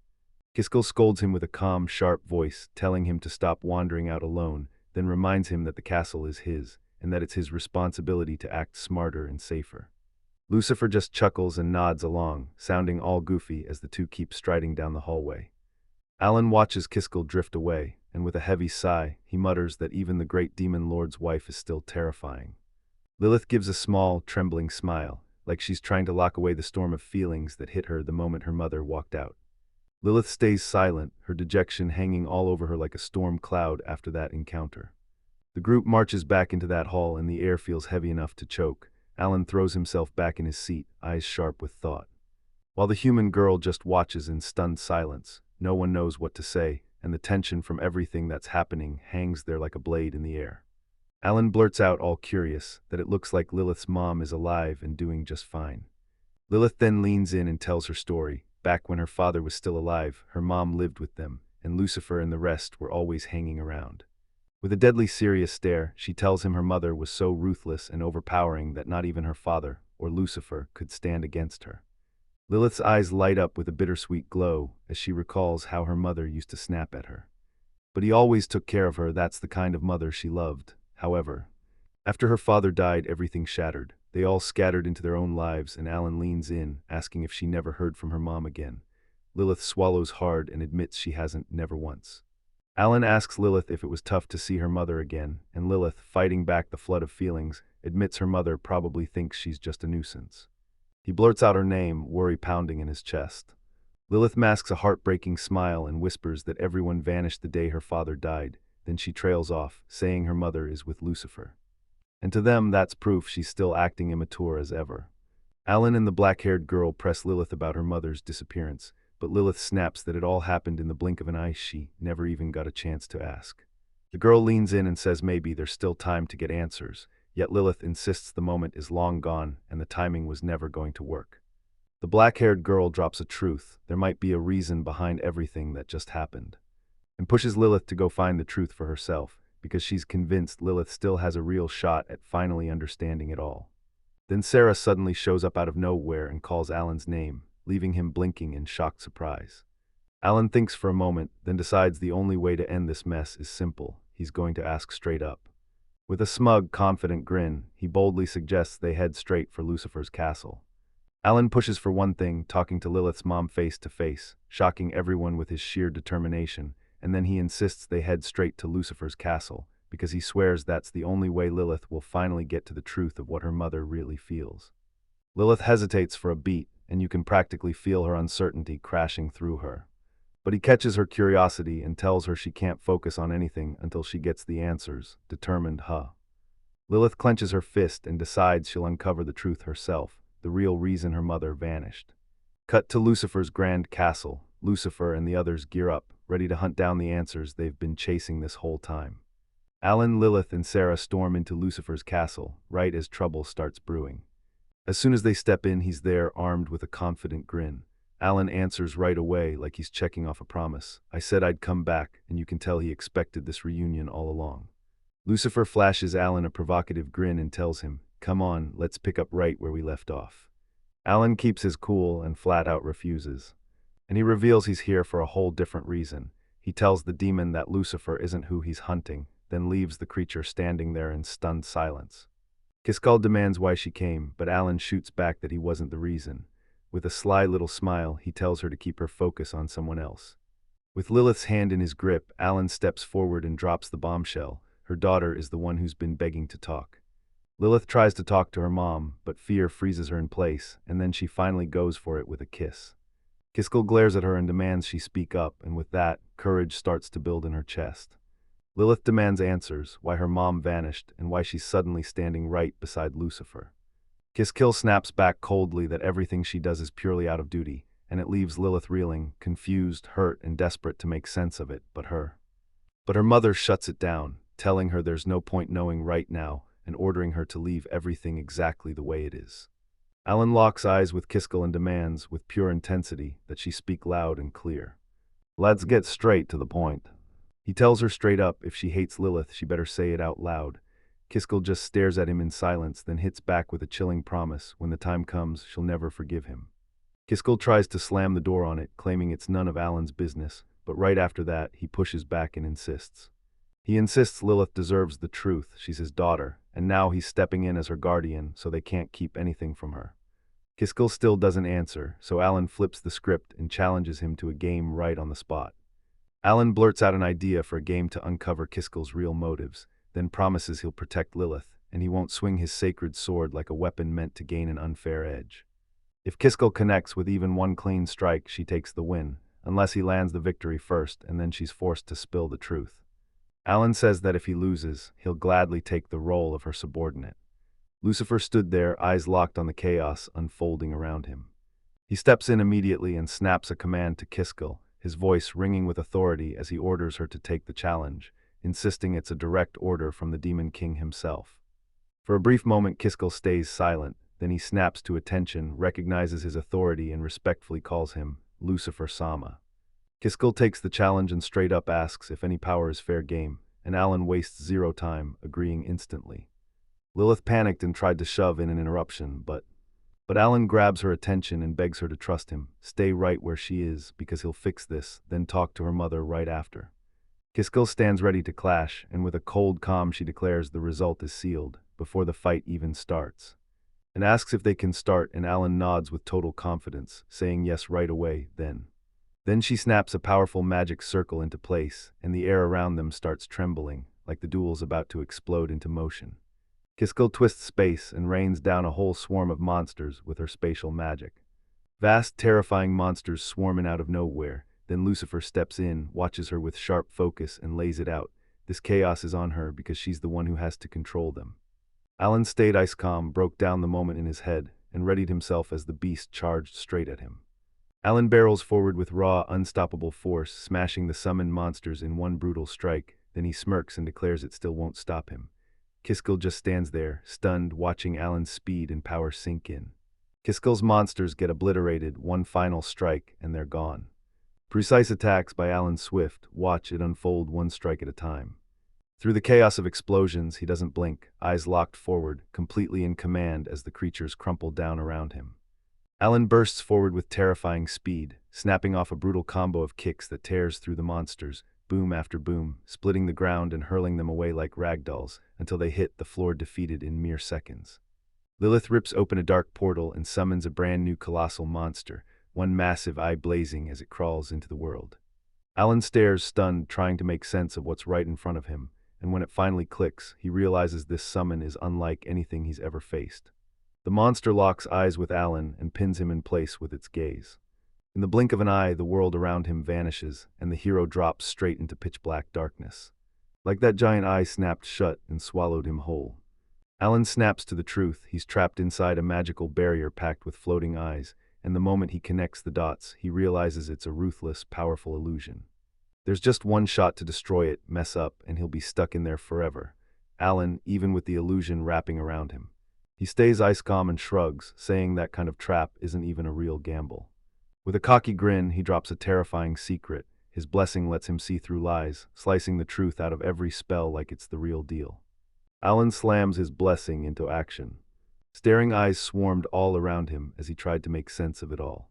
Kiskell scolds him with a calm, sharp voice, telling him to stop wandering out alone, then reminds him that the castle is his, and that it's his responsibility to act smarter and safer. Lucifer just chuckles and nods along, sounding all goofy as the two keep striding down the hallway. Alan watches Kiskell drift away, and with a heavy sigh, he mutters that even the great demon lord's wife is still terrifying. Lilith gives a small, trembling smile, like she's trying to lock away the storm of feelings that hit her the moment her mother walked out. Lilith stays silent, her dejection hanging all over her like a storm cloud after that encounter. The group marches back into that hall and the air feels heavy enough to choke. Alan throws himself back in his seat, eyes sharp with thought. While the human girl just watches in stunned silence, no one knows what to say, and the tension from everything that's happening hangs there like a blade in the air. Alan blurts out, all curious, that it looks like Lilith's mom is alive and doing just fine. Lilith then leans in and tells her story. Back when her father was still alive, her mom lived with them, and Lucifer and the rest were always hanging around. With a deadly serious stare, she tells him her mother was so ruthless and overpowering that not even her father, or Lucifer, could stand against her. Lilith's eyes light up with a bittersweet glow as she recalls how her mother used to snap at her. But he always took care of her, that's the kind of mother she loved. However, after her father died, everything shattered. They all scattered into their own lives, and Alan leans in, asking if she never heard from her mom again. Lilith swallows hard and admits she hasn't, never once. Alan asks Lilith if it was tough to see her mother again, and Lilith, fighting back the flood of feelings, admits her mother probably thinks she's just a nuisance. He blurts out her name, worry pounding in his chest. Lilith masks a heartbreaking smile and whispers that everyone vanished the day her father died, then she trails off, saying her mother is with Lucifer. And to them, that's proof she's still acting immature as ever. Alan and the black-haired girl press Lilith about her mother's disappearance, but Lilith snaps that it all happened in the blink of an eye. She never even got a chance to ask. The girl leans in and says maybe there's still time to get answers, yet Lilith insists the moment is long gone and the timing was never going to work. The black-haired girl drops a truth. There might be a reason behind everything that just happened, and pushes Lilith to go find the truth for herself, because she's convinced Lilith still has a real shot at finally understanding it all. Then Sarah suddenly shows up out of nowhere and calls Alan's name, leaving him blinking in shocked surprise. Alan thinks for a moment, then decides the only way to end this mess is simple. He's going to ask straight up. With a smug, confident grin, he boldly suggests they head straight for Lucifer's castle. Alan pushes for one thing, talking to Lilith's mom face to face, shocking everyone with his sheer determination, and then he insists they head straight to Lucifer's castle, because he swears that's the only way Lilith will finally get to the truth of what her mother really feels. Lilith hesitates for a beat, and you can practically feel her uncertainty crashing through her. But he catches her curiosity and tells her she can't focus on anything until she gets the answers, determined. Lilith clenches her fist and decides she'll uncover the truth herself, the real reason her mother vanished. Cut to Lucifer's grand castle. Lucifer and the others gear up, ready to hunt down the answers they've been chasing this whole time. Alan, Lilith, and Sarah storm into Lucifer's castle, right as trouble starts brewing. As soon as they step in, he's there, armed with a confident grin. Alan answers right away, like he's checking off a promise. I said I'd come back, and you can tell he expected this reunion all along. Lucifer flashes Alan a provocative grin and tells him, come on, let's pick up right where we left off. Alan keeps his cool and flat out refuses. And he reveals he's here for a whole different reason. He tells the demon that Lucifer isn't who he's hunting, then leaves the creature standing there in stunned silence. Kiskal demands why she came, but Alan shoots back that he wasn't the reason. With a sly little smile, he tells her to keep her focus on someone else. With Lilith's hand in his grip, Alan steps forward and drops the bombshell. Her daughter is the one who's been begging to talk. Lilith tries to talk to her mom, but fear freezes her in place, and then she finally goes for it with a kiss. Kiskal glares at her and demands she speak up, and with that, courage starts to build in her chest. Lilith demands answers, why her mom vanished, and why she's suddenly standing right beside Lucifer. Kiskal snaps back coldly that everything she does is purely out of duty, and it leaves Lilith reeling, confused, hurt, and desperate to make sense of it, but her mother shuts it down, telling her there's no point knowing right now, and ordering her to leave everything exactly the way it is. Alan locks eyes with Kiskal and demands, with pure intensity, that she speak loud and clear. Let's get straight to the point. He tells her straight up if she hates Lilith, she better say it out loud. Kiskal just stares at him in silence, then hits back with a chilling promise when the time comes she'll never forgive him. Kiskal tries to slam the door on it, claiming it's none of Alan's business, but right after that, he pushes back and insists. He insists Lilith deserves the truth, she's his daughter, and now he's stepping in as her guardian, so they can't keep anything from her. Kiskal still doesn't answer, so Alan flips the script and challenges him to a game right on the spot. Alan blurts out an idea for a game to uncover Kiskal's real motives, then promises he'll protect Lilith, and he won't swing his sacred sword like a weapon meant to gain an unfair edge. If Kiskal connects with even one clean strike, she takes the win, unless he lands the victory first, and then she's forced to spill the truth. Alan says that if he loses, he'll gladly take the role of her subordinate. Lucifer stood there, eyes locked on the chaos unfolding around him. He steps in immediately and snaps a command to Kiskal, his voice ringing with authority as he orders her to take the challenge, insisting it's a direct order from the Demon King himself. For a brief moment, Kiskal stays silent, then he snaps to attention, recognizes his authority, and respectfully calls him Lucifer Sama. Kiskal takes the challenge and straight up asks if any power is fair game, and Alan wastes zero time, agreeing instantly. Lilith panicked and tried to shove in an interruption, but Alan grabs her attention and begs her to trust him, stay right where she is, because he'll fix this, then talk to her mother right after. Kiskal stands ready to clash, and with a cold calm she declares the result is sealed, before the fight even starts. And asks if they can start, and Alan nods with total confidence, saying yes right away, Then she snaps a powerful magic circle into place, and the air around them starts trembling, like the duel's about to explode into motion. Kiskal twists space and rains down a whole swarm of monsters with her spatial magic. Vast, terrifying monsters swarming out of nowhere, then Lucifer steps in, watches her with sharp focus, and lays it out. This chaos is on her because she's the one who has to control them. Alan stayed ice calm, broke down the moment in his head, and readied himself as the beast charged straight at him. Alan barrels forward with raw, unstoppable force, smashing the summoned monsters in one brutal strike, then he smirks and declares it still won't stop him. Kiskal just stands there, stunned, watching Alan's speed and power sink in. Kiskell's monsters get obliterated, one final strike, and they're gone. Precise attacks by Alan Swift, watch it unfold one strike at a time. Through the chaos of explosions, he doesn't blink, eyes locked forward, completely in command as the creatures crumple down around him. Alan bursts forward with terrifying speed, snapping off a brutal combo of kicks that tears through the monsters, boom after boom, splitting the ground and hurling them away like ragdolls until they hit the floor defeated in mere seconds. Lilith rips open a dark portal and summons a brand new colossal monster, one massive eye blazing as it crawls into the world. Alan stares, stunned, trying to make sense of what's right in front of him, and when it finally clicks, he realizes this summon is unlike anything he's ever faced. The monster locks eyes with Alan and pins him in place with its gaze. In the blink of an eye, the world around him vanishes, and the hero drops straight into pitch-black darkness. Like that giant eye snapped shut and swallowed him whole. Alan snaps to the truth. He's trapped inside a magical barrier packed with floating eyes, and the moment he connects the dots, he realizes it's a ruthless, powerful illusion. There's just one shot to destroy it, mess up, and he'll be stuck in there forever. Alan, even with the illusion wrapping around him. He stays ice calm and shrugs, saying that kind of trap isn't even a real gamble. With a cocky grin, he drops a terrifying secret. His blessing lets him see through lies, slicing the truth out of every spell like it's the real deal. Alan slams his blessing into action. Staring eyes swarmed all around him as he tried to make sense of it all.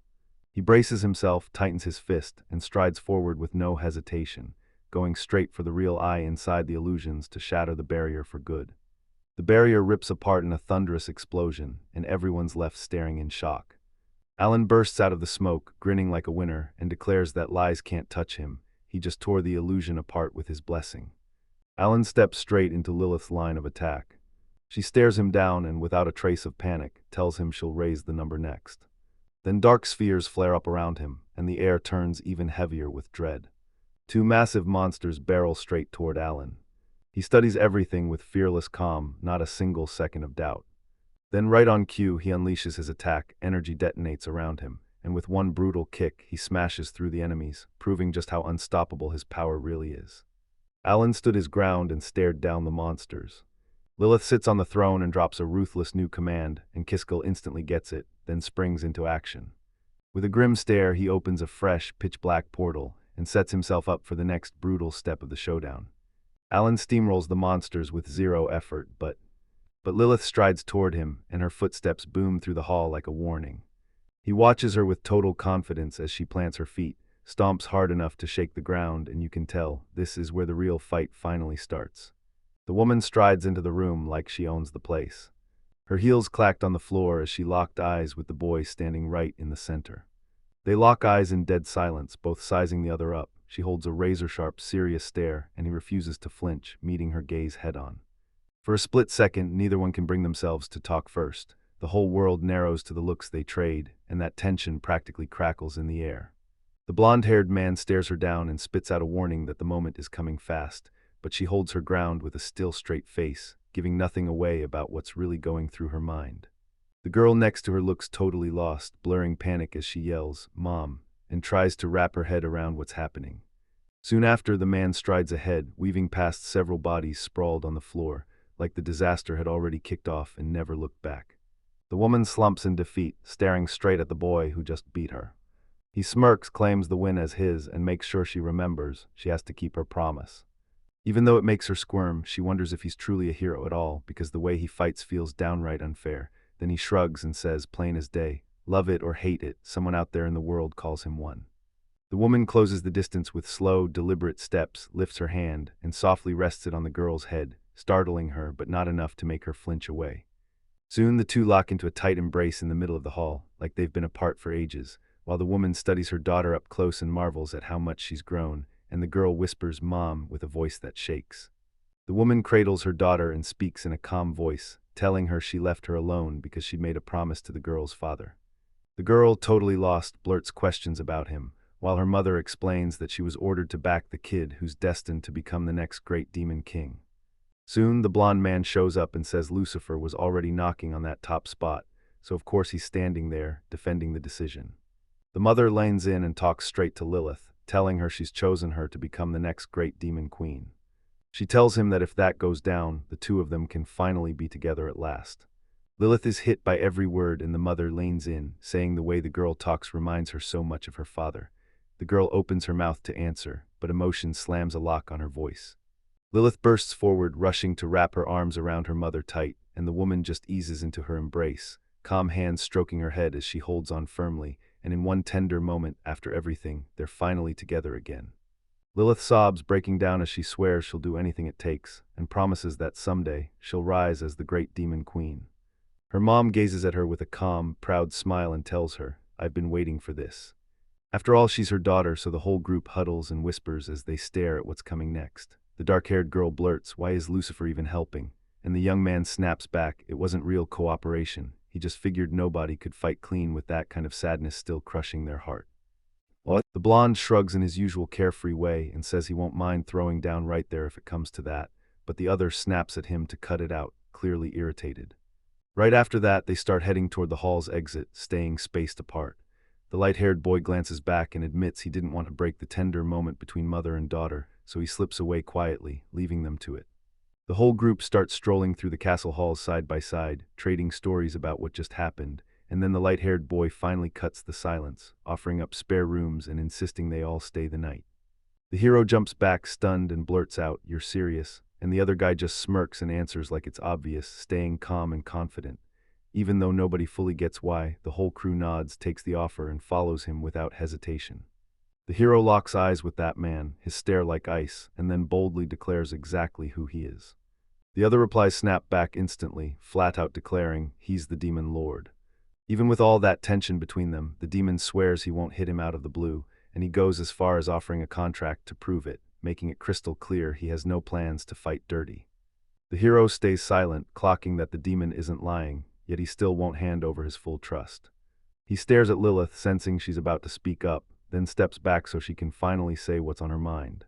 He braces himself, tightens his fist, and strides forward with no hesitation, going straight for the real eye inside the illusions to shatter the barrier for good. The barrier rips apart in a thunderous explosion, and everyone's left staring in shock. Alan bursts out of the smoke, grinning like a winner, and declares that lies can't touch him. He just tore the illusion apart with his blessing. Alan steps straight into Lilith's line of attack. She stares him down and, without a trace of panic, tells him she'll raise the number next. Then dark spheres flare up around him, and the air turns even heavier with dread. Two massive monsters barrel straight toward Alan. He studies everything with fearless calm, not a single second of doubt. Then right on cue, he unleashes his attack, energy detonates around him, and with one brutal kick, he smashes through the enemies, proving just how unstoppable his power really is. Alan stood his ground and stared down the monsters. Lilith sits on the throne and drops a ruthless new command, and Kiskell instantly gets it, then springs into action. With a grim stare, he opens a fresh, pitch-black portal and sets himself up for the next brutal step of the showdown. Alan steamrolls the monsters with zero effort, but Lilith strides toward him, and her footsteps boom through the hall like a warning. He watches her with total confidence as she plants her feet, stomps hard enough to shake the ground, and you can tell this is where the real fight finally starts. The woman strides into the room like she owns the place. Her heels clacked on the floor as she locked eyes with the boy standing right in the center. They lock eyes in dead silence, both sizing the other up. She holds a razor-sharp, serious stare, and he refuses to flinch, meeting her gaze head-on. For a split second, neither one can bring themselves to talk first. The whole world narrows to the looks they trade, and that tension practically crackles in the air. The blonde-haired man stares her down and spits out a warning that the moment is coming fast, but she holds her ground with a still, straight face, giving nothing away about what's really going through her mind. The girl next to her looks totally lost, blurring panic as she yells, "Mom," and tries to wrap her head around what's happening. Soon after, the man strides ahead, weaving past several bodies sprawled on the floor, like the disaster had already kicked off and never looked back. The woman slumps in defeat, staring straight at the boy who just beat her. He smirks, claims the win as his, and makes sure she remembers she has to keep her promise. Even though it makes her squirm, she wonders if he's truly a hero at all, because the way he fights feels downright unfair. Then he shrugs and says, plain as day, "Love it or hate it, someone out there in the world calls him one." The woman closes the distance with slow, deliberate steps, lifts her hand, and softly rests it on the girl's head, startling her but not enough to make her flinch away. Soon the two lock into a tight embrace in the middle of the hall, like they've been apart for ages, while the woman studies her daughter up close and marvels at how much she's grown, and the girl whispers "Mom" with a voice that shakes. The woman cradles her daughter and speaks in a calm voice, telling her she left her alone because she'd made a promise to the girl's father. The girl, totally lost, blurts questions about him, while her mother explains that she was ordered to back the kid who's destined to become the next great demon king. Soon, the blonde man shows up and says Lucifer was already knocking on that top spot, so of course he's standing there, defending the decision. The mother lanes in and talks straight to Lilith, telling her she's chosen her to become the next great demon queen. She tells him that if that goes down, the two of them can finally be together at last. Lilith is hit by every word and the mother leans in, saying the way the girl talks reminds her so much of her father. The girl opens her mouth to answer, but emotion slams a lock on her voice. Lilith bursts forward, rushing to wrap her arms around her mother tight, and the woman just eases into her embrace, calm hands stroking her head as she holds on firmly, and in one tender moment, after everything, they're finally together again. Lilith sobs, breaking down as she swears she'll do anything it takes, and promises that someday she'll rise as the great demon queen. Her mom gazes at her with a calm, proud smile and tells her, "I've been waiting for this." After all, she's her daughter, so the whole group huddles and whispers as they stare at what's coming next. The dark-haired girl blurts, "Why is Lucifer even helping?" And the young man snaps back, "It wasn't real cooperation. He just figured nobody could fight clean with that kind of sadness still crushing their heart." What? The blonde shrugs in his usual carefree way and says he won't mind throwing down right there if it comes to that, but the other snaps at him to cut it out, clearly irritated. Right after that, they start heading toward the hall's exit, staying spaced apart. The light-haired boy glances back and admits he didn't want to break the tender moment between mother and daughter, so he slips away quietly, leaving them to it. The whole group starts strolling through the castle halls side by side, trading stories about what just happened, and then the light-haired boy finally cuts the silence, offering up spare rooms and insisting they all stay the night. The hero jumps back, stunned, and blurts out, "You're serious?" And the other guy just smirks and answers like it's obvious, staying calm and confident. Even though nobody fully gets why, the whole crew nods, takes the offer, and follows him without hesitation. The hero locks eyes with that man, his stare like ice, and then boldly declares exactly who he is. The other replies snap back instantly, flat out declaring, he's the demon lord. Even with all that tension between them, the demon swears he won't hit him out of the blue, and he goes as far as offering a contract to prove it, making it crystal clear he has no plans to fight dirty. The hero stays silent, clocking that the demon isn't lying, yet he still won't hand over his full trust. He stares at Lilith, sensing she's about to speak up, then steps back so she can finally say what's on her mind.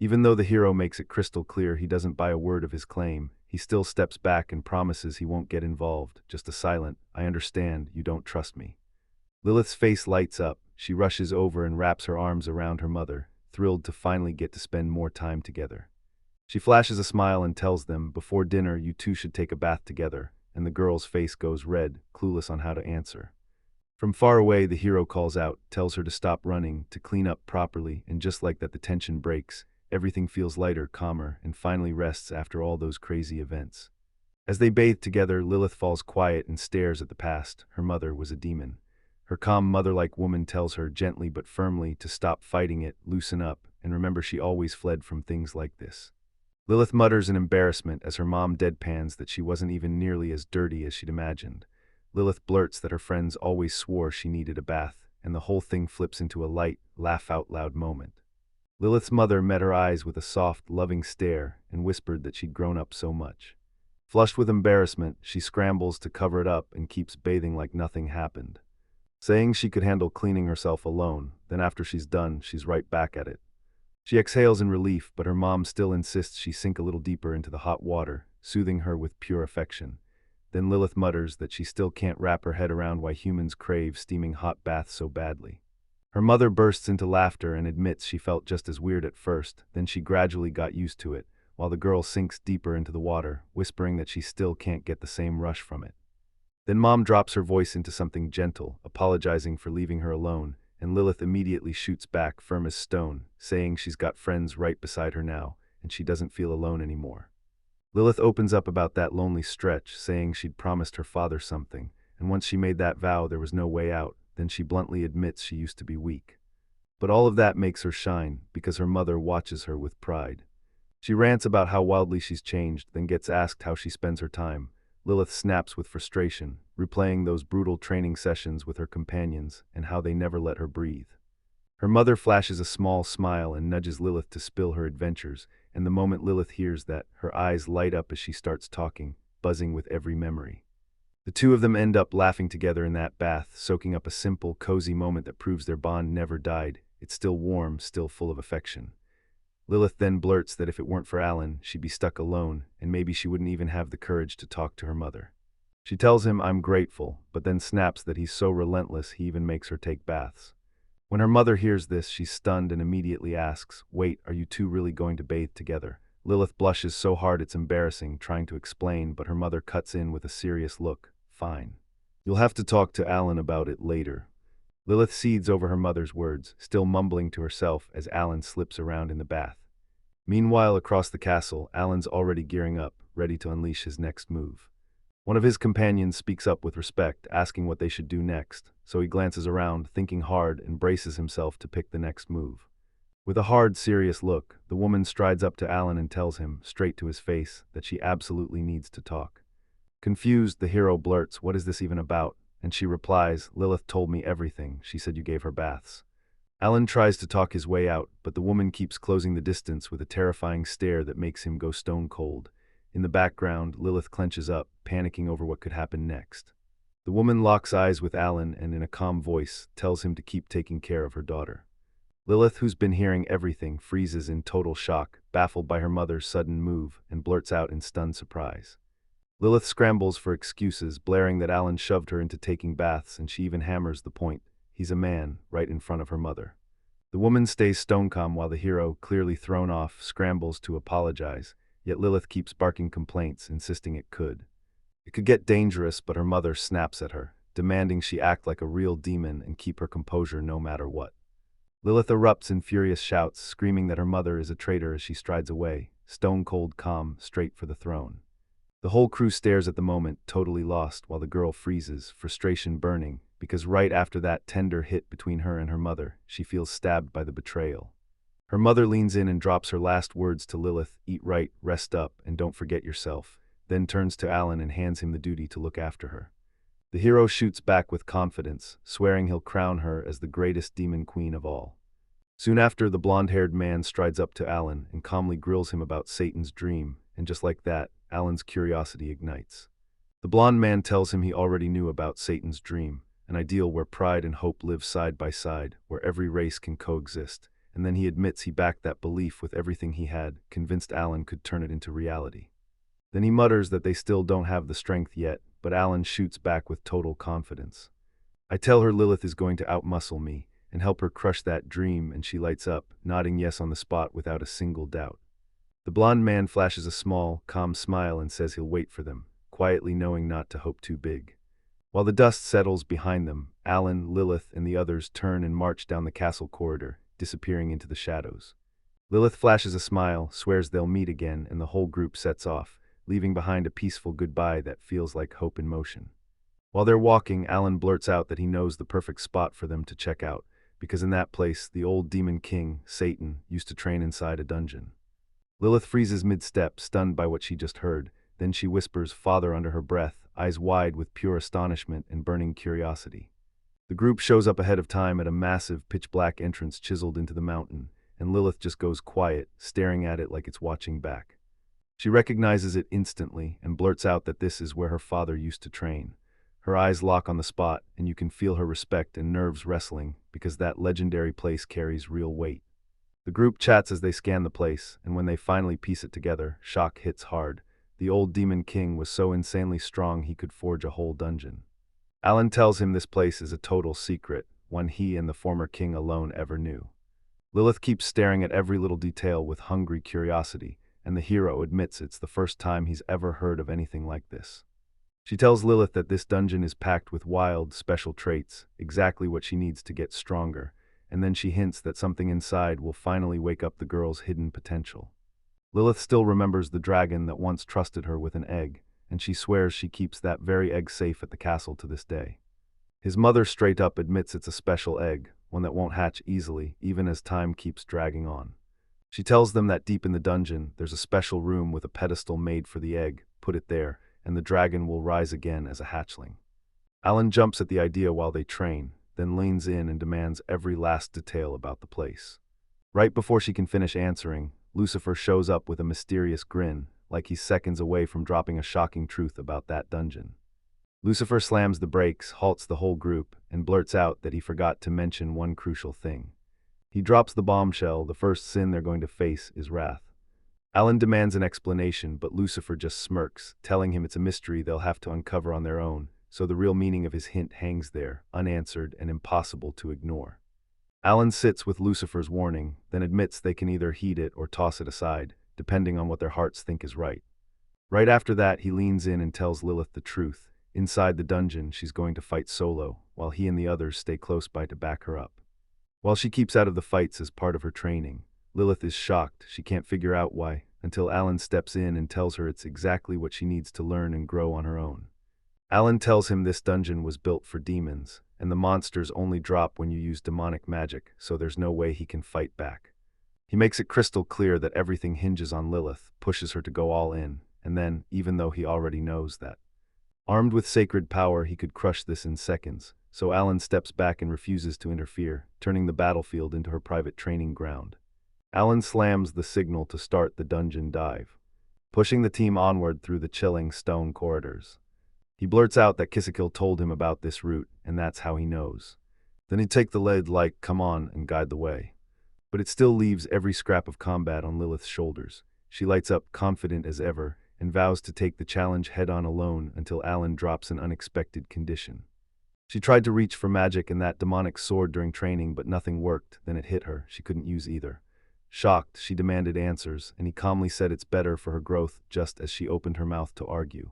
Even though the hero makes it crystal clear he doesn't buy a word of his claim, he still steps back and promises he won't get involved, just a silent, "I understand, you don't trust me." Lilith's face lights up. She rushes over and wraps her arms around her mother, thrilled to finally get to spend more time together. She flashes a smile and tells them, "Before dinner, you two should take a bath together," and the girl's face goes red, clueless on how to answer. From far away, the hero calls out, tells her to stop running, to clean up properly, and just like that the tension breaks, everything feels lighter, calmer, and finally rests after all those crazy events. As they bathe together, Lilith falls quiet and stares at the past. Her mother was a demon. Her calm mother-like woman tells her gently but firmly to stop fighting it, loosen up, and remember she always fled from things like this. Lilith mutters in embarrassment as her mom deadpans that she wasn't even nearly as dirty as she'd imagined. Lilith blurts that her friends always swore she needed a bath, and the whole thing flips into a light, laugh-out-loud moment. Lilith's mother met her eyes with a soft, loving stare and whispered that she'd grown up so much. Flushed with embarrassment, she scrambles to cover it up and keeps bathing like nothing happened, saying she could handle cleaning herself alone. Then after she's done, she's right back at it. She exhales in relief, but her mom still insists she sink a little deeper into the hot water, soothing her with pure affection. Then Lilith mutters that she still can't wrap her head around why humans crave steaming hot baths so badly. Her mother bursts into laughter and admits she felt just as weird at first, then she gradually got used to it, while the girl sinks deeper into the water, whispering that she still can't get the same rush from it. Then Mom drops her voice into something gentle, apologizing for leaving her alone, and Lilith immediately shoots back, firm as stone, saying she's got friends right beside her now, and she doesn't feel alone anymore. Lilith opens up about that lonely stretch, saying she'd promised her father something, and once she made that vow there was no way out. Then she bluntly admits she used to be weak. But all of that makes her shine, because her mother watches her with pride. She rants about how wildly she's changed, then gets asked how she spends her time. Lilith snaps with frustration, replaying those brutal training sessions with her companions and how they never let her breathe. Her mother flashes a small smile and nudges Lilith to spill her adventures, and the moment Lilith hears that, her eyes light up as she starts talking, buzzing with every memory. The two of them end up laughing together in that bath, soaking up a simple, cozy moment that proves their bond never died. It's still warm, still full of affection. Lilith then blurts that if it weren't for Alan, she'd be stuck alone, and maybe she wouldn't even have the courage to talk to her mother. She tells him, "I'm grateful," but then snaps that he's so relentless he even makes her take baths. When her mother hears this, she's stunned and immediately asks, "Wait, are you two really going to bathe together?" Lilith blushes so hard it's embarrassing, trying to explain, but her mother cuts in with a serious look, Fine. You'll have to talk to Alan about it later. Lilith cedes over her mother's words, still mumbling to herself as Alan slips around in the bath. Meanwhile, across the castle, Alan's already gearing up, ready to unleash his next move. One of his companions speaks up with respect, asking what they should do next, so he glances around, thinking hard, and braces himself to pick the next move. With a hard, serious look, the woman strides up to Alan and tells him, straight to his face, that she absolutely needs to talk. Confused, the hero blurts, "What is this even about?" And she replies, "Lilith told me everything. She said you gave her baths." Alan tries to talk his way out, but the woman keeps closing the distance with a terrifying stare that makes him go stone cold. In the background, Lilith clenches up, panicking over what could happen next. The woman locks eyes with Alan and, in a calm voice, tells him to keep taking care of her daughter. Lilith, who's been hearing everything, freezes in total shock, baffled by her mother's sudden move, and blurts out in stunned surprise. Lilith scrambles for excuses, blaring that Alan shoved her into taking baths, and she even hammers the point. He's a man, right in front of her mother. The woman stays stone calm while the hero, clearly thrown off, scrambles to apologize, yet Lilith keeps barking complaints, insisting it could. It could get dangerous, but her mother snaps at her, demanding she act like a real demon and keep her composure no matter what. Lilith erupts in furious shouts, screaming that her mother is a traitor as she strides away, stone-cold calm, straight for the throne. The whole crew stares at the moment, totally lost, while the girl freezes, frustration burning, because right after that tender hit between her and her mother, she feels stabbed by the betrayal. Her mother leans in and drops her last words to Lilith, "Eat right, rest up, and don't forget yourself," then turns to Alan and hands him the duty to look after her. The hero shoots back with confidence, swearing he'll crown her as the greatest demon queen of all. Soon after, the blonde-haired man strides up to Alan and calmly grills him about Satan's dream, and just like that, Alan's curiosity ignites. The blonde man tells him he already knew about Satan's dream, an ideal where pride and hope live side by side, where every race can coexist, and then he admits he backed that belief with everything he had, convinced Alan could turn it into reality. Then he mutters that they still don't have the strength yet, but Alan shoots back with total confidence. "I tell her Lilith is going to outmuscle me and help her crush that dream," and she lights up, nodding yes on the spot without a single doubt. The blonde man flashes a small, calm smile and says he'll wait for them, quietly knowing not to hope too big. While the dust settles behind them, Alan, Lilith, and the others turn and march down the castle corridor, disappearing into the shadows. Lilith flashes a smile, swears they'll meet again, and the whole group sets off, leaving behind a peaceful goodbye that feels like hope in motion. While they're walking, Alan blurts out that he knows the perfect spot for them to check out, because in that place, the old demon king, Satan, used to train inside a dungeon. Lilith freezes mid-step, stunned by what she just heard. Then she whispers "Father" under her breath, eyes wide with pure astonishment and burning curiosity. The group shows up ahead of time at a massive, pitch-black entrance chiseled into the mountain, and Lilith just goes quiet, staring at it like it's watching back. She recognizes it instantly and blurts out that this is where her father used to train. Her eyes lock on the spot, and you can feel her respect and nerves wrestling, because that legendary place carries real weight. The group chats as they scan the place, and when they finally piece it together, shock hits hard. The old demon king was so insanely strong he could forge a whole dungeon. Alan tells him this place is a total secret, one he and the former king alone ever knew. Lilith keeps staring at every little detail with hungry curiosity, and the hero admits it's the first time he's ever heard of anything like this. She tells Lilith that this dungeon is packed with wild, special traits, exactly what she needs to get stronger, and then she hints that something inside will finally wake up the girl's hidden potential. Lilith still remembers the dragon that once trusted her with an egg, and she swears she keeps that very egg safe at the castle to this day. His mother straight up admits it's a special egg, one that won't hatch easily, even as time keeps dragging on. She tells them that deep in the dungeon, there's a special room with a pedestal made for the egg. Put it there, and the dragon will rise again as a hatchling. Alan jumps at the idea while they train, then leans in and demands every last detail about the place. Right before she can finish answering, Lucifer shows up with a mysterious grin, like he's seconds away from dropping a shocking truth about that dungeon. Lucifer slams the brakes, halts the whole group, and blurts out that he forgot to mention one crucial thing. He drops the bombshell: the first sin they're going to face is wrath. Alan demands an explanation, but Lucifer just smirks, telling him it's a mystery they'll have to uncover on their own, so the real meaning of his hint hangs there, unanswered and impossible to ignore. Alan sits with Lucifer's warning, then admits they can either heed it or toss it aside, depending on what their hearts think is right. Right after that, he leans in and tells Lilith the truth. Inside the dungeon, she's going to fight solo, while he and the others stay close by to back her up. While she keeps out of the fights as part of her training, Lilith is shocked. She can't figure out why, until Alan steps in and tells her it's exactly what she needs to learn and grow on her own. Alan tells him this dungeon was built for demons, and the monsters only drop when you use demonic magic, so there's no way he can fight back. He makes it crystal clear that everything hinges on Lilith, pushes her to go all in, and then, even though he already knows that, armed with sacred power, he could crush this in seconds, so Alan steps back and refuses to interfere, turning the battlefield into her private training ground. Alan slams the signal to start the dungeon dive, pushing the team onward through the chilling stone corridors. He blurts out that Kisakil told him about this route, and that's how he knows. Then he'd take the lead like, come on, and guide the way. But it still leaves every scrap of combat on Lilith's shoulders. She lights up confident as ever, and vows to take the challenge head-on alone until Alan drops an unexpected condition. She tried to reach for magic and that demonic sword during training, but nothing worked. Then it hit her. She couldn't use either. Shocked, she demanded answers, and he calmly said it's better for her growth, just as she opened her mouth to argue.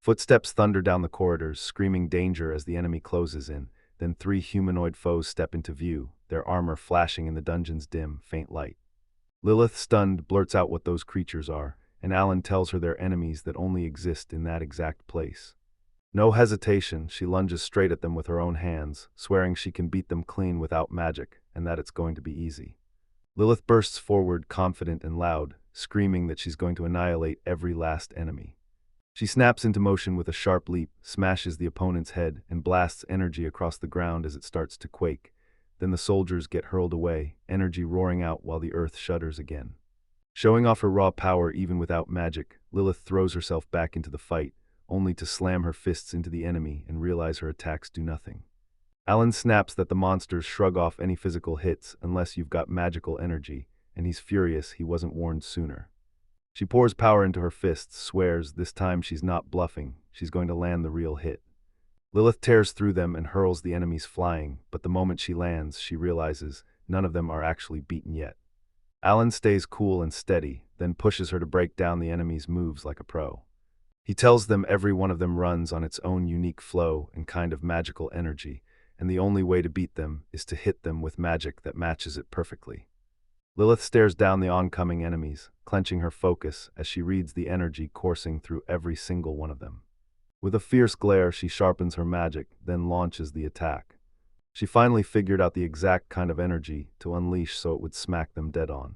Footsteps thunder down the corridors, screaming danger as the enemy closes in. Then 3 humanoid foes step into view, their armor flashing in the dungeon's dim, faint light. Lilith, stunned, blurts out what those creatures are, and Alan tells her they're enemies that only exist in that exact place. No hesitation, she lunges straight at them with her own hands, swearing she can beat them clean without magic, and that it's going to be easy. Lilith bursts forward, confident and loud, screaming that she's going to annihilate every last enemy. She snaps into motion with a sharp leap, smashes the opponent's head, and blasts energy across the ground as it starts to quake. Then the soldiers get hurled away, energy roaring out while the earth shudders again. Showing off her raw power even without magic, Lilith throws herself back into the fight, only to slam her fists into the enemy and realize her attacks do nothing. Alan snaps that the monsters shrug off any physical hits unless you've got magical energy, and he's furious he wasn't warned sooner. She pours power into her fists, swears this time she's not bluffing, she's going to land the real hit. Lilith tears through them and hurls the enemies flying, but the moment she lands, she realizes none of them are actually beaten yet. Alan stays cool and steady, then pushes her to break down the enemy's moves like a pro. He tells them every one of them runs on its own unique flow and kind of magical energy, and the only way to beat them is to hit them with magic that matches it perfectly. Lilith stares down the oncoming enemies, clenching her focus as she reads the energy coursing through every single one of them. With a fierce glare, she sharpens her magic, then launches the attack. She finally figured out the exact kind of energy to unleash so it would smack them dead on.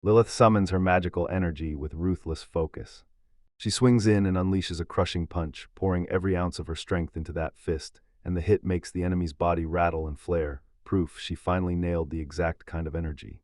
Lilith summons her magical energy with ruthless focus. She swings in and unleashes a crushing punch, pouring every ounce of her strength into that fist, and the hit makes the enemy's body rattle and flare, proof she finally nailed the exact kind of energy.